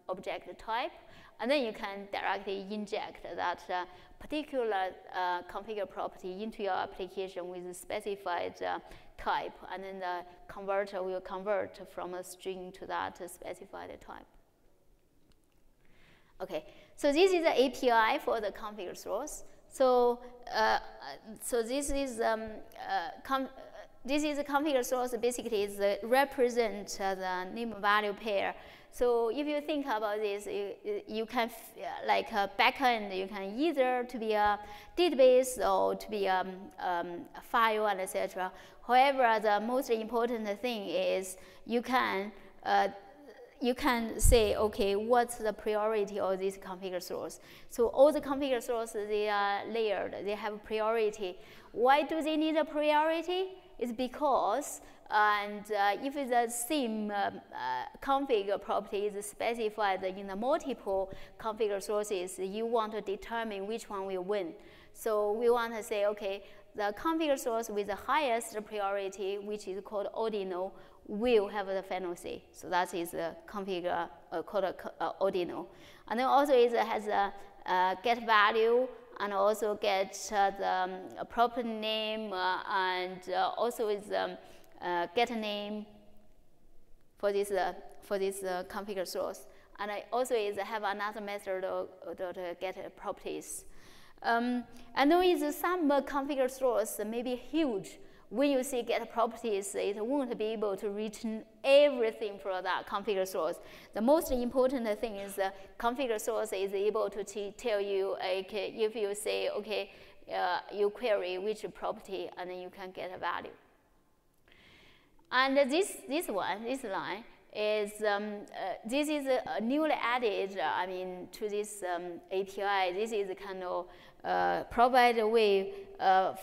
object type, and then you can directly inject that particular configure property into your application with a specified type, and then the converter will convert from a string to that specified type. Okay, so this is the API for the configure source. So, this is this is a configure source. Basically, it represents the name value pair. So if you think about this, you can like a backend, you can either to be a database or to be a file and etc. However, the most important thing is you can say, okay, what's the priority of this configure source? So all the configure sources, they are layered. They have priority. Why do they need a priority? It's because, if the same config property is specified in the multiple configure sources, you want to determine which one will win. So we want to say, okay, the configure source with the highest priority, which is called ordinal, will have the final say. So that is a configure called ordinal. And then also it has a get value and also get the property name and also is get name for this configure source. And I also is have another method to get properties. And there is some configure source may be huge. When you say get properties, it won't be able to return everything for that configure source. The most important thing is the configure source is able to tell you, okay, if you say, okay, you query which property, and then you can get a value. And this line, is this is newly added, to this API. This is kind of provide a way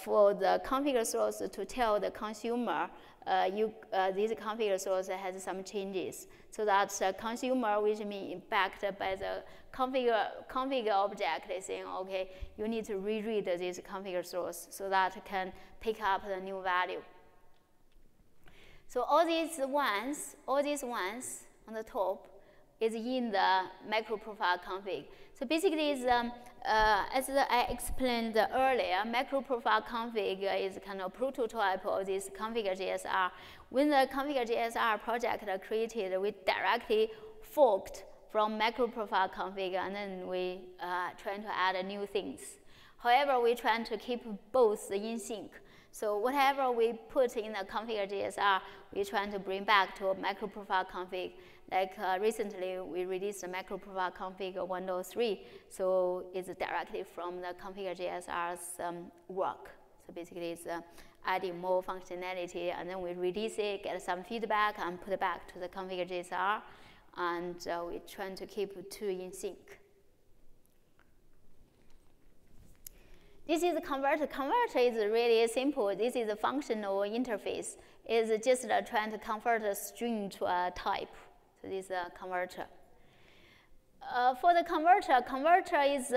for the configure source to tell the consumer this configure source has some changes, so that consumer, which means impacted by the configure object, is saying, okay, you need to reread this configure source so that can pick up the new value. So all these ones on the top is in the macro profile config. So basically, it's, as I explained earlier, macro profile config is kind of prototype of this configure GSR. When the configure GSR project created, we directly forked from macro profile config, and then we trying to add new things. However, we trying to keep both in sync. So whatever we put in the configure GSR, we're trying to bring back to a macro profile config. Like recently, we released the macro profile config 1.3, so it's directly from the configure GSR's work. So basically, it's adding more functionality, and then we release it, get some feedback, and put it back to the configure GSR, and we're trying to keep two in sync. This is a converter. Converter is really simple. This is a functional interface. It's just trying to convert a string to a type. So this is a converter. For the converter is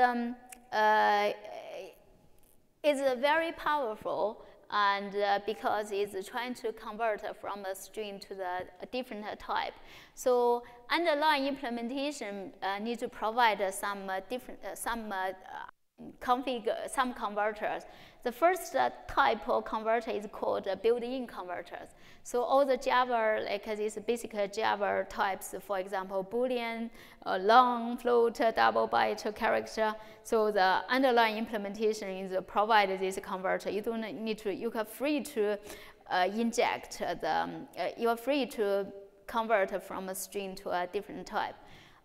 very powerful, and because it's trying to convert from a string to a different type. So underlying implementation needs to provide some some converters. The first type of converter is called built-in converters. So all the Java, like these basic Java types, for example, Boolean, long, float, double byte character. So the underlying implementation is provide this converter. You don't need to. You are free to inject you are free to convert from a string to a different type.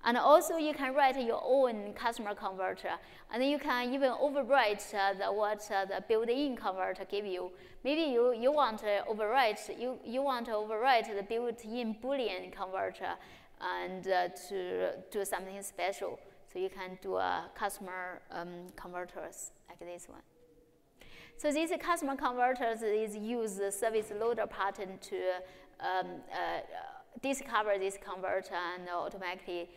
And also, you can write your own customer converter, and then you can even overwrite what the built-in converter give you. Maybe you want to overwrite the built-in Boolean converter, and to do something special. So you can do a customer converters like this one. So these customer converters use the service loader pattern to discover this converter and automatically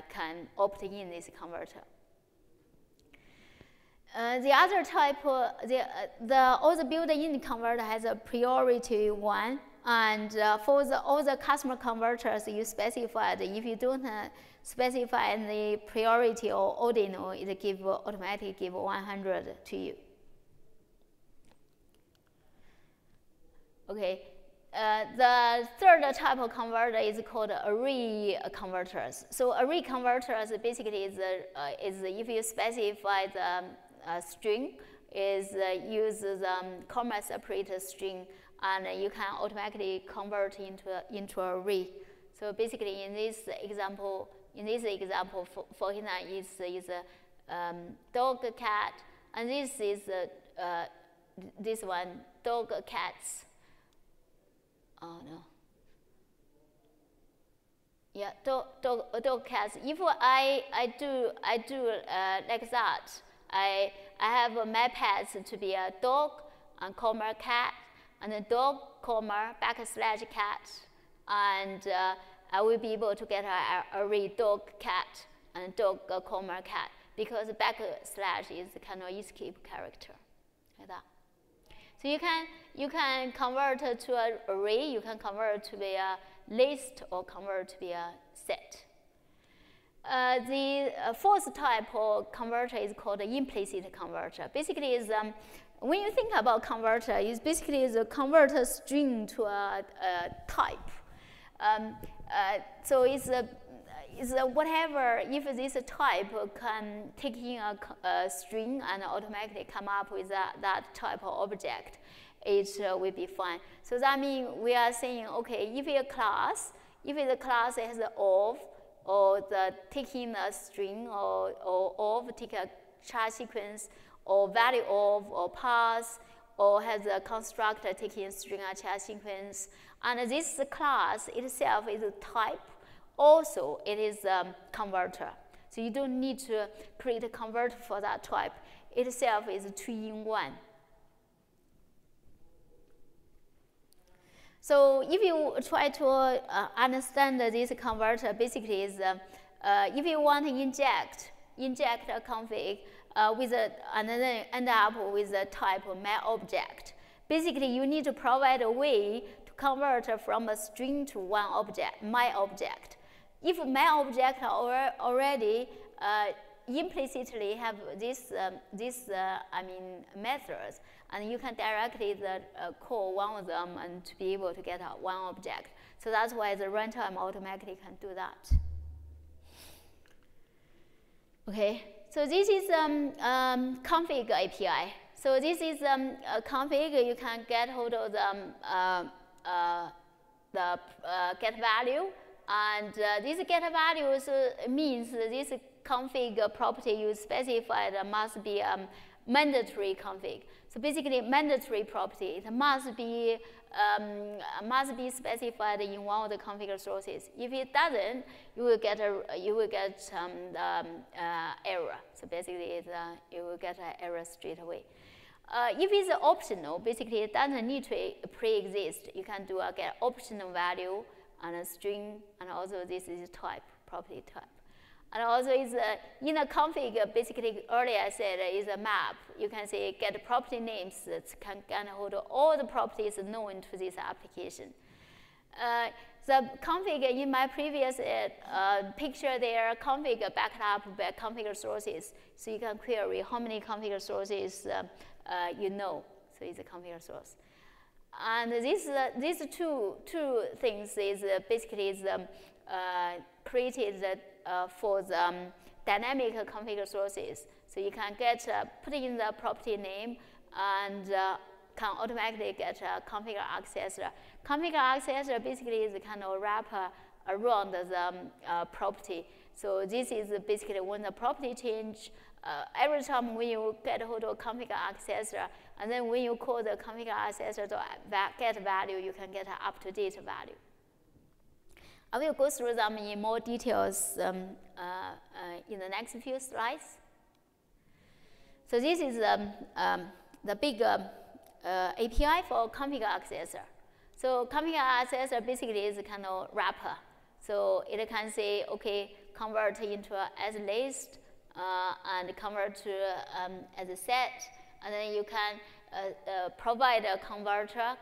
can opt in this converter. The other type, all the built-in converter has a priority 1, and for all the customer converters you specified, if you don't specify the priority or ordinal, it automatically give 100 to you. Okay. The third type of converter is called array converters. So array converters basically is if you specify the string, use the comma separated string, and you can automatically convert into array. So basically, in this example, for hina is dog, cat, and this is this one, dog, cats. Oh no. Yeah, dog, cats. If I do like that, I have my pets to be a dog and comma cat, and a dog comma / cat, and I will be able to get an array dog, cat, and dog comma / because / is kind of escape character, like that. So you can convert to an array, you can convert to be a list, or convert to be a set. The fourth type of converter is called an implicit converter. Basically, is when you think about converter, it's basically the convert a string to a type. So it's whatever, if this type can take in a string and automatically come up with that type of object, it will be fine. So that means we are saying, okay, if the class has of, or the taking a string, or of take a char sequence, or value of, or pass, or has a constructor taking string or char sequence, and this class itself is a type. Also, it is a converter. So you don't need to create a converter for that type. It itself is 2-in-1. So if you try to understand this converter, basically is if you want to inject a config and then end up with a type of my object, basically you need to provide a way to convert from a string to one object, my object. If my object already implicitly have this methods, and you can directly call one of them and to be able to get one object. So that's why the runtime automatically can do that. Okay, so this is config API. So this is a config. You can get hold of the get value, and this get values means this config property you specified must be mandatory config. So basically, mandatory property, it must be specified in one of the config sources. If it doesn't, you will get error. So basically, you will get an error straight away. If it's optional, basically it doesn't need to pre-exist. You can do a get optional value and a string, and also this is type, property type. And also is in a config, basically earlier I said is a map. You can say get property names that can hold all the properties known to this application. The config in my previous picture there, config backed up by config sources. So you can query how many config sources you know. So it's a config source. And these two things is basically is created for the dynamic config sources. So you can get put in the property name and can automatically get a config accessor. Config accessor basically is a kind of wrapper around the property. So this is basically when the property change. Every time when you get hold of config accessor, and then when you call the config accessor to get value, you can get an up-to-date value. I will go through them in more details in the next few slides. So this is the big API for config accessor. So config accessor basically is a kind of wrapper. So it can say, okay, convert into as list, and convert to as a set, and then you can provide a converter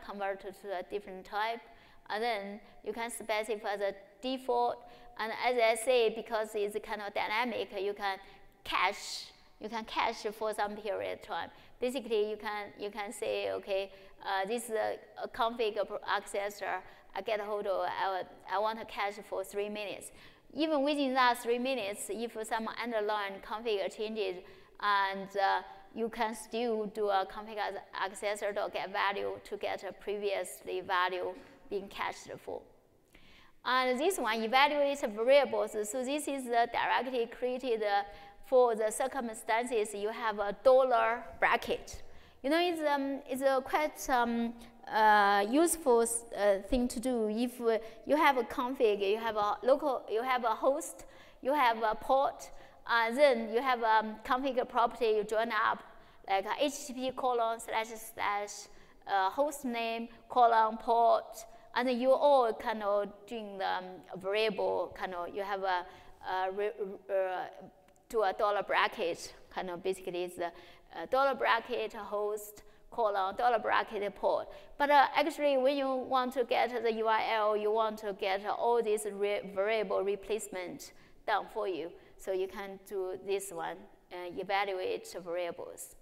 to a different type, and then you can specify the default. And as I say, because it's kind of dynamic, you can cache for some period of time. Basically, you can say, okay, this is a config accessor. I get hold of. I want to cache for 3 minutes. Even within that 3 minutes, if some underlying config changes, and you can still do a config accessor to get value to get a previously value being cached for. And this one evaluates variables. So this is directly created for the circumstances. You have a $, bracket. You know, it's a quite useful thing to do. If you have a config, you have a local, you have a host, you have a port, and then you have a config property. You join up like HTTP : / host name : port, and then you all kind of doing the variable kind of. You have a to a $, bracket kind of. Basically, it's a $, bracket host : colon, dollar bracket port. But actually, when you want to get the URL, you want to get all these variable replacement done for you. So you can do this one, evaluate variables.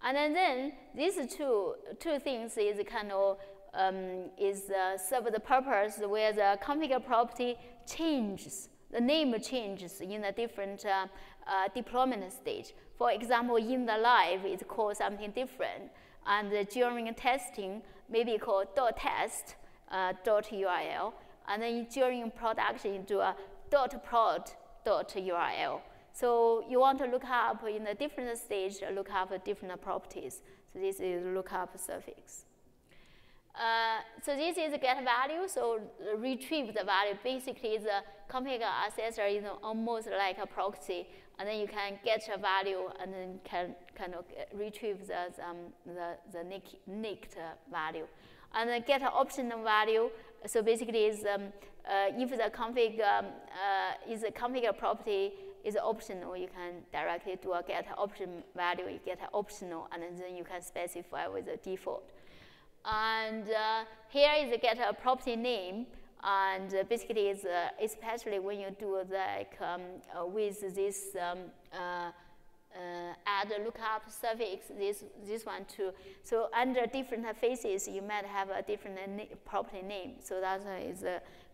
And then these two things is kind of serve the purpose where the configure property changes, the name changes in a different deployment stage. For example, in the live, it's called something different. And during testing, maybe called .test, .url. And then during production, you do a .prod.url. So you want to look up in a different stage, look up different properties. So this is lookup suffix. So this is get value, so retrieve the value. Basically, the configure accessor is almost like a proxy, and then you can get a value and then can kind of retrieve the nicked value. And then get an optional value, so basically is if the config is a configure property is optional, you can directly do a get option value, you get an optional, and then you can specify with the default. And here is get a property name, and basically is especially when you do like with this add lookup suffix, this one too. So under different phases, you might have a different property name. So that is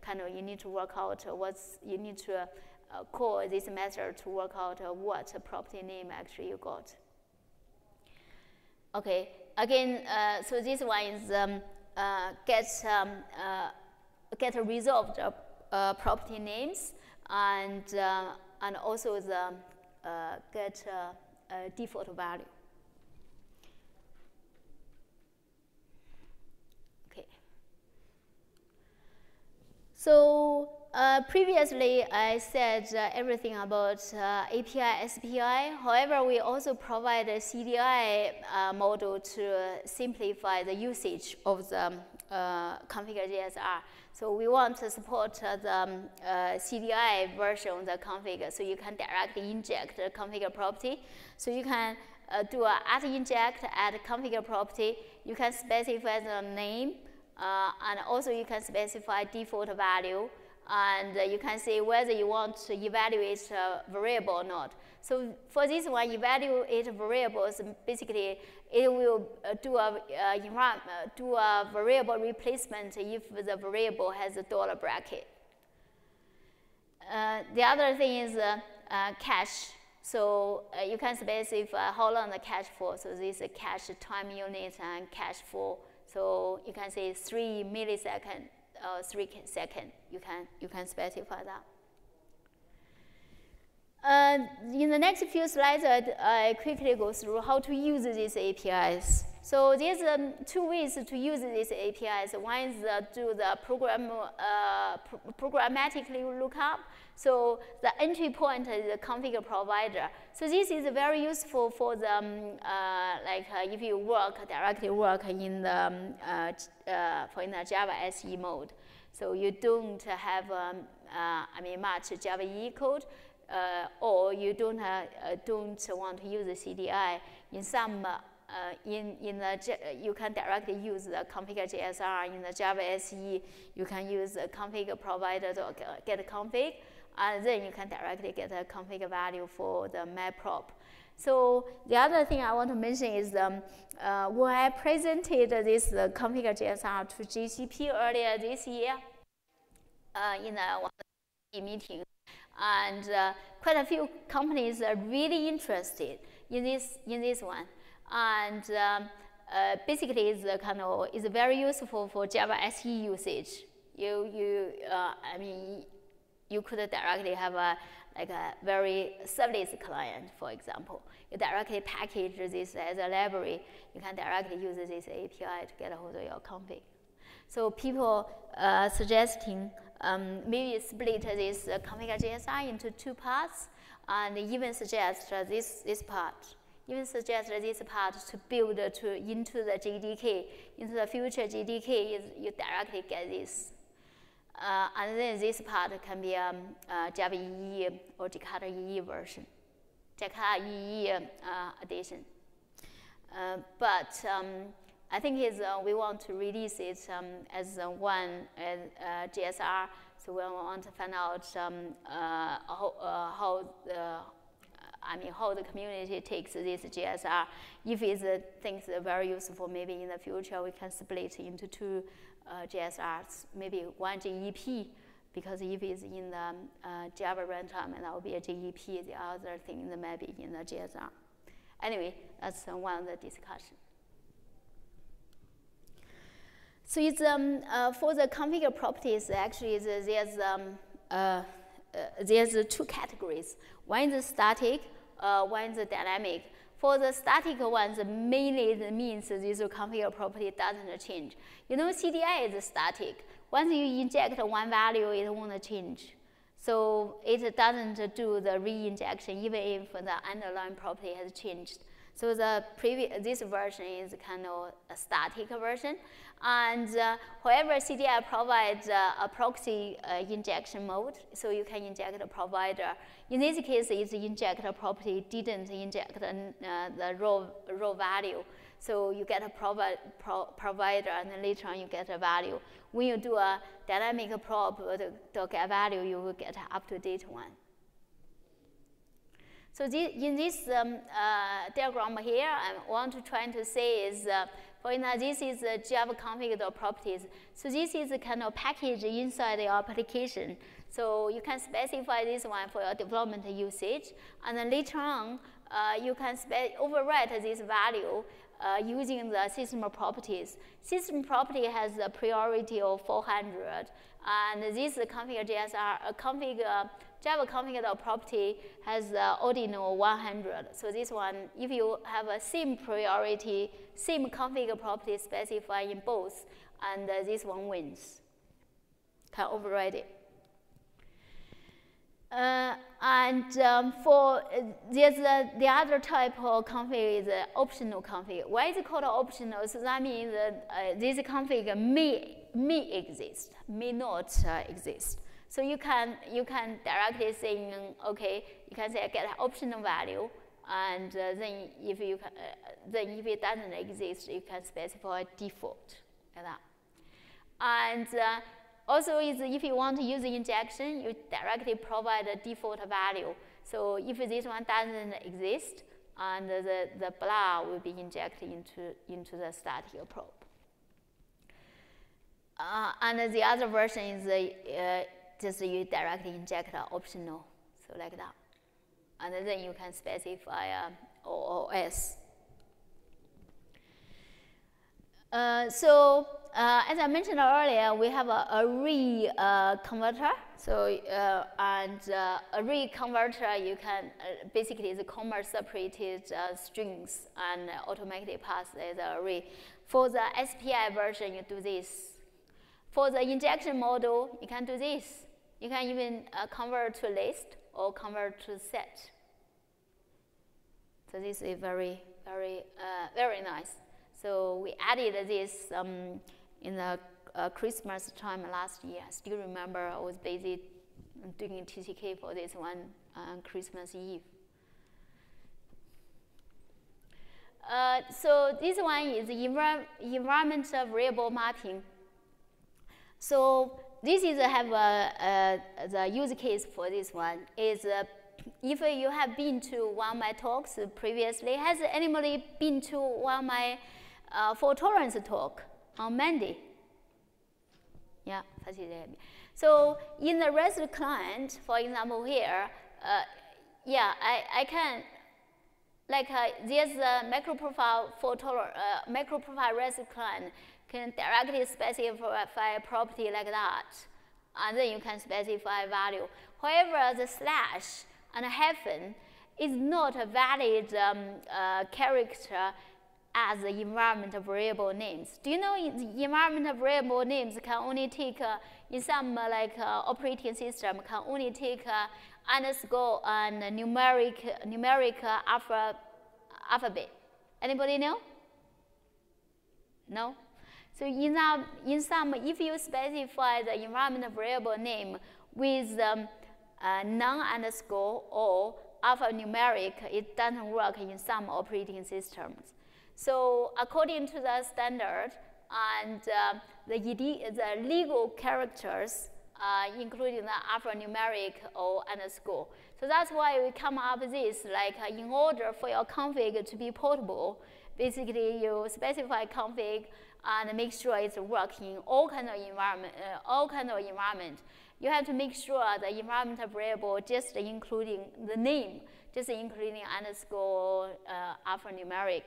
kind of you need to work out you need to call this method to work out what property name actually you got. Okay. Again, so this one is get resolved property names and also the get default value. Okay. So previously I said everything about API, SPI. However, we also provide a CDI model to simplify the usage of the configure GSR. So we want to support the CDI version of the config, so you can directly inject the configure property. So you can do a at inject at configure property. You can specify the name, and also you can specify default value. And you can say whether you want to evaluate a variable or not. So for this one, evaluate variables, basically it will do a variable replacement if the variable has a dollar bracket. The other thing is cache. So you can specify how long the cache for. So this is cache time unit and cache for. So you can say 3 milliseconds. 3 seconds, you can specify that. In the next few slides, I quickly go through how to use these APIs. So there's 2 ways to use these APIs. One is do the programmatically lookup. So the entry point is the configure provider. So this is very useful for the if you directly work in the for in the Java SE mode. So you don't have much Java EE code, or you don't want to use the CDI. In some you can directly use the configure GSR in the Java SE. You can use the configure provider to get a config, and then you can directly get a configure value for the matprop. So the other thing I want to mention is when I presented this configure GSR to GCP earlier this year in one meeting, and quite a few companies are really interested in this one. And basically, it's very useful for Java SE usage. You could directly have a very serverless client, for example. You directly package this as a library. You can directly use this API to get a hold of your config. So people suggesting maybe split this configure GSI into 2 parts, and even suggest this part. Even suggest this part to build into the JDK, into the future JDK. You directly get this. And then this part can be Java EE or Jakarta EE version, Jakarta EE edition. I think we want to release it as one GSR. So we want to find out how the community takes this GSR. If it thinks they're very useful, maybe in the future we can split into two GSRs, maybe one JEP, because if it's in the Java runtime, that will be a JEP. The other thing that might be in the GSR. Anyway, that's one of the discussion. So it's for the configure properties. Actually, there's two categories. One is static, one is dynamic. For the static ones, mainly it means this configure property doesn't change. You know, CDI is static. Once you inject one value, it won't change. So it doesn't do the re-injection even if the underlying property has changed. So this version is kind of a static version. And however, CDI provides a proxy injection mode, so you can inject a provider. In this case, it's inject a property, didn't inject the raw value. So you get a provider, and then later on you get a value. When you do a dynamic prop to get value, you will get an up-to-date one. So in this diagram here, I want to try to say is, for example, this is Java config properties. So this is a kind of package inside your application. So you can specify this one for your development usage, and then later on, you can overwrite this value using the system properties. System property has a priority of 400, and this config Java config property has ordinal 100. So this one, if you have a same priority, same config property specified in both, and this one wins, can override it. For there's the other type of config is optional config. Why is it called optional? So that means this config may exist, may not exist. So you can directly say, okay, you can say get an optional value, and then if it doesn't exist, you can specify default like that. And also, if you want to use the injection, you directly provide a default value. So if this one doesn't exist, and the blah will be injected into the static probe. And the other version is just you directly inject an optional, so like that. And then you can specify OOS. As I mentioned earlier, we have an array converter. So array converter, you can basically the comma separated strings and automatically pass as an array. For the SPI version, you do this. For the injection model, you can do this. You can even convert to list or convert to set. So this is very, very, very nice. So we added this in the Christmas time last year. I still remember I was busy doing TCK for this one on Christmas Eve. So this one is environment variable mapping. So this is the use case for this one is if you have been to one of my talks previously, has anybody been to one of my fault tolerance talk on Monday? Yeah, so in the REST client, for example here, yeah, I can, like there's a macro profile macro profile REST client can directly specify a property like that, and then you can specify value. However, the slash and hyphen is not a valid character as the environment variable names. Do you know the environment variable names can only take, in some operating system, can only take underscore and numeric alphabet? Anybody know? No? So in some, if you specify the environment variable name with non-underscore or alphanumeric, it doesn't work in some operating systems. So according to the standard and the legal characters, including the alphanumeric or underscore. So that's why we come up with this, like in order for your config to be portable, basically you specify config and make sure it's working in all kind of environment. You have to make sure the environment variable just including the name, just including underscore alphanumeric.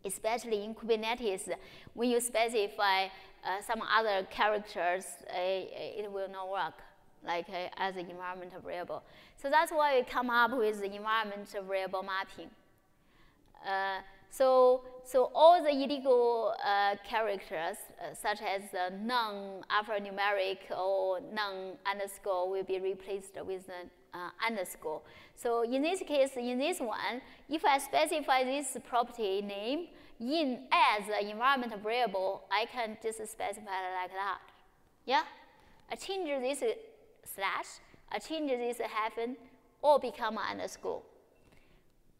Especially in Kubernetes, when you specify some other characters, it will not work like as an environment variable. So that's why we come up with the environment variable mapping. So all the illegal characters, such as the non-alphanumeric or non-underscore, will be replaced with the underscore. So in this case, in this one, if I specify this property name as an environment variable, I can just specify it like that. Yeah? I change this slash, I change this hyphen, or become an underscore.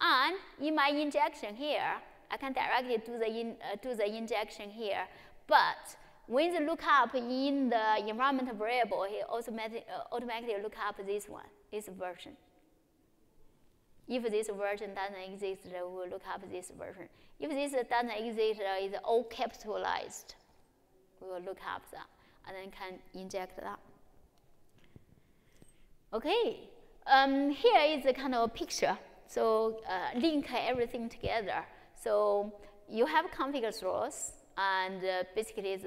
And in my injection here, I can directly do the injection here. But when the lookup in the environment variable, it automatically look up this one, this version. If this version doesn't exist, we will look up this version. If this doesn't exist, it's all capitalized, we will look up that and then can inject that. Okay, here is a kind of picture. So link everything together. So you have config source, and basically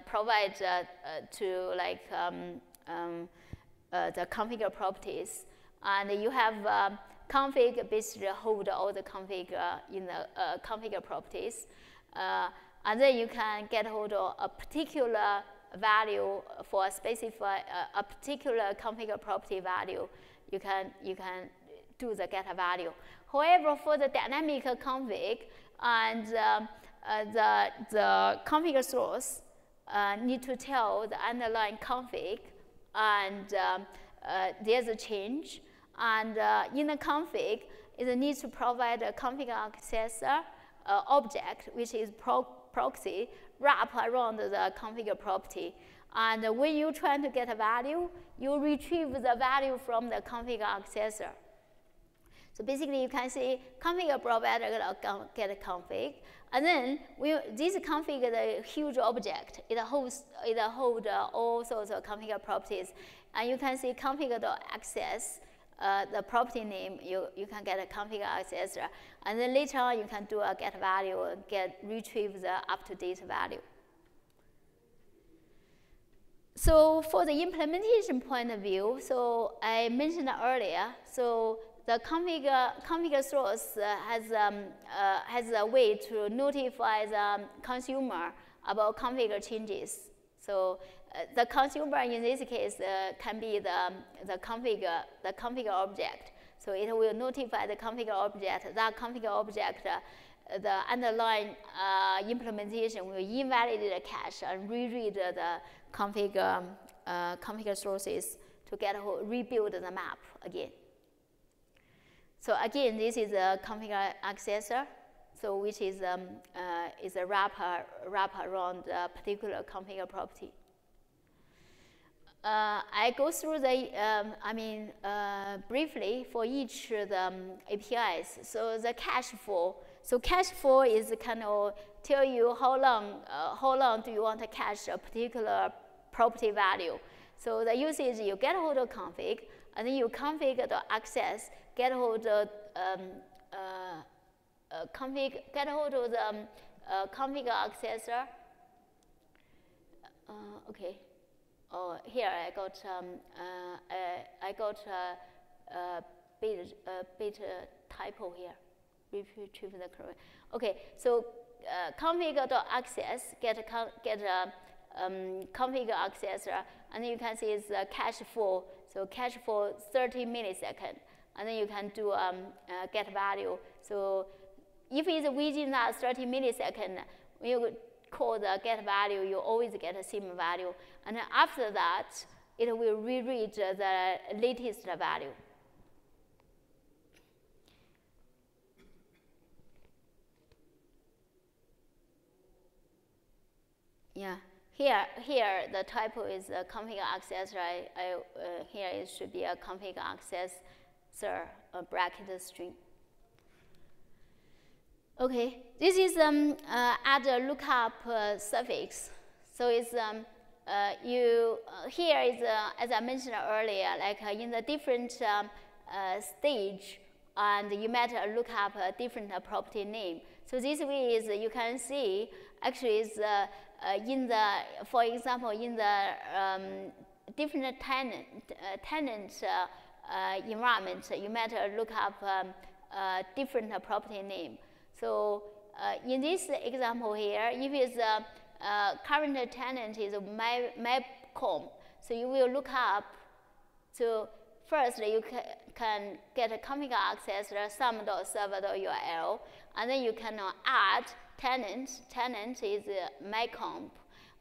provide to like the config properties, and you have config basically hold all the config in the config properties, and then you can get hold of a particular value for a specify a particular config property value. You can do the get value. However, for the dynamic config and the config source need to tell the underlying config, and there's a change. And in the config, it needs to provide a config accessor object, which is proxy, wrap around the config property. And when you try to get a value, you retrieve the value from the config accessor. So basically, you can see config provider get a config, and then this config is a huge object. It holds all sorts of config properties, and you can see config.access. The property name, you can get a config accessor, and then later on you can do a get value and retrieve the up-to-date value. So for the implementation point of view, so I mentioned earlier, so the config source has a way to notify the consumer about config changes. So the consumer in this case can be the config object. So it will notify the config object. That config object, the underlying implementation will invalidate the cache and reread the config sources to rebuild the map again. So again, this is a config accessor, so which is a wrapper around a particular config property. I go through the, briefly for each of the APIs. So the cache for, cache for is kind of tell you how long do you want to cache a particular property value. So the usage, you get hold of config, and then you config the access, get hold of the config accessor. Okay. Oh, here I got beta typo here. Retrieve the correct. Okay, so config.access get a config accessor, and then you can see it's cache for. So cache for 30 milliseconds, and then you can do get value. So if it's within that 30 milliseconds, when you call the get value, you always get the same value. And then after that, it will reread the latest value. Yeah. Here the typo is a config accessor. Here it should be a config accessor bracket string. Okay, this is add a lookup suffix. So it's here is as I mentioned earlier, like in the different stage, and you might look up a different property name. So this way is you can see actually is in the, for example, in the different tenant environment, you might look up different property name. So in this example here, if it's current tenant is Moscone, so you will look up. So first you can get a config accessor sum.server.url, and then you can add tenant. Tenant is Moscone,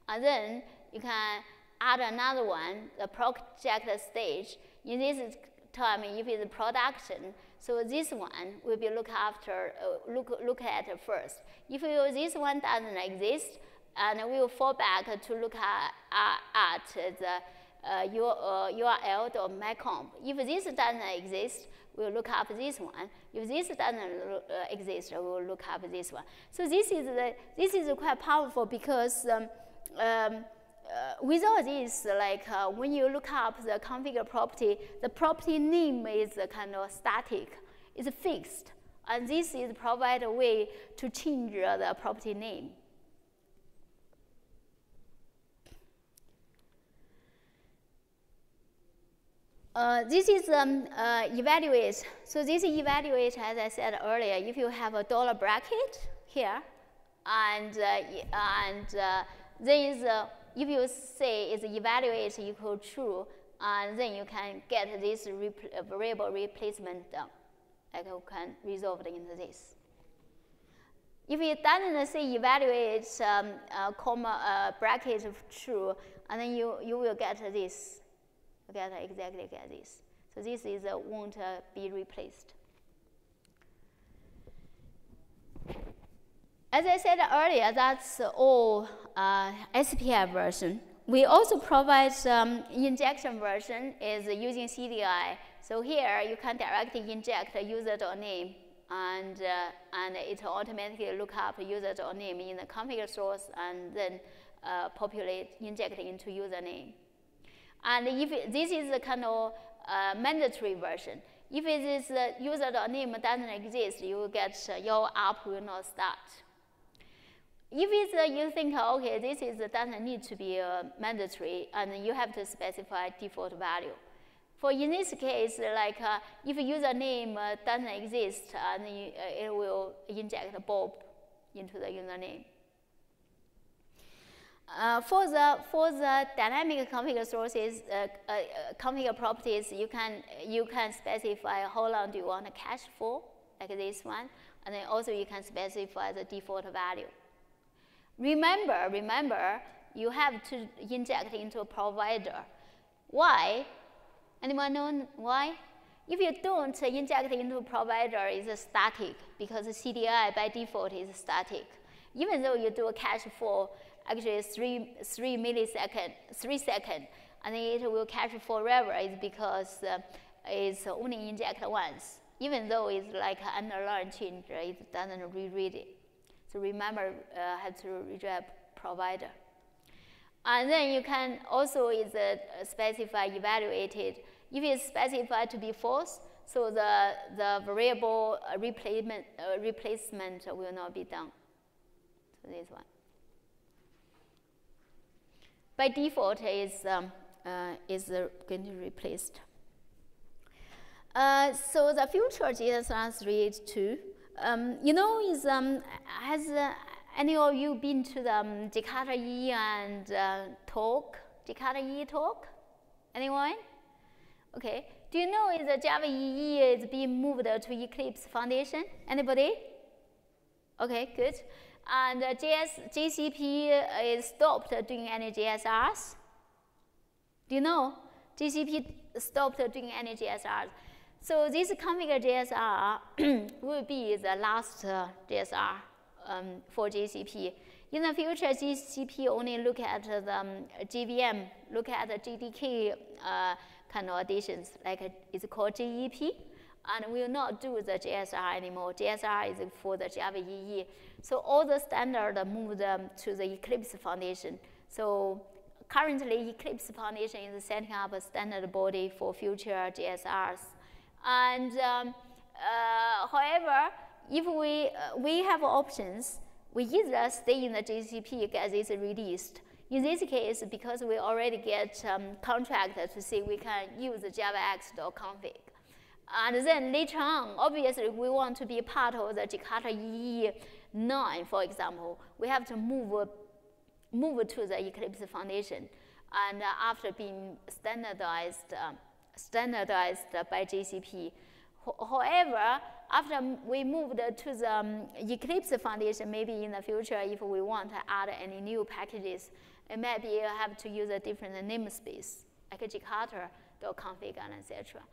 and then you can add another one, the project stage. In this time, if it's production, so this one will be look at first. If this one doesn't exist, and we will fall back to look at the URL.Moscone. If this doesn't exist, we'll look up this one. If this doesn't exist, we'll look up this one. So this is quite powerful because without this, like when you look up the configure property, the property name is kind of static, it's fixed, and this is provide a way to change the property name. This is evaluate. So this evaluate, as I said earlier, if you have a dollar bracket here, and then is if you say is evaluate equal true, and then you can get this variable replacement done. Like you can resolve it into this. If it doesn't say evaluate comma bracket of true, and then you will get this. Exactly get this. So this is won't be replaced. As I said earlier, that's all SPI version. We also provide injection version is using CDI. So here you can directly inject user.name, and it automatically look up user.name in the config source and then inject into username. And if this is a kind of mandatory version, if it is user.name doesn't exist, you will get your app will not start. If it's you think okay, this doesn't need to be mandatory, and you have to specify default value. For in this case, like if username doesn't exist, and it will inject Bob into the username. For the dynamic config sources, config properties, you can specify how long do you want to cache for, like this one, and then also you can specify the default value. Remember, you have to inject into a provider. Why? Anyone know why? If you don't inject into a provider, it's static because CDI by default is static. Even though you do a cache for actually 3 seconds, and then it will cache forever. It's because it's only inject once. Even though it's like an underline change, it doesn't reread it. So remember, have to redirect provider. And then you can also specify evaluated. If it's specified to be false, so the variable replacement will not be done. So this one. By default is going to be replaced. So the future GSR 3.2, you know, has any of you been to the Jakarta E and talk? Jakarta E talk? Anyone? Okay. Do you know is the Java EE is being moved to Eclipse Foundation? Anybody? Okay, good. And GCP is stopped doing any GSRs. Do you know? GCP stopped doing any GSRs. So this configure GSR will be the last GSR for GCP. In the future, GCP only look at the JVM, look at the JDK kind of additions, like it's called JEP, and will not do the JSR anymore. JSR is for the Java EE. So all the standard moved to the Eclipse Foundation. So currently, Eclipse Foundation is setting up a standard body for future JSRs. And however, if we have options, we either stay in the GCP, get this released. In this case, because we already get contract to say we can use javax.config. And then later on, obviously, we want to be part of the Jakarta EE 9, for example. We have to move to the Eclipse Foundation. And after being standardized by GCP. However, after we moved to the Eclipse Foundation, maybe in the future, if we want to add any new packages, maybe you have to use a different namespace, like Jakarta.config and etc.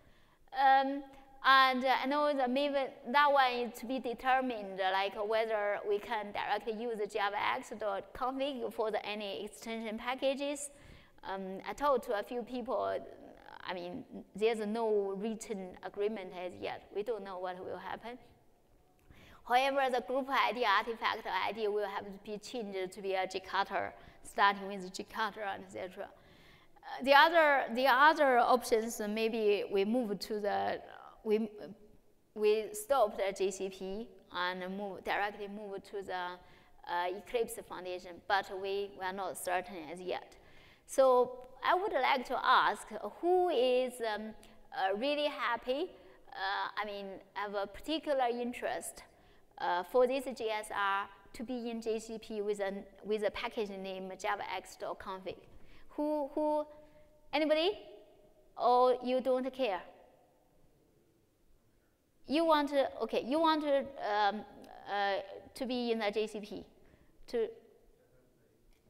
And I know that maybe that one is to be determined, like whether we can directly use javax.config for any extension packages. I talked to a few people. I mean, there's no written agreement as yet. We don't know what will happen. However, the group ID, artifact ID will have to be changed to be a Jakarta, starting with Jakarta, etc. The other options, maybe we move to the, we stopped at GCP and directly move to the Eclipse Foundation, but we are not certain as yet. So I would like to ask who is really happy, have a particular interest for this JSR to be in GCP with a package name javax.config. Who, anybody? Or you don't care? You want to, okay, you want to be in the GCP, to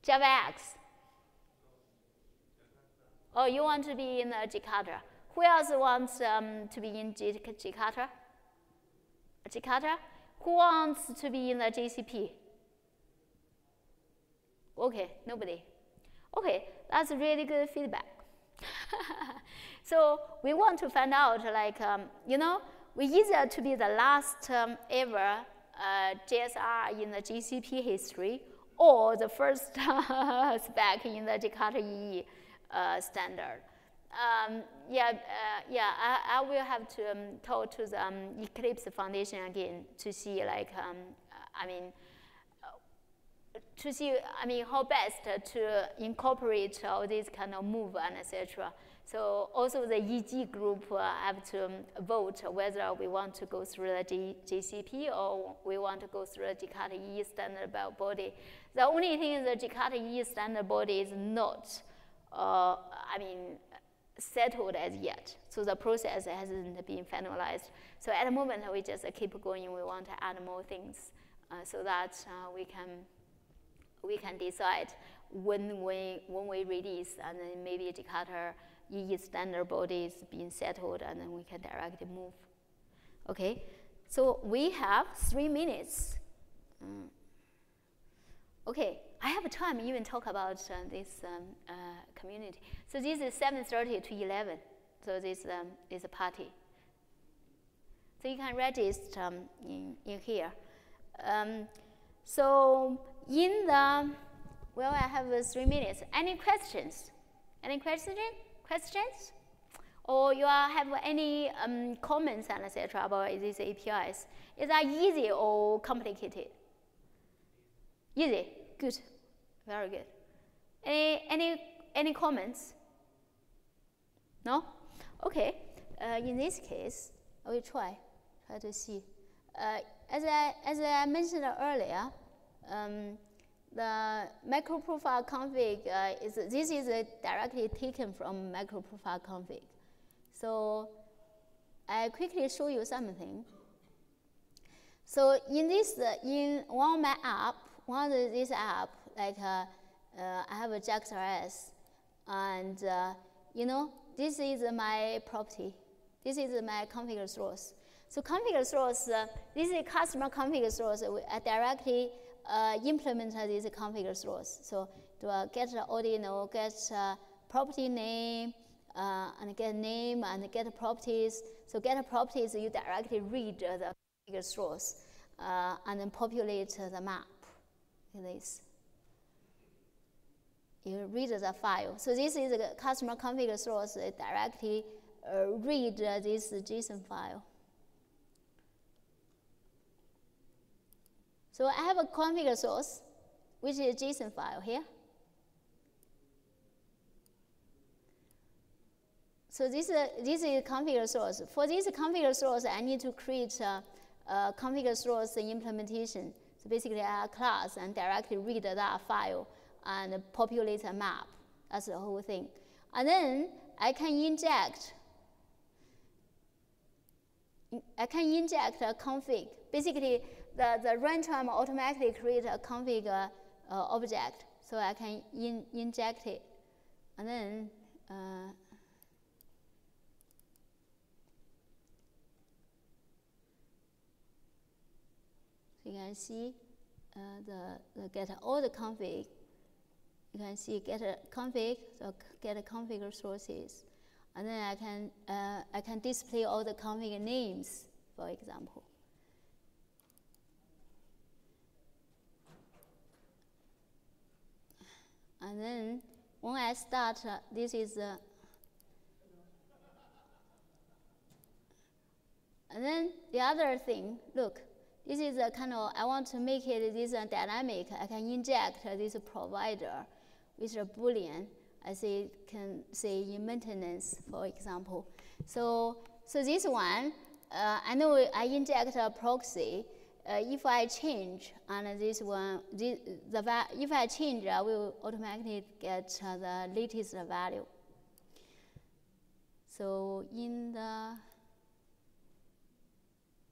JavaX. Or you want to be in Jakarta. Who else wants to be in Jakarta? Jakarta? Who wants to be in the GCP? Okay, nobody. Okay, that's really good feedback. So we want to find out, like, we either to be the last ever JSR in the GCP history, or the first spec in the Jakarta EE standard. I will have to talk to the Eclipse Foundation again to see, like, how best to incorporate all these kind of move and etc. So also the EG group have to vote whether we want to go through the GCP or we want to go through the Jakarta EE standard body. The only thing is the Jakarta EE standard body is not settled as yet. So the process hasn't been finalized. So at the moment, we just keep going. We want to add more things so that we can decide when we release, and then maybe Jakarta EE standard body is being settled, and then we can directly move. Okay, so we have 3 minutes. Okay, I have time to even talk about this community. So this is 7:30 to 11. So this is a party. So you can register in here. So in the, well, I have 3 minutes. Any questions? Any questions? Or you have any comments and etc. about these APIs? Is that easy or complicated? Easy. Good. Very good. Any comments? No? Okay. In this case, I will try to see. As I mentioned earlier, the macro profile config this is directly taken from macro profile config. So I quickly show you something. So in this, in one of my app, this app, like I have a JAX-RS, and this is my property. This is my config source. So config source, this is customer config source. I directly implement this config source. So to get ordinal, get property name, and get name and get properties. So get properties, you directly read the config source and then populate the map like this. You read the file. So this is the customer config source. It directly read this JSON file. So I have a config source, which is a JSON file here. So this is config source. For this config source, I need to create a config source implementation. So basically, I have a class and directly read that file and populate a map. That's the whole thing. And then I can inject a config. Basically, the runtime automatically create a config object. So I can inject it. And then so you can see the get all the config. You can see get a config, so get a config sources, and then I can display all the config names, for example. And then when I start, this is and then the other thing, look, this is a kind of, I want to make it this dynamic. I can inject this provider with a Boolean. I can say in maintenance, for example. So this one, I know I inject a proxy. If I change, and this one, if I change, I will automatically get the latest value. So in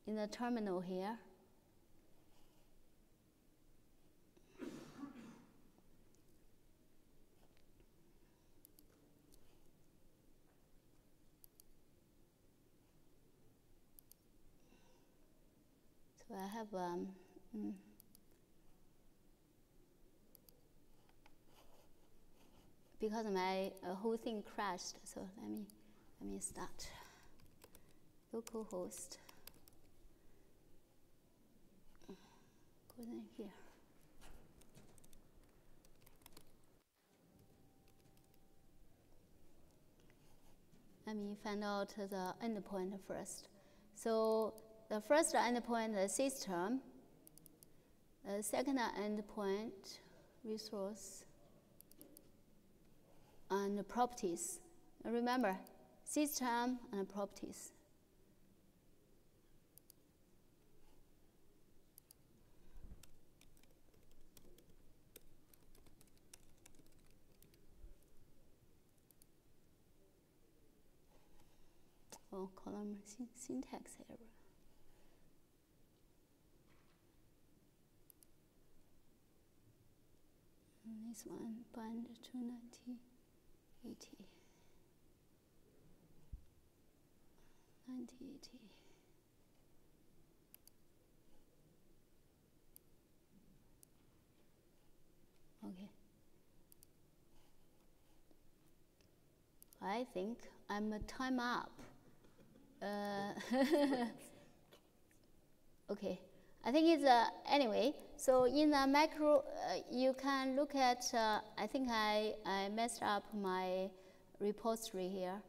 the terminal here, so I have because my whole thing crashed. So let me start. Localhost. Go in here. Let me find out the endpoint first. So the first endpoint, the system. The second endpoint, resource, and properties. Remember, system and properties. Oh, column syntax error. And this one, bind 290, 80, 90, 80. Okay. I think I'm a time up. Okay, I think it's anyway. So in the macro, you can look at. I think I messed up my repository here.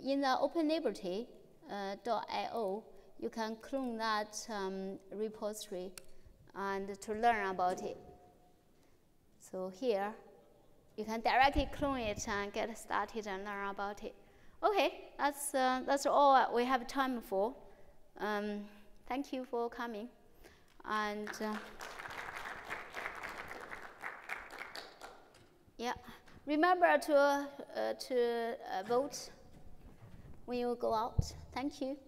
In the OpenLiberty.io, you can clone that repository and to learn about it. So here, you can directly clone it and get started and learn about it. Okay, that's all we have time for. Thank you for coming, and yeah, remember to vote when you go out. Thank you.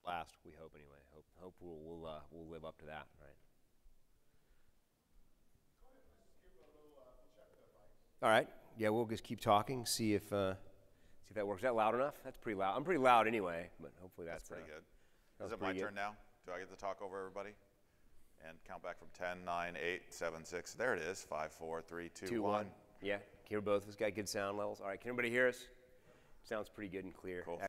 last. We hope anyway. Hope we'll live up to that, right? All right. Yeah, we'll just keep talking. See if that works. Is that loud enough? That's pretty loud. I'm pretty loud anyway, but hopefully that's pretty good. Is it my turn now? Do I get to talk over everybody? And count back from 10, 9, 8, 7, 6. There it is. 5, 4, 3, 2, 1. Yeah. Can you hear both of us? Got good sound levels. All right. Can everybody hear us? Sounds pretty good and clear. Cool.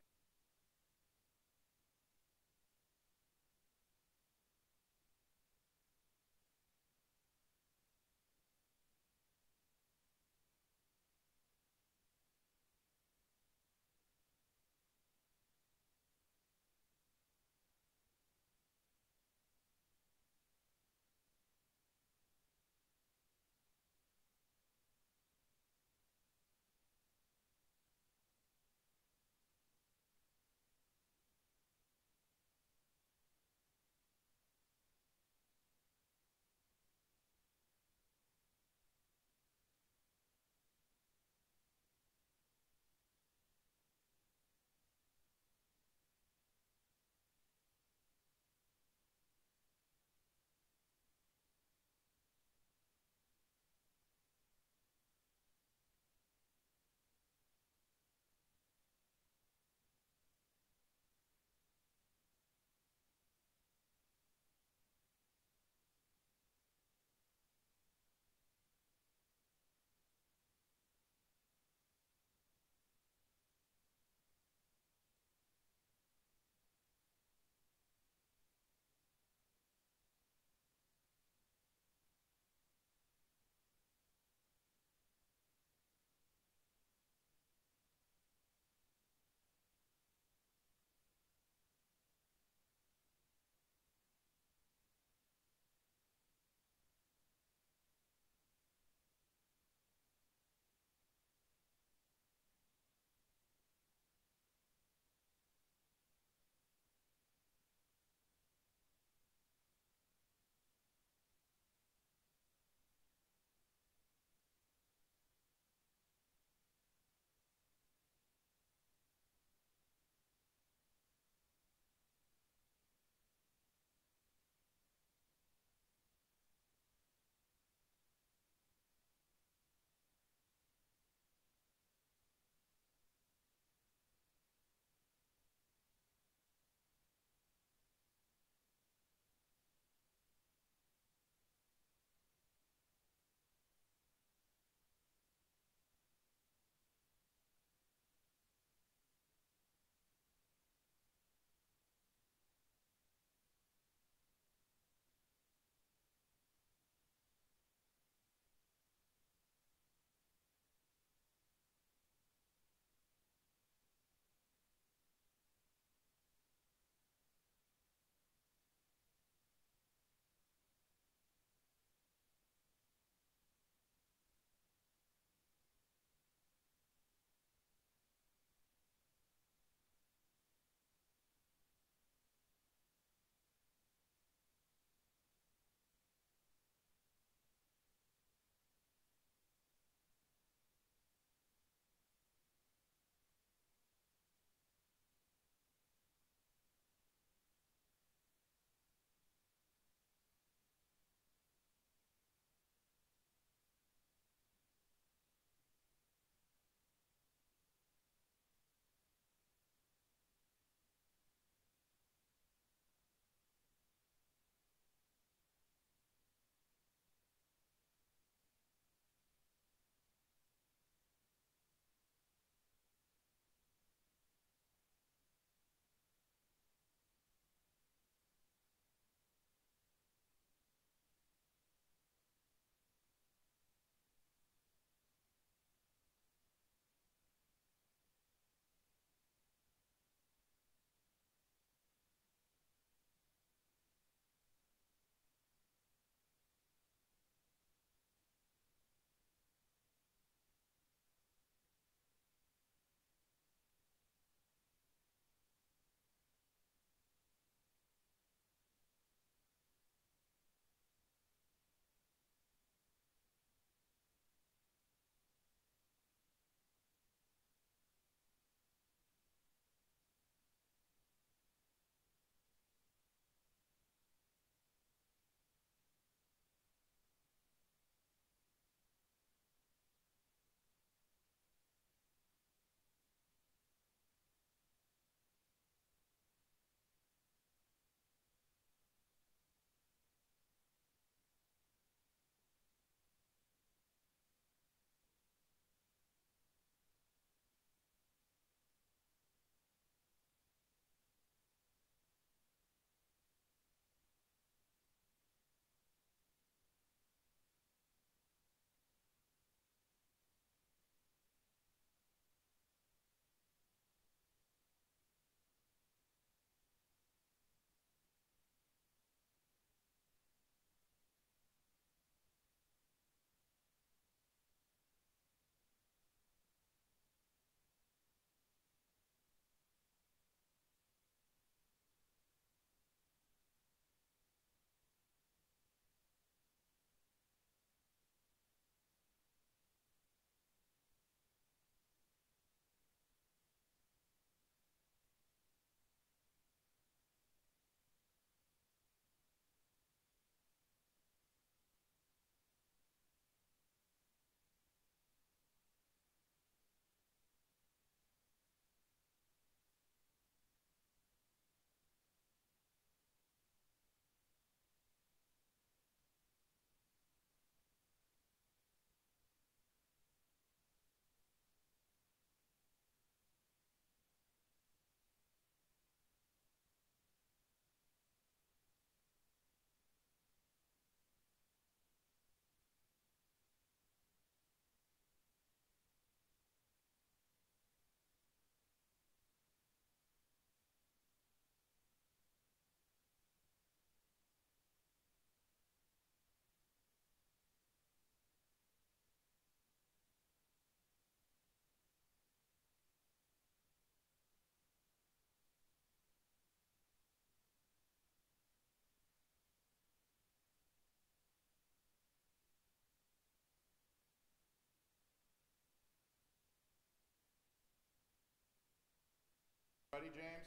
Ready, James?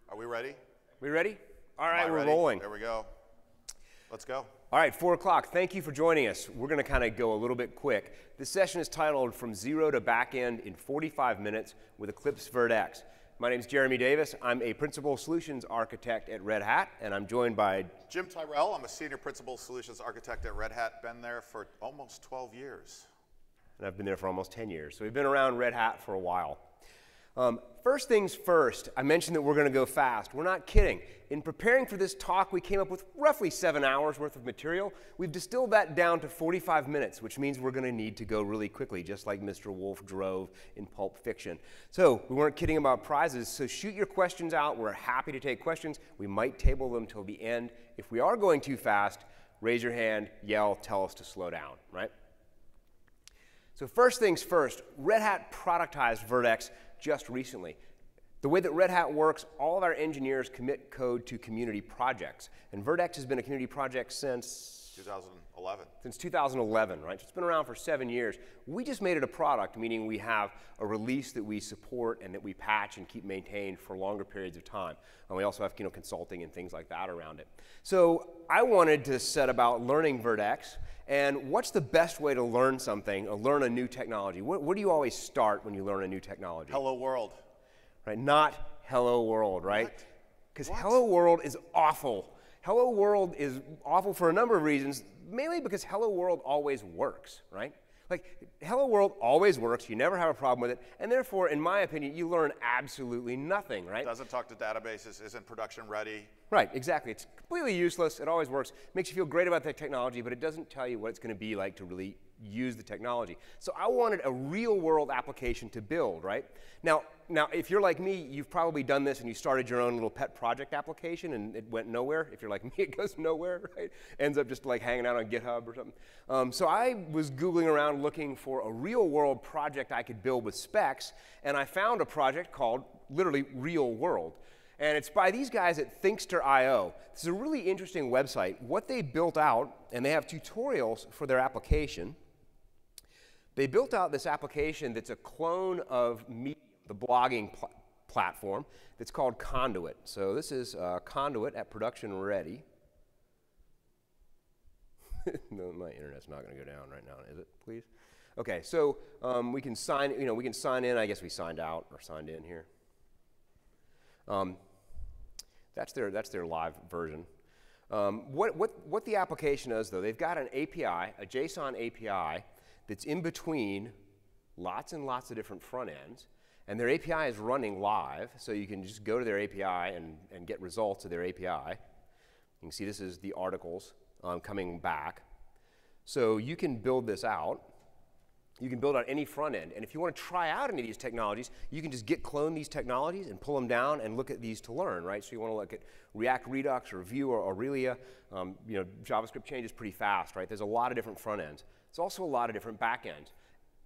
Are we ready? We ready? All right, Am I we're ready? rolling. There we go. Let's go. All right, 4 o'clock. Thank you for joining us. We're going to kind of go a little bit quick. This session is titled From Zero to Backend in 45 Minutes with Eclipse VertX. My name is Jeremy Davis. I'm a Principal Solutions Architect at Red Hat, and I'm joined by Jim Tyrell. I'm a Senior Principal Solutions Architect at Red Hat. Been there for almost 12 years. And I've been there for almost 10 years. So we've been around Red Hat for a while. First things first, I mentioned that we're going to go fast. We're not kidding. In preparing for this talk, we came up with roughly 7 hours worth of material. We've distilled that down to 45 minutes, which means we're going to need to go really quickly, just like Mr. Wolf drove in Pulp Fiction. So we weren't kidding about prizes, so shoot your questions out. We're happy to take questions. We might table them till the end. If we are going too fast, raise your hand, yell, tell us to slow down, right? So first things first, Red Hat productized VertX just recently. The way that Red Hat works, all of our engineers commit code to community projects. And VertX has been a community project since 2011. Since 2011, right? So it's been around for 7 years. We just made it a product, meaning we have a release that we support and that we patch and keep maintained for longer periods of time. And we also have consulting and things like that around it. So I wanted to set about learning VertX. And what's the best way to learn something, or learn a new technology? Where do you always start when you learn a new technology? Hello World. Right? Not Hello World, right? What? Because Hello World is awful. Hello World is awful for a number of reasons, mainly because Hello World always works, right? Like, Hello World always works, you never have a problem with it, and therefore, in my opinion, you learn absolutely nothing, right? Doesn't talk to databases, isn't production ready. Right, exactly. It's completely useless, it always works, makes you feel great about the technology, but it doesn't tell you what it's going to be like to really use the technology. So I wanted a real-world application to build, right? Now, if you're like me, you've probably done this and you started your own little pet project application and it went nowhere. If you're like me, it goes nowhere, right? Ends up just like hanging out on GitHub or something. So I was Googling around looking for a real-world project I could build with specs, and I found a project called literally Real World. And it's by these guys at Thinkster.io. This is a really interesting website. What they built out, and they have tutorials for their application. They built out this application that's a clone of Medium, the blogging platform, that's called Conduit. So this is Conduit at production ready. No, my internet's not going to go down right now, is it? Please. Okay, so we can sign. We can sign in. I guess we signed out or signed in here. That's their live version. What the application is, though, they've got an API, a JSON API, that's in between lots and lots of different front ends, and their API is running live, so you can just go to their API and get results of their API. You can see this is the articles coming back. So you can build this out. You can build out any front end, and if you want to try out any of these technologies, you can just clone these technologies and pull them down and look at these to learn, right? So you want to look at React Redux or Vue or Aurelia. JavaScript changes pretty fast, right? There's a lot of different front ends. There's also a lot of different back ends.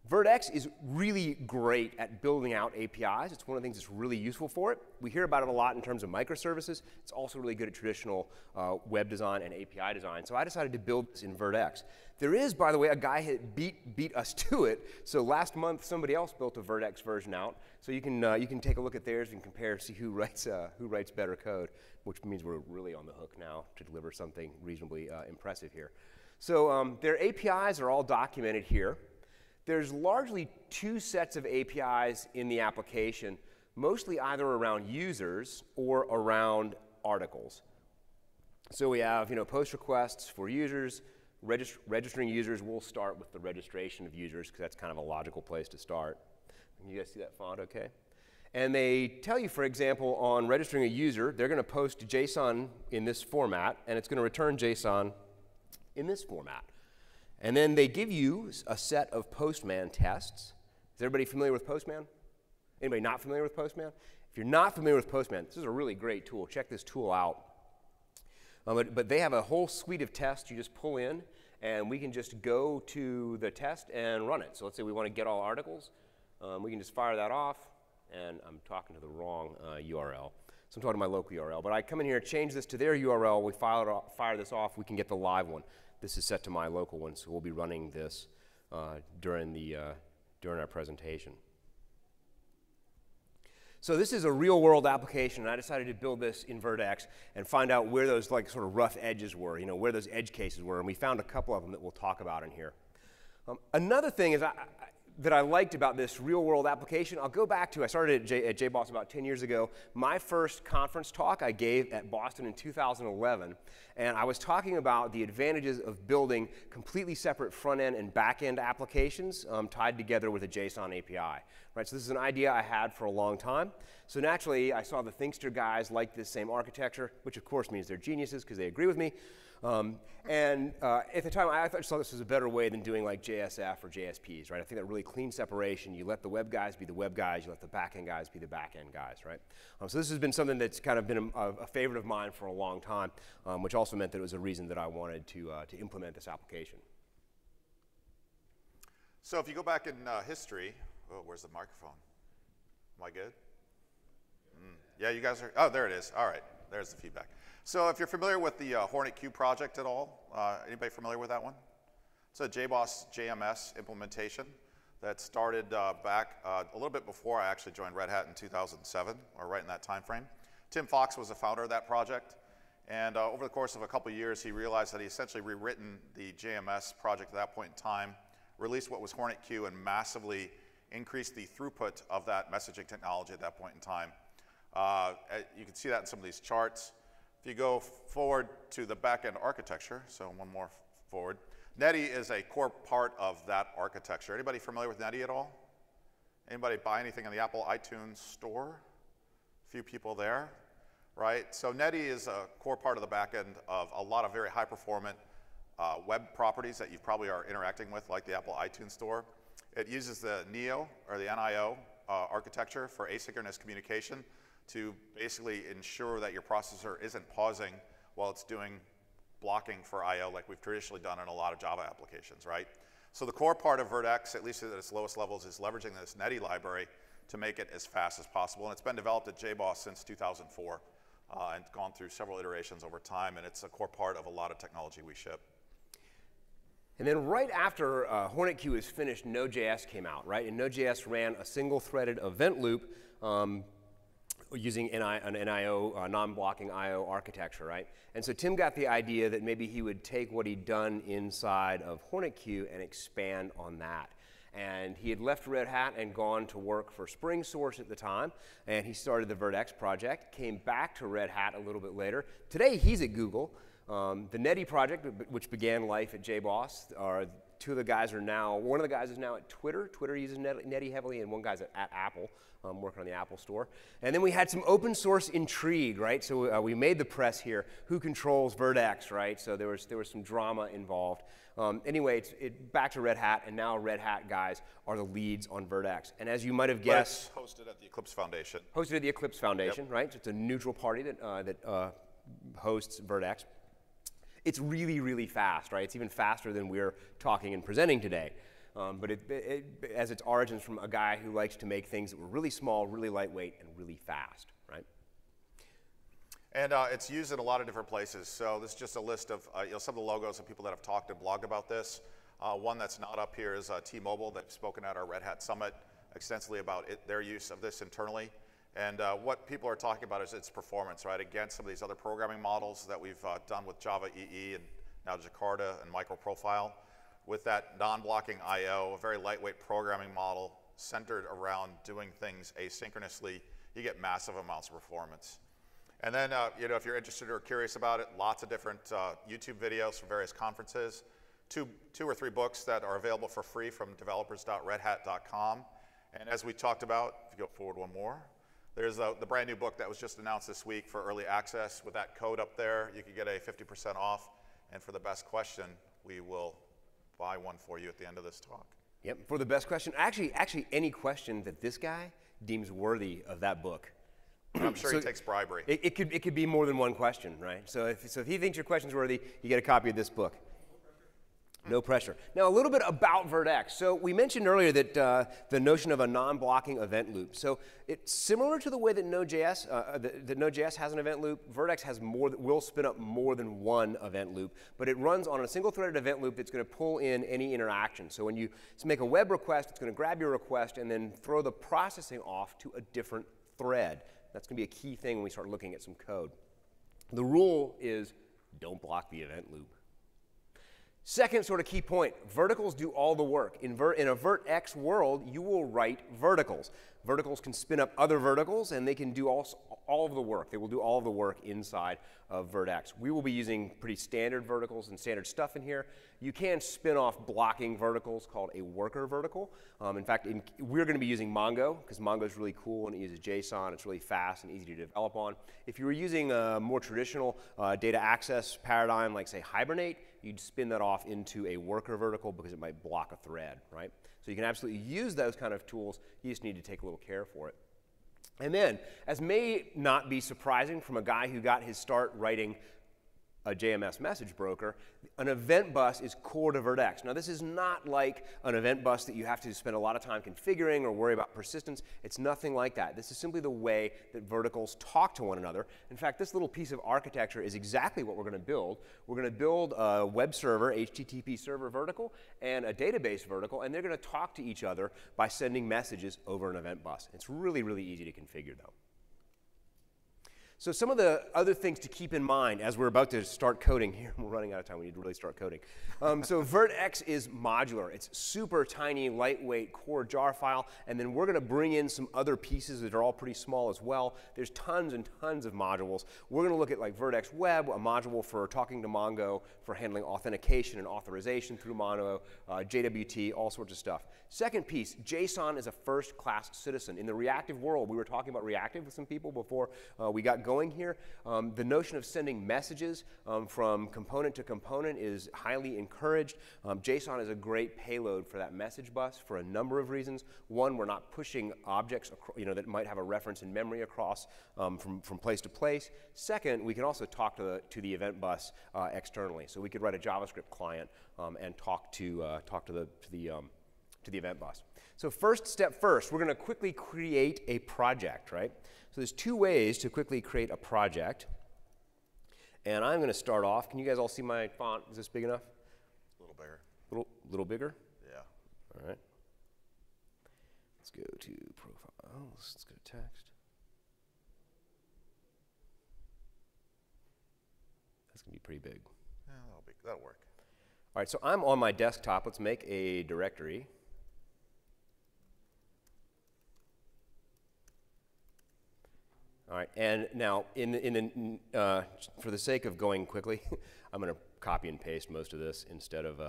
VertX is really great at building out APIs. It's one of the things that's really useful for it. We hear about it a lot in terms of microservices. It's also really good at traditional web design and API design. So I decided to build this in VertX. There is, by the way, a guy who beat us to it. So last month, somebody else built a VertX version out. So you can take a look at theirs and compare, see who writes better code, which means we're really on the hook now to deliver something reasonably impressive here. So their APIs are all documented here. There's largely 2 sets of APIs in the application, mostly either around users or around articles. So we have post requests for users, registering users. We'll start with the registration of users because that's kind of a logical place to start. You guys see that font okay? And they tell you, for example, on registering a user, they're going to post JSON in this format, and it's going to return JSON in this format. And then they give you a set of Postman tests. Is everybody familiar with Postman? Anybody not familiar with Postman? If you're not familiar with Postman, this is a really great tool. Check this tool out. But they have a whole suite of tests you just pull in, and we can just go to the test and run it. So let's say we want to get all articles. We can just fire that off, and I'm talking to the wrong URL. So I'm talking to my local URL. But I come in here, change this to their URL, we fire this off, we can get the live one. This is set to my local one, so we'll be running this during our presentation. So this is a real-world application, and I decided to build this in Vertex and find out where those like sort of rough edges were, where those edge cases were, and we found a couple of them that we'll talk about in here. Another thing is that I liked about this real-world application, I'll go back to, I started at JBoss about 10 years ago. My first conference talk I gave at Boston in 2011, and I was talking about the advantages of building completely separate front-end and back-end applications tied together with a JSON API. Right, so this is an idea I had for a long time. So naturally, I saw the Thinkster guys like this same architecture, which of course means they're geniuses because they agree with me. At the time, I thought this was a better way than doing like JSF or JSPs, right? I think that really clean separation. You let the web guys be the web guys. You let the back-end guys be the back-end guys, right? So this has been something that's kind of been a favorite of mine for a long time, which also meant that it was a reason that I wanted to implement this application. So if you go back in history, oh, where's the microphone? Am I good? Yeah, you guys are, oh, there it is. All right, there's the feedback. So if you're familiar with the HornetQ project at all, anybody familiar with that one? It's a JBoss JMS implementation that started back a little bit before I actually joined Red Hat in 2007, or right in that time frame. Tim Fox was the founder of that project, and over the course of a couple of years, he realized that he essentially rewritten the JMS project at that point in time, released what was HornetQ, and massively increased the throughput of that messaging technology at that point in time. You can see that in some of these charts. If you go forward to the back-end architecture, so one more forward, Netty is a core part of that architecture. Anybody familiar with Netty at all? Anybody buy anything in the Apple iTunes store? A few people there, right? So Netty is a core part of the back-end of a lot of very high-performant web properties that you probably are interacting with, like the Apple iTunes store. It uses the NIO, or the NIO architecture for asynchronous communication to basically ensure that your processor isn't pausing while it's doing blocking for I/O like we've traditionally done in a lot of Java applications, right? So the core part of Vertex, at least at its lowest levels, is leveraging this Netty library to make it as fast as possible. And it's been developed at JBoss since 2004 and gone through several iterations over time, and it's a core part of a lot of technology we ship. And then right after HornetQ was finished, Node.js came out, right? And Node.js ran a single-threaded event loop using an NIO, non-blocking I/O architecture, right? And so Tim got the idea that maybe he would take what he'd done inside of HornetQ and expand on that. And he had left Red Hat and gone to work for SpringSource at the time, and he started the Vertex project, came back to Red Hat a little bit later. Today, he's at Google. The Netty project, which began life at JBoss, two of the guys are now, one of the guys is now at Twitter. Twitter uses Netty heavily, and one guy's at Apple, working on the Apple Store. And then we had some open source intrigue, right? So we made the press here. Who controls Vertex, right? So there was some drama involved. Anyway, back to Red Hat, and now Red Hat guys are the leads on Vertex. And as you might have guessed, But it's hosted at the Eclipse Foundation. Hosted at the Eclipse Foundation, yep. Right? So it's a neutral party that hosts Vertex. It's really, really fast, right? It's even faster than we're talking and presenting today. But it has its origins from a guy who likes to make things that were really small, really lightweight, and really fast, right? And it's used in a lot of different places. So this is just a list of some of the logos of people that have talked and blogged about this. One that's not up here is T-Mobile. They've spoken at our Red Hat Summit extensively about their use of this internally. And what people are talking about is its performance, right, against some of these other programming models that we've done with Java EE and now Jakarta and MicroProfile. With that non-blocking I/O, a very lightweight programming model centered around doing things asynchronously, you get massive amounts of performance. And then, if you're interested or curious about it, lots of different YouTube videos from various conferences, two or three books that are available for free from developers.redhat.com. And as we talked about, if you go forward one more, there's the brand new book that was just announced this week for early access. With that code up there, you can get a 50% off. And for the best question, we will buy one for you at the end of this talk. Yep, for the best question. Actually, any question that this guy deems worthy of that book. I'm sure he takes bribery. It could be more than one question, right? So if he thinks your question's worthy, you get a copy of this book. No pressure. Now, a little bit about Vertex. So we mentioned earlier that the notion of a non-blocking event loop. So it's similar to the way that Node.js has an event loop. Vertex will spin up more than one event loop, but it runs on a single-threaded event loop that's going to pull in any interaction. So when you make a web request, it's going to grab your request and then throw the processing off to a different thread. That's going to be a key thing when we start looking at some code. The rule is don't block the event loop. Second sort of key point, verticals do all the work. In a vert.x world, you will write verticals. Verticals can spin up other verticals, and they can do all of the work. They will do all of the work inside of vert.x. We will be using pretty standard verticals and standard stuff in here. You can spin off blocking verticals called a worker vertical. In fact, we're going to be using Mongo, because Mongo is really cool and it uses JSON. It's really fast and easy to develop on. If you were using a more traditional data access paradigm, like say Hibernate, you'd spin that off into a worker vertical because it might block a thread, right? So you can absolutely use those kind of tools. You just need to take a little care for it. And then, as may not be surprising from a guy who got his start writing a JMS message broker, an event bus is core to vert.x. Now, this is not like an event bus that you have to spend a lot of time configuring or worry about persistence. It's nothing like that. This is simply the way that verticals talk to one another. In fact, this little piece of architecture is exactly what we're going to build. We're going to build a web server, HTTP server vertical, and a database vertical, and they're going to talk to each other by sending messages over an event bus. It's really, really easy to configure, though. So some of the other things to keep in mind as we're about to start coding here, we're running out of time, we need to really start coding. So vert.x is modular. It's super tiny, lightweight core jar file, and then we're going to bring in some other pieces that are all pretty small as well. There's tons and tons of modules. We're going to look at like vert.x web, a module for talking to Mongo, for handling authentication and authorization through Mongo, JWT, all sorts of stuff. Second piece, JSON is a first-class citizen. In the reactive world, we were talking about reactive with some people before we got going here. The notion of sending messages from component to component is highly encouraged. JSON is a great payload for that message bus for a number of reasons. One, we're not pushing objects that might have a reference in memory across from place to place. Second, we can also talk to the event bus externally. So we could write a JavaScript client and talk to the event bus. So step first, we're going to quickly create a project, right? So there's two ways to quickly create a project. And I'm going to start off. Can you guys all see my font? Is this big enough? A little bigger. Little bigger? Yeah. All right. Let's go to profiles. Let's go to text. That's going to be pretty big. Yeah, that'll work. All right, so I'm on my desktop. Let's make a directory. All right, and now for the sake of going quickly, I'm going to copy and paste most of this instead of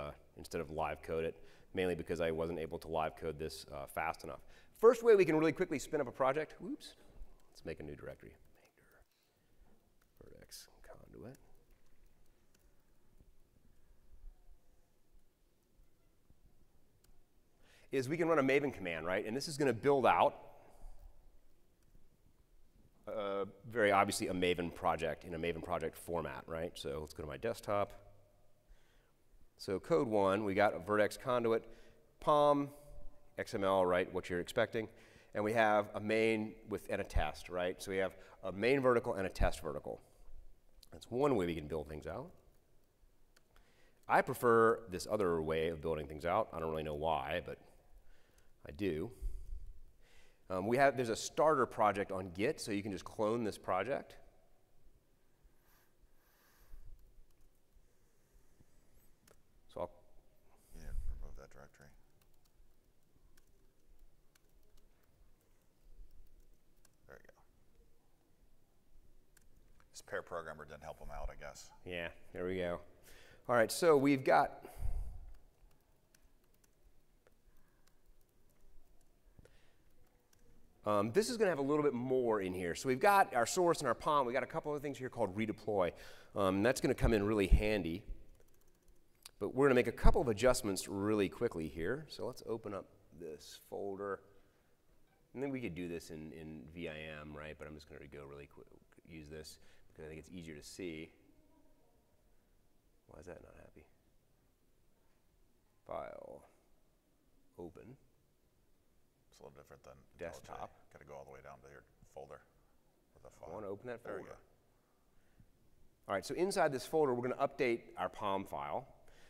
live code it, mainly because I wasn't able to live code this fast enough. First way we can really quickly spin up a project, let's make a new directory. Vert.x conduit. Is we can run a Maven command, right? And this is going to build out very obviously a Maven project in a Maven project format, right? So let's go to my desktop. So code one, we got a vert.x conduit, POM, XML, right, what you're expecting. And we have a main and a test, right? So we have a main vertical and a test vertical. That's one way we can build things out. I prefer this other way of building things out. I don't really know why, but I do. There's a starter project on Git, so you can just clone this project. So I'll remove that directory. There you go. This pair programmer didn't help him out, I guess. Yeah, there we go. All right, so we've got this is going to have a little bit more in here. So we've got our source and our POM. We've got a couple of things here called redeploy. That's going to come in really handy. But we're going to make a couple of adjustments really quickly here. So let's open up this folder. And then we could do this in VIM, right? But I'm just going to go really quick, use this because I think it's easier to see. Why is that not happy? File, open. It's a little different than desktop. Got to go all the way down to your folder with a file. I want to open that folder. There we go. All right, so inside this folder, we're going to update our POM file.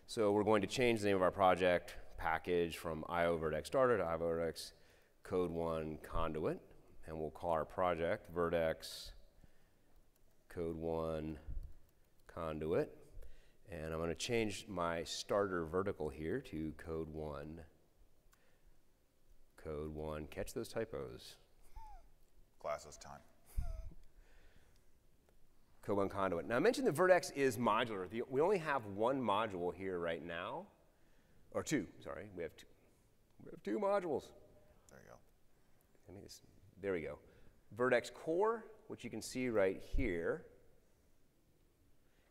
So we're going to change the name of our project package from io vert.x starter to io vert.x code 1 conduit. and we'll call our project Vertex Code 1 Conduit. And I'm going to change my starter vertical here to Code 1. Code 1. Catch those typos. Glasses time. Code 1 Conduit. Now I mentioned that Vertex is modular. We only have one module here right now. Or two, sorry. We have two modules. There you go. There we go. Vertex Core, which you can see right here.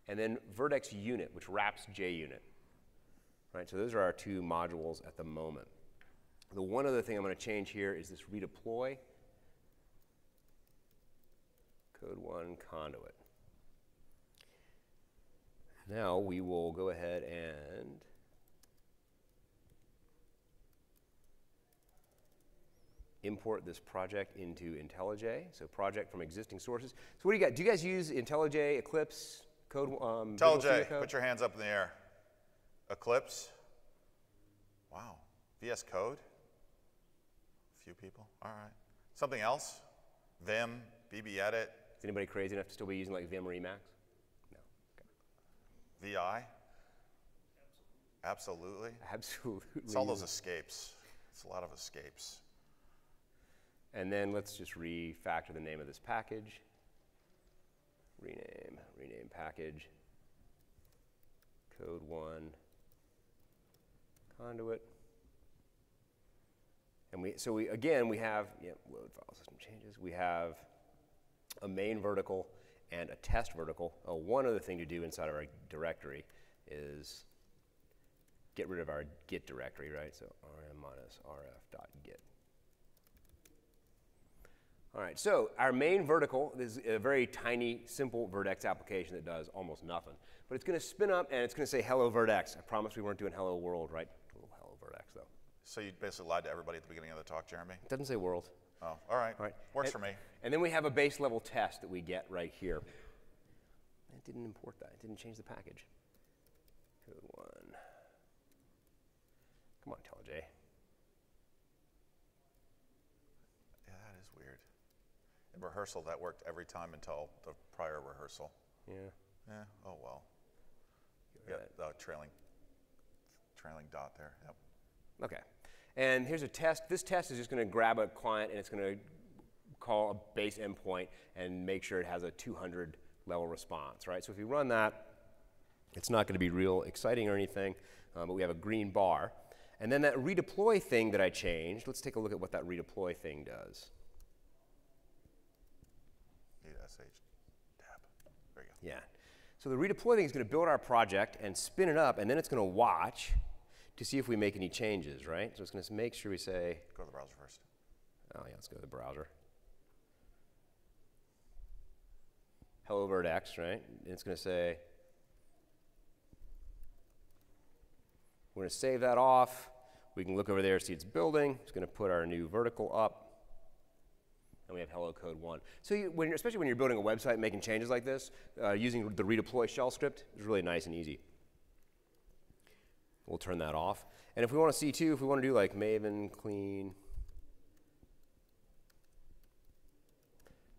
And then Vertex Unit, which wraps JUnit. Right, so those are our two modules at the moment. The one other thing I'm going to change here is this redeploy. Code 1 Conduit. Now we will go ahead and import this project into IntelliJ. So project from existing sources. So what do you got? Do you guys use IntelliJ, Eclipse, Code? IntelliJ, put your hands up in the air. Eclipse. Wow. VS Code. A few people. All right. Something else? Vim, BB Edit. Is anybody crazy enough to still be using like Vim or Emacs? No. Okay. VI. Absolutely. Absolutely. It's all those escapes. It's a lot of escapes. And then let's just refactor the name of this package. Rename package. Code 1 Conduit. And we have, load file system changes. We have a main vertical and a test vertical. One other thing to do inside of our directory is get rid of our git directory, right? So rm-rf.git. All right, so our main vertical is a very tiny, simple Vertex application that does almost nothing. But it's going to spin up and it's going to say hello Vertex. I promise we weren't doing hello world, right? A little hello Vertex though. So you basically lied to everybody at the beginning of the talk, Jeremy? It doesn't say world. Oh, all right. Works for me. And then we have a base level test that we get right here. It didn't import that. It didn't change the package. Code 1. Come on, IntelliJ. Yeah, that is weird. In rehearsal, that worked every time until the prior rehearsal. Yeah. Yeah, oh well. Yeah, the trailing dot there, yep. Okay. And here's a test. This test is just going to grab a client and it's going to call a base endpoint and make sure it has a 200 level response, right? So if you run that, it's not going to be real exciting or anything, but we have a green bar. And then that redeploy thing that I changed, let's take a look at what that redeploy thing does. Need SH tab. There you go. Yeah. So the redeploy thing is going to build our project and spin it up, and then it's going to watch to see if we make any changes, right? So it's going to make sure we say... Go to the browser first. Oh, yeah, let's go to the browser. Hello Vertex, right? And it's going to say... We're going to save that off. We can look over there, see it's building. It's going to put our new vertical up. And we have hello code 1. So especially when you're building a website, making changes like this, using the redeploy shell script is really nice and easy. We'll turn that off. And if we want to see too, if we want to do like Maven clean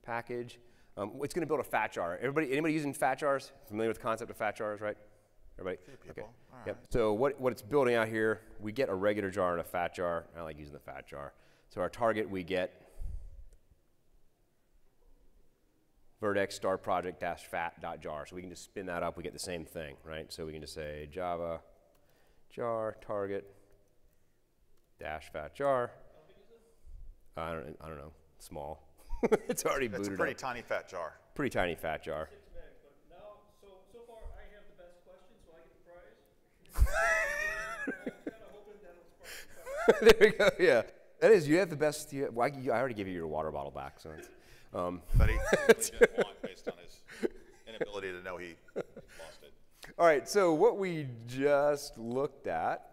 package, it's going to build a fat jar. Anybody using fat jars? Familiar with the concept of fat jars, right? Everybody? A few people. Okay. All Yep. right. So what it's building out here, we get a regular jar and a fat jar. I like using the fat jar. So our target, we get Vertex start project dash fat dot jar. So we can just spin that up. We get the same thing, right? So we can just say Java jar target dash fat jar. How big is it? I don't know. Small. It's already booted It's a pretty up. tiny fat jar. Pretty tiny fat jar. 6 meg, but now, so far I have the best question, so I get the prize. I'm kind of hoping that'll spark the fire. There we go. Yeah, that is. You have the best. I already gave you your water bottle back, so. But he didn't want based on his inability to know he lost it. All right. So what we just looked at.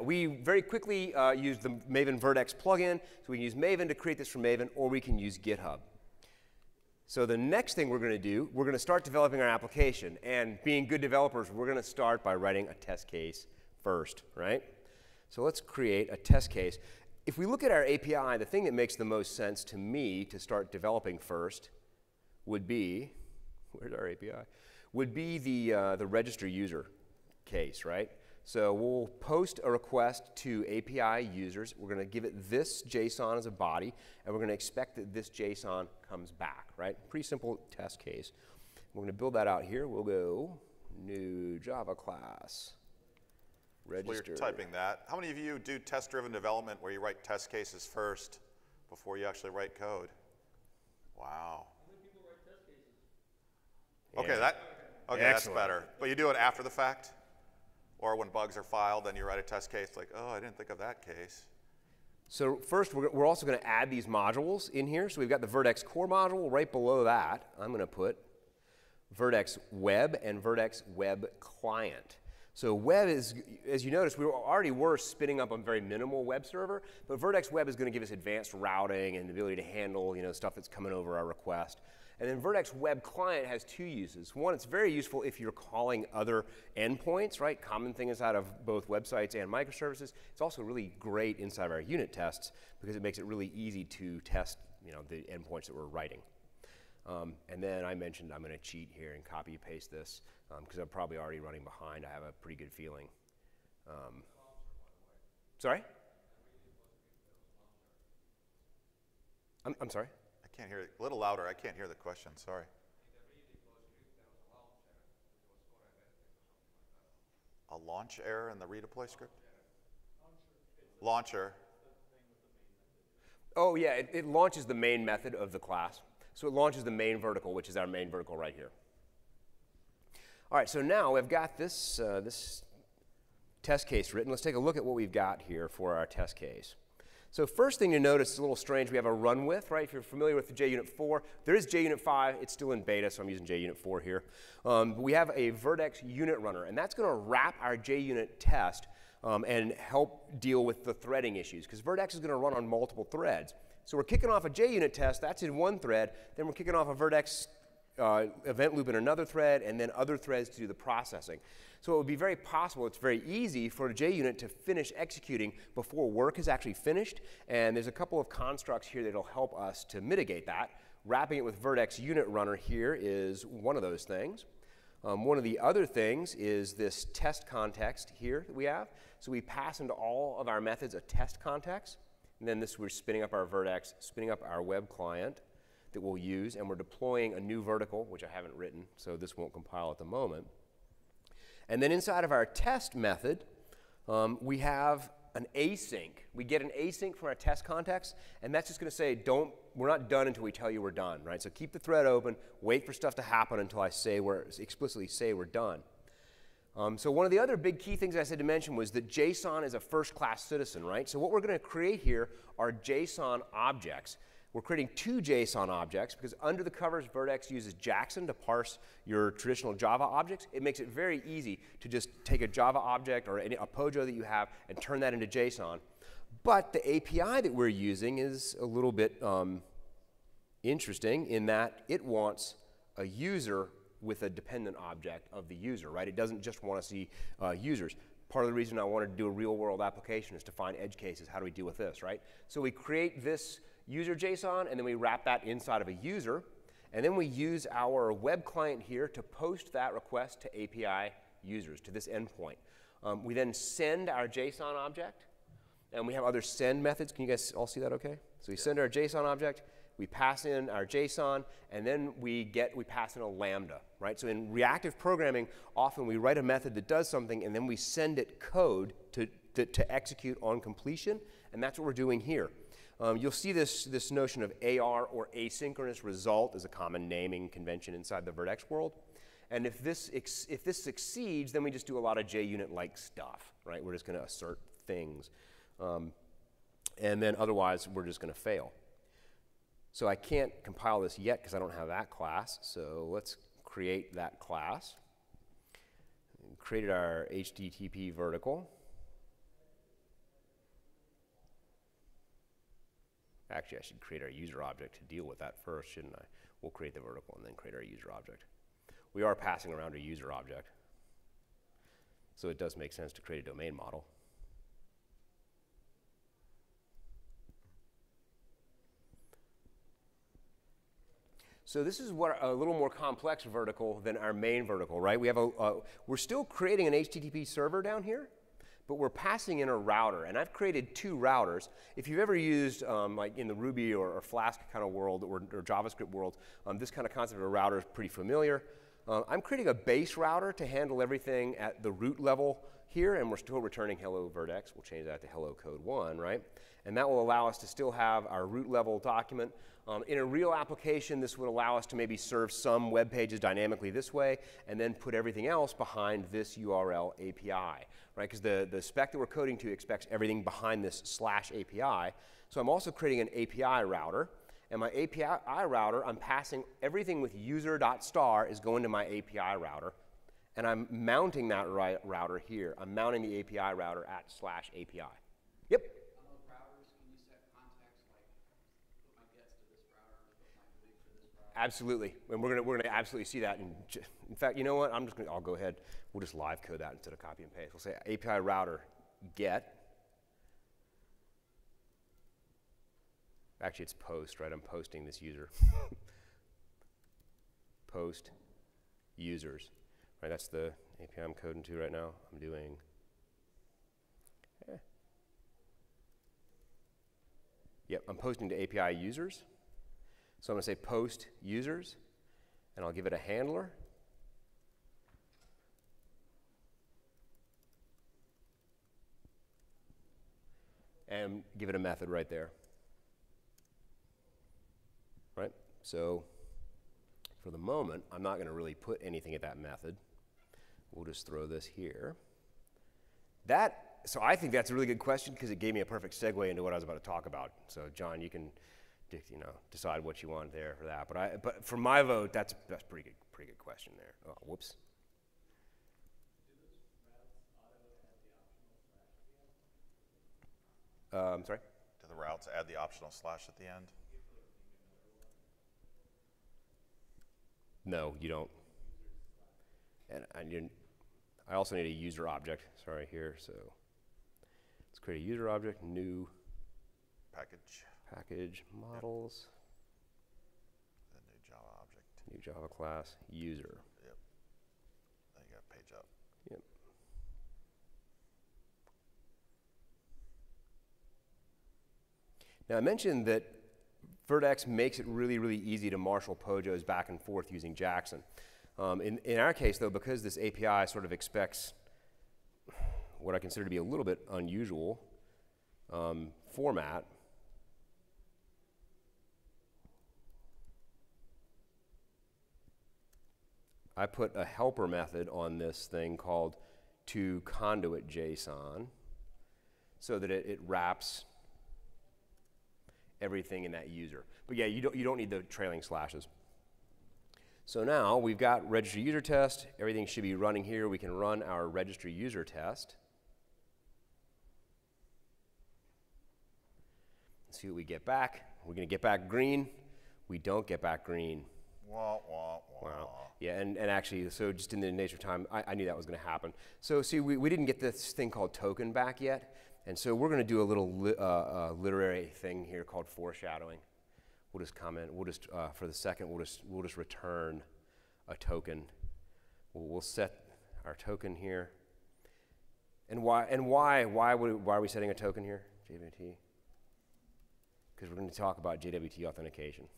We very quickly used the Maven Vertex plugin. So we can use Maven to create this from Maven, or we can use GitHub. So the next thing we're going to do, we're going to start developing our application. And being good developers, we're going to start by writing a test case first, right? So let's create a test case. if we look at our API, the thing that makes the most sense to me to start developing first would be, where's our API? Would be the register user case, right? So we'll post a request to API users. We're going to give it this JSON as a body, and we're going to expect that this JSON comes back, right? Pretty simple test case. We're going to build that out here. We'll go new Java class. Register. Well, you're typing that. How many of you do test-driven development where you write test cases first before you actually write code? Wow. How many people write test cases? Okay, that's better. But you do it after the fact? Or when bugs are filed, then you write a test case like, oh, I didn't think of that case. So first, we're also going to add these modules in here. So we've got the Vertex core module. Right below that, I'm going to put Vertex web and Vertex web client. So web is, as you notice, we already were spinning up a very minimal web server, but Vertex web is going to give us advanced routing and the ability to handle, stuff that's coming over our request. And then Vertex web client has two uses. One, it's very useful if you're calling other endpoints, right? Common thing inside of both websites and microservices. It's also really great inside of our unit tests because it makes it really easy to test, the endpoints that we're writing. And then I mentioned I'm going to cheat here and copy and paste this because I'm probably already running behind. I have a pretty good feeling. Sorry? I'm sorry? I can't hear it. A little louder. I can't hear the question. Sorry. A launch error in the redeploy script? Launcher. Oh, yeah. It launches the main method of the class. So it launches the main vertical, which is our main vertical right here. All right, so now we've got this, this test case written. Let's take a look at what we've got here for our test case. So first thing to notice is a little strange. We have a run with, right? If you're familiar with the JUnit 4, there is JUnit 5. It's still in beta, so I'm using JUnit 4 here. We have a Vertex unit runner, and that's going to wrap our JUnit test and help deal with the threading issues, because Vertex is going to run on multiple threads. So we're kicking off a JUnit test. That's in one thread. Then we're kicking off a Vertex event loop in another thread, and then other threads to do the processing. So it would be very possible, it's very easy for a JUnit to finish executing before work is actually finished, and there's a couple of constructs here that will help us to mitigate that. Wrapping it with Vertex unit runner here is one of those things. One of the other things is this test context here that we have. So we pass into all of our methods a test context, and then we're spinning up our Vertex, spinning up our web client that we'll use, and we're deploying a new vertical, which I haven't written, so this won't compile at the moment. And then inside of our test method, we have an async. We get an async from our test context, and that's just going to say, we're not done until we tell you we're done, right? So keep the thread open, wait for stuff to happen until I explicitly say we're done. So one of the other big key things I said to mention was that JSON is a first-class citizen, right? So what we're going to create here are JSON objects. We're creating two JSON objects because under the covers, Vertex uses Jackson to parse your traditional Java objects. It makes it very easy to just take a Java object or a POJO that you have and turn that into JSON. But the API that we're using is a little bit interesting in that it wants a user with a dependent object of the user, right? It doesn't just want to see users. Part of the reason I wanted to do a real-world application is to find edge cases. How do we deal with this, right? So we create this user JSON, and then we wrap that inside of a user, and then we use our web client here to post that request to API users, to this endpoint. We then send our JSON object, and we have other send methods. Can you guys all see that okay? So we send our JSON object, we pass in our JSON, and then we pass in a lambda, right? So in reactive programming, often we write a method that does something, and then we send it code to execute on completion, and that's what we're doing here. You'll see this notion of AR or asynchronous result is a common naming convention inside the Vertex world. And if this succeeds, then we just do a lot of JUnit-like stuff, right? We're just going to assert things. And then otherwise, we're just going to fail. So I can't compile this yet because I don't have that class. So let's create that class. Created our HTTP vertical. Actually, I should create our user object to deal with that first, shouldn't I? We'll create the vertical and then create our user object. We are passing around a user object, so it does make sense to create a domain model. So this is what a little more complex vertical than our main vertical, right? We have we're still creating an HTTP server down here, but we're passing in a router. And I've created 2 routers. If you've ever used, like in the Ruby or Flask kind of world or JavaScript world, this kind of concept of a router is pretty familiar. I'm creating a base router to handle everything at the root level here, and we're still returning hello vertex. We'll change that to hello code 1, right? And that will allow us to still have our root level document. In a real application, this would allow us to maybe serve some web pages dynamically this way, and then put everything else behind this URL API, right? Because the spec that we're coding to expects everything behind this /API. So I'm also creating an API router. And my API router, I'm passing everything with user.star is going to my API router. And I'm mounting that router here. I'm mounting the API router at /API. Yep? On those routers, can you set context like put my gets to this router, put my leads to this router? Absolutely. And we're gonna absolutely see that. In fact, you know what? I'll go ahead. We'll just live code that instead of copy and paste. We'll say API router get. Actually, it's post, right? I'm posting this user. Post users. Right, that's the API I'm coding to right now. I'm doing. Yep, I'm posting to API users. So I'm going to say post users, and I'll give it a handler. And give it a method right there. Right? So for the moment, I'm not going to really put anything at that method. We'll just throw this here. So I think that's a really good question because it gave me a perfect segue into what I was about to talk about. So John, you can decide what you want there for that. But for my vote, that's pretty good question there. Oh, whoops. Sorry? Do the routes add the optional slash at the end? No, you don't. And I also need a user object, sorry, here. So let's create a user object, new package models. The new Java object. New Java class, user. Yep. Then you got page up. Yep. Now I mentioned that Vertex makes it really, really easy to marshal POJOs back and forth using Jackson. In our case, though, because this API sort of expects what I consider to be a little bit unusual format, I put a helper method on this thing called toConduitJSON so that it wraps everything in that user. But yeah, you don't need the trailing slashes. So now we've got registry user test. Everything should be running here. We can run our registry user test. Let's see what we get back. We're going to get back green. We don't get back green. Wah, wah, wah. Wow. Yeah, and actually, so just in the nature of time, I knew that was going to happen. So see, we didn't get this thing called token back yet. And so we're going to do a little literary thing here called foreshadowing. We'll just comment. We'll just for the second, we'll just return a token. We'll set our token here. And why are we setting a token here? JWT. Because we're going to talk about JWT authentication.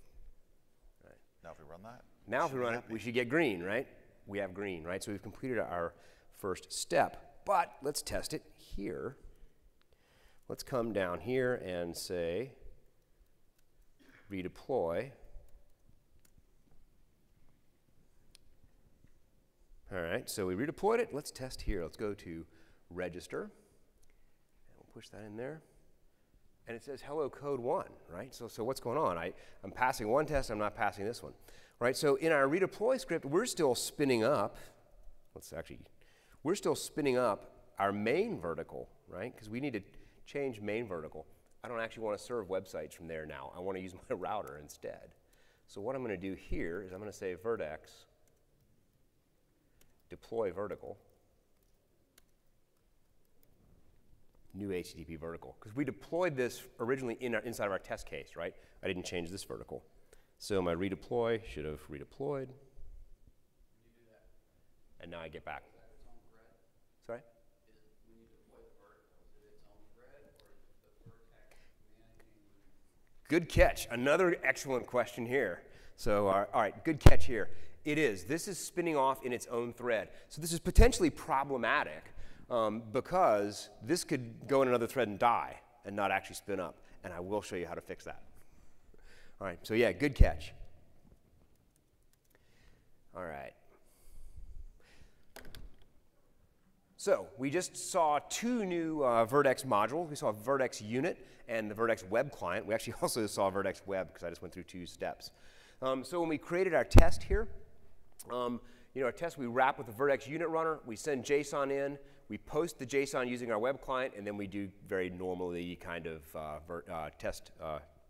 Right. Now if we run that. Now if we run it, we should get green, right? We have green, right? So we've completed our first step. But let's test it here. Let's come down here and say redeploy. All right, so we redeployed it. Let's test here. Let's go to register. And we'll push that in there. And it says hello code 1, right? So what's going on? I'm passing one test, I'm not passing this one. Right, so in our redeploy script, we're still spinning up. We're still spinning up our main vertical, right? Because we need to change main vertical. I don't actually want to serve websites from there now. I want to use my router instead. So what I'm going to do here is I'm going to say vertex deploy vertical new HTTP vertical because we deployed this originally inside of our test case, right? I didn't change this vertical. So my redeploy should have redeployed. And now I get back. Sorry? Good catch. Another excellent question here. So, all right, good catch here. It is. This is spinning off in its own thread. So this is potentially problematic because this could go in another thread and die and not actually spin up. And I will show you how to fix that. All right, so yeah, good catch. All right. So we just saw two new Vertex modules. We saw Vertex Unit and the Vertex Web Client. We actually also saw Vertex Web because I just went through 2 steps. So when we created our test here, our test we wrap with the Vertex Unit runner. We send JSON in. We post the JSON using our web client, and then we do very normally kind of test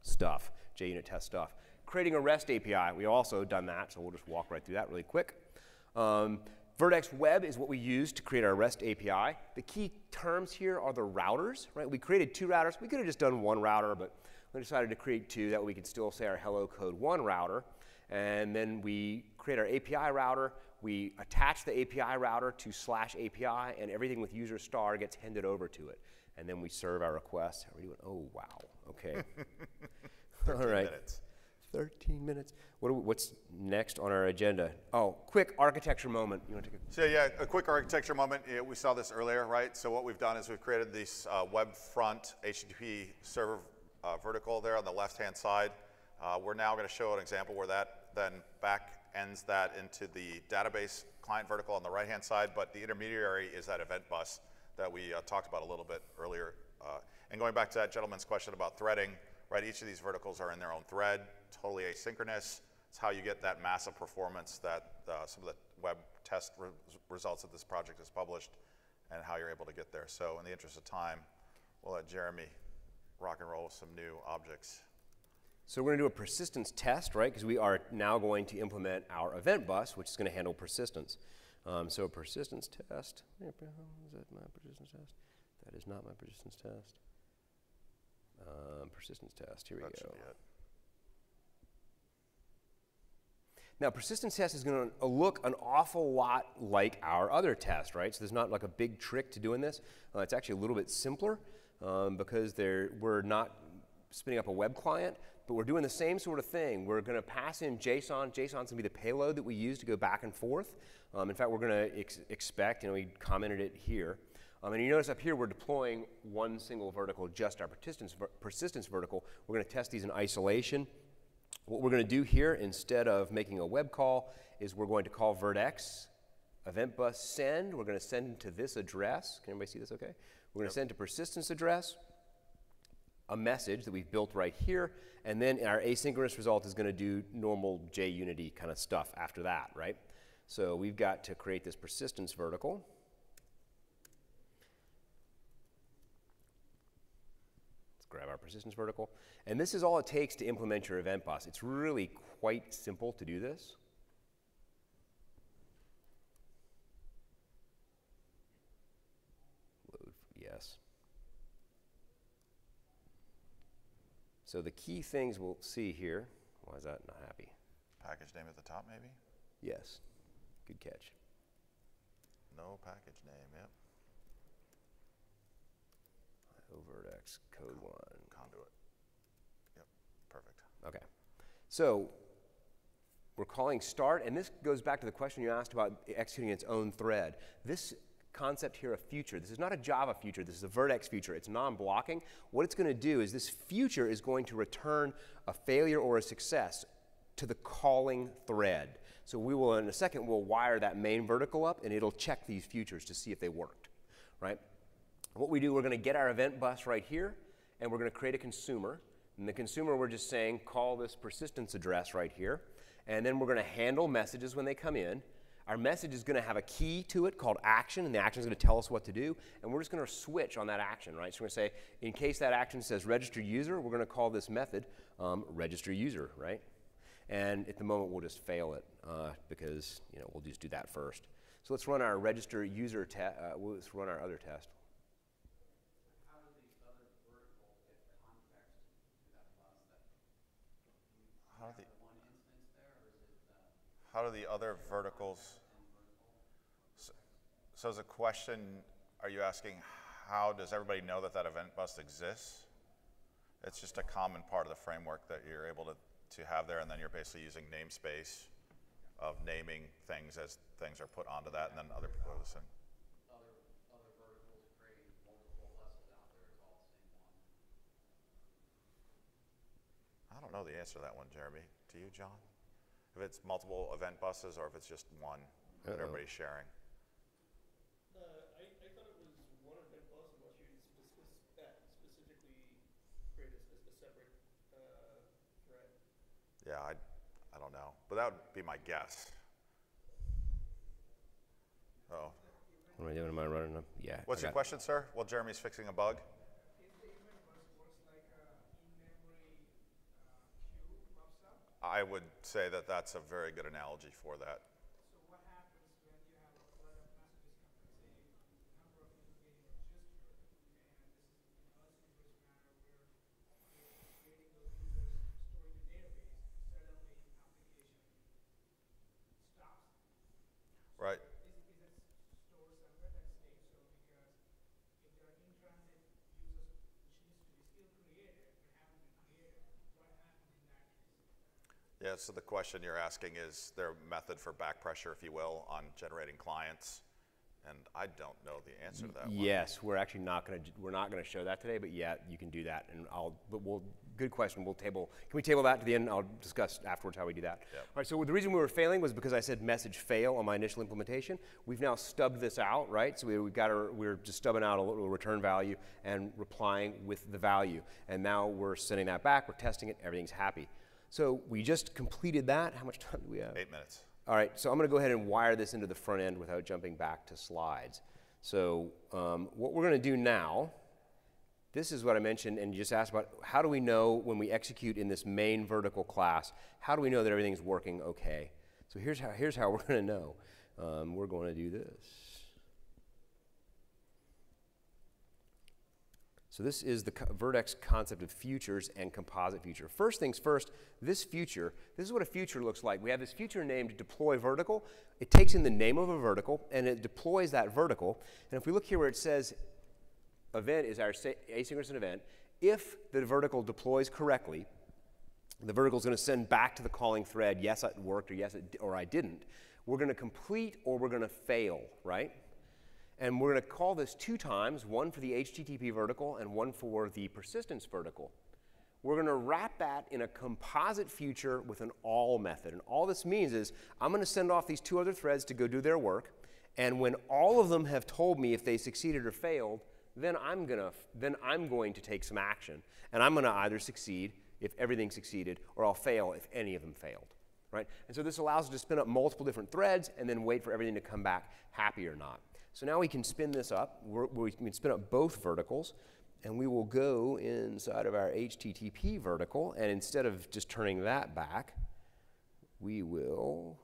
stuff, JUnit test stuff. Creating a REST API, we also done that, so we'll just walk right through that really quick. Vertex Web is what we use to create our REST API. The key terms here are the routers, right? We created 2 routers. We could have just done 1 router, but we decided to create 2. That way we could still say our hello code 1 router. And then we create our API router. We attach the API router to /API, and everything with user star gets handed over to it. And then we serve our requests. How are we doing? Oh, wow. Okay. 13 minutes. 13 minutes. What's next on our agenda? Oh, quick architecture moment. You want to take a So yeah, a quick architecture moment. We saw this earlier, right? So what we've done is we've created this web front HTTP server vertical there on the left-hand side. We're now going to show an example where that then back ends that into the database client vertical on the right-hand side, but the intermediary is that event bus that we talked about a little bit earlier. And going back to that gentleman's question about threading, right? Each of these verticals are in their own thread, totally asynchronous. It's how you get that massive performance that some of the web test results that this project has published and how you're able to get there. So in the interest of time, we'll let Jeremy rock and roll with some new objects. So we're going to do a persistence test, right? Because we are now going to implement our event bus, which is going to handle persistence. So a persistence test. Is that my persistence test? That is not my persistence test. Persistence test. Here we go. Now, persistence test is going to look an awful lot like our other test, right? So there's not like a big trick to doing this. It's actually a little bit simpler because we're not spinning up a web client, but we're doing the same sort of thing. We're going to pass in JSON. JSON's going to be the payload that we use to go back and forth. In fact, we're going to expect, we commented it here. And you notice up here we're deploying one single vertical, just our persistence vertical. We're going to test these in isolation. What we're going to do here, instead of making a web call, is we're going to call Vertex event bus send. We're going to send to this address. Can everybody see this okay? We're going to send to persistence address a message that we've built right here, and then our asynchronous result is going to do normal JUnity kind of stuff after that, right? So we've got to create this persistence vertical. Let's grab our persistence vertical. And this is all it takes to implement your event bus. It's really quite simple to do this. Load, yes. So the key things we'll see here, why is that not happy? Package name at the top, maybe? Yes, good catch. No package name, yep. Vertex code 1. Conduit. Yep, perfect. Okay. So we're calling start, and this goes back to the question you asked about executing its own thread. This concept here of future, this is not a Java future, this is a Vertex future. It's non-blocking. What it's going to do is this future is going to return a failure or a success to the calling thread. So we will, in a second, we'll wire that main vertical up, and it'll check these futures to see if they worked, right? What we do, we're going to get our event bus right here, and we're going to create a consumer. And the consumer, we're just saying, call this persistence address right here. And then we're going to handle messages when they come in. Our message is going to have a key to it called action, and the action is going to tell us what to do. And we're just going to switch on that action, right? So we're going to say, in case that action says register user, we're going to call this method register user, right? And at the moment, we'll just fail it because we'll just do that first. So let's run our register user test. Let's run our other test. How do these other verticals get context to that bus that How do they? the one How do the other verticals? So as a question, are you asking how does everybody know that that event bus exists? It's just a common part of the framework that you're able to have there, and then you're basically using namespace of naming things as things are put onto that, and then other people listen. Other verticals create multiple buses out there. It's all the same one. I don't know the answer to that one, Jeremy. Do you, John? If it's multiple event buses or if it's just one that everybody's sharing. I thought it was one event bus unless you specifically create a separate thread. Yeah, I don't know, but that would be my guess. Oh. What am I doing? Am I running them? Yeah. What's your question, sir? Well, Jeremy's fixing a bug. I would say that that's a very good analogy for that. So what happens when you have a flood of messages coming, say number of people getting registered, and this is in a synchronous manner where you're creating those users, storing the database, suddenly application stops. Right. Is it stored somewhere that stays so? Because if there are in-transit users which needs to be still created but haven't been created, what happens in that case? Yeah, so the question you're asking is there a method for back pressure, if you will, on generating clients? And I don't know the answer to that one. Yes, we're actually not going to show that today, but yeah, you can do that. And good question. Can we table that to the end? I'll discuss afterwards how we do that. Yep. All right, so the reason we were failing was because I said message fail on my initial implementation. We've now stubbed this out, right? So we're just stubbing out a little return value and replying with the value. And now we're sending that back, we're testing it, everything's happy. So we just completed that. How much time do we have? 8 minutes. All right, so I'm going to go ahead and wire this into the front end without jumping back to slides. So what we're going to do now, this is what I mentioned, and you just asked about how do we know when we execute in this main vertical class, how do we know that everything's working okay? So here's how we're going to know. We're going to do this. So this is the Vertex concept of futures and composite future. First things first, this is what a future looks like. We have this future named deploy vertical. It takes in the name of a vertical, and it deploys that vertical. And if we look here where it says event is our asynchronous event, if the vertical deploys correctly, the vertical is going to send back to the calling thread, yes, it worked, or yes, or I didn't. We're going to complete or we're going to fail, right? And we're going to call this 2 times, one for the HTTP vertical and one for the persistence vertical. We're going to wrap that in a composite future with an all method. And all this means is I'm going to send off these 2 other threads to go do their work. And when all of them have told me if they succeeded or failed, then I'm going to take some action. And I'm going to either succeed if everything succeeded, or I'll fail if any of them failed. Right? And so this allows us to spin up multiple different threads and then wait for everything to come back happy or not. So now we can spin this up. We can spin up both verticals, and we will go inside of our HTTP vertical, and instead of just turning that back, we will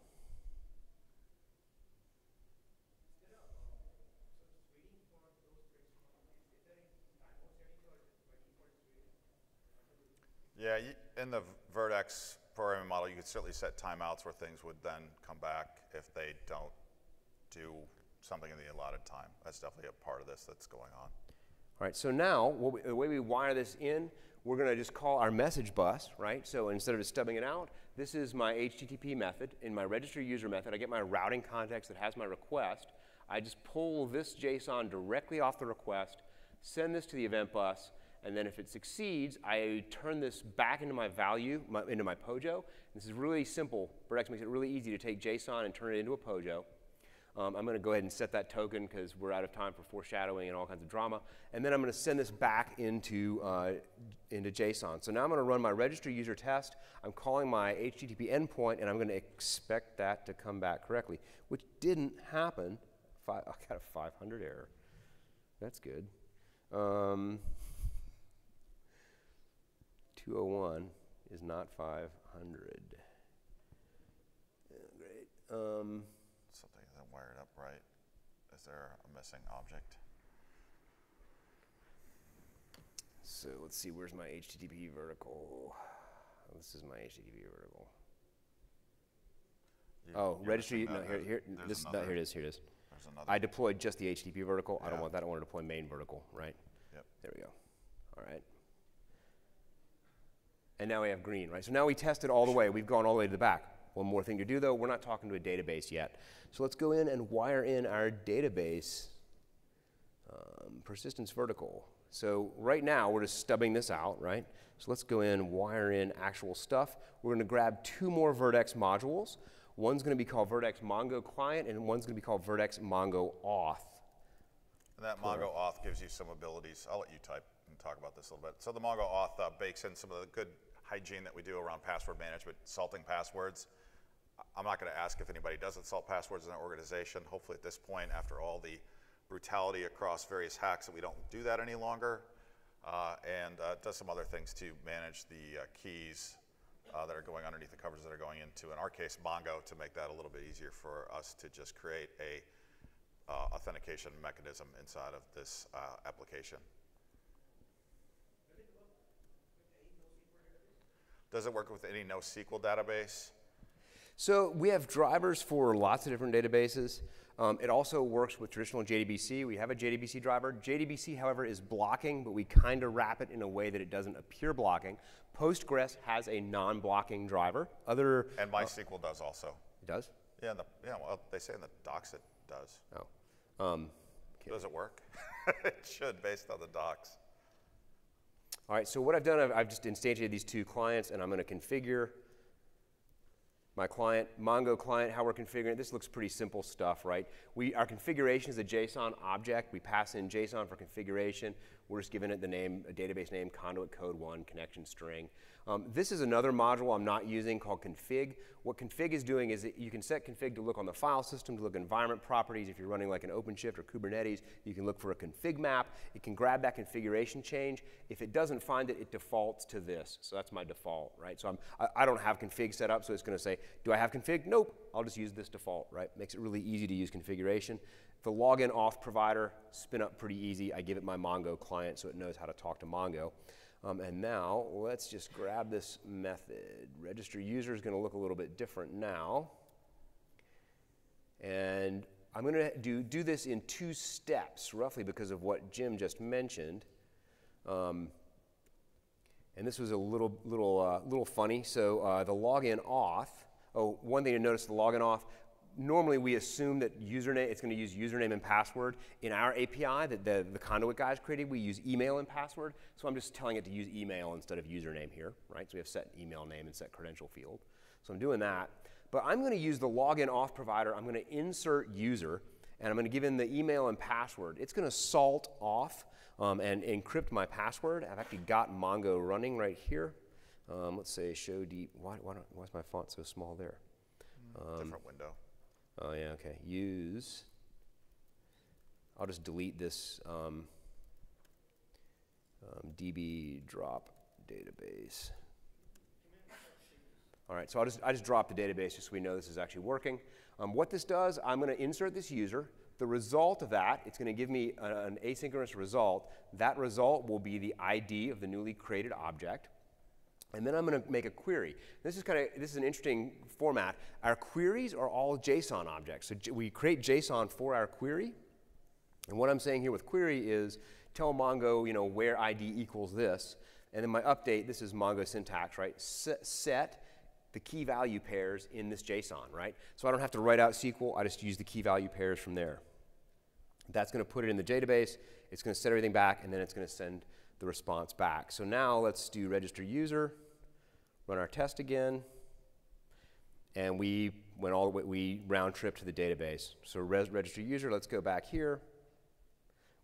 Yeah, in the Vertex programming model, you could certainly set timeouts where things would then come back if they don't do something in the allotted time. That's definitely a part of this that's going on. All right, so now the way we wire this in, we're going to just call our message bus, right? So instead of just stubbing it out, this is my HTTP method. In my register user method, I get my routing context that has my request. I just pull this JSON directly off the request, send this to the event bus, and then if it succeeds, I turn this back into my value, into my POJO. This is really simple. Vertex makes it really easy to take JSON and turn it into a POJO. I'm going to go ahead and set that token because we're out of time for foreshadowing and all kinds of drama. And then I'm going to send this back into JSON. So now I'm going to run my register user test. I'm calling my HTTP endpoint, and I'm going to expect that to come back correctly, which didn't happen. I got a 500 error. That's good. 201 is not 500. Great. Something isn't wired up right. Is there a missing object? So let's see, where's my HTTP vertical? Oh, this is my HTTP vertical. Oh, registry, no, there's here it is, here it is. There's another. I deployed just the HTTP vertical. I don't Yeah. want that, I want to deploy main vertical, right? Yep. There we go. All right. And now we have green, right? So now we tested all the way. We've gone all the way to the back. One more thing to do, though. We're not talking to a database yet. So let's go in and wire in our database persistence vertical. So right now, we're just stubbing this out, right? So let's go in and wire in actual stuff. We're going to grab 2 more Vertex modules. One's going to be called Vertex Mongo Client, and one's going to be called Vertex Mongo Auth. And that Mongo Auth gives you some abilities. I'll let you type and talk about this a little bit. So the Mongo Auth bakes in some of the good hygiene that we do around password management, salting passwords. I'm not going to ask if anybody doesn't salt passwords in their organization. Hopefully at this point, after all the brutality across various hacks, that we don't do that any longer. And does some other things to manage the keys that are going underneath the covers that are going into, in our case, Mongo, to make that a little bit easier for us to just create a authentication mechanism inside of this application. Does it work with any NoSQL database? So we have drivers for lots of different databases. It also works with traditional JDBC. We have a JDBC driver. JDBC, however, is blocking, but we kind of wrap it in a way that it doesn't appear blocking. Postgres has a non-blocking driver. And MySQL does also. It does? Yeah, well, they say in the docs it does. Oh. Okay. Does it work? It should, based on the docs. All right, so what I've done, I've just instantiated these 2 clients, and I'm going to configure my client, Mongo client, how we're configuring it. This looks pretty simple stuff, right? Our configuration is a JSON object. We pass in JSON for configuration. We're just giving it the name, a database name, conduit code 1, connection string. This is another module I'm not using called config. What config is doing is that you can set config to look on the file system, to look at environment properties. If you're running like an OpenShift or Kubernetes, you can look for a config map. It can grab that configuration change. If it doesn't find it, it defaults to this. So that's my default, right? So I don't have config set up, so it's going to say, do I have config? Nope. I'll just use this default, right? Makes it really easy to use configuration. The login auth provider, spin up pretty easy. I give it my Mongo client so it knows how to talk to Mongo. And now let's just grab this method. Register user is going to look a little bit different now. And I'm going to do this in 2 steps, roughly because of what Jim just mentioned. And this was a little funny. So the login auth. Oh, one thing to notice: the login auth. Normally, we assume that it's going to use username and password. In our API that the conduit guys created, we use email and password. So I'm just telling it to use email instead of username here, right? So we have set email name and set credential field. So I'm doing that. But I'm going to use the login auth provider. I'm going to insert user, and I'm going to give in the email and password. It's going to salt off and encrypt my password. I've actually got Mongo running right here. Let's say show deep. Why is my font so small there? Different window. Oh, yeah, okay. Use. I'll just delete this DB drop database. All right, so I just dropped the database just so we know this is actually working. What this does, I'm going to insert this user. The result of that, it's going to give me an asynchronous result. That result will be the ID of the newly created object. And then I'm going to make a query. This is an interesting format. Our queries are all JSON objects. So we create JSON for our query. And what I'm saying here with query is tell Mongo, where ID equals this. And then my update, this is Mongo syntax, right? Set the key value pairs in this JSON, right? So I don't have to write out SQL. I just use the key value pairs from there. That's going to put it in the database. It's going to set everything back, and then it's going to send the response back. So now let's do register user, run our test again, and we went all the way, we round trip to the database. So register user, let's go back here.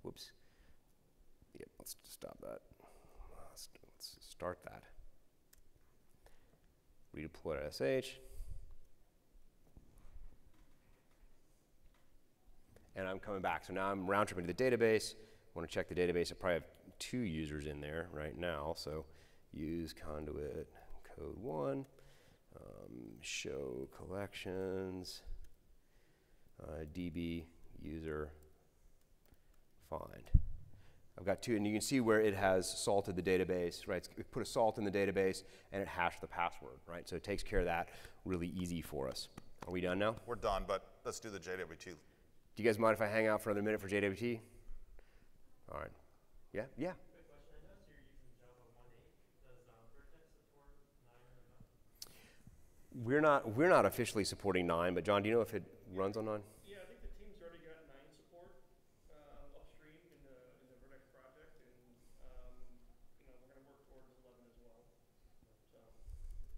Whoops. Yep, let's stop that. Let's start that. Redeploy.sh. And I'm coming back. So now I'm round tripping to the database. I want to check the database. I probably have 2 users in there right now. So use conduit code 1, show collections, DB user find. I've got 2, and you can see where it has salted the database, right? It put a salt in the database, and it hashed the password, right? So it takes care of that really easy for us. Are we done now? We're done, but let's do the JWT. Do you guys mind if I hang out for another minute for JWT? All right. Yeah? Yeah. Quick question. I noticed you're using Java 1.8. Does Vertex support 9 or not? We're not officially supporting 9, but John, do you know if it runs on 9? Yeah, I think the team's already got 9 support upstream in the Vertex project, and you know, we're going to work towards 11 as well. So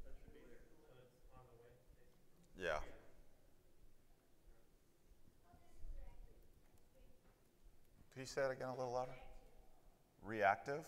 that should be there. So it's on the way, basically. Yeah. Could you say that again a little louder? Reactive?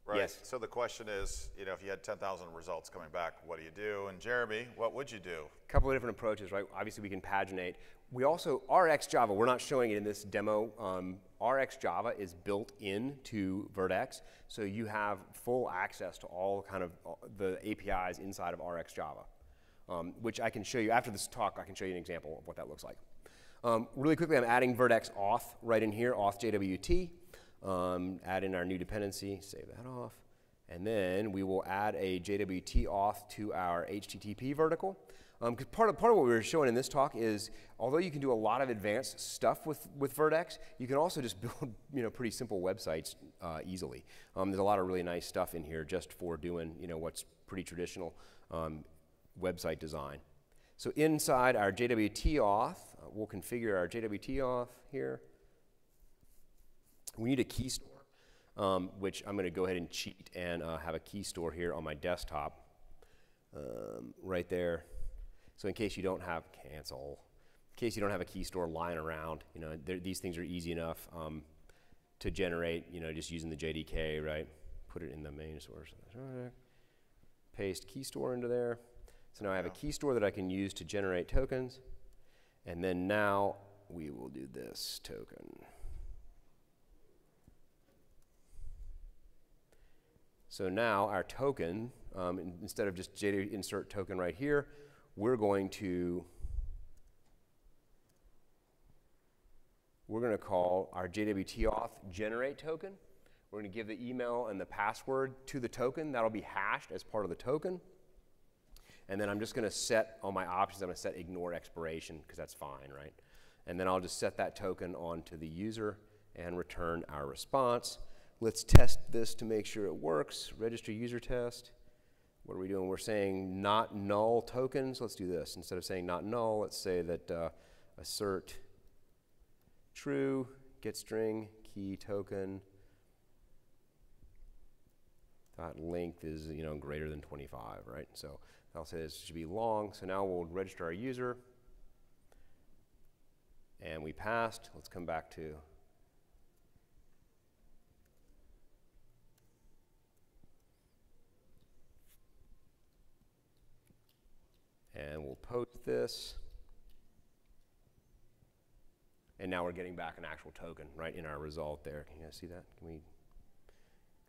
Right. Yes. So the question is, you know, if you had 10,000 results coming back, what do you do? And Jeremy, what would you do? A couple of different approaches, right? Obviously, we can paginate. We also, RX Java, we're not showing it in this demo. RX Java is built into Vertex, so you have full access to all kind of the APIs inside of RX Java, which I can show you. After this talk, I can show you an example of what that looks like. Really quickly, I'm adding Vertex auth right in here, auth JWT. Add in our new dependency, save that off. And then we will add a JWT auth to our HTTP vertical. Because part of what we were showing in this talk is, although you can do a lot of advanced stuff with Vertex, you can also just build pretty simple websites easily. There's a lot of really nice stuff in here just for doing what's pretty traditional website design. So inside our JWT auth, we'll configure our JWT auth here. We need a key store, which I'm going to go ahead and cheat and have a key store here on my desktop right there. So in case you don't have, cancel, in case you don't have a key store lying around, these things are easy enough to generate, just using the JDK, right? Put it in the main source. Paste key store into there. So now I have a key store that I can use to generate tokens. And then now we will do this token. So now our token, instead of just insert token right here, we're going to call our JWT auth generate token. We're going to give the email and the password to the token. That'll be hashed as part of the token. And then I'm just going to set on my options, I'm going to set ignore expiration because that's fine, right? And then I'll just set that token onto the user and return our response. Let's test this to make sure it works. Register user test. What are we doing? We're saying not null tokens. Let's do this. Instead of saying not null, let's say that assert true, get string, key token. That length is greater than 25, right? So I'll say this should be long. So now we'll register our user. And we passed. Let's come back to and we'll post this. And now we're getting back an actual token right in our result there. Can you guys see that? Can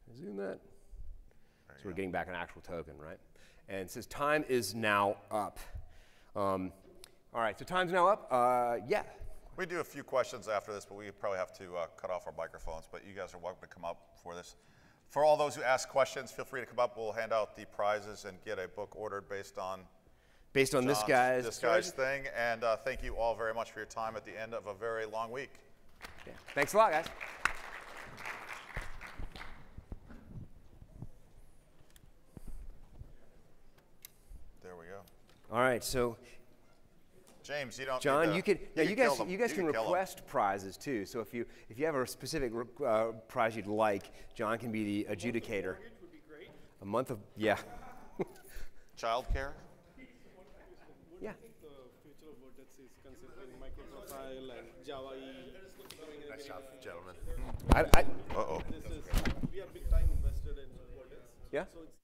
I zoom that? So we're getting back an actual token, right? And it says time is now up. All right, so time's now up. Yeah. We do a few questions after this, but we probably have to cut off our microphones. But you guys are welcome to come up for this. For all those who ask questions, feel free to come up. We'll hand out the prizes and get a book ordered based on this guy's thing. And thank you all very much for your time at the end of a very long week. Yeah. Thanks a lot, guys. There we go. All right, so James, you don't. John, need to, you guys can request prizes too. So if you have a specific prize you'd like, John can be the adjudicator. Would be great. A month of Child care. Yeah. I think the future of Vertex is considering microprofile and Java E. Nice job, gentlemen. I We are big time invested in Vertex. Yeah. So it's